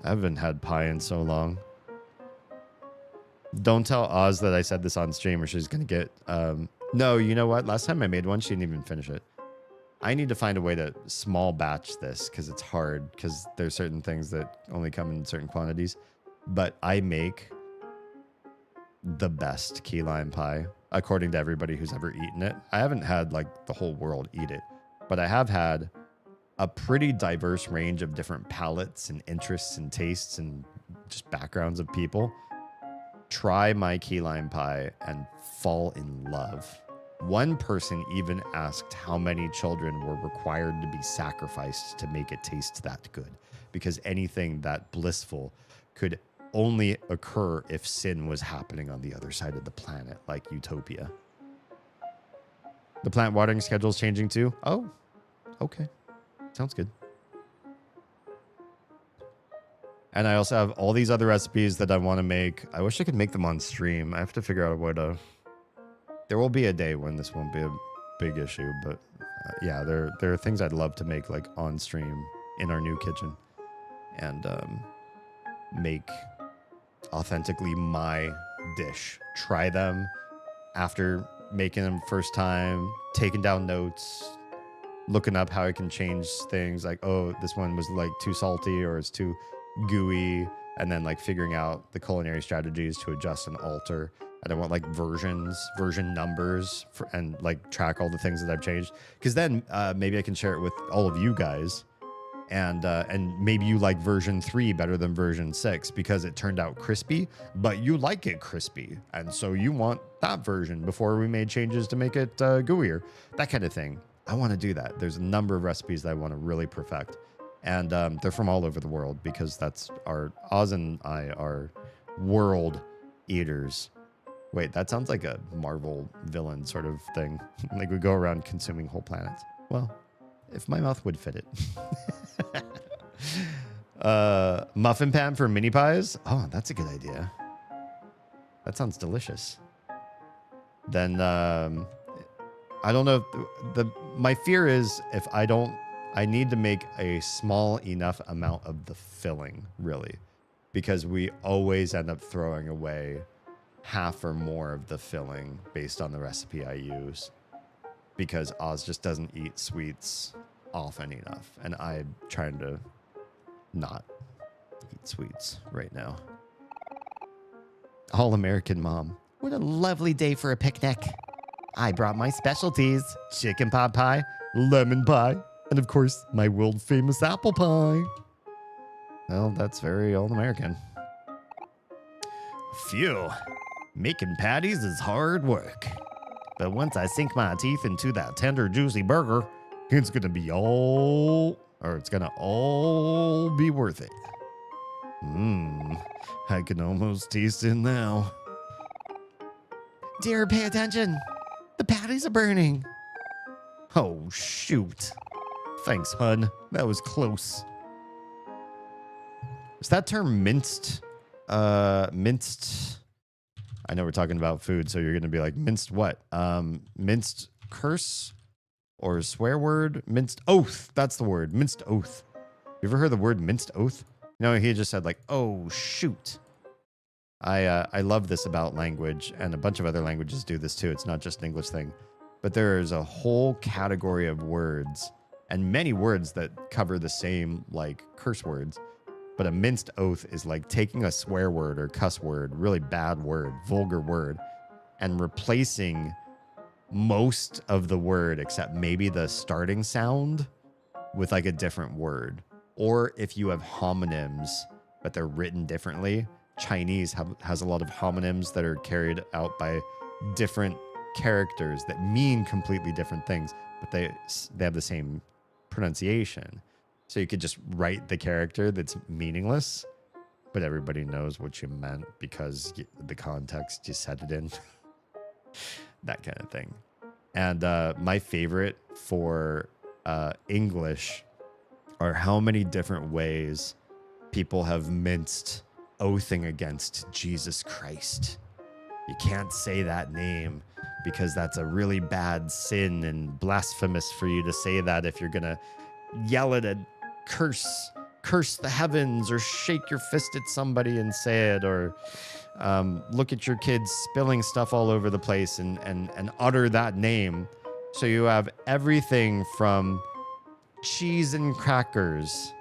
Speaker 1: I haven't had pie in so long. Don't tell Oz that I said this on stream or she's going to get... No, you know what? Last time I made one, she didn't even finish it. I need to find a way to small batch this because it's hard because there's certain things that only come in certain quantities. But I make the best key lime pie, according to everybody who's ever eaten it. I haven't had like the whole world eat it, but I have had a pretty diverse range of different palates and interests and tastes and just backgrounds of people try my key lime pie and fall in love. One person even asked how many children were required to be sacrificed to make it taste that good, because anything that blissful could only occur if sin was happening on the other side of the planet, like Utopia. The plant watering schedule is changing too. Oh, okay. Sounds good. And I also have all these other recipes that I want to make. I wish I could make them on stream. I have to figure out a way to... There will be a day when this won't be a big issue, but yeah, there are things I'd love to make like on stream in our new kitchen and make authentically my dish. Try them after making them first time, taking down notes, looking up how I can change things like, oh, this one was like too salty or it's too gooey, and then like figuring out the culinary strategies to adjust and alter. And I want like version numbers and like track all the things that I've changed. Because then maybe I can share it with all of you guys. And maybe you like version 3 better than version 6 because it turned out crispy, but you like it crispy. And so you want that version before we made changes to make it gooier. That kind of thing. I want to do that. There's a number of recipes that I want to really perfect. And they're from all over the world because that's Oz and I are world eaters. Wait, that sounds like a Marvel villain sort of thing. Like we go around consuming whole planets. Well, if my mouth would fit it. Muffin pan for mini pies? Oh, that's a good idea. That sounds delicious. Then I don't know. My fear is if I need to make a small enough amount of the filling, really, because we always end up throwing away half or more of the filling based on the recipe I use, because Oz just doesn't eat sweets often enough, and I'm trying to not eat sweets right now.
Speaker 2: All-American mom. What a lovely day for a picnic. I brought my specialties, chicken pot pie, lemon pie, and of course, my world-famous apple pie. Well, that's very all-American. Phew. Making patties is hard work. But once I sink my teeth into that tender, juicy burger, it's gonna be all be worth it. I can almost taste it now. Dear, pay attention. The patties are burning. Oh, shoot. Thanks, hun. That was close. Is that term minced? Minced. I know we're talking about food, so you're going to be like, minced what? Minced curse or swear word? Minced oath. That's the word. Minced oath. You ever heard the word minced oath? No, he just said like, oh, shoot. I love this about language, and a bunch of other languages do this too. It's not just an English thing. But there is a whole category of words, and many words that cover the same like curse words. But a minced oath is like taking a swear word or cuss word, really bad word, vulgar word, and replacing most of the word except maybe the starting sound with like a different word. Or if you have homonyms, but they're written differently. Chinese has a lot of homonyms that are carried out by different characters that mean completely different things, but they have the same pronunciation. So you could just write the character that's meaningless, but everybody knows what you meant because the context you said it in. That kind of thing. And my favorite for English are how many different ways people have minced oathing against Jesus Christ. You can't say that name because that's a really bad sin and blasphemous for you to say that if you're going to yell at a curse the heavens or shake your fist at somebody and say it, or look at your kids spilling stuff all over the place and utter that name. So you have everything from cheese and crackers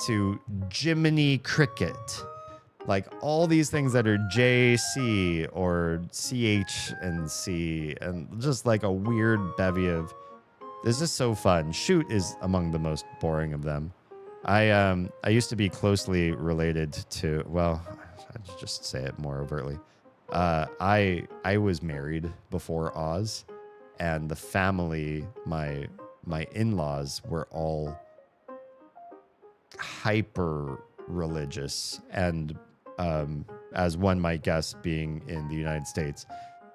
Speaker 2: to Jiminy Cricket. Like all these things that are JC or CH and C, and just like a weird bevy of. This is so fun. Shoot is among the most boring of them. I used to be closely related to. Well, I'll just say it more overtly. I was married before Oz, and the family, my in-laws were all hyper religious, and as one might guess, being in the United States,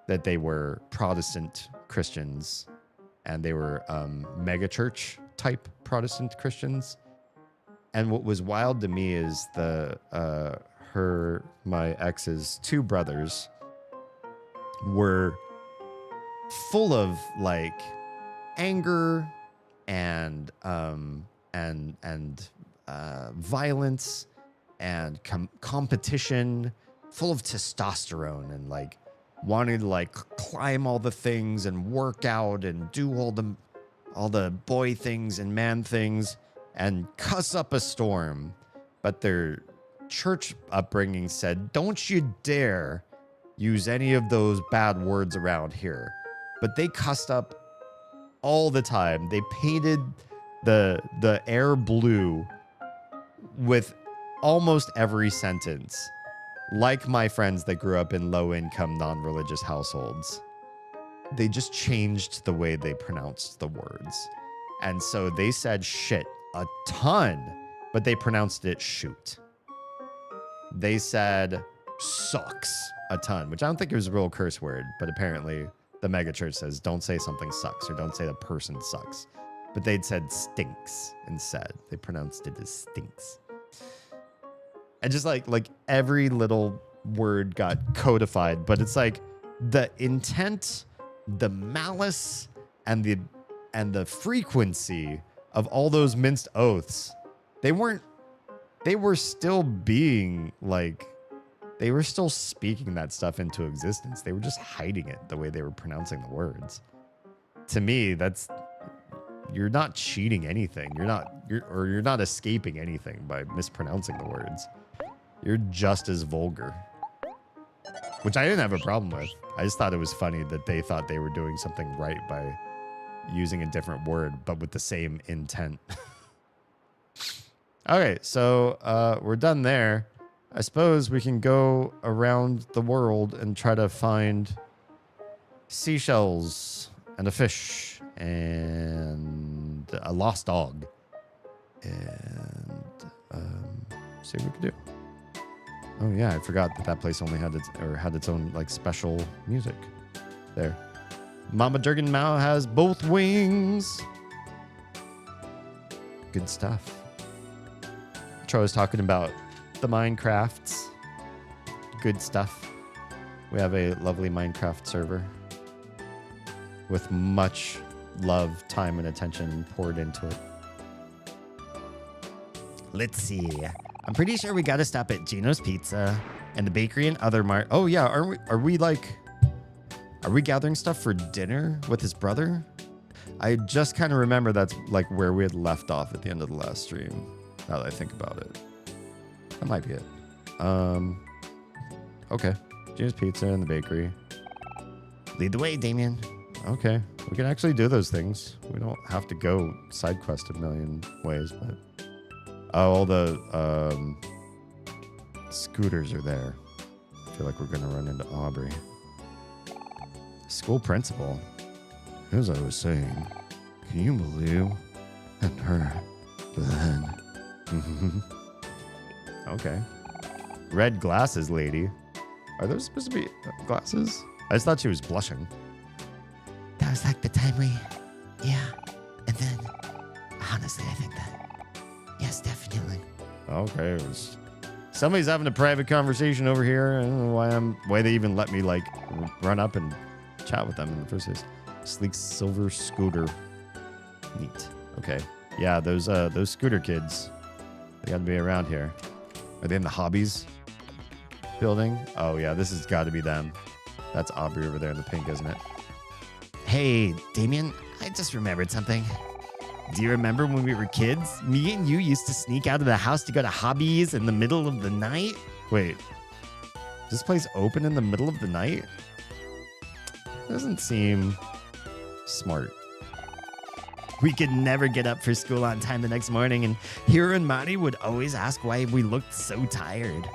Speaker 2: that they were Protestant Christians, and they were megachurch type Protestant Christians. And what was wild to me is my ex's two brothers were full of like anger and violence and competition, full of testosterone and like wanting to like climb all the things and work out and do all the boy things and man things and cuss up a storm. But their church upbringing said, don't you dare use any of those bad words around here. But they cussed up all the time. They painted the air blue with almost every sentence. Like my friends that grew up in low-income, non-religious households, they just changed the way they pronounced the words. And so they said shit a ton, but they pronounced it shoot. They said sucks a ton, which I don't think it was a real curse word, but apparently the megachurch says don't say something sucks or don't say the person sucks. But they'd said stinks instead. They pronounced it as stinks. And just like every little word got codified, but it's like the intent, the malice, and the frequency of all those minced oaths, they were still being like, they were still speaking that stuff into existence. They were just hiding it the way they were pronouncing the words. To me, you're not cheating anything. You're not escaping anything by mispronouncing the words. You're just as vulgar.
Speaker 1: which I didn't have a problem with. I just thought it was funny that they thought they were doing something right by using a different word, but with the same intent. Okay, so we're done there. I suppose we can go around the world and try to find seashells and a fish and a lost dog. And see what we can do. Oh yeah, I forgot that place only had its own like special music. There, Mama Durgan Mao has both wings. Good stuff. Troy was talking about the Minecrafts. Good stuff. We have a lovely Minecraft server with much love, time, and attention poured into it.
Speaker 2: Let's see. I'm pretty sure we gotta stop at Gino's Pizza and the bakery and other
Speaker 1: Oh yeah, are we gathering stuff for dinner with his brother? I just kind of remember that's like where we had left off at the end of the last stream. Now that I think about it, that might be it. Okay, Gino's Pizza and the bakery.
Speaker 2: Lead the way, Damien.
Speaker 1: Okay, we can actually do those things. We don't have to go side quest a million ways, but all the scooters are there. I feel like we're gonna run into Aubrey. School principal. As I was saying, can you believe? And her then. Okay. Red glasses lady. Are those supposed to be glasses? I just thought she was blushing.
Speaker 2: That was like the time we, yeah. And then, honestly, I think that, yes, definitely.
Speaker 1: Okay, it was. Somebody's having a private conversation over here. I don't know why they even let me like run up and chat with them in the first place. Sleek silver scooter. Neat. Okay. Yeah, those scooter kids. They got to be around here. Are they in the hobbies building? Oh yeah, this has got to be them. That's Aubrey over there in the pink, isn't it?
Speaker 2: Hey, Damien, I just remembered something. Do you remember when we were kids? Me and you used to sneak out of the house to go to hobbies in the middle of the night?
Speaker 1: Wait, is this place open in the middle of the night? Doesn't seem smart.
Speaker 2: We could never get up for school on time the next morning, and Hiro and Mari would always ask why we looked so tired.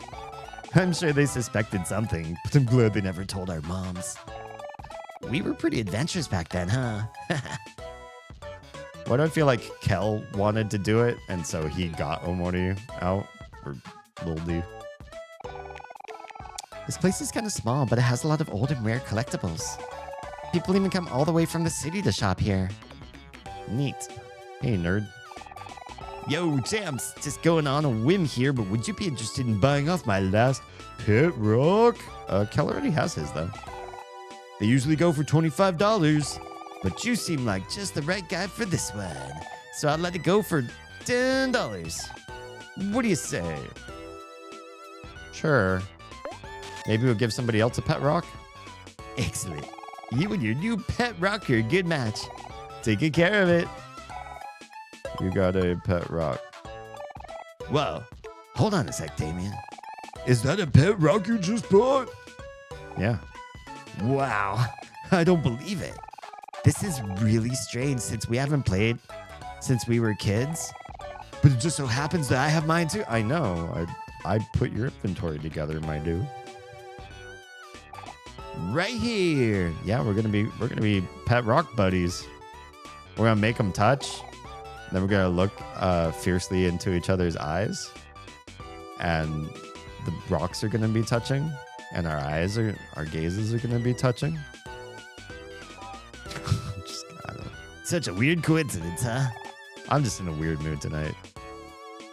Speaker 2: I'm sure they suspected something, but I'm glad they never told our moms. We were pretty adventurous back then, huh?
Speaker 1: Why do I feel like Kel wanted to do it, and so he got Omori out? Or Lil D?
Speaker 2: This place is kind of small, but it has a lot of old and rare collectibles. People even come all the way from the city to shop here.
Speaker 1: Neat. Hey, nerd.
Speaker 2: Yo, champs, just going on a whim here, but would you be interested in buying off my last
Speaker 1: Pit Rock? Kel already has his, though.
Speaker 2: They usually go for $25, but you seem like just the right guy for this one. So I'll let it go for $10. What do you say?
Speaker 1: Sure. Maybe we'll give somebody else a pet rock?
Speaker 2: Excellent. You and your new pet rock are a good match. Take good care of it.
Speaker 1: You got a pet rock.
Speaker 2: Whoa. Hold on a sec, Damien.
Speaker 1: Is that a pet rock you just bought? Yeah.
Speaker 2: Wow. I don't believe it. This is really strange since we haven't played since we were kids.
Speaker 1: But it just so happens that I have mine too. I know. I put your inventory together, my dude.
Speaker 2: Right here.
Speaker 1: Yeah, we're gonna be pet rock buddies. We're gonna make them touch. Then we're gonna look fiercely into each other's eyes, and the rocks are gonna be touching, and our gazes are gonna be touching. I don't know.
Speaker 2: Such a weird coincidence, huh?
Speaker 1: I'm just in a weird mood tonight.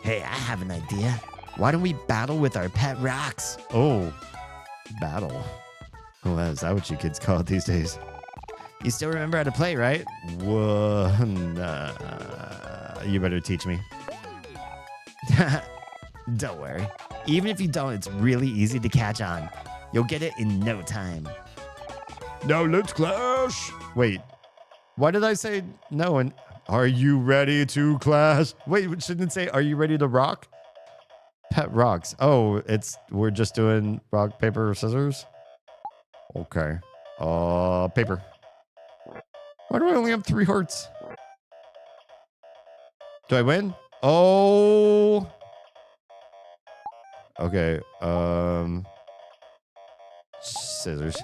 Speaker 2: Hey, I have an idea. Why don't we battle with our pet rocks?
Speaker 1: Oh, battle. Oh, is that what you kids call it these days?
Speaker 2: You still remember how to play, right?
Speaker 1: Whoa, you better teach me.
Speaker 2: Don't worry. Even if you don't, it's really easy to catch on. You'll get it in no time.
Speaker 1: Now let's clash. Wait, why did I say no? And are you ready to clash? Wait, shouldn't it say, are you ready to rock? Pet rocks. Oh, we're just doing rock, paper, scissors? Okay. Paper. Why do I only have 3 hearts? Do I win? Oh. Okay. Scissors.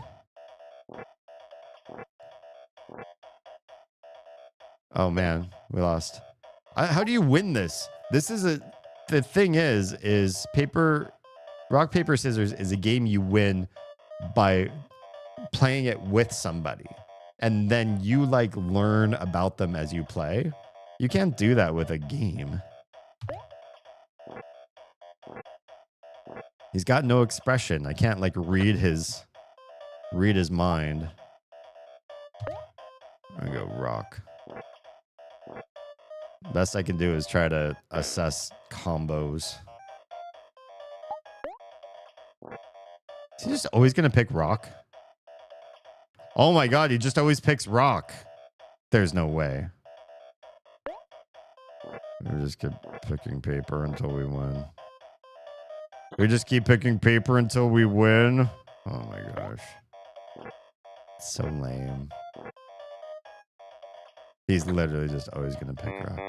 Speaker 1: Oh man, we lost. How do you win this? This is the thing is rock, paper, scissors is a game you win by playing it with somebody. And then you like learn about them as you play. You can't do that with a game. He's got no expression. I can't like read his mind. I'm gonna go rock. Best I can do is try to assess combos. Is he just always gonna pick rock? Oh my god, he just always picks rock. There's no way. We just keep picking paper until we win. We just keep picking paper until we win. Oh my gosh. So lame. He's literally just always gonna pick rock.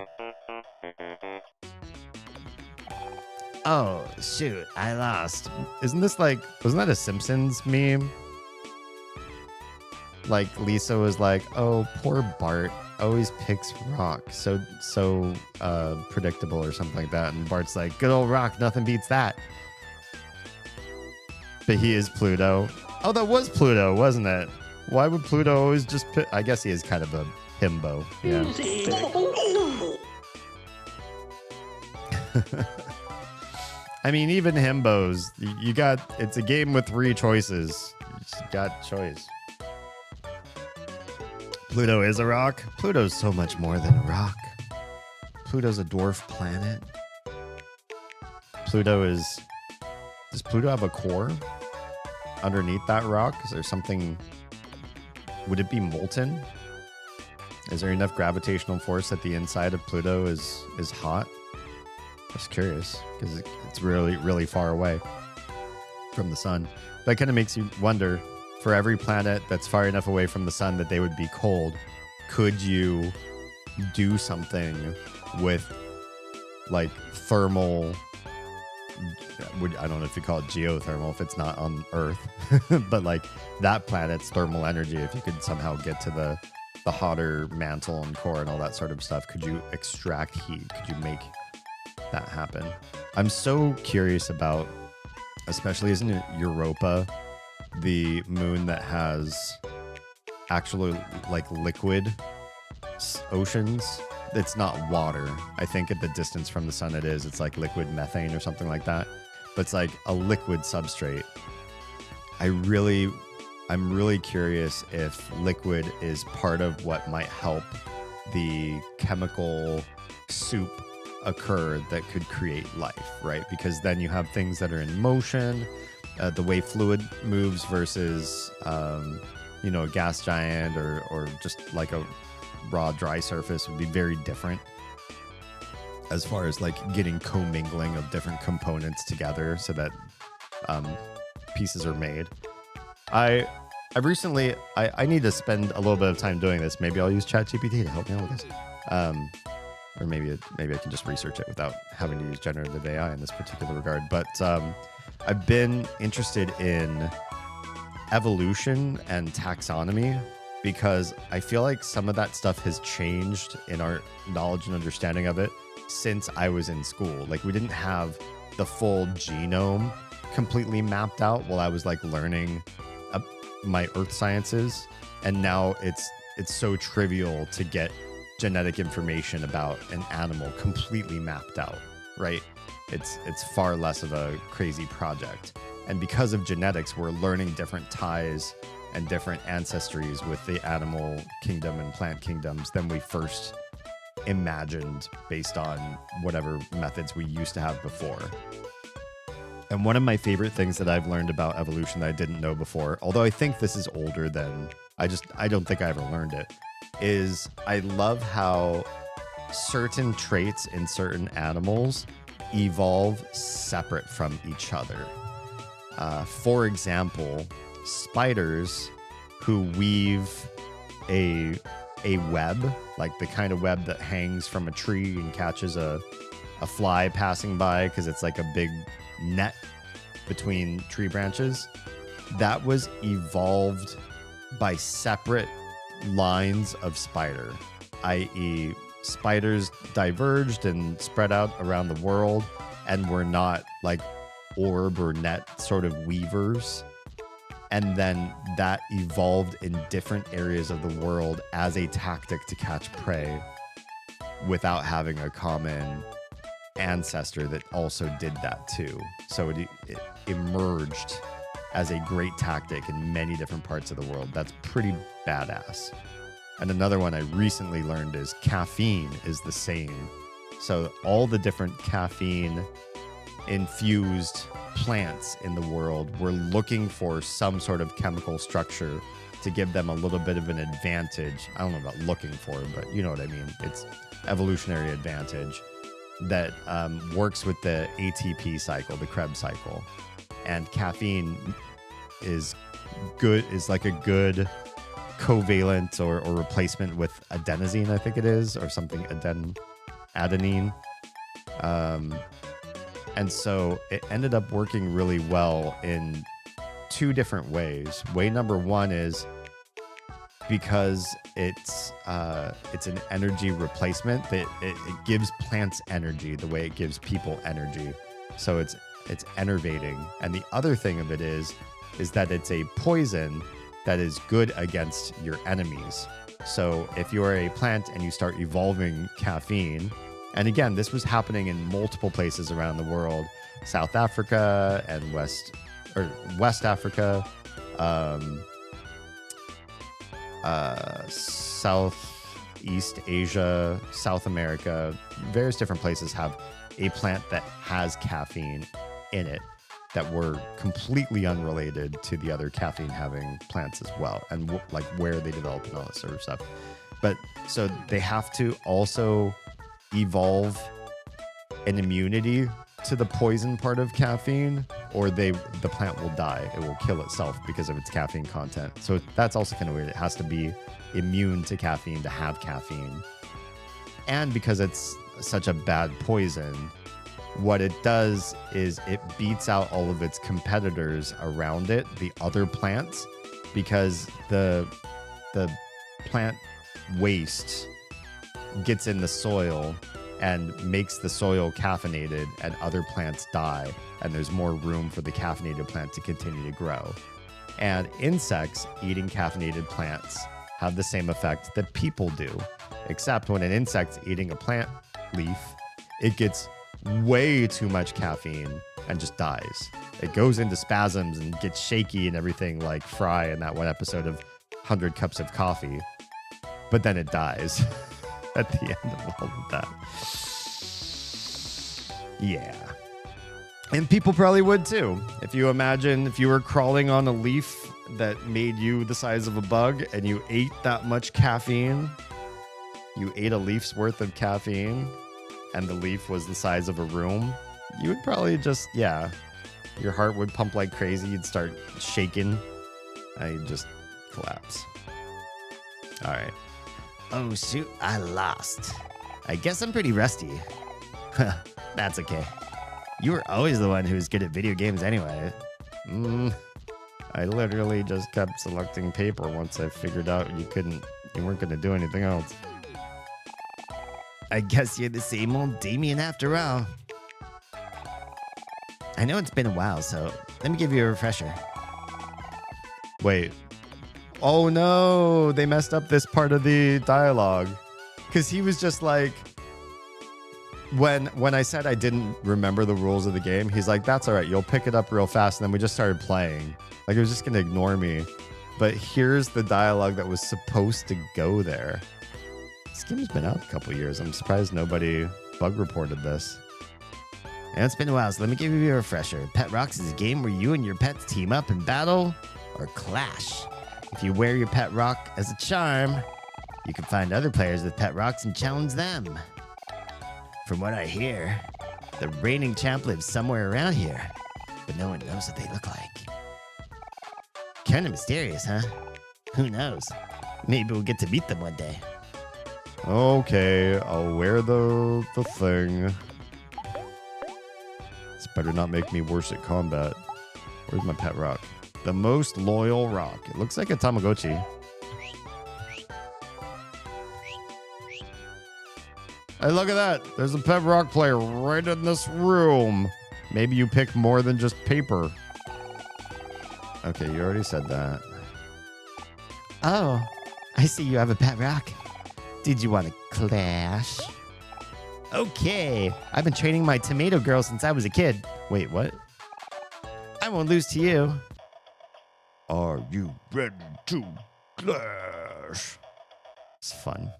Speaker 1: Oh shoot, I lost. Isn't this like, wasn't that a Simpsons meme? Like Lisa was like, oh, poor Bart always picks rock. So predictable or something like that. And Bart's like, good old rock, nothing beats that. But he is Pluto. Oh, that was Pluto, wasn't it? Why would Pluto always just pick? I guess he is kind of a himbo. Yeah. I mean, even himbos, you got, it's a game with 3 choices. You just got choice. Pluto is a rock. Pluto's so much more than a rock. Pluto's a dwarf planet. Does Pluto have a core underneath that rock? Is there something, would it be molten? Is there enough gravitational force that the inside of Pluto is hot? Just curious, because it's really, really far away from the sun. That kind of makes you wonder, for every planet that's far enough away from the sun that they would be cold, could you do something with like thermal, I don't know if you call it geothermal if it's not on Earth, but like that planet's thermal energy, if you could somehow get to the hotter mantle and core and all that sort of stuff, could you extract heat? Could you make that happen? I'm so curious about, especially isn't it Europa, the moon that has actually like liquid oceans? It's not water. I think at the distance from the sun it is. It's like liquid methane or something like that. But it's like a liquid substrate. I'm really curious if liquid is part of what might help the chemical soup occur that could create life, right? Because then you have things that are in motion, the way fluid moves versus, a gas giant or just like a raw dry surface would be very different as far as like getting commingling of different components together so that pieces are made. I need to spend a little bit of time doing this. Maybe I'll use ChatGPT to help me out with this. Or maybe I can just research it without having to use generative AI in this particular regard. But I've been interested in evolution and taxonomy because I feel like some of that stuff has changed in our knowledge and understanding of it since I was in school. Like we didn't have the full genome completely mapped out while I was like learning my earth sciences. And now it's so trivial to get genetic information about an animal completely mapped out, right? It's far less of a crazy project. And because of genetics, we're learning different ties and different ancestries with the animal kingdom and plant kingdoms than we first imagined based on whatever methods we used to have before. And one of my favorite things that I've learned about evolution that I didn't know before, although I think this is older than, I don't think I ever learned it, is I love how certain traits in certain animals evolve separate from each other. For example, spiders who weave a web, like the kind of web that hangs from a tree and catches a fly passing by because it's like a big net between tree branches. That was evolved by separate lines of spider, i.e., spiders diverged and spread out around the world and were not like orb or net sort of weavers. And then that evolved in different areas of the world as a tactic to catch prey without having a common ancestor that also did that too. So it emerged as a great tactic in many different parts of the world. That's pretty badass. And another one I recently learned is caffeine is the same. So all the different caffeine infused plants in the world were looking for some sort of chemical structure to give them a little bit of an advantage. I don't know about looking for, but you know what I mean. It's evolutionary advantage that works with the ATP cycle, the Krebs cycle. And caffeine is like a good covalent or replacement with adenosine, I think it is, or something, adenine. And so it ended up working really well in two different ways. Way number one is because it's an energy replacement that it gives plants energy the way it gives people energy. So it's enervating. And the other thing of it is that it's a poison that is good against your enemies. So if you are a plant and you start evolving caffeine, and again, this was happening in multiple places around the world, South Africa and West Africa, Southeast Asia, South America, various different places have a plant that has caffeine in it that were completely unrelated to the other caffeine having plants as well, and like where they develop and all that sort of stuff. But so they have to also evolve an immunity to the poison part of caffeine, or the plant will die. It will kill itself because of its caffeine content. So that's also kind of weird. It has to be immune to caffeine to have caffeine. And because it's such a bad poison, what it does is it beats out all of its competitors around it, the other plants, because the plant waste gets in the soil and makes the soil caffeinated, and other plants die, and there's more room for the caffeinated plant to continue to grow. And insects eating caffeinated plants have the same effect that people do, except when an insect's eating a plant leaf, it gets way too much caffeine and just dies. It goes into spasms and gets shaky and everything, like Fry in that one episode of 100 Cups of Coffee, but then it dies at the end of all of that. Yeah. And people probably would too. If you imagine if you were crawling on a leaf that made you the size of a bug and you ate that much caffeine, you ate a leaf's worth of caffeine, and the leaf was the size of a room, you would probably just, your heart would pump like crazy. You'd start shaking. You'd just collapse. All right.
Speaker 2: Oh, shoot, I lost. I guess I'm pretty rusty. That's okay. You were always the one who was good at video games anyway.
Speaker 1: I literally just kept selecting paper once I figured out you weren't going to do anything else.
Speaker 2: I guess you're the same old Damien after all. I know it's been a while, so let me give you a refresher.
Speaker 1: Wait. Oh no, they messed up this part of the dialogue. Because he was just like, when I said I didn't remember the rules of the game, he's like, that's all right, you'll pick it up real fast. And then we just started playing. Like, he was just going to ignore me. But here's the dialogue that was supposed to go there. This game's been out a couple years. I'm surprised nobody bug reported this.
Speaker 2: I know it's been a while, so let me give you a refresher. Pet Rocks is a game where you and your pets team up and battle or clash. If you wear your pet rock as a charm, you can find other players with pet rocks and challenge them. From what I hear, the reigning champ lives somewhere around here, but no one knows what they look like. Kind of mysterious, huh? Who knows? Maybe we'll get to meet them one day.
Speaker 1: Okay, I'll wear the thing. This better not make me worse at combat. Where's my pet rock? The most loyal rock. It looks like a Tamagotchi. Hey, look at that. There's a pet rock player right in this room. Maybe you pick more than just paper. Okay, you already said that.
Speaker 2: Oh, I see you have a pet rock. Did you want to clash? Okay, I've been training my tomato girl since I was a kid.
Speaker 1: Wait, what?
Speaker 2: I won't lose to you.
Speaker 1: Are you ready to clash? It's fun.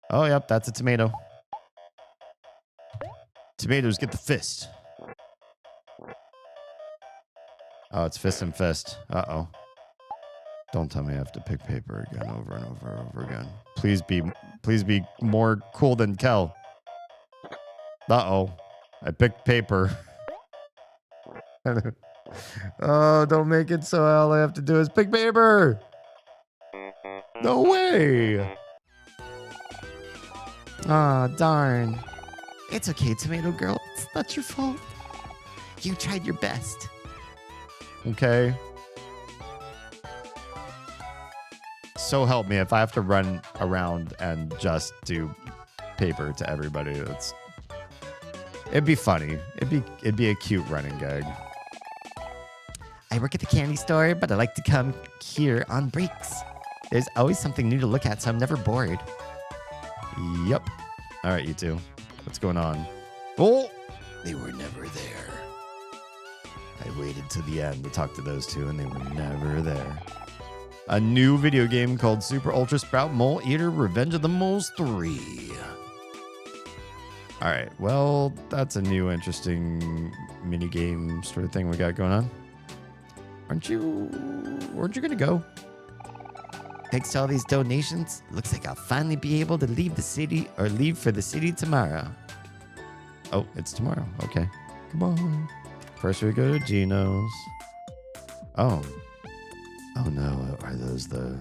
Speaker 1: Oh, yep, that's a tomato. Tomatoes get the fist. Oh, it's fist and fist. Uh-oh. Don't tell me I have to pick paper again over and over and over again. Please be more cool than Kel. Uh-oh. I picked paper. Oh, don't make it so all I have to do is pick paper. No way.
Speaker 2: Aw, darn. It's okay, tomato girl. It's not your fault. You tried your best.
Speaker 1: Okay. So help me if I have to run around and just do paper to everybody. It'd be funny. It'd be a cute running gag.
Speaker 2: I work at the candy store, but I like to come here on breaks. There's always something new to look at, so I'm never bored.
Speaker 1: Yep. All right, you two. What's going on? Oh,
Speaker 2: They were never there.
Speaker 1: I waited to the end to talk to those two, and they were never there. A new video game called Super Ultra Sprout Mole Eater Revenge of the Moles 3. All right, well, that's a new interesting mini game sort of thing we got going on. Weren't you gonna go?
Speaker 2: Thanks to all these donations, looks like I'll finally be able to leave the city or leave for the city tomorrow.
Speaker 1: Oh, it's tomorrow. Okay, come on. First we go to Gino's. Oh no, are those the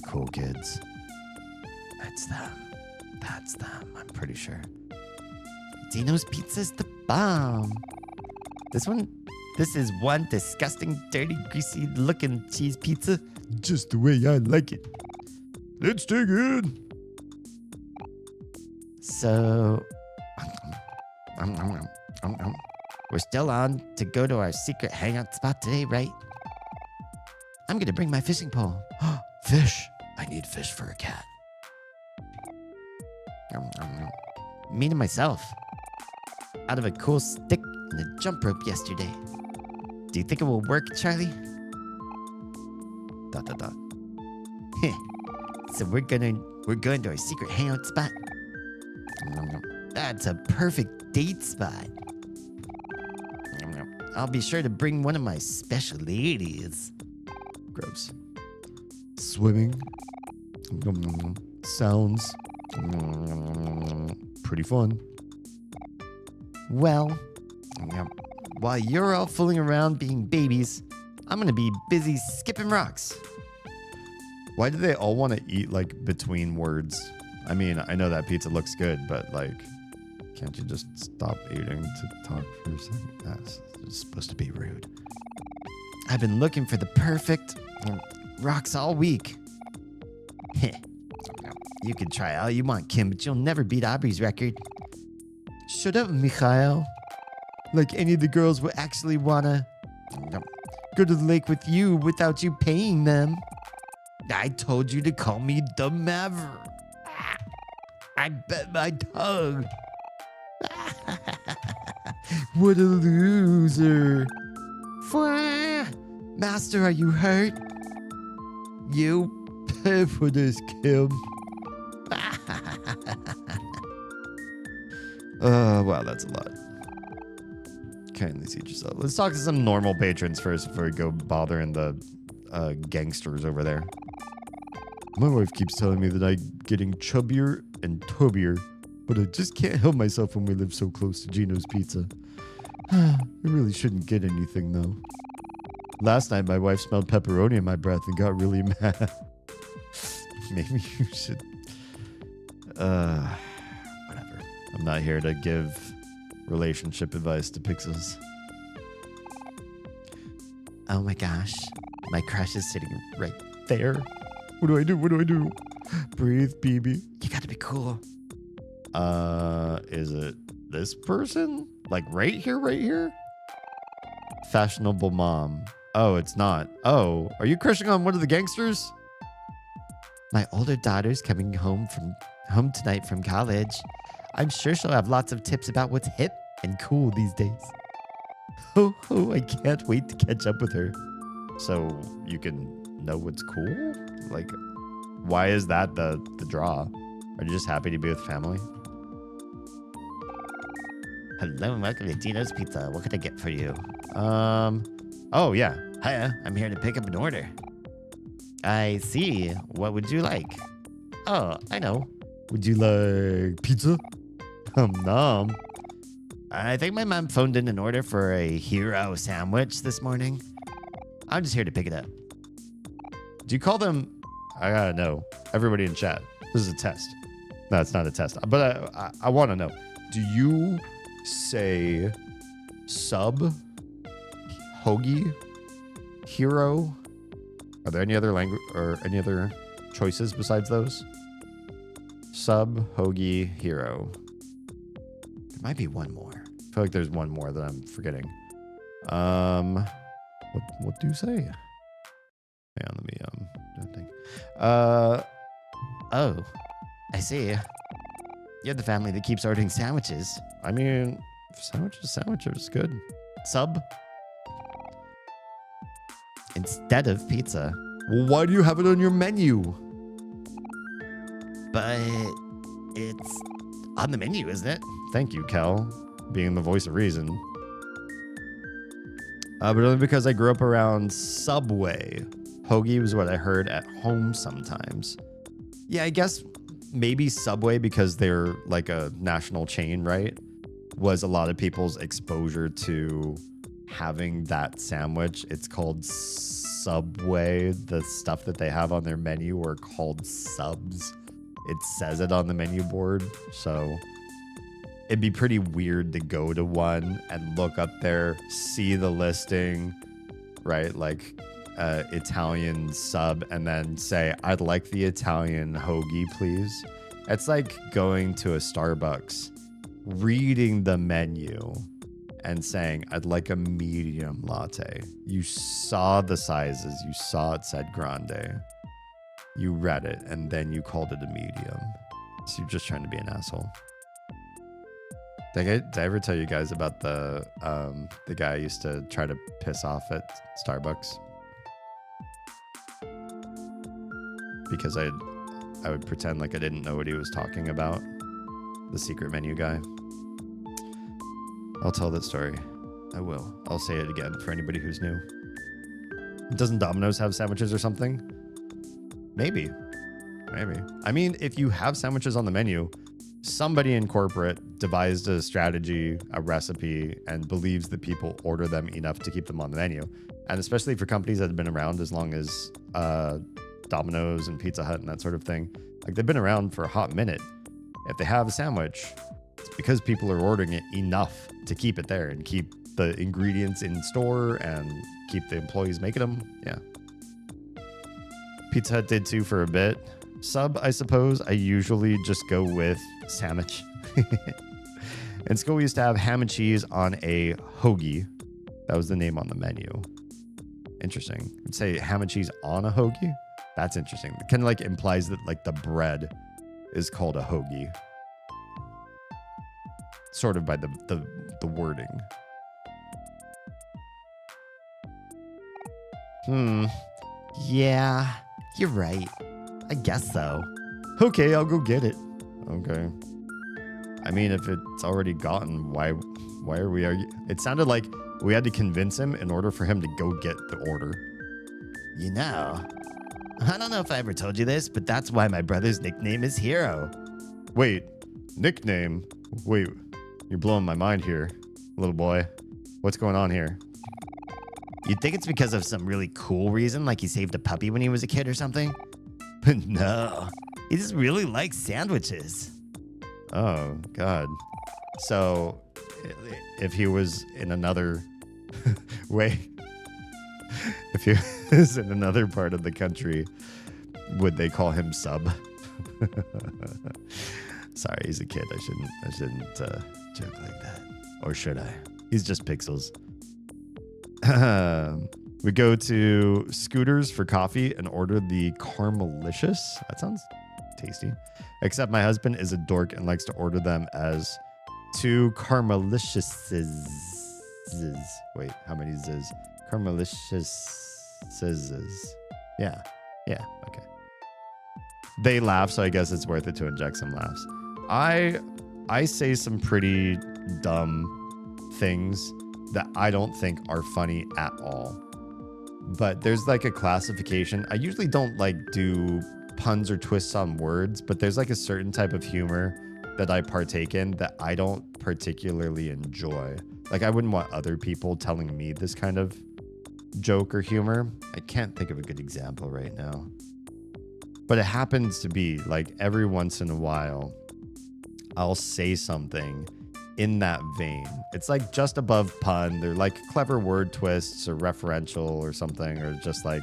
Speaker 1: cool kids?
Speaker 2: That's them.
Speaker 1: That's them. I'm pretty sure.
Speaker 2: Dino's Pizza's the bomb. This is one disgusting, dirty, greasy looking cheese pizza.
Speaker 1: Just the way I like it. Let's dig in.
Speaker 2: So, we're still on to go to our secret hangout spot today, right? I'm gonna bring my fishing pole.
Speaker 1: Fish. I need fish for a cat.
Speaker 2: Me to myself. Out of a cool stick and a jump rope yesterday. Do you think it will work, Charlie? ... So we're going to our secret hangout spot. That's a perfect date spot. I'll be sure to bring one of my special ladies.
Speaker 1: Gross. Swimming. Sounds pretty fun.
Speaker 2: Well, while you're all fooling around being babies, I'm gonna be busy skipping rocks.
Speaker 1: Why do they all want to eat like between words? I mean, I know that pizza looks good, but like, can't you just stop eating to talk for a second? That's supposed to be rude.
Speaker 2: I've been looking for the perfect rocks all week. You can try all you want, Kim, but you'll never beat Aubrey's record. Shut up, Mikhail. Like any of the girls would actually wanna go to the lake with you without you paying them. I told you to call me the Maverick. I bet my tongue. What a loser. Master, are you hurt? You pay for this, Kim.
Speaker 1: Wow, that's a lot. Kindly seat yourself. Let's talk to some normal patrons first before we go bothering the gangsters over there. My wife keeps telling me that I'm getting chubbier and tubbier, but I just can't help myself when we live so close to Gino's Pizza. I really shouldn't get anything, though. Last night, my wife smelled pepperoni in my breath and got really mad. Maybe you should. Whatever. I'm not here to give relationship advice to pixels.
Speaker 2: Oh my gosh. My crush is sitting right there.
Speaker 1: What do I do? What do I do? Breathe, BB.
Speaker 2: You gotta be cool.
Speaker 1: Is it this person? Like right here, right here? Fashionable mom. Oh, it's not. Oh, are you crushing on one of the gangsters?
Speaker 2: My older daughter's coming home tonight from college. I'm sure she'll have lots of tips about what's hip and cool these days.
Speaker 1: Oh, I can't wait to catch up with her. So you can know what's cool? Like, why is that the draw? Are you just happy to be with family?
Speaker 2: Hello and welcome to Dino's Pizza. What can I get for you?
Speaker 1: Oh yeah.
Speaker 2: Hiya, I'm here to pick up an order. I see. What would you like? Oh, I know.
Speaker 1: Would you like pizza? Nom.
Speaker 2: I think my mom phoned in an order for a hero sandwich this morning. I'm just here to pick it up.
Speaker 1: Do you call them? I gotta know. Everybody in chat. This is a test. No, it's not a test. But I want to know. Do you say sub, hoagie, hero? Are there any other language or any other choices besides those? Sub, hoagie, hero.
Speaker 2: There might be one more.
Speaker 1: I feel like there's one more that I'm forgetting. What do you say? Hang on, let me think.
Speaker 2: Oh, I see. You're the family that keeps ordering sandwiches.
Speaker 1: I mean, sandwiches good.
Speaker 2: Sub instead of pizza.
Speaker 1: Well, why do you have it on your menu?
Speaker 2: But it's on the menu, isn't it?
Speaker 1: Thank you, Kel, being the voice of reason. But only because I grew up around Subway. Hoagie was what I heard at home sometimes. Yeah, I guess maybe Subway, because they're like a national chain, right? Was a lot of people's exposure to having that sandwich. It's called Subway. The stuff that they have on their menu are called subs. It says it on the menu board. So it'd be pretty weird to go to one and look up there, see the listing, right? Like Italian sub, and then say, I'd like the Italian hoagie, please. It's like going to a Starbucks, reading the menu and saying, I'd like a medium latte. You saw the sizes. You saw it said grande. You read it, and then you called it a medium. So you're just trying to be an asshole. Did I ever tell you guys about the guy I used to try to piss off at Starbucks? Because I would pretend like I didn't know what he was talking about. The secret menu guy. I'll tell that story. I will. I'll say it again for anybody who's new. Doesn't Domino's have sandwiches or something? Maybe. I mean, if you have sandwiches on the menu, somebody in corporate devised a strategy, a recipe, and believes that people order them enough to keep them on the menu. And especially for companies that have been around as long as Domino's and Pizza Hut and that sort of thing. Like, they've been around for a hot minute. If they have a sandwich, it's because people are ordering it enough to keep it there and keep the ingredients in store and keep the employees making them. Yeah. Pizza Hut did too for a bit. Sub, I suppose, I usually just go with sandwich. In school, we used to have ham and cheese on a hoagie. That was the name on the menu. Interesting. I'd say ham and cheese on a hoagie? That's interesting. It kind of like implies that like the bread is called a hoagie. Sort of by the wording.
Speaker 2: Yeah, you're right. I guess so.
Speaker 1: Okay, I'll go get it. Okay. I mean, if it's already gotten, why are we arguing? It sounded like we had to convince him in order for him to go get the order.
Speaker 2: You know, I don't know if I ever told you this, but that's why my brother's nickname is Hero.
Speaker 1: Wait, nickname? Wait, you're blowing my mind here, little boy. What's going on here?
Speaker 2: You'd think it's because of some really cool reason, like he saved a puppy when he was a kid or something. But no, he just really likes sandwiches.
Speaker 1: Oh, God. So, if he was in another way, if he was in another part of the country, would they call him Sub? Sorry, he's a kid. I shouldn't joke like that. Or should I? He's just Pixels. We go to Scooters for coffee and order the Caramelicious. That sounds tasty. Except my husband is a dork and likes to order them as 2 Carameliciouses. Wait, how many ziz? Carameliciouses. Yeah, okay. They laugh, so I guess it's worth it to inject some laughs. I say some pretty dumb things that I don't think are funny at all. But there's like a classification. I usually don't like do puns or twists on words, but there's like a certain type of humor that I partake in that I don't particularly enjoy. Like I wouldn't want other people telling me this kind of joke or humor. I can't think of a good example right now. But it happens to be like every once in a while, I'll say something in that vein. It's like just above pun. They're like clever word twists or referential or something, or just like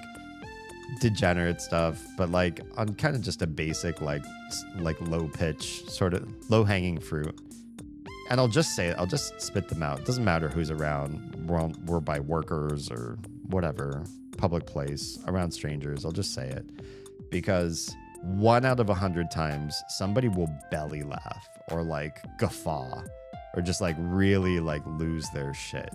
Speaker 1: degenerate stuff, but like on kind of just a basic, like low pitch, sort of low hanging fruit. And I'll just say it. I'll just spit them out. It doesn't matter who's around. We're by workers or whatever, public place, around strangers. I'll just say it. Because 1 out of 100 times, somebody will belly laugh or like guffaw or just like really like lose their shit.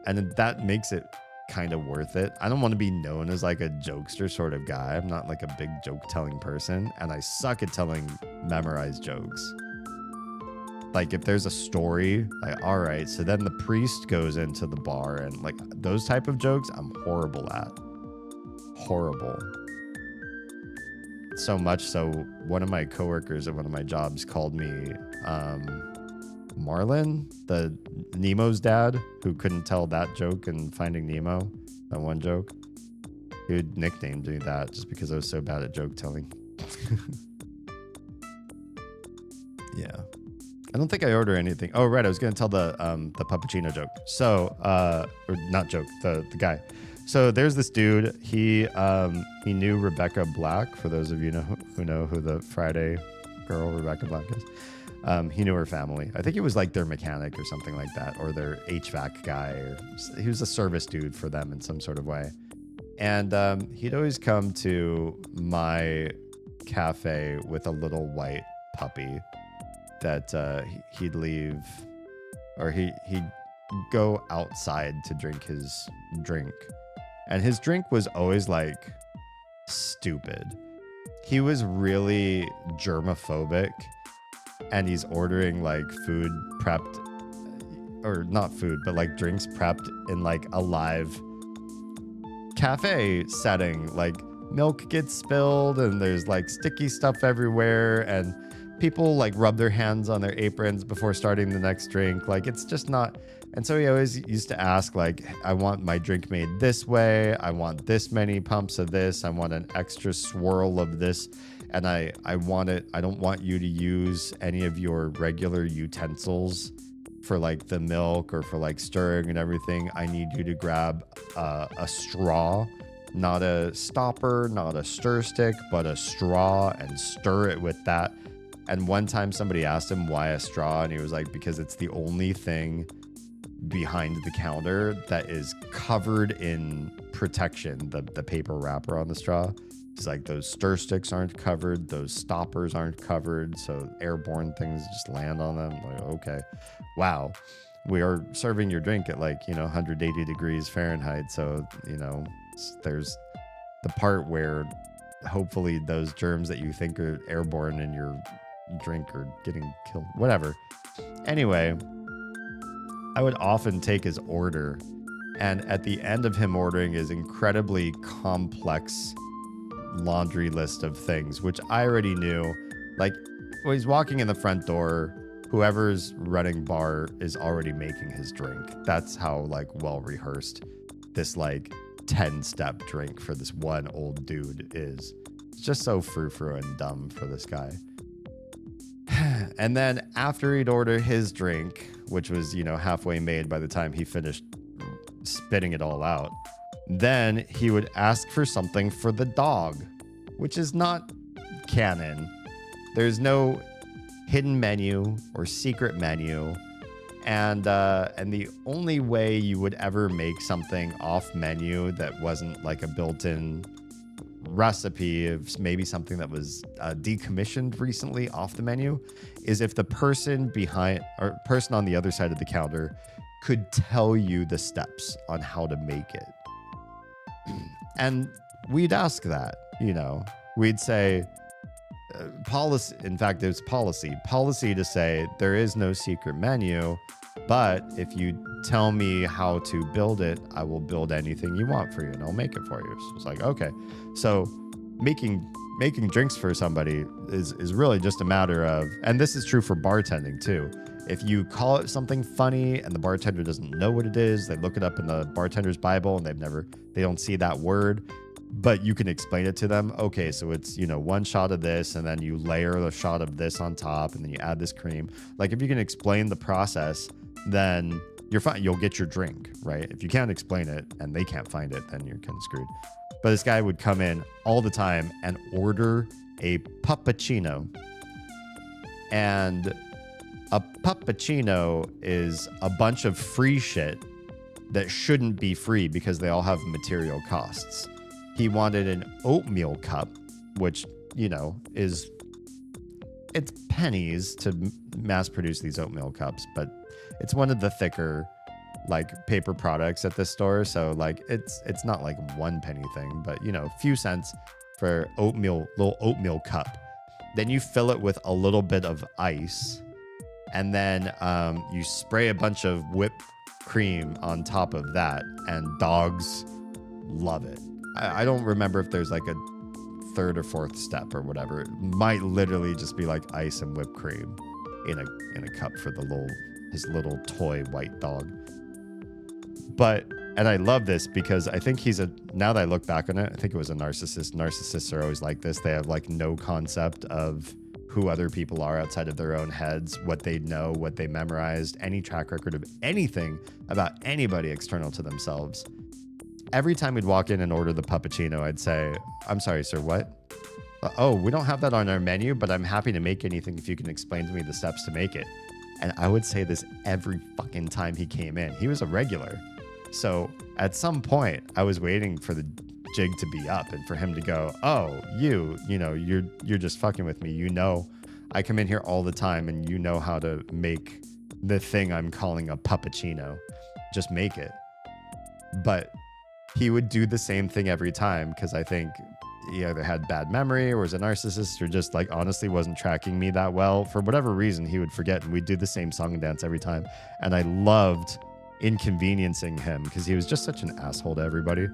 Speaker 1: And that makes it kind of worth it. I don't want to be known as like a jokester sort of guy. I'm not like a big joke telling person, and I suck at telling memorized jokes. Like if there's a story, like, all right, so then the priest goes into the bar and like those type of jokes, I'm horrible at. Horrible. So much so, one of my coworkers at one of my jobs called me Marlin, the Nemo's dad, who couldn't tell that joke in Finding Nemo, that one joke. He would nickname me that just because I was so bad at joke telling. Yeah. I don't think I order anything. Oh, right. I was going to tell the puppuccino joke. So, or not joke, the guy. So there's this dude. He knew Rebecca Black. For those of you who know who the Friday girl Rebecca Black is. He knew her family. I think he was like their mechanic or something like that, or their HVAC guy. Or he was a service dude for them in some sort of way. And he'd always come to my cafe with a little white puppy that he'd leave, or he'd go outside to drink his drink. And his drink was always like stupid. He was really germophobic, and he's ordering like food prepped, or not food, but like drinks prepped in like a live cafe setting. Like milk gets spilled and there's like sticky stuff everywhere, and people like rub their hands on their aprons before starting the next drink. Like it's just not. And so he always used to ask, like, I want my drink made this way. I want this many pumps of this. I want an extra swirl of this. And I want it. I don't want you to use any of your regular utensils for like the milk or for like stirring and everything. I need you to grab a straw, not a stopper, not a stir stick, but a straw, and stir it with that. And one time somebody asked him why a straw, and he was like, because it's the only thing behind the counter that is covered in protection, the paper wrapper on the straw. It's like those stir sticks aren't covered, those stoppers aren't covered, so airborne things just land on them. Like, okay, wow, we are serving your drink at like, 180 degrees Fahrenheit, so there's the part where hopefully those germs that you think are airborne in your drink are getting killed, whatever. Anyway, I would often take his order, and at the end of him ordering his incredibly complex laundry list of things, which I already knew, like when he's walking in the front door, whoever's running bar is already making his drink. That's how like well rehearsed this like 10-step drink for this one old dude is. It's just so frou-frou and dumb for this guy. And then after he'd order his drink, which was, you know, halfway made by the time he finished spitting it all out, then he would ask for something for the dog, which is not canon. There's no hidden menu or secret menu. And the only way you would ever make something off menu that wasn't like a built-in recipe of maybe something that was decommissioned recently off the menu is if the person behind or person on the other side of the counter could tell you the steps on how to make it. And we'd ask that, you know, we'd say policy. In fact, there's policy to say there is no secret menu, but if you tell me how to build it, I will build anything you want for you and I'll make it for you. So it's like, okay. So making drinks for somebody is really just a matter of, and this is true for bartending too. If you call it something funny and the bartender doesn't know what it is, they look it up in the bartender's Bible and they don't see that word, but you can explain it to them. Okay, so it's, you know, one shot of this and then you layer the shot of this on top and then you add this cream. Like if you can explain the process, then you're fine. You'll get your drink, right? If you can't explain it and they can't find it, then you're kind of screwed. But this guy would come in all the time and order a puppuccino. And a puppuccino is a bunch of free shit that shouldn't be free because they all have material costs. He wanted an oatmeal cup, which, you know, it's pennies to mass produce these oatmeal cups, but it's one of the thicker like paper products at this store. So like it's not like 1 penny thing, but you know, a few cents for little oatmeal cup. Then you fill it with a little bit of ice, and then you spray a bunch of whipped cream on top of that, and dogs love it. I don't remember if there's like a third or fourth step or whatever. It might literally just be like ice and whipped cream in a cup for his little toy white dog. And I love this because I think now that I look back on it, I think it was a narcissist. Narcissists are always like this. They have like no concept of who other people are outside of their own heads, what they know, what they memorized, any track record of anything about anybody external to themselves. Every time we'd walk in and order the puppuccino, I'd say, "I'm sorry, sir, what? Oh, we don't have that on our menu, but I'm happy to make anything if you can explain to me the steps to make it." And I would say this every fucking time he came in. He was a regular. So at some point, I was waiting for the jig to be up and for him to go, "Oh, you know, you're just fucking with me. You know, I come in here all the time and you know how to make the thing I'm calling a puppuccino. Just make it." But he would do the same thing every time because I think he either had bad memory or was a narcissist or just like honestly wasn't tracking me that well. For whatever reason, he would forget and we'd do the same song and dance every time. And I loved inconveniencing him because he was just such an asshole to everybody.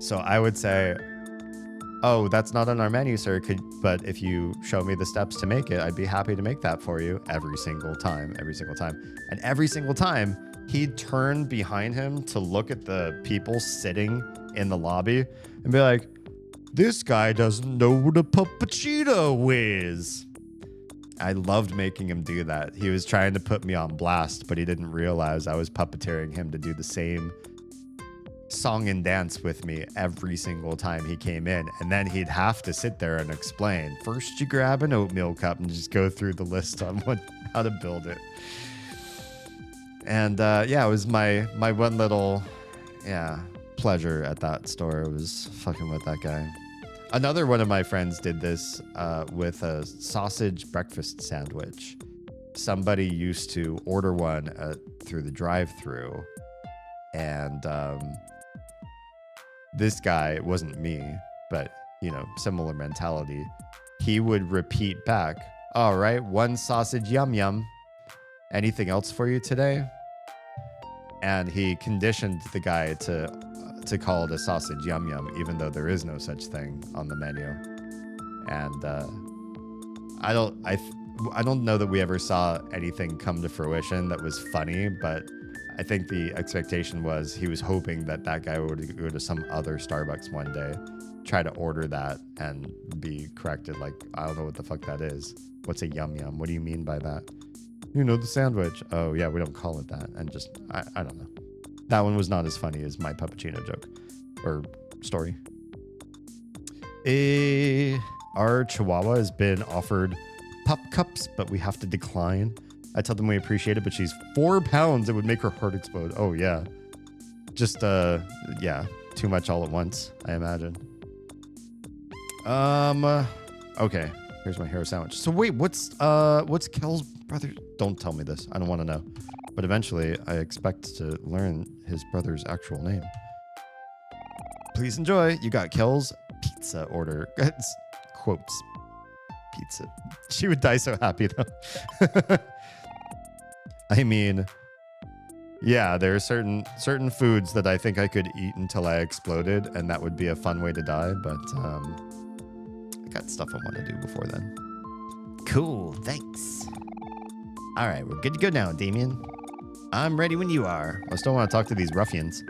Speaker 1: So I would say, "Oh, that's not on our menu, sir. But if you show me the steps to make it, I'd be happy to make that for you." Every single time. And every single time he'd turn behind him to look at the people sitting in the lobby and be like, "This guy doesn't know what a puppuccino is." I loved making him do that. He was trying to put me on blast, but he didn't realize I was puppeteering him to do the same song and dance with me every single time he came in. And then he'd have to sit there and explain. First, you grab an oatmeal cup and just go through the list on how to build it. And it was my one little pleasure at that store. It was fucking with that guy. Another one of my friends did this with a sausage breakfast sandwich. Somebody used to order one through the drive-thru, and this guy, it wasn't me, but you know, similar mentality. He would repeat back, "All right, one sausage, yum yum. Anything else for you today?" And he conditioned the guy to call it a sausage yum yum, even though there is no such thing on the menu. And I don't know that we ever saw anything come to fruition that was funny, but I think the expectation was he was hoping that that guy would go to some other Starbucks one day, try to order that, and be corrected. Like, I don't know what the fuck that is. What's a yum yum? What do you mean by that? You know, the sandwich. Oh, yeah, we don't call it that. And just, I don't know. That one was not as funny as my puppuccino joke or story. Our Chihuahua has been offered pup cups, but we have to decline. I tell them we appreciate it, but she's 4 pounds. It would make her heart explode. Oh, yeah. Just, yeah, too much all at once, I imagine. Okay. Here's my hero sandwich. So wait, what's Kel's brother? Don't tell me this. I don't want to know. But eventually, I expect to learn his brother's actual name. Please enjoy. You got Kel's pizza order. It's quotes. Pizza. She would die so happy though. I mean, yeah, there are certain foods that I think I could eat until I exploded, and that would be a fun way to die. But I got stuff I want to do before then.
Speaker 2: Cool, thanks. All right, we're good to go now, Damien. I'm ready when you are.
Speaker 1: I still want to talk to these ruffians.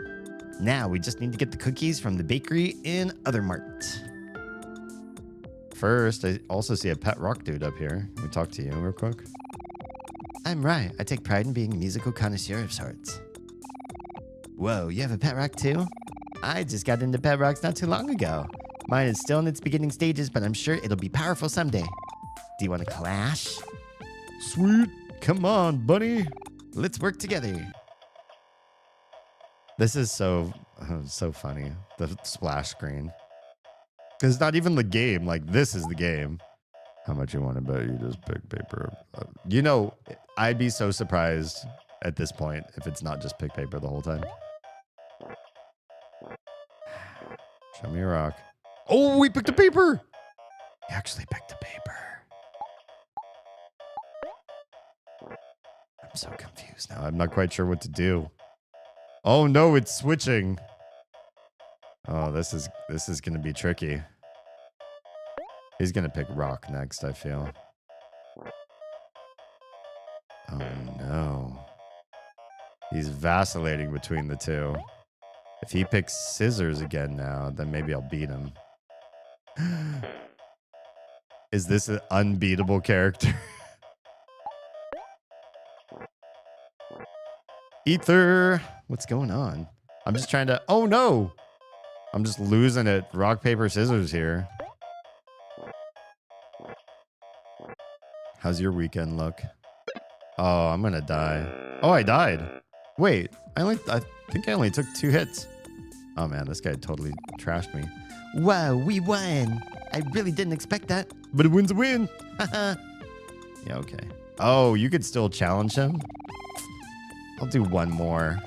Speaker 2: Now we just need to get the cookies from the bakery in Other Mart.
Speaker 1: First, I also see a pet rock dude up here. Can we talk to you real quick?
Speaker 2: I'm right. I take pride in being a musical connoisseur of sorts. Whoa, you have a pet rock too? I just got into pet rocks not too long ago. Mine is still in its beginning stages, but I'm sure it'll be powerful someday. Do you want to clash?
Speaker 1: Sweet. Come on, buddy.
Speaker 2: Let's work together.
Speaker 1: This is so funny. The splash screen. It's not even the game. Like, this is the game. How much you want to bet you just pick paper? You know, I'd be so surprised at this point if it's not just pick paper the whole time. Show me a rock. Oh, we picked a paper. We actually picked a paper. I'm so confused now. I'm not quite sure what to do. Oh no, it's switching. Oh, this is going to be tricky. He's going to pick rock next, I feel. Oh no. He's vacillating between the two. If he picks scissors again now, then maybe I'll beat him. Is this an unbeatable character? Ether. What's going on? I'm just trying to... Oh, no. I'm just losing it. Rock, paper, scissors here. How's your weekend look? Oh, I'm going to die. Oh, I died. Wait. I think I only took 2 hits. Oh, man. This guy totally trashed me.
Speaker 2: Wow, we won. I really didn't expect that.
Speaker 1: But a win's a win. Yeah, okay. Oh, you could still challenge him? I'll do one more.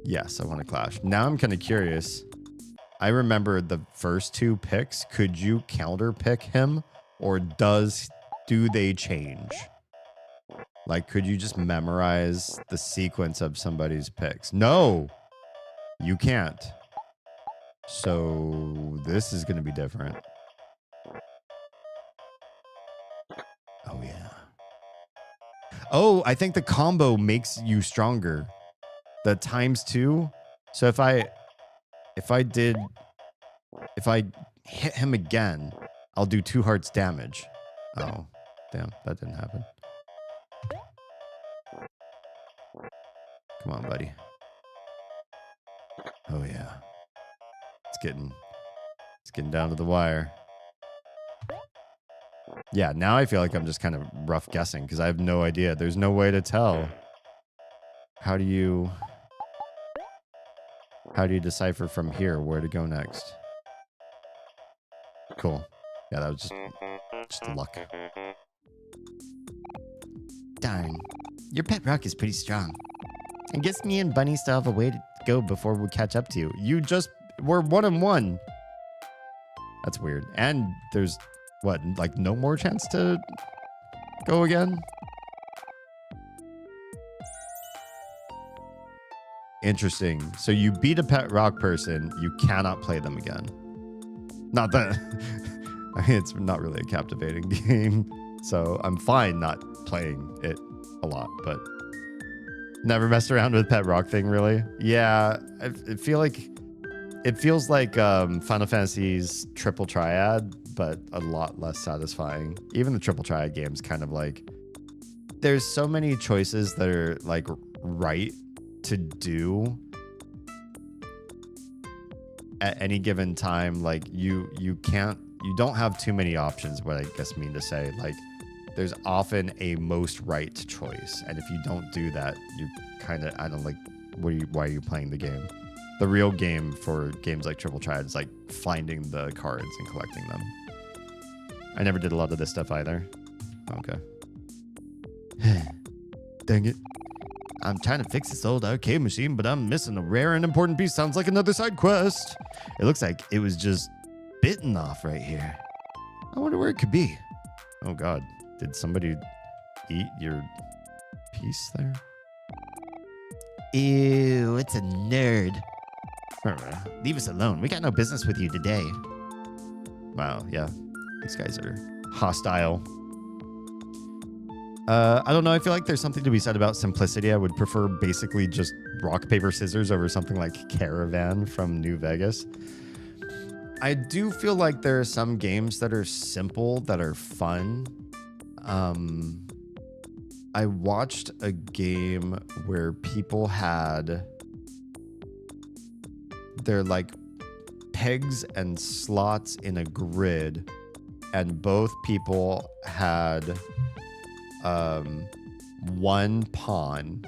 Speaker 1: Yes, I want to clash. Now I'm kind of curious. I remember the first 2 picks. Could you counter pick him? Or do they change? Like, could you just memorize the sequence of somebody's picks? No, you can't. So this is going to be different. Oh, yeah. Oh, I think the combo makes you stronger. The ×2. So if I hit him again, I'll do 2 hearts damage. Oh, damn, that didn't happen. Come on, buddy. Oh yeah. It's getting down to the wire. Yeah, now I feel like I'm just kind of rough guessing because I have no idea. There's no way to tell. How do you decipher from here where to go next? Cool. Yeah, that was just luck.
Speaker 2: Darn. Your pet rock is pretty strong. I guess me and Bunny still have a way to go before we catch up to you.
Speaker 1: We're 1-1. That's weird. And there's what, like no more chance to go again? Interesting. So you beat a pet rock person, you cannot play them again. Not that I mean, it's not really a captivating game, so I'm fine not playing it a lot, but never messed around with Pet Rock thing, really. Yeah, I feel like it feels like Final Fantasy's Triple Triad, but a lot less satisfying. Even the Triple Triad games kind of like, there's so many choices that are like right to do at any given time. Like you don't have too many options, what I guess mean to say. Like there's often a most right choice, and if you don't do that, you kind of, I don't like, why are you playing the game? The real game for games like Triple Triad is like finding the cards and collecting them. I never did a lot of this stuff either. Okay. Dang it. I'm trying to fix this old arcade machine, but I'm missing a rare and important piece. Sounds like another side quest. It looks like it was just bitten off right here. I wonder where it could be. Oh God, did somebody eat your piece there?
Speaker 2: Ew, it's a nerd. Leave us alone. We got no business with you today.
Speaker 1: Wow, yeah. These guys are hostile. I don't know. I feel like there's something to be said about simplicity. I would prefer basically just rock, paper, scissors over something like Caravan from New Vegas. I do feel like there are some games that are simple, that are fun. I watched a game where people had their like pegs and slots in a grid, and both people had one pawn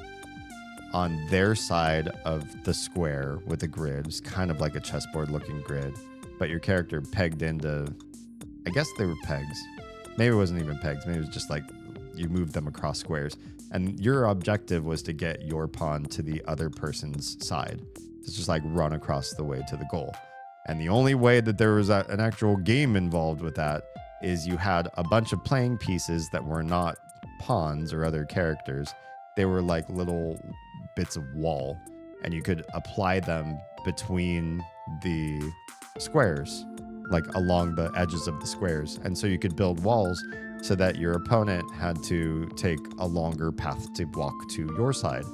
Speaker 1: on their side of the square with a grid. It's kind of like a chessboard looking grid, but your character pegged into, I guess they were pegs. Maybe it wasn't even pegs. Maybe it was just like you moved them across squares, and your objective was to get your pawn to the other person's side. It's just like run across the way to the goal. And the only way that there was an actual game involved with that is you had a bunch of playing pieces that were not pawns or other characters. They were like little bits of wall, and you could apply them between the squares, like along the edges of the squares. And so you could build walls so that your opponent had to take a longer path to walk to your side.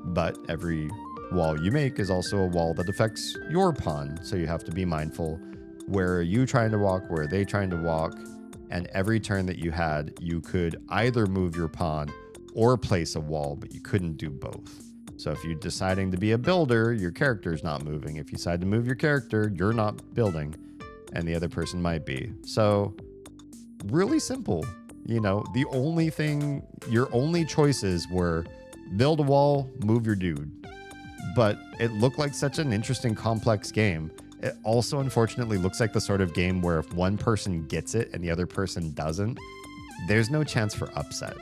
Speaker 1: But every wall you make is also a wall that affects your pawn. So you have to be mindful, where are you trying to walk, where are they trying to walk? And every turn that you had, you could either move your pawn or place a wall, but you couldn't do both. So if you're deciding to be a builder, your character's not moving. If you decide to move your character, you're not building, and the other person might be. So really simple. You know, the only thing, your only choices were build a wall, move your dude. But it looked like such an interesting, complex game. It also, unfortunately, looks like the sort of game where if one person gets it and the other person doesn't, there's no chance for upset.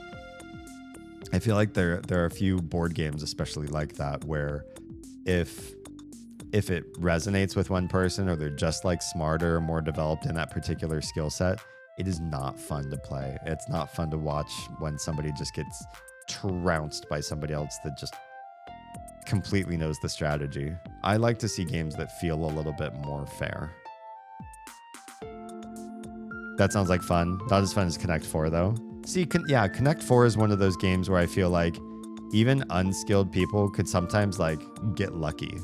Speaker 1: I feel like there are a few board games, especially like that, where if it resonates with one person, or they're just like smarter or more developed in that particular skill set, it is not fun to play. It's not fun to watch when somebody just gets trounced by somebody else that just completely knows the strategy. I like to see games that feel a little bit more fair. That sounds like fun. Not as fun as Connect 4 though. See, Connect 4 is one of those games where I feel like even unskilled people could sometimes like get lucky.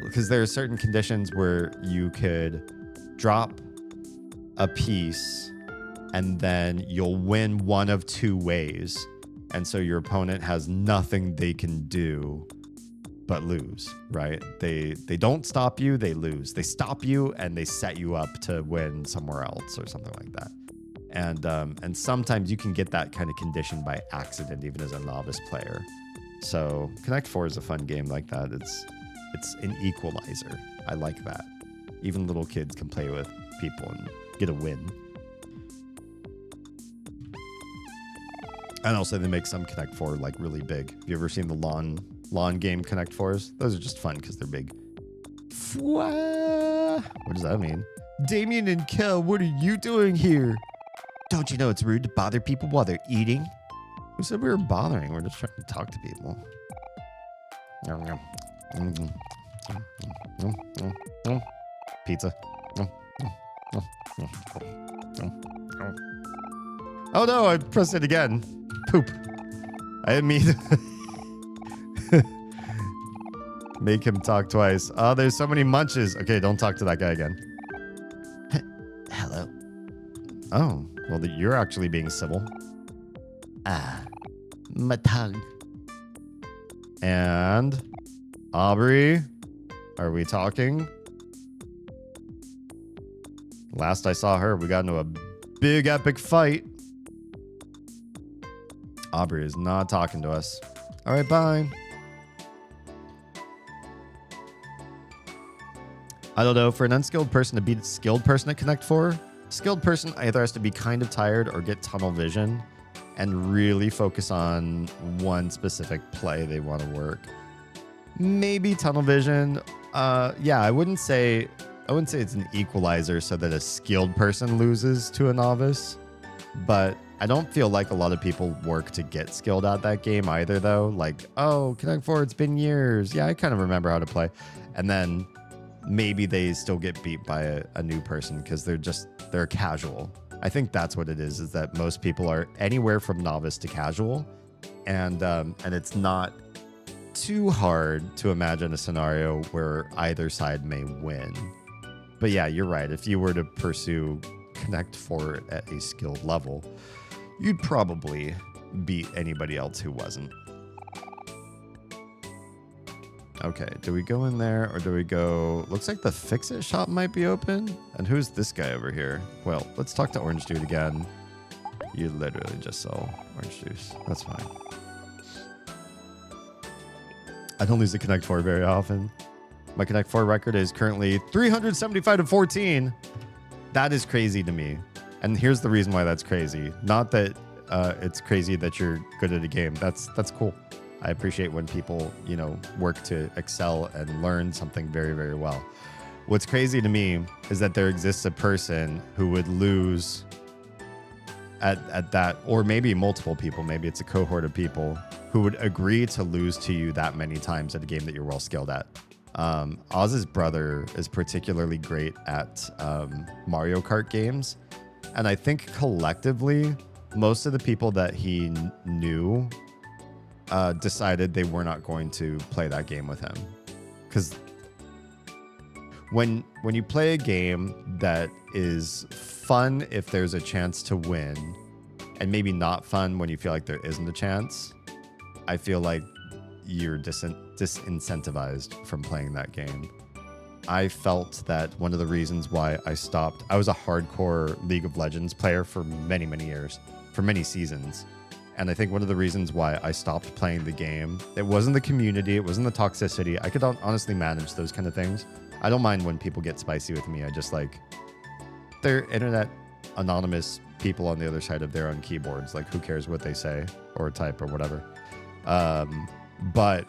Speaker 1: Because there are certain conditions where you could drop a piece and then you'll win one of two ways. And so your opponent has nothing they can do but lose, right? They don't stop you, they lose. They stop you and they set you up to win somewhere else or something like that. And sometimes you can get that kind of condition by accident, even as a novice player. So Connect 4 is a fun game like that. It's an equalizer. I like that. Even little kids can play with people and get a win. And also they make some Connect 4 like really big. Have you ever seen the lawn game Connect 4s? Those are just fun because they're big. What does that mean? Damien and Kel, what are you doing here? Don't you know it's rude to bother people while they're eating? Who said we were bothering? We're just trying to talk to people. Pizza. Oh no, I pressed it again. Poop. I didn't mean to make him talk twice. Oh, there's so many munches. Okay, don't talk to that guy again.
Speaker 2: Hello.
Speaker 1: Oh, well, you're actually being civil.
Speaker 2: Matug.
Speaker 1: And Aubrey, are we talking? Last I saw her, we got into a big epic fight. Aubrey is not talking to us. All right, bye. I don't know, for an unskilled person to beat a skilled person at Connect 4, skilled person either has to be kind of tired or get tunnel vision and really focus on one specific play they want to work. Maybe tunnel vision. Yeah, I wouldn't say it's an equalizer so that a skilled person loses to a novice, but I don't feel like a lot of people work to get skilled at that game either, though. Like, oh, Connect 4, it's been years. Yeah, I kind of remember how to play. And then maybe they still get beat by a new person because they're casual. I think that's what it is that most people are anywhere from novice to casual. And it's not too hard to imagine a scenario where either side may win. But yeah, you're right. If you were to pursue Connect 4 at a skilled level, you'd probably beat anybody else who wasn't. Okay, do we go in there or do we go... Looks like the Fix-It shop might be open. And who's this guy over here? Well, let's talk to Orange Dude again. You literally just sell orange juice. That's fine. I don't lose the Connect 4 very often. My Connect 4 record is currently 375-14. That is crazy to me. And here's the reason why that's crazy. Not that it's crazy that you're good at a game. That's cool. I appreciate when people, work to excel and learn something very, very well. What's crazy to me is that there exists a person who would lose at that, or maybe multiple people, maybe it's a cohort of people who would agree to lose to you that many times at a game that you're well skilled at. Oz's brother is particularly great at Mario Kart games. And I think collectively, most of the people that he knew decided they were not going to play that game with him. Because when you play a game that is fun if there's a chance to win, and maybe not fun when you feel like there isn't a chance, I feel like you're disincentivized from playing that game. I felt that one of the reasons why I stopped, I was a hardcore League of Legends player for many, many years, for many seasons. And I think one of the reasons why I stopped playing the game, it wasn't the community, it wasn't the toxicity. I could honestly manage those kind of things. I don't mind when people get spicy with me. I just like, they're internet anonymous people on the other side of their own keyboards. Like, who cares what they say or type or whatever. But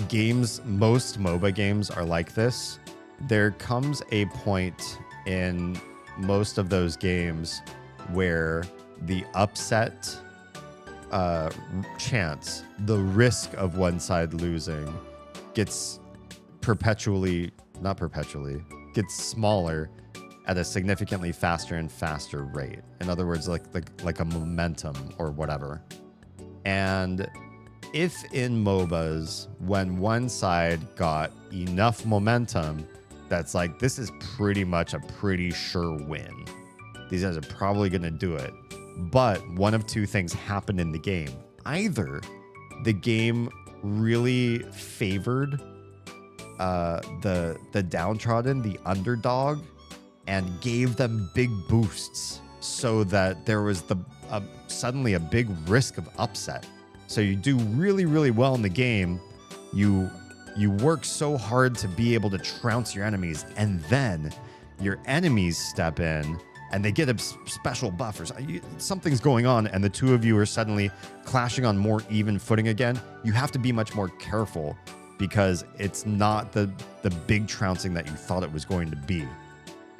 Speaker 1: games, most MOBA games are like this. There comes a point in most of those games where the upset chance, the risk of one side losing gets gets smaller at a significantly faster and faster rate. In other words, like a momentum or whatever. And if in MOBAs, when one side got enough momentum, that's like, this is pretty much a pretty sure win. These guys are probably going to do it. But one of two things happened in the game. Either the game really favored the downtrodden, the underdog, and gave them big boosts so that there was suddenly a big risk of upset. So you do really, really well in the game. You work so hard to be able to trounce your enemies, and then your enemies step in and they get a special buff or something's going on, and the two of you are suddenly clashing on more even footing again. You have to be much more careful because it's not the big trouncing that you thought it was going to be.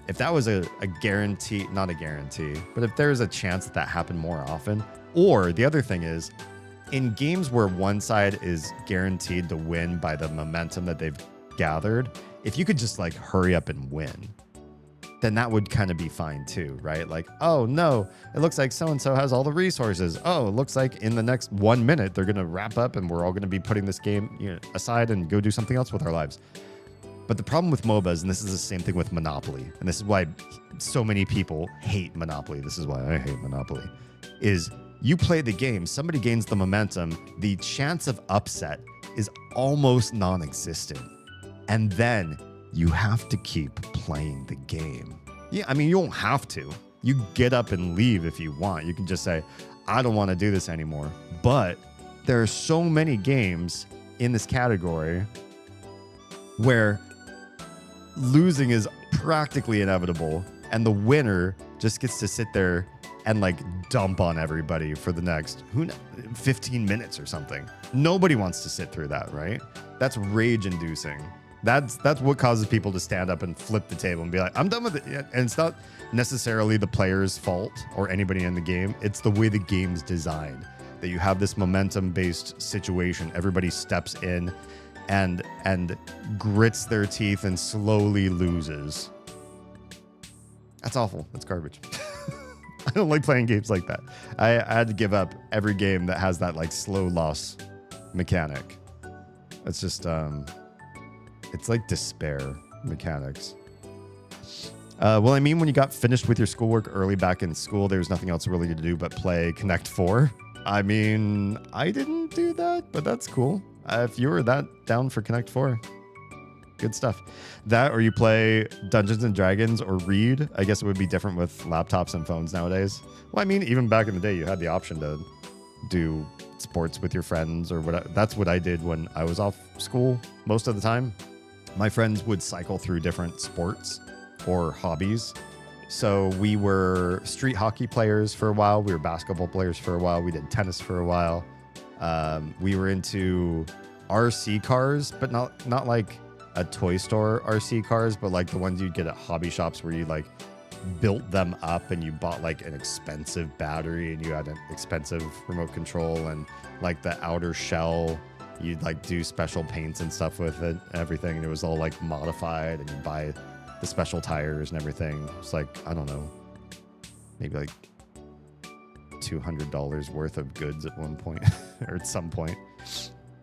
Speaker 1: If that was a guarantee, not a guarantee, but if there's a chance that happened more often, or the other thing is, in games where one side is guaranteed to win by the momentum that they've gathered, if you could just like hurry up and win, then that would kind of be fine too, right? Like, oh no, it looks like so-and-so has all the resources. Oh, it looks like in the next 1 minute, they're going to wrap up and we're all going to be putting this game aside and go do something else with our lives. But the problem with MOBAs, and this is the same thing with Monopoly, and this is why so many people hate Monopoly. This is why I hate Monopoly, is you play the game, somebody gains the momentum, the chance of upset is almost non-existent. And then you have to keep playing the game. Yeah, I mean, you don't have to. You get up and leave if you want. You can just say, I don't want to do this anymore. But there are so many games in this category where losing is practically inevitable and the winner just gets to sit there and like dump on everybody for the next 15 minutes or something. Nobody wants to sit through that, right? That's rage inducing. That's what causes people to stand up and flip the table and be like, I'm done with it. And it's not necessarily the player's fault or anybody in the game. It's the way the game's designed, that you have this momentum-based situation. Everybody steps in and grits their teeth and slowly loses. That's awful. That's garbage. I don't like playing games like that. I had to give up every game that has that like slow loss mechanic. It's just it's like despair mechanics. Well, I mean, when you got finished with your schoolwork early back in school, there was nothing else really to do but play Connect 4. I mean, I didn't do that, but that's cool. If you were that down for Connect 4, good stuff. That, or you play Dungeons and Dragons or read. I guess it would be different with laptops and phones nowadays. Well, I mean, even back in the day, you had the option to do sports with your friends or whatever. That's what I did when I was off school most of the time. My friends would cycle through different sports or hobbies. So we were street hockey players for a while. We were basketball players for a while. We did tennis for a while. We were into RC cars, but not like a toy store RC cars, but like the ones you'd get at hobby shops where you like built them up and you bought like an expensive battery and you had an expensive remote control and like the outer shell, you'd like do special paints and stuff with it and everything. And it was all like modified and you'd buy the special tires and everything. It's like, I don't know, maybe like $200 worth of goods at one point or at some point.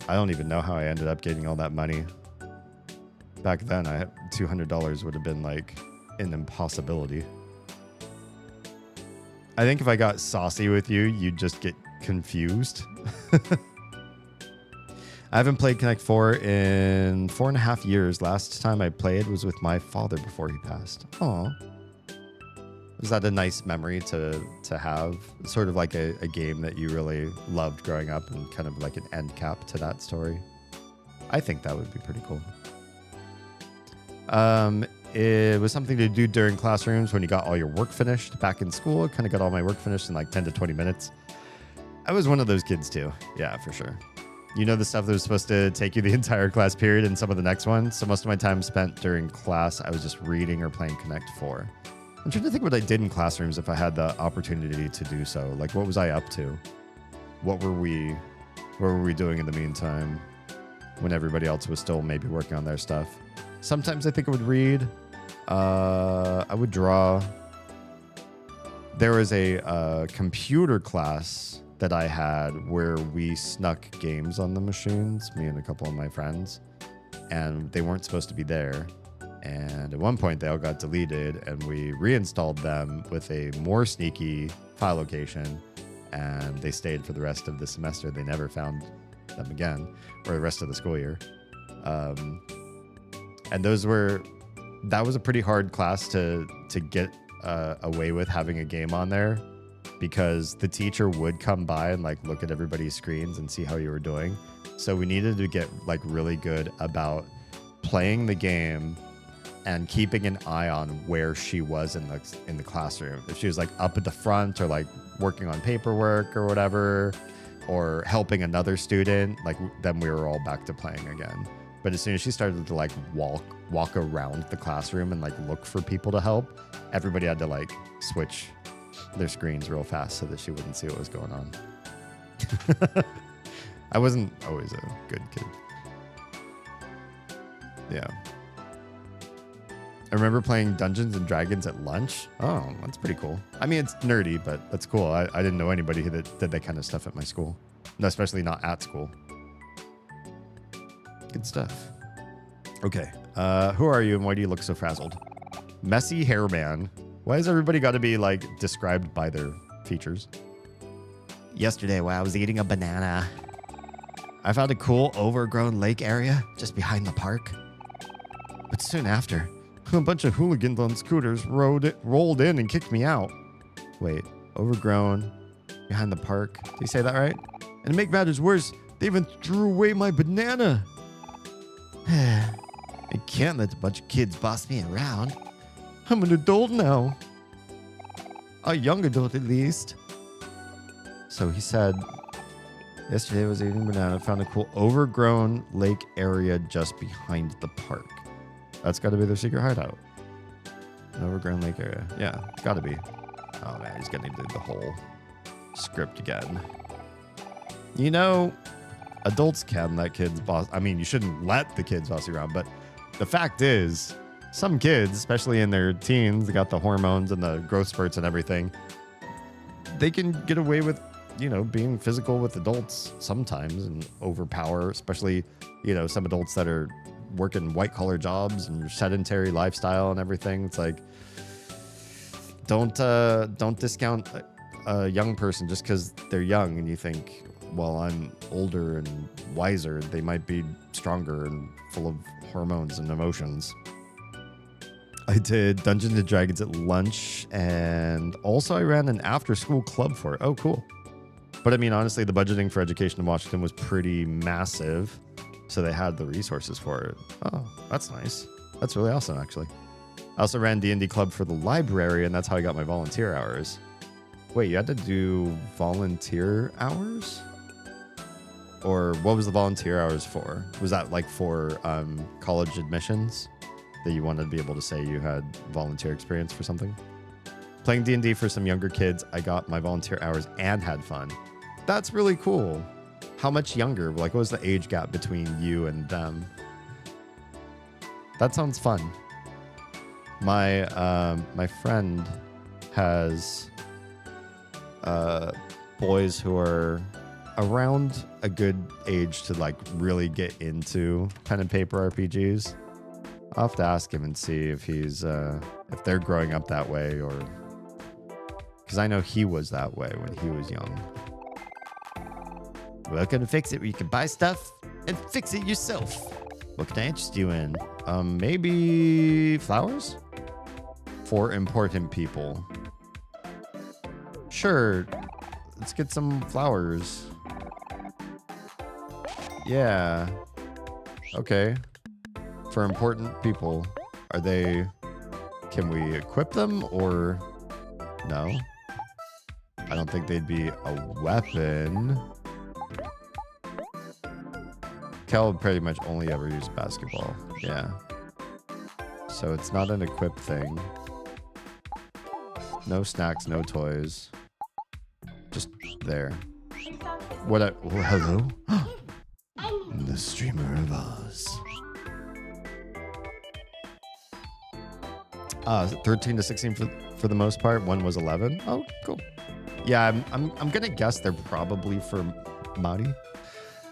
Speaker 1: I don't even know how I ended up getting all that money. Back then, $200 would have been like an impossibility. I think if I got saucy with you, you'd just get confused. I haven't played Connect 4 in 4.5 years. Last time I played was with my father before he passed. Aw. Was that a nice memory to have? Sort of like a game that you really loved growing up and kind of like an end cap to that story. I think that would be pretty cool. It was something to do during classrooms when you got all your work finished back in school. I kind of got all my work finished in like 10 to 20 minutes. I was one of those kids too. Yeah, for sure. You know, the stuff that was supposed to take you the entire class period and some of the next ones. So most of my time spent during class, I was just reading or playing Connect 4. I'm trying to think what I did in classrooms if I had the opportunity to do so. Like, what was I up to? What were we doing in the meantime when everybody else was still maybe working on their stuff? Sometimes I think I would read. I would draw. There was a computer class that I had where we snuck games on the machines, me and a couple of my friends, and they weren't supposed to be there. And at one point, they all got deleted, and we reinstalled them with a more sneaky file location, and they stayed for the rest of the semester. They never found them again, or the rest of the school year. And that was a pretty hard class to get away with having a game on there, because the teacher would come by and like look at everybody's screens and see how you were doing. So we needed to get like really good about playing the game and keeping an eye on where she was in the classroom. If she was like up at the front or like working on paperwork or whatever, or helping another student, like then we were all back to playing again. But as soon as she started to like walk around the classroom and like look for people to help, everybody had to like switch their screens real fast so that she wouldn't see what was going on. I wasn't always a good kid. Yeah. I remember playing Dungeons and Dragons at lunch. Oh, that's pretty cool. I mean, it's nerdy, but that's cool. I didn't know anybody that did that kind of stuff at my school, especially not at school. Good stuff. Okay, who are you and why do you look so frazzled? Messy hair man. Why has everybody got to be like described by their features?
Speaker 2: Yesterday, while I was eating a banana, I found a cool overgrown lake area just behind the park. But soon after, a bunch of hooligans on scooters rolled in and kicked me out. Wait, overgrown, behind the park. Did you say that right? And to make matters worse, they even threw away my banana. I can't let a bunch of kids boss me around. I'm an adult now. A young adult, at least. So he said, yesterday I was eating banana, found a cool overgrown lake area just behind the park. That's got to be their secret hideout. An overgrown lake area. Yeah, got to be. Oh, man, he's going to do the whole script again. You know, adults can let kids boss. I mean, you shouldn't let the kids boss you around, but the fact is, some kids, especially in their teens, they got the hormones and the growth spurts and everything. They can get away with, you know, being physical with adults sometimes and overpower, especially, you know, some adults that are working white collar jobs and sedentary lifestyle and everything. It's like, don't discount a young person just because they're young and you think, well, I'm older and wiser. They might be stronger and full of hormones and emotions. I did Dungeons and Dragons at lunch, and also I ran an after-school club for it. Oh, cool. But I mean, honestly, the budgeting for education in Washington was pretty massive, so they had the resources for it. Oh, that's nice. That's really awesome, actually. I also ran D&D club for the library, and that's how I got my volunteer hours. Wait, you had to do volunteer hours? Or what was the volunteer hours for? Was that like for college admissions? That you wanted to be able to say you had volunteer experience for something? Playing D&D for some younger kids, I got my volunteer hours and had fun. That's really cool. How much younger? Like, what was the age gap between you and them? That sounds fun. My friend has boys who are around a good age to like really get into pen and paper RPGs. I'll have to ask him and see if he's if they're growing up that way, or because I know he was that way when he was young. Welcome to Fix It, where you can buy stuff and fix it yourself. What can I interest you in? Maybe flowers for important people. Sure, let's get some flowers. Yeah. Okay. For important people, are they, can we equip them or no? I don't think they'd be a weapon. Kel would pretty much only ever use basketball. Yeah. So it's not an equip thing. No snacks, no toys. Just there. What? Oh, hello? The streamer of Oz. 13 to 16 for the most part. One was 11. Oh, cool. Yeah, I'm gonna guess they're probably for Maori.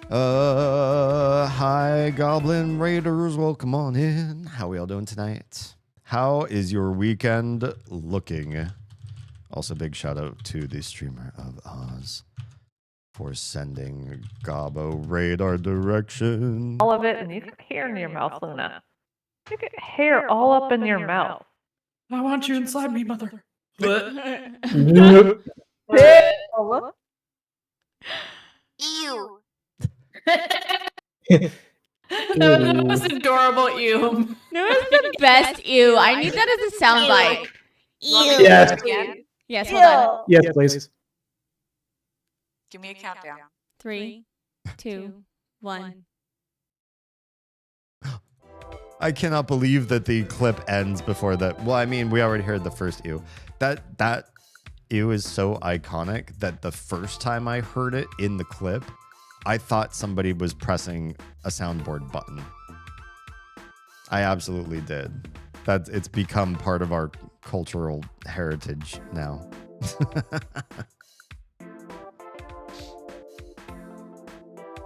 Speaker 2: Hi, Goblin Raiders. Welcome on in. How we all doing tonight? How is your weekend looking? Also, big shout out to the streamer of Oz for sending Gobbo Raid our direction.
Speaker 10: All of it, and you get hair in your mouth, Luna. You get hair all up in your mouth.
Speaker 4: I want you inside me, mother.
Speaker 10: Ew.
Speaker 4: That was adorable, ew.
Speaker 7: That was the best ew. I need that as a soundbite. Ew.
Speaker 11: Yes.
Speaker 7: Yes, hold on.
Speaker 11: Yes, please.
Speaker 12: Give me a countdown.
Speaker 7: 3, 2, 1.
Speaker 1: I cannot believe that the clip ends before that. Well, I mean, we already heard the first ew. That ew is so iconic that the first time I heard it in the clip, I thought somebody was pressing a soundboard button. I absolutely did. That it's become part of our cultural heritage now.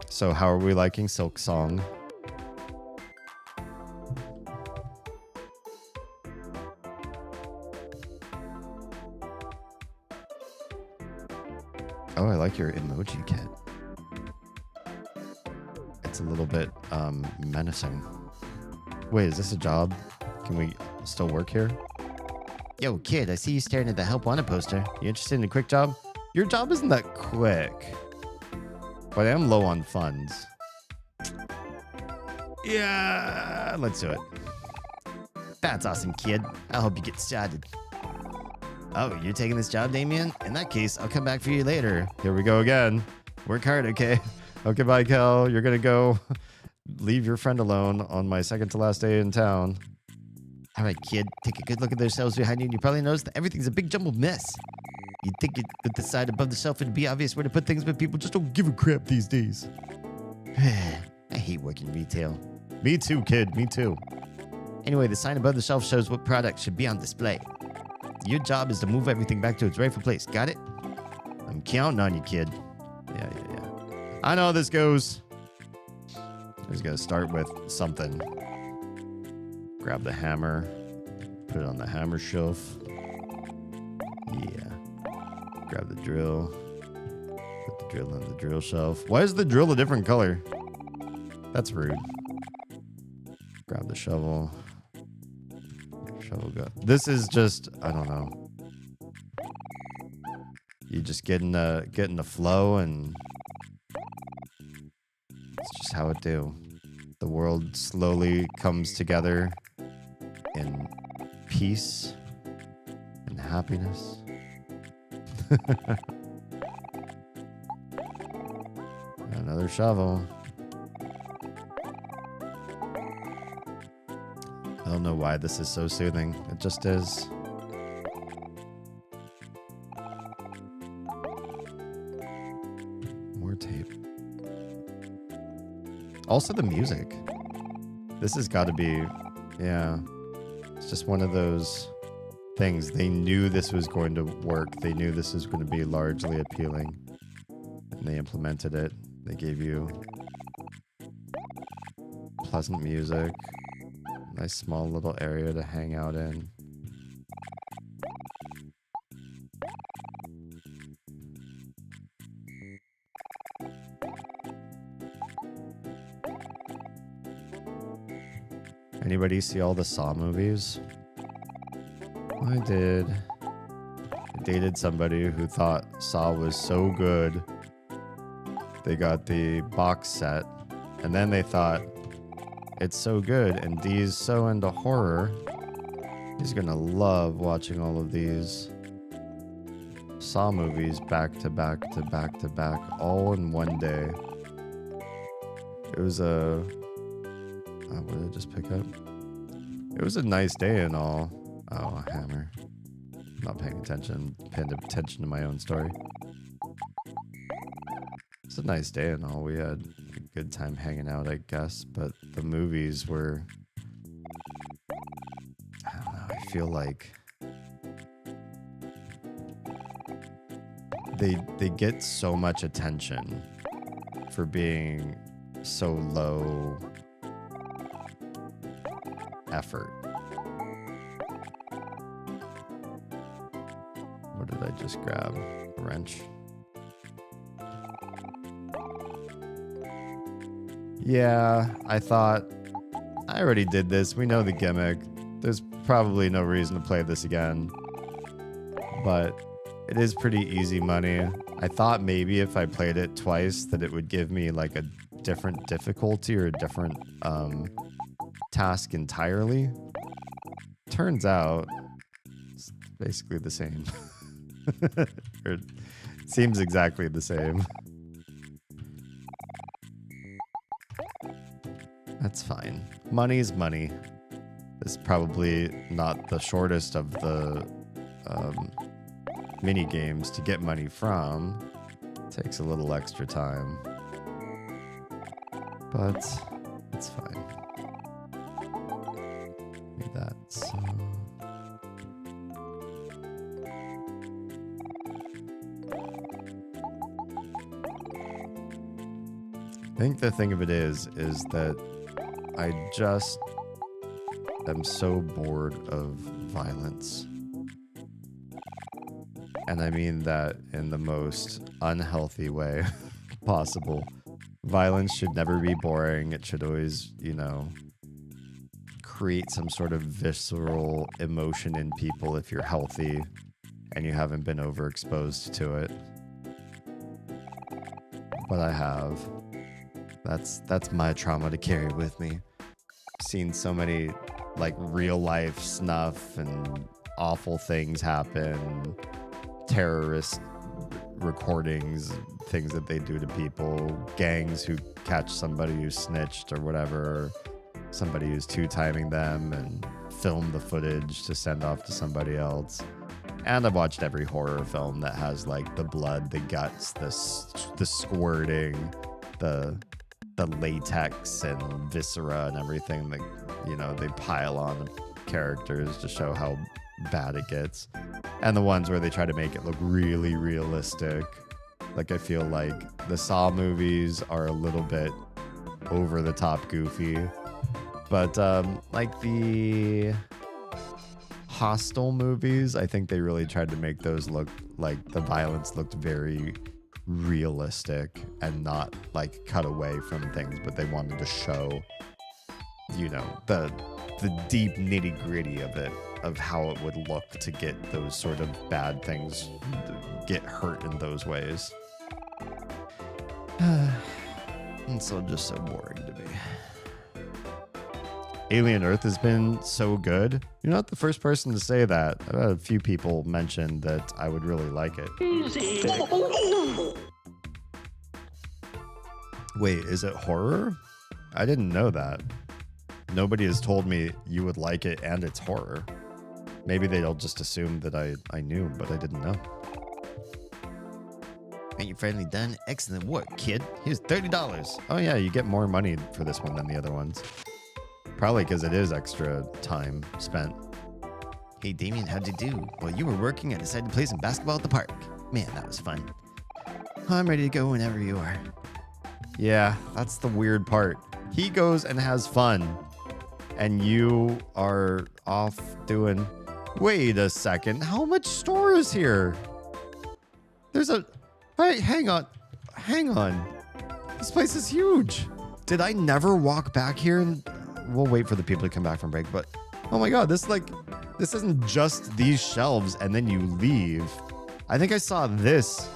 Speaker 1: So how are we liking Silk Song? Oh, I like your emoji kit. It's a little bit menacing. Wait, is this a job? Can we still work here?
Speaker 2: Yo, kid, I see you staring at the Help Wanted poster. You interested in a quick job?
Speaker 1: Your job isn't that quick. But I am low on funds. Yeah, let's do it.
Speaker 2: That's awesome, kid. I'll help you get started. Oh, you're taking this job, Damien? In that case, I'll come back for you later.
Speaker 1: Here we go again.
Speaker 2: Work hard, okay?
Speaker 1: Okay, bye, Kel. You're gonna go leave your friend alone on my second to last day in town.
Speaker 2: All right, kid. Take a good look at those shelves behind you, and you probably notice that everything's a big jumbled mess. You'd think it with the side above the shelf it'd be obvious where to put things, but people just don't give a crap these days. I hate working retail.
Speaker 1: Me too, kid. Me too.
Speaker 2: Anyway, the sign above the shelf shows what products should be on display. Your job is to move everything back to its rightful place. Got it? I'm counting on you, kid.
Speaker 1: Yeah. I know how this goes. I was gonna start with something. Grab the hammer. Put it on the hammer shelf. Yeah. Grab the drill. Put the drill on the drill shelf. Why is the drill a different color? That's rude. Grab the shovel. Shovel go. This is just, I don't know. You just get in the flow, and it's just how it do. The world slowly comes together in peace and happiness. Another shovel. I don't know why this is so soothing. It just is. More tape. Also the music. This has got to be, yeah. It's just one of those things. They knew this was going to work. They knew this was going to be largely appealing. And they implemented it. They gave you pleasant music. Nice small little area to hang out in. Anybody see all the Saw movies? I did. I dated somebody who thought Saw was so good. They got the box set, and then they thought, it's so good, and Dee's so into horror. He's gonna love watching all of these Saw movies back to back to back to back, all in one day. It was a... what did I just pick up? It was a nice day and all. Oh, a hammer. Not paying attention. Paying attention to my own story. It's a nice day and all. We had a good time hanging out, I guess. But the movies were... I don't know. I feel like... They get so much attention for being so low effort. What did I just grab? A wrench? Yeah, I thought, I already did this. We know the gimmick. There's probably no reason to play this again. But it is pretty easy money. I thought maybe if I played it twice that it would give me like a different difficulty or a different task entirely. Turns out it's basically the same. Or it seems exactly the same. That's fine. Money's money. This is probably not the shortest of the mini games to get money from. Takes a little extra time. But it's fine. Need that. So... I think the thing of it is that I just am so bored of violence. And I mean that in the most unhealthy way possible. Violence should never be boring. It should always, you know, create some sort of visceral emotion in people if you're healthy and you haven't been overexposed to it. But I have. That's my trauma to carry with me. Seen so many like real life snuff and awful things happen, terrorist recordings, things that they do to people, gangs who catch somebody who snitched or whatever, somebody who's two-timing them and film the footage to send off to somebody else. And I've watched every horror film that has like the blood, the guts, the squirting, the latex and viscera and everything that, you know, they pile on characters to show how bad it gets. And the ones where they try to make it look really realistic. Like, I feel like the Saw movies are a little bit over the top goofy. But like the Hostel movies, I think they really tried to make those look like the violence looked very realistic and not like cut away from things, but they wanted to show, you know, the deep nitty gritty of it, of how it would look to get those sort of bad things, get hurt in those ways. It's so just so boring to me. Alien Earth has been so good. You're not the first person to say that. I've had a few people mention that I would really like it. Wait, is it horror? I didn't know that. Nobody has told me you would like it and it's horror. Maybe they'll just assume that I knew, but I didn't know.
Speaker 2: Ain't you finally done? Excellent work, kid. Here's $30.
Speaker 1: Oh yeah, you get more money for this one than the other ones. Probably because it is extra time spent.
Speaker 2: Hey, Damien, how'd you do? While you were working, I decided to play some basketball at the park. Man, that was fun. I'm ready to go whenever you are.
Speaker 1: Yeah, that's the weird part. He goes and has fun, and you are off doing... Wait a second. How much store is here? There's a... Hey, hang on. Hang on. This place is huge. Did I never walk back here? And we'll wait for the people to come back from break, but... Oh my god, this isn't just these shelves and then you leave. I think I saw this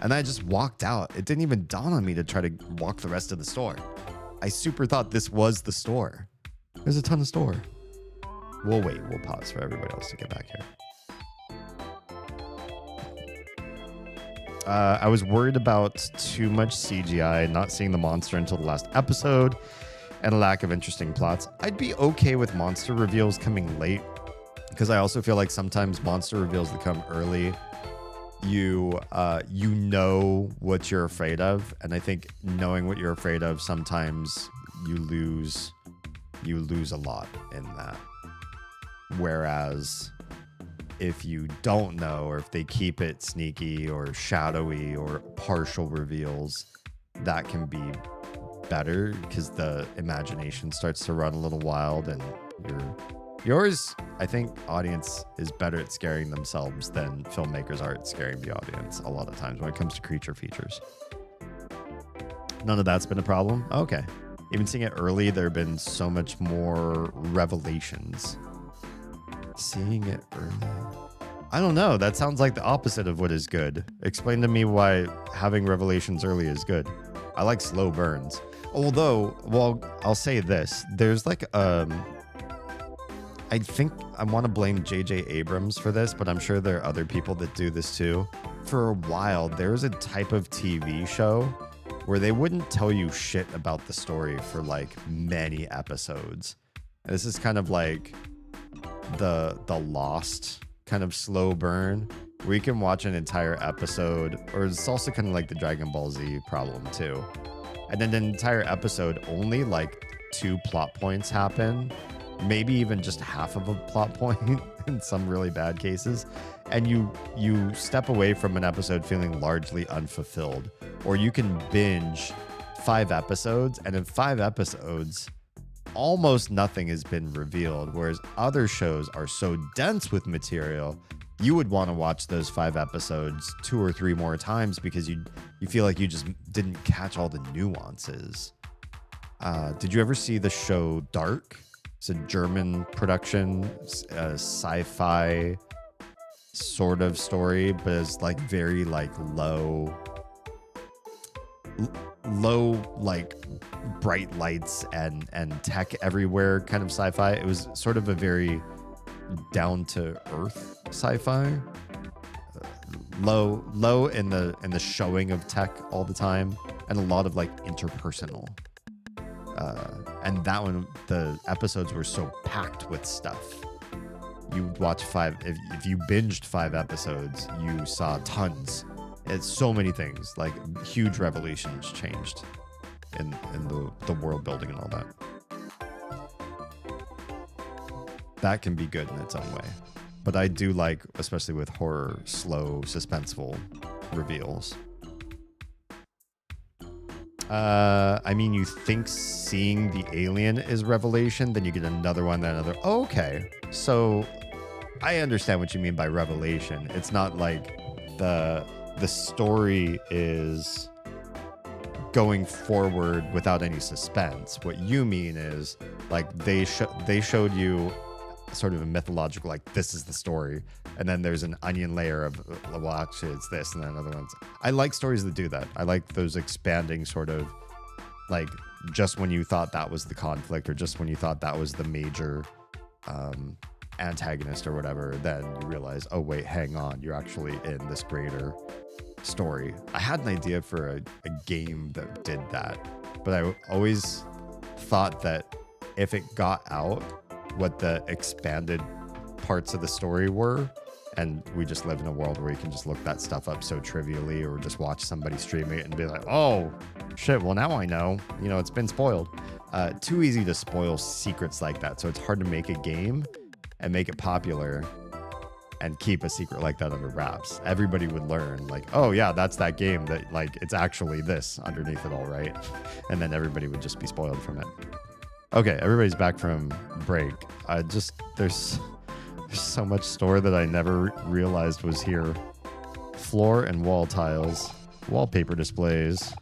Speaker 1: and I just walked out. It didn't even dawn on me to try to walk the rest of the store. I super thought this was the store. There's a ton of store. We'll wait. We'll pause for everybody else to get back here. I was worried about too much CGI, not seeing the monster until the last episode, and a lack of interesting plots. I'd be okay with monster reveals coming late, because I also feel like sometimes monster reveals that come early, you know what you're afraid of, and I think knowing what you're afraid of, sometimes you lose a lot in that. Whereas if you don't know, or if they keep it sneaky or shadowy or partial reveals, that can be better because the imagination starts to run a little wild, and yours, I think, audience is better at scaring themselves than filmmakers are at scaring the audience a lot of times when it comes to creature features. None of that's been a problem? Okay. Even seeing it early, there have been so much more revelations. Seeing it early? I don't know. That sounds like the opposite of what is good. Explain to me why having revelations early is good. I like slow burns. Although, well, I'll say this. There's like, I think I want to blame J.J. Abrams for this, but I'm sure there are other people that do this too. For a while, there was a type of TV show where they wouldn't tell you shit about the story for like many episodes. And this is kind of like the Lost kind of slow burn. We can watch an entire episode, or it's also kind of like the Dragon Ball Z problem too. And then an entire episode, only like 2 plot points happen, maybe even just half of a plot point in some really bad cases, and you step away from an episode feeling largely unfulfilled. Or you can binge 5 episodes, and in 5 episodes almost nothing has been revealed, whereas other shows are so dense with material you would want to watch those 5 episodes 2 or 3 more times because you feel like you just didn't catch all the nuances. Did you ever see the show Dark? It's a German production, sci-fi sort of story, but it's like very like low like bright lights and tech everywhere kind of sci-fi. It was sort of a very down to earth sci-fi, low in the showing of tech all the time, and a lot of like interpersonal. And that one, the episodes were so packed with stuff. You watch 5, if you binged 5 episodes, you saw tons. It's so many things, like huge revelations changed in the world building and all that. That can be good in its own way. But I do like, especially with horror, slow, suspenseful reveals. I mean, you think seeing the alien is revelation, then you get another one, then another. Oh, okay. So I understand what you mean by revelation. It's not like the story is going forward without any suspense. What you mean is like they showed you sort of a mythological, like, this is the story, and then there's an onion layer of, well, actually it's this, and then another one's. I like stories that do that. I like those expanding sort of, like, just when you thought that was the conflict, or just when you thought that was the major antagonist or whatever, then you realize, oh wait, hang on, you're actually in this greater story. I had an idea for a game that did that, but I always thought that if it got out what the expanded parts of the story were, and we just live in a world where you can just look that stuff up so trivially, or just watch somebody stream it and be like, oh shit, well now I know, you know, it's been spoiled. Too easy to spoil secrets like that, so it's hard to make a game and make it popular and keep a secret like that under wraps. Everybody would learn, like, oh yeah, that's that game that, like, it's actually this underneath it all, right? And then everybody would just be spoiled from it. Okay, everybody's back from break. There's so much store that I never realized was here. Floor and wall tiles, wallpaper displays,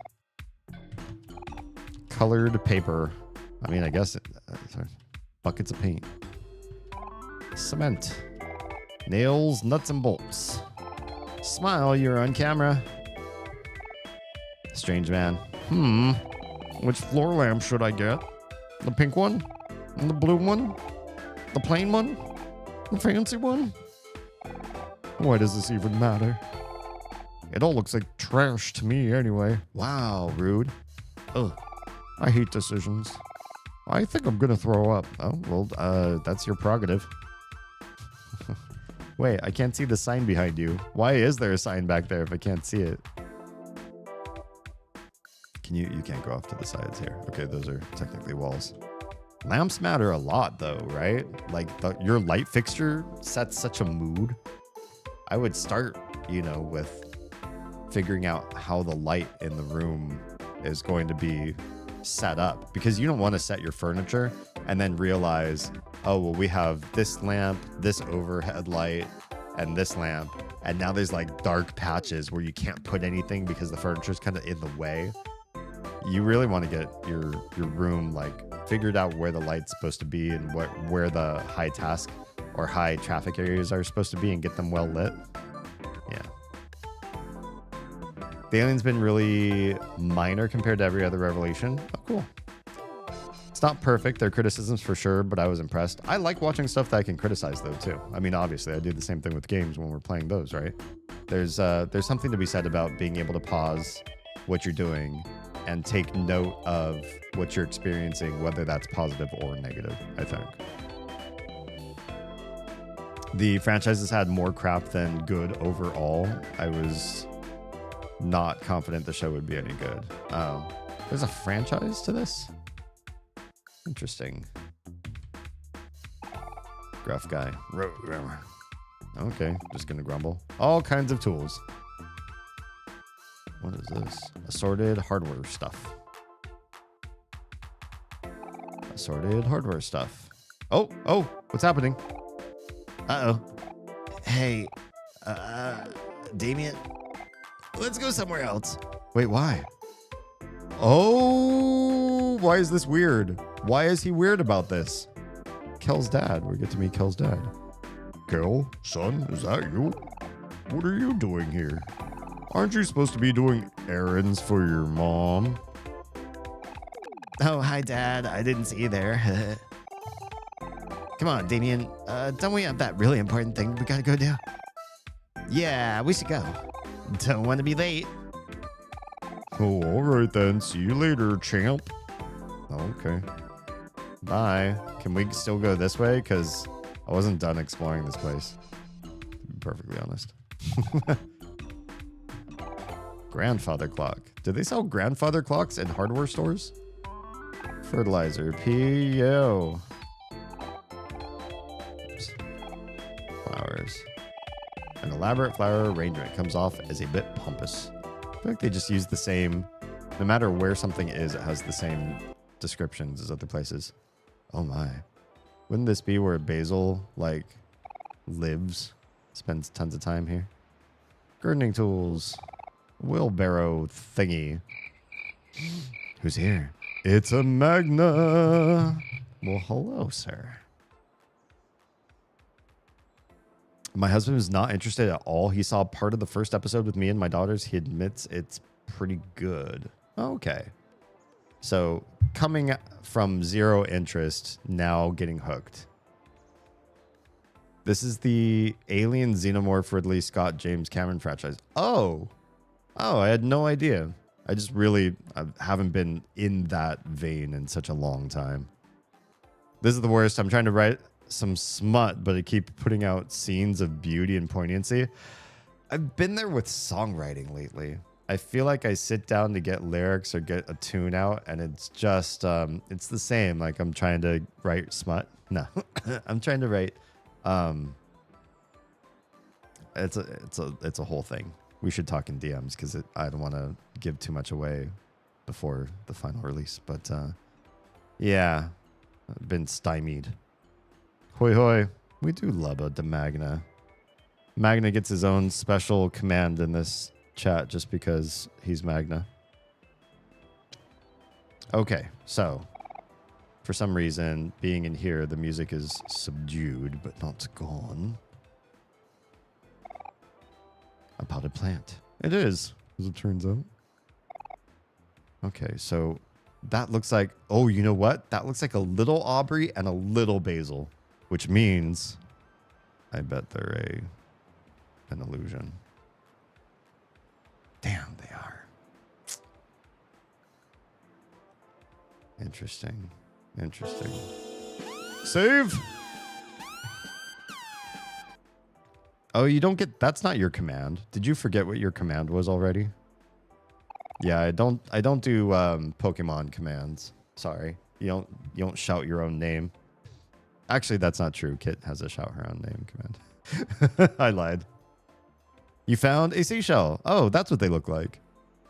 Speaker 1: colored paper. I mean, I guess buckets of paint, cement, nails, nuts and bolts. Smile, you're on camera. Strange man. Which floor lamp should I get? The pink one? And the blue one? The plain one? The fancy one? Why does this even matter? It all looks like trash to me anyway. Wow, rude. Ugh. I hate decisions. I think I'm gonna throw up. Oh, well, that's your prerogative. Wait, I can't see the sign behind you. Why is there a sign back there if I can't see it? You can't go off to the sides here. Okay, those are technically walls. Lamps matter a lot though, right? Like your light fixture sets such a mood. I would start, with figuring out how the light in the room is going to be set up, because you don't want to set your furniture and then realize, oh, well, we have this lamp, this overhead light, and this lamp, and now there's like dark patches where you can't put anything because the furniture's kind of in the way. You really want to get your room like figured out where the light's supposed to be and where the high task or high traffic areas are supposed to be, and get them well lit. Yeah. The alien's been really minor compared to every other revelation. Oh, cool. It's not perfect. There are criticisms for sure, but I was impressed. I like watching stuff that I can criticize though too. I mean, obviously I do the same thing with games when we're playing those, right? There's something to be said about being able to pause what you're doing and take note of what you're experiencing, whether that's positive or negative, I think. The franchise has had more crap than good overall. I was not confident the show would be any good. There's a franchise to this? Interesting. Gruff guy. Okay, just gonna grumble. All kinds of tools. What is this? Assorted hardware stuff. Assorted hardware stuff. Oh, what's happening? Uh-oh.
Speaker 2: Hey, Damien, let's go somewhere else.
Speaker 1: Wait, why? Oh, why is this weird? Why is he weird about this? Kel's dad. We get to meet Kel's dad. Kel, son, is that you? What are you doing here? Aren't you supposed to be doing errands for your mom?
Speaker 2: Oh, hi, Dad. I didn't see you there. Come on, Damien. Don't we have that really important thing we gotta go do? Yeah, we should go. Don't want to be late.
Speaker 1: Oh, all right then. See you later, champ. Okay. Bye. Can we still go this way? Because I wasn't done exploring this place, to be perfectly honest. Grandfather clock. Do they sell grandfather clocks in hardware stores? Fertilizer. P.O. Oops. Flowers. An elaborate flower arrangement comes off as a bit pompous. I feel like they just use the same, no matter where something is, it has the same descriptions as other places. Oh my. Wouldn't this be where Basil, like, lives? Spends tons of time here. Gardening tools. Wheelbarrow thingy. Who's here? It's a Magna. Well, hello, sir. My husband is not interested at all. He saw part of the first episode with me and my daughters. He admits it's pretty good. Okay. So coming from zero interest, now getting hooked. This is the Alien Xenomorph Ridley Scott James Cameron franchise. Oh, I had no idea. I haven't been in that vein in such a long time. This is the worst. I'm trying to write some smut, but I keep putting out scenes of beauty and poignancy. I've been there with songwriting lately. I feel like I sit down to get lyrics or get a tune out, and it's just it's the same. Like I'm trying to write smut. No, I'm trying to write. It's a whole thing. We should talk in DMs because I don't want to give too much away before the final release. But yeah, I've been stymied. Hoi hoi. We do love a de Magna. Magna gets his own special command in this chat just because he's Magna. Okay, so for some reason, being in here, the music is subdued but not gone. A potted plant. It is, as it turns out. Okay, so that looks like... Oh, you know what? That looks like a little Aubrey and a little Basil, which means I bet they're an illusion. Damn, they are. Interesting. Interesting. Save! Oh, you don't get... That's not your command. Did you forget what your command was already? Yeah, I don't do Pokemon commands. Sorry. You don't shout your own name. Actually, that's not true. Kit has a shout her own name command. I lied. You found a seashell. Oh, that's what they look like.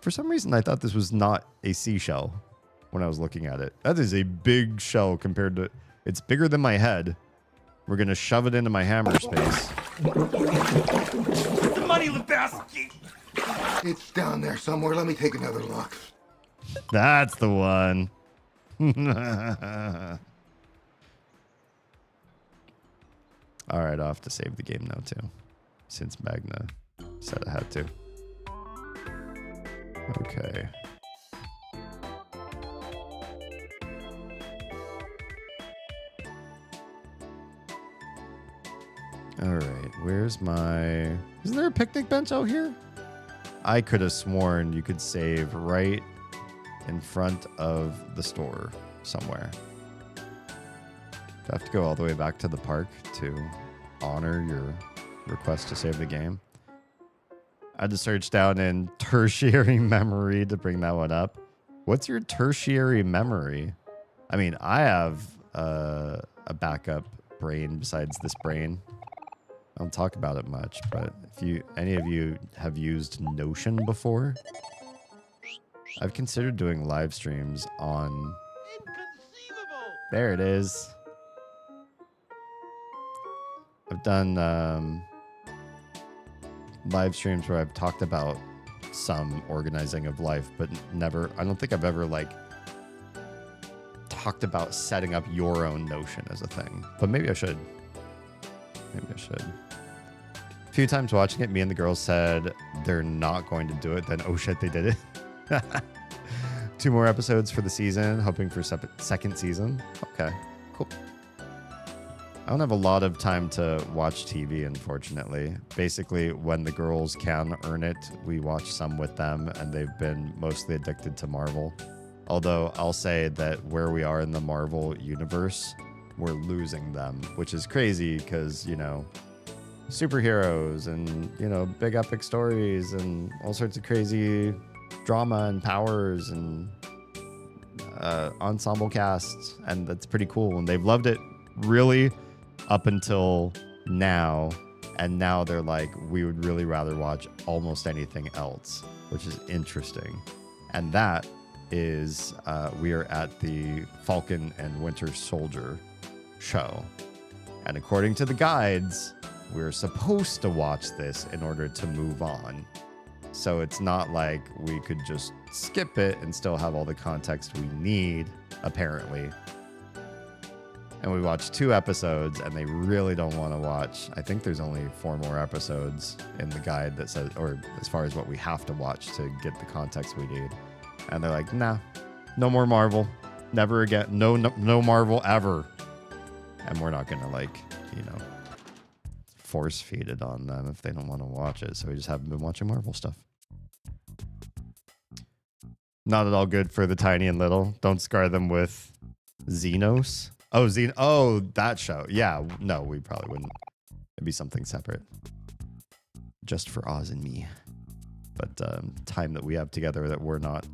Speaker 1: For some reason, I thought this was not a seashell when I was looking at it. That is a big shell compared to... It's bigger than my head. We're going to shove it into my hammer space.
Speaker 5: Money, Lebowski! It's down there somewhere. Let me take another look.
Speaker 1: That's the one. All right, I'll have to save the game now, too. Since Magna said I had to. Okay. All right, where's my... Isn't there a picnic bench out here? I could have sworn you could save right in front of the store somewhere. Do I have to go all the way back to the park to honor your request to save the game? I had to search down in tertiary memory to bring that one up. What's your tertiary memory? I mean, I have a backup brain besides this brain. I don't talk about it much, but if any of you have used Notion before, I've considered doing live streams on... There it is. I've done live streams where I've talked about some organizing of life, but never, I don't think I've ever like talked about setting up your own Notion as a thing, but maybe I should. Maybe I should. A few times watching it, me and the girls said they're not going to do it. Then, oh shit, they did it. 2 more episodes for the season, hoping for second season. Okay, cool. I don't have a lot of time to watch TV, unfortunately. Basically, when the girls can earn it, we watch some with them, and they've been mostly addicted to Marvel. Although I'll say that where we are in the Marvel universe, we're losing them, which is crazy because, you know, superheroes and, you know, big epic stories and all sorts of crazy drama and powers and ensemble casts. And that's pretty cool. And they've loved it really up until now. And now they're like, we would really rather watch almost anything else, which is interesting. And that is we are at the Falcon and Winter Soldier show, and according to the guides, we're supposed to watch this in order to move on. So it's not like we could just skip it and still have all the context we need, apparently. And we watched 2 episodes, and they really don't want to watch. I think there's only 4 more episodes in the guide that says, or as far as what we have to watch to get the context we need. And they're like, nah, no more Marvel. Never again. No Marvel ever. And we're not going to, like, you know, force feed it on them if they don't want to watch it. So we just haven't been watching Marvel stuff. Not at all good for the tiny and little. Don't scar them with Xenos. Oh, Oh, that show. Yeah, no, we probably wouldn't. It'd be something separate. Just for Oz and me. But time that we have together that we're not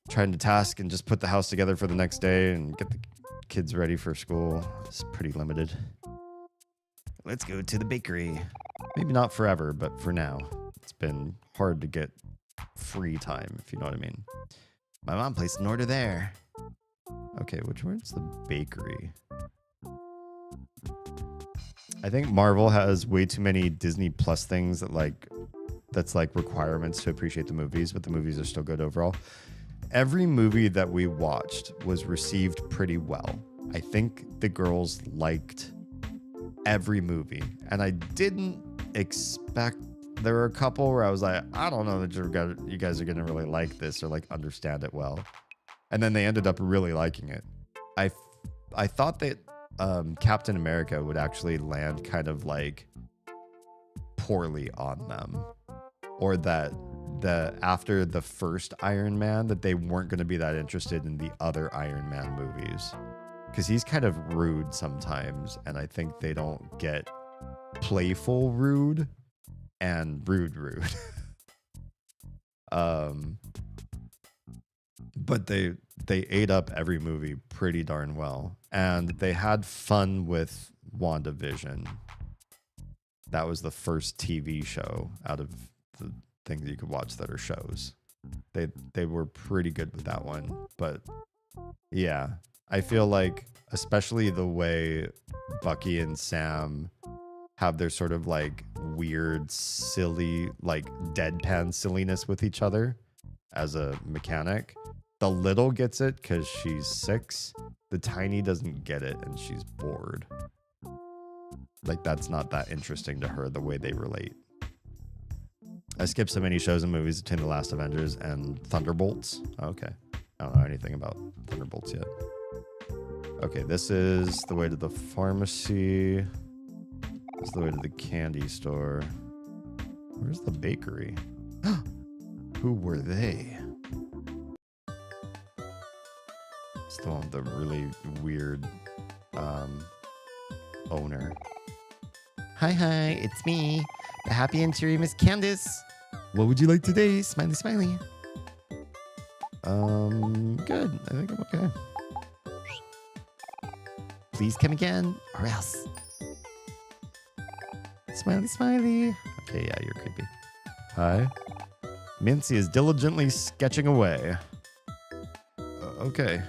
Speaker 1: trying to task and just put the house together for the next day and get the kids ready for school is pretty limited. Let's go to the bakery. Maybe not forever, but for now. It's been hard to get free time, if you know what I mean. My mom placed an order there. Okay, which one's the bakery? I think Marvel has way too many Disney Plus things that's like requirements to appreciate the movies, but the movies are still good overall. Every movie that we watched was received pretty well. I think the girls liked every movie, and I didn't expect. There were a couple where I was like, I don't know that you guys are gonna really like this or like understand it well, and then they ended up really liking it. I thought that Captain America would actually land kind of like poorly on them, or that after the first Iron Man that they weren't going to be that interested in the other Iron Man movies, because he's kind of rude sometimes, and I think they don't get playful rude and rude. But they ate up every movie pretty darn well, and they had fun with WandaVision. That was the first TV show out of the things you could watch that are shows. They were pretty good with that one. But yeah, I feel like especially the way Bucky and Sam have their sort of like weird, silly, like deadpan silliness with each other as a mechanic. The little gets it because she's 6. The tiny doesn't get it and she's bored. Like, that's not that interesting to her, the way they relate. I skipped so many shows and movies between The Last Avengers and Thunderbolts. Okay. I don't know anything about Thunderbolts yet. Okay, this is the way to the pharmacy. This is the way to the candy store. Where's the bakery? Who were they? It's the one with the really weird owner.
Speaker 2: Hi, it's me, the happy interior Miss Candace. What would you like today? Smiley, smiley.
Speaker 1: Good. I think I'm okay.
Speaker 2: Please come again, or else. Smiley, smiley. Okay, yeah, you're creepy.
Speaker 1: Hi. Mincy is diligently sketching away. Okay.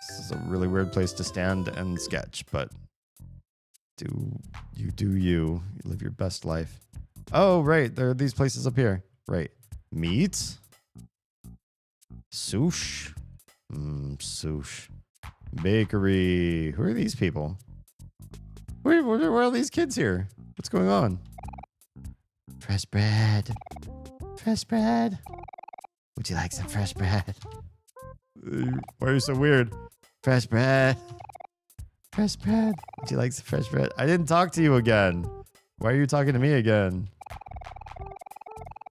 Speaker 1: This is a really weird place to stand and sketch, but do you. You live your best life. Oh, right. There are these places up here. Right. Meat. Sush. Sush. Bakery. Who are these people? Where are all these kids here? What's going on?
Speaker 2: Fresh bread. Fresh bread. Would you like some fresh bread?
Speaker 1: Why are you so weird?
Speaker 2: Fresh bread. Fresh bread. Would you like some fresh bread?
Speaker 1: I didn't talk to you again. Why are you talking to me again?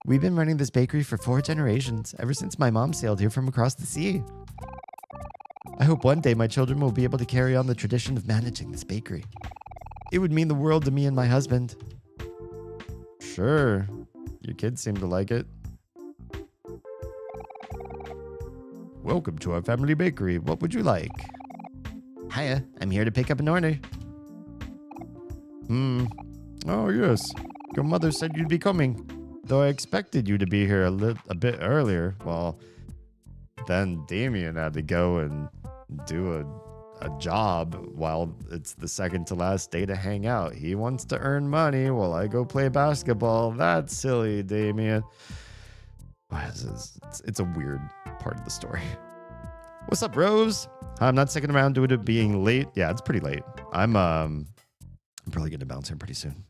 Speaker 2: We've been running this bakery for 4 generations, ever since my mom sailed here from across the sea. I hope one day my children will be able to carry on the tradition of managing this bakery. It would mean the world to me and my husband.
Speaker 1: Sure. Your kids seem to like it. Welcome to our family bakery. What would you like?
Speaker 2: Hiya, I'm here to pick up an order.
Speaker 1: Oh, yes. Your mother said you'd be coming. Though I expected you to be here a bit earlier. Well, then Damien had to go and do a job while it's the second to last day to hang out. He wants to earn money while I go play basketball. That's silly, Damien. It's a weird part of the story. What's up, Rose? I'm not sticking around due to being late. Yeah, it's pretty late. I'm probably going to bounce here pretty soon.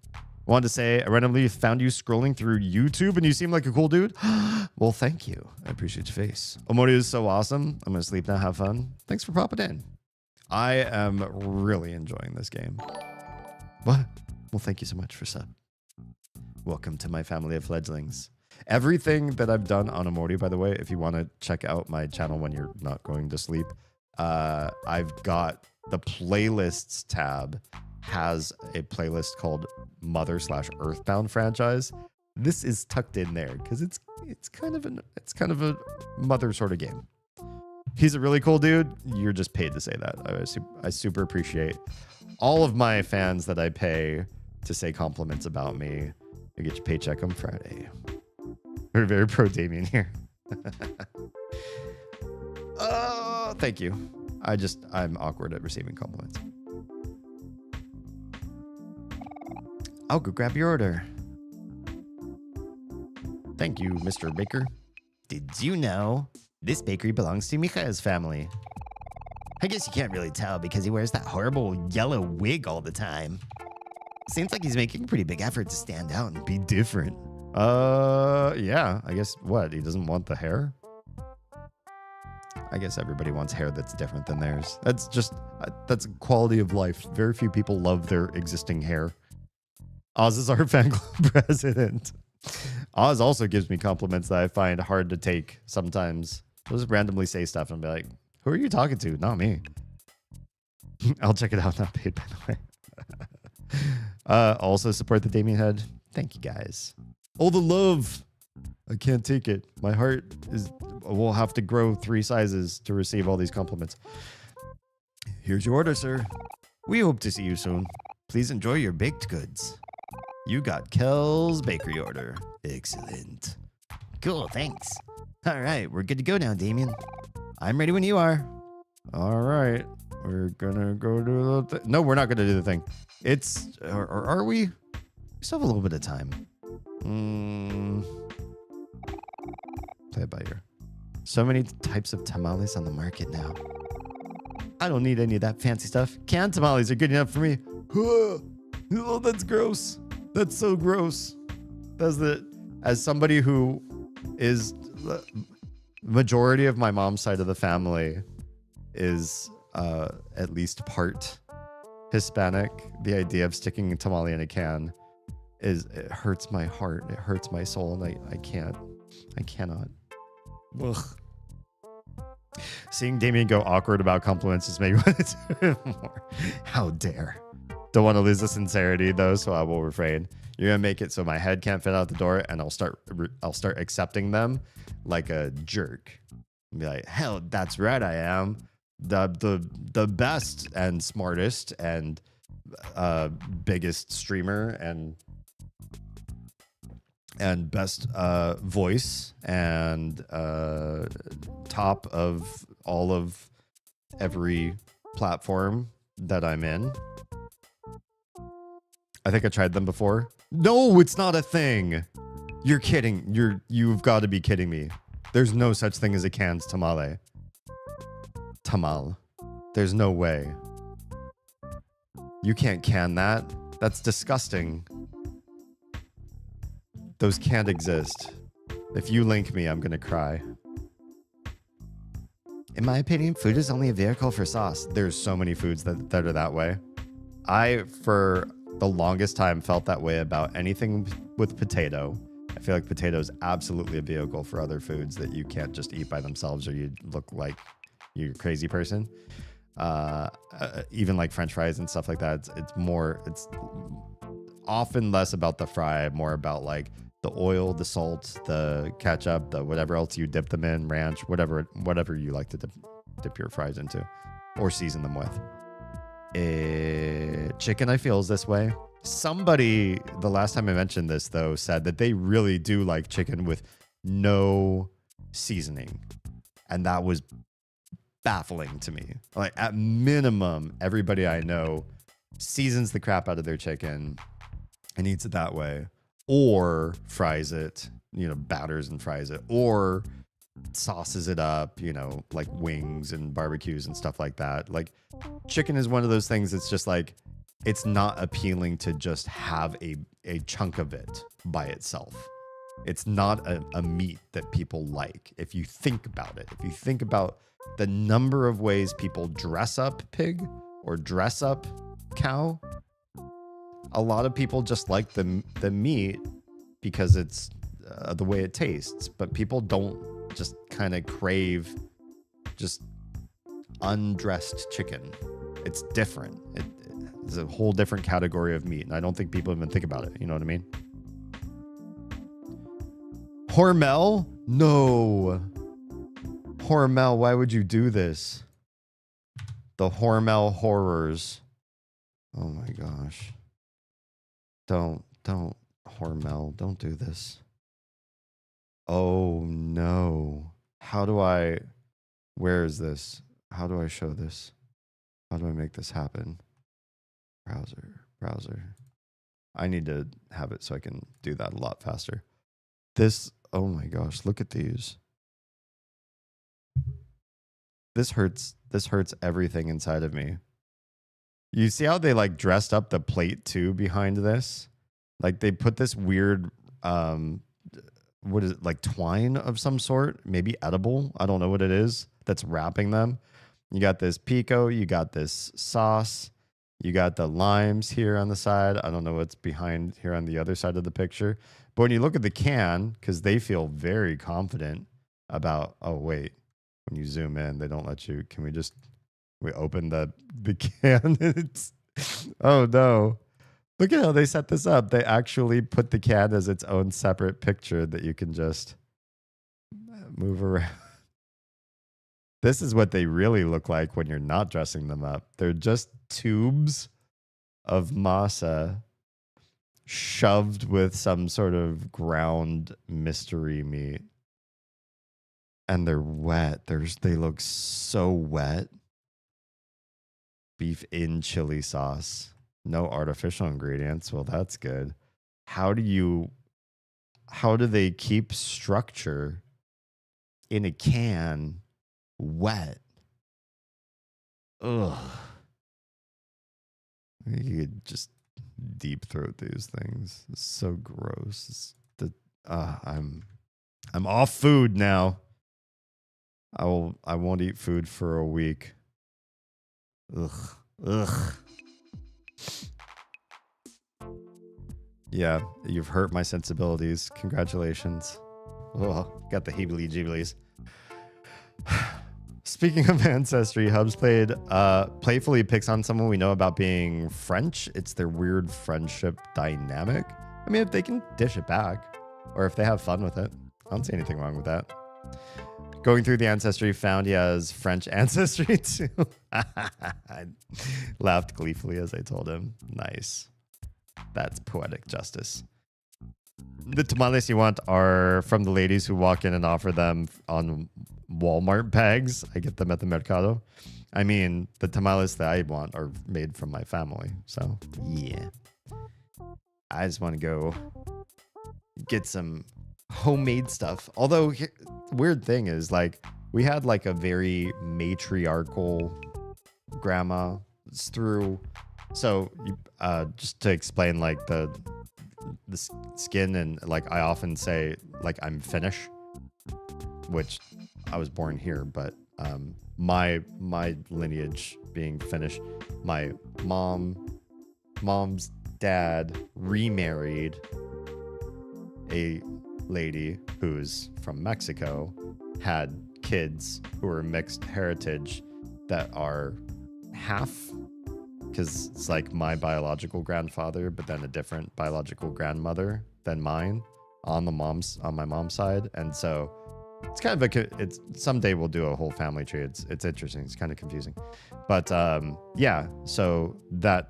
Speaker 1: Wanted to say, I randomly found you scrolling through YouTube and you seem like a cool dude. Well, thank you. I appreciate your face. Omori is so awesome. I'm going to sleep now. Have fun. Thanks for popping in. I am really enjoying this game. What? Well, thank you so much for sub. Welcome to my family of fledglings. Everything that I've done on Omori, by the way, if you want to check out my channel when you're not going to sleep, I've got the playlists tab has a playlist called Mother/Earthbound franchise. This is tucked in there because it's kind of a mother sort of game. He's a really cool dude. You're just paid to say that. I super appreciate all of my fans that I pay to say compliments about me. You get your paycheck on Friday. We're very pro Damien here. Oh, thank you. I'm awkward at receiving compliments. I'll go grab your order. Thank you, Mr. Baker.
Speaker 2: Did you know this bakery belongs to Mikhail's family? I guess you can't really tell because he wears that horrible yellow wig all the time. Seems like he's making a pretty big effort to stand out and be different.
Speaker 1: Yeah, I guess what? He doesn't want the hair? I guess everybody wants hair that's different than theirs. That's quality of life. Very few people love their existing hair. Oz is our fan club president. Oz also gives me compliments that I find hard to take sometimes. He'll just randomly say stuff and be like, who are you talking to? Not me. I'll check it out. Not paid, by the way. Also support the Damien Head. Thank you, guys. All the love. I can't take it. My heart will have to grow 3 sizes to receive all these compliments. Here's your order, sir. We hope to see you soon. Please enjoy your baked goods. You got Kel's bakery order. Excellent.
Speaker 2: Cool, thanks. All right, we're good to go now, Damien. I'm ready when you are.
Speaker 1: All right. We're gonna go do the thing. No, we're not gonna do the thing. Or are we? We still have a little bit of time. Play it by ear. So many types of tamales on the market now. I don't need any of that fancy stuff. Canned tamales are good enough for me. Oh, that's gross. That's so gross. As somebody who is the majority of my mom's side of the family is at least part Hispanic, the idea of sticking a tamale in a can it hurts my heart. It hurts my soul, and I cannot. Ugh. Seeing Damien go awkward about compliments just made me want to do it more. How dare. Don't want to lose the sincerity though, so I will refrain. You're gonna make it so my head can't fit out the door, and I'll start accepting them like a jerk. And be like, hell, that's right, I am. the best and smartest and biggest streamer and best voice and top of all of every platform that I'm in. I think I tried them before. No, it's not a thing. You're kidding. You've got to be kidding me. There's no such thing as a canned tamale. Tamal. There's no way. You can't can that. That's disgusting. Those can't exist. If you link me, I'm gonna cry. In my opinion, food is only a vehicle for sauce. There's so many foods that are that way. I, for the longest time, felt that way about anything with potato. I feel like potato is absolutely a vehicle for other foods that you can't just eat by themselves or you look like you're a crazy person. Even like French fries and stuff like that. It's often less about the fry, more about like the oil, the salt, the ketchup, the whatever else you dip them in, ranch, whatever you like to dip your fries into or season them with. Chicken, I feel, is this way. Somebody, the last time I mentioned this, though, said that they really do like chicken with no seasoning. And that was baffling to me. Like, at minimum, everybody I know seasons the crap out of their chicken and eats it that way. Or fries it, batters and fries it. Or sauces it up, like wings and barbecues and stuff like that. Like, chicken is one of those things that's just like, it's not appealing to just have a chunk of it by itself. It's not a meat that people like. If you think about it, if you think about the number of ways people dress up pig or dress up cow, a lot of people just like the meat because it's the way it tastes. But people don't just kind of crave just undressed chicken. It's different. It's a whole different category of meat, and I don't think people even think about it. You know what I mean? Hormel? No. Hormel, why would you do this? The Hormel horrors. Oh my gosh. Don't, Hormel, don't do this. Oh no. Where is this? How do I show this? How do I make this happen? Browser. I need to have it so I can do that a lot faster. Oh my gosh, look at these. This hurts everything inside of me. You see how they like dressed up the plate too behind this? Like they put this weird, what is it, like twine of some sort? Maybe edible? I don't know what it is that's wrapping them. You got this pico, you got this sauce, you got the limes here on the side. I don't know what's behind here on the other side of the picture. But when you look at the can, because they feel very confident about, oh wait, when you zoom in, they don't let you, we open the can? Oh no. Look at how they set this up. They actually put the can as its own separate picture that you can just move around. This is what they really look like when you're not dressing them up. They're just tubes of masa shoved with some sort of ground mystery meat. And they're wet. They look so wet. Beef in chili sauce. No artificial ingredients. Well, that's good. How do they keep structure in a can wet? Ugh. You could just deep throat these things. It's so gross. I'm off food now. I won't eat food for a week. Ugh. Yeah, you've hurt my sensibilities. Congratulations. Oh, got the heebly-jeeblies. Speaking of ancestry, Hubs playfully picks on someone we know about being French. It's their weird friendship dynamic. I mean, if they can dish it back, or if they have fun with it, I don't see anything wrong with that. Going through the ancestry, found he has French ancestry too. I laughed gleefully as I told him. Nice. That's poetic justice. The tamales you want are from the ladies who walk in and offer them on Walmart bags. I get them at the mercado. I mean, the tamales that I want are made from my family. So, yeah. I just want to go get some homemade stuff. Although, weird thing is, like, we had like a very matriarchal grandma through. So, just to explain, like the skin, and like I often say, like I'm Finnish, which I was born here, but my lineage being Finnish, my mom's dad remarried a lady who's from Mexico, had kids who are mixed heritage that are half, because it's like my biological grandfather, but then a different biological grandmother than mine on my mom's side. And so it's kind of it's someday we'll do a whole family tree. It's interesting. It's kind of confusing, but yeah. So that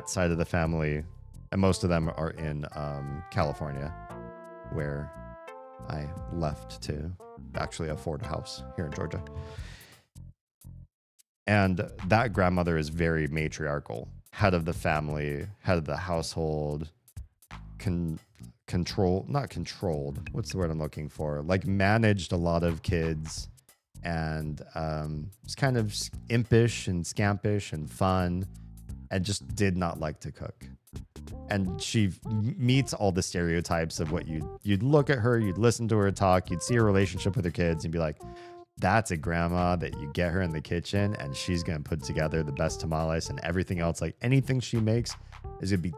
Speaker 1: side of the family, and most of them are in California, where I left to actually afford a house here in Georgia. And that grandmother is very matriarchal, head of the family, head of the household, not controlled. What's the word I'm looking for? Like managed a lot of kids, and was kind of impish and scampish and fun, and just did not like to cook. And she meets all the stereotypes of what you'd look at her, you'd listen to her talk, you'd see her relationship with her kids and be like, that's a grandma that you get her in the kitchen and she's going to put together the best tamales, and everything else, like anything she makes is going to be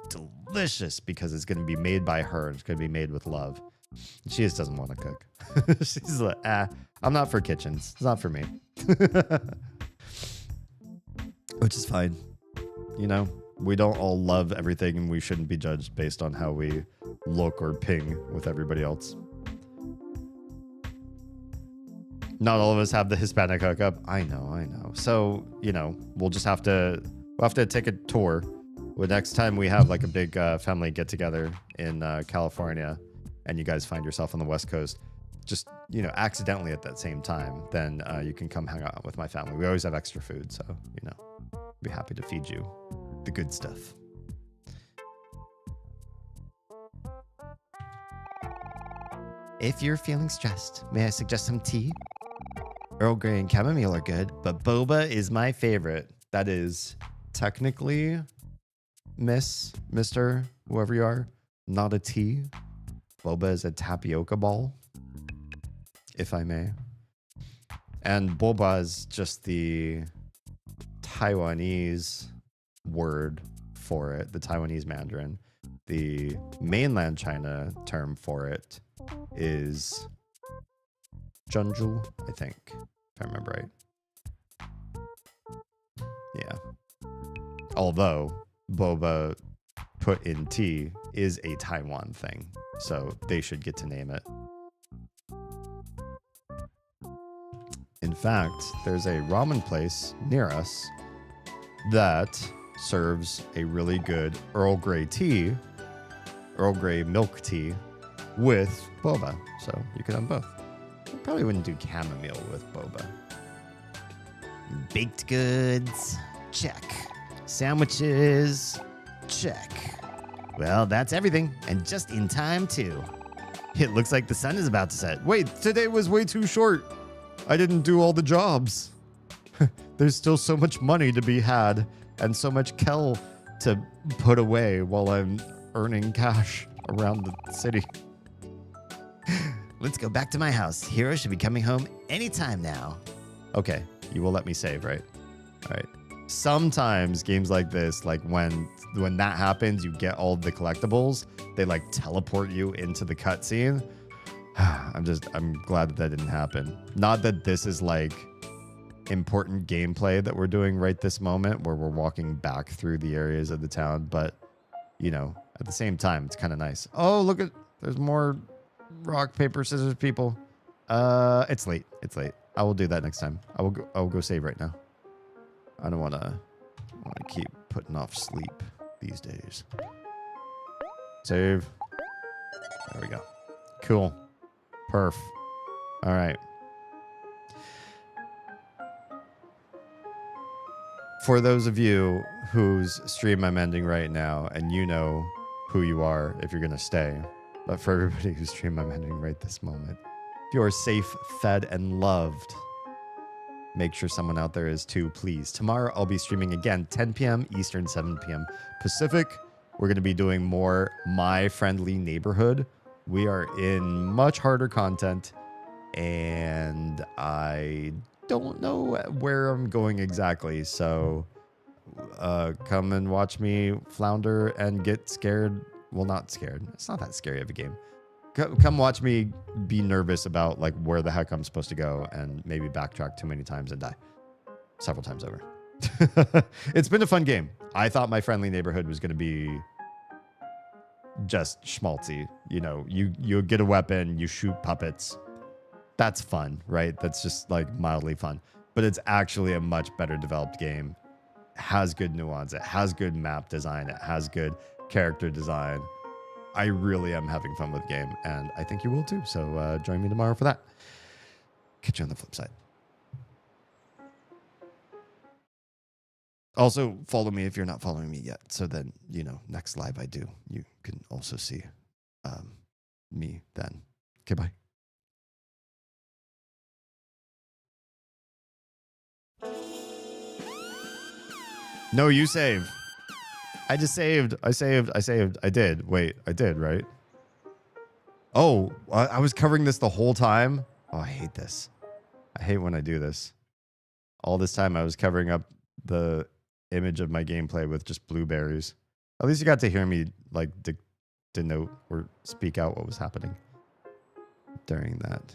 Speaker 1: delicious because it's going to be made by her and it's going to be made with love. She just doesn't want to cook. She's like, I'm not for kitchens. It's not for me. Which is fine. You know, we don't all love everything, and we shouldn't be judged based on how we look or ping with everybody else. Not all of us have the Hispanic hookup. I know. So, you know, we'll have to take a tour. Well, next time we have like a big family get together in California, and you guys find yourself on the West Coast, just, you know, accidentally at that same time, then you can come hang out with my family. We always have extra food, so, you know, be happy to feed you the good stuff.
Speaker 2: If you're feeling stressed, may I suggest some tea? Earl Grey and chamomile are good, but boba is my favorite.
Speaker 1: That is technically, Mr. whoever you are, not a tea. Boba is a tapioca ball, if I may. And boba is just the Taiwanese word for it, the Taiwanese Mandarin. The mainland China term for it is Junju, I think, if I remember right. Yeah. Although boba put in tea is a Taiwan thing, so they should get to name it. In fact, there's a ramen place near us that serves a really good Earl Grey tea, Earl Grey milk tea with boba. So you could have both. I probably wouldn't do chamomile with boba.
Speaker 2: Baked goods, check. Sandwiches, check. Well, that's everything, and just in time, too. It looks like the sun is about to set.
Speaker 1: Wait, today was way too short. I didn't do all the jobs. There's still so much money to be had and so much kel to put away while I'm earning cash around the city.
Speaker 2: Let's go back to my house. Hero should be coming home anytime now.
Speaker 1: Okay, you will let me save, right? All right. Sometimes games like this, like when that happens, you get all the collectibles. They like teleport you into the cutscene. I'm glad that didn't happen. Not that this is like important gameplay that we're doing right this moment, where we're walking back through the areas of the town, but you know, at the same time, it's kind of nice. Oh, look there's more rock, paper, scissors people. It's late. It's late. I will do that next time. I will go save right now. I don't want to keep putting off sleep these days. Save. There we go. Cool. Perf. All right. For those of you whose stream I'm ending right now, and you know who you are if you're going to stay, but for everybody whose stream I'm ending right this moment, if you are safe, fed, and loved, make sure someone out there is too, please. Tomorrow I'll be streaming again, 10 p.m. Eastern, 7 p.m. Pacific. We're going to be doing more My Friendly Neighborhood. We are in much harder content, and I don't know where I'm going exactly, so come and watch me flounder and get scared. Well, not scared. It's not that scary of a game. Come watch me be nervous about like where the heck I'm supposed to go and maybe backtrack too many times and die several times over. It's been a fun game. I thought My Friendly Neighborhood was going to be just schmaltzy. You know, you get a weapon, you shoot puppets. That's fun, right? That's just like mildly fun. But it's actually a much better developed game. It has good nuance. It has good map design. It has good character design. I really am having fun with the game, and I think you will too. So join me tomorrow for that. Catch you on the flip side. Also, follow me if you're not following me yet. So then, you know, next live I do, you can also see me then. Okay, bye. No, you save. I just saved. I saved. I did. Wait, I did, right? Oh, I was covering this the whole time. Oh, I hate this. I hate when I do this. All this time I was covering up the image of my gameplay with just blueberries. At least you got to hear me like denote or speak out what was happening during that.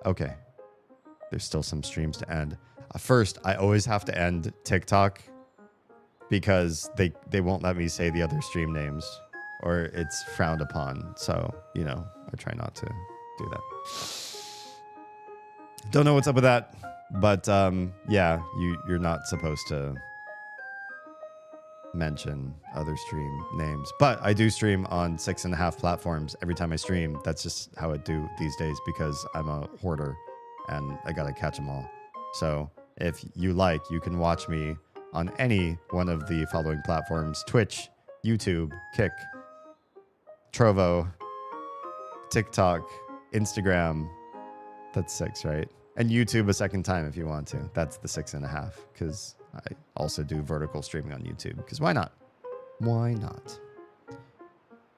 Speaker 1: Okay. There's still some streams to end. First, I always have to end TikTok because they won't let me say the other stream names or it's frowned upon. So, you know, I try not to do that. Don't know what's up with that, but yeah, you're not supposed to mention other stream names. But I do stream on 6.5 platforms every time I stream. That's just how I do these days because I'm a hoarder and I gotta catch them all. So if you like, you can watch me on any one of the following platforms: Twitch, YouTube, Kick, Trovo, TikTok, Instagram. That's 6, right? And YouTube a second time if you want to. That's the 6.5, because I also do vertical streaming on YouTube, because why not? Why not?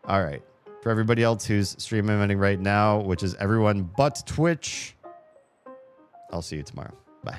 Speaker 1: All right. For everybody else who's streaming right now, which is everyone but Twitch, I'll see you tomorrow. Bye.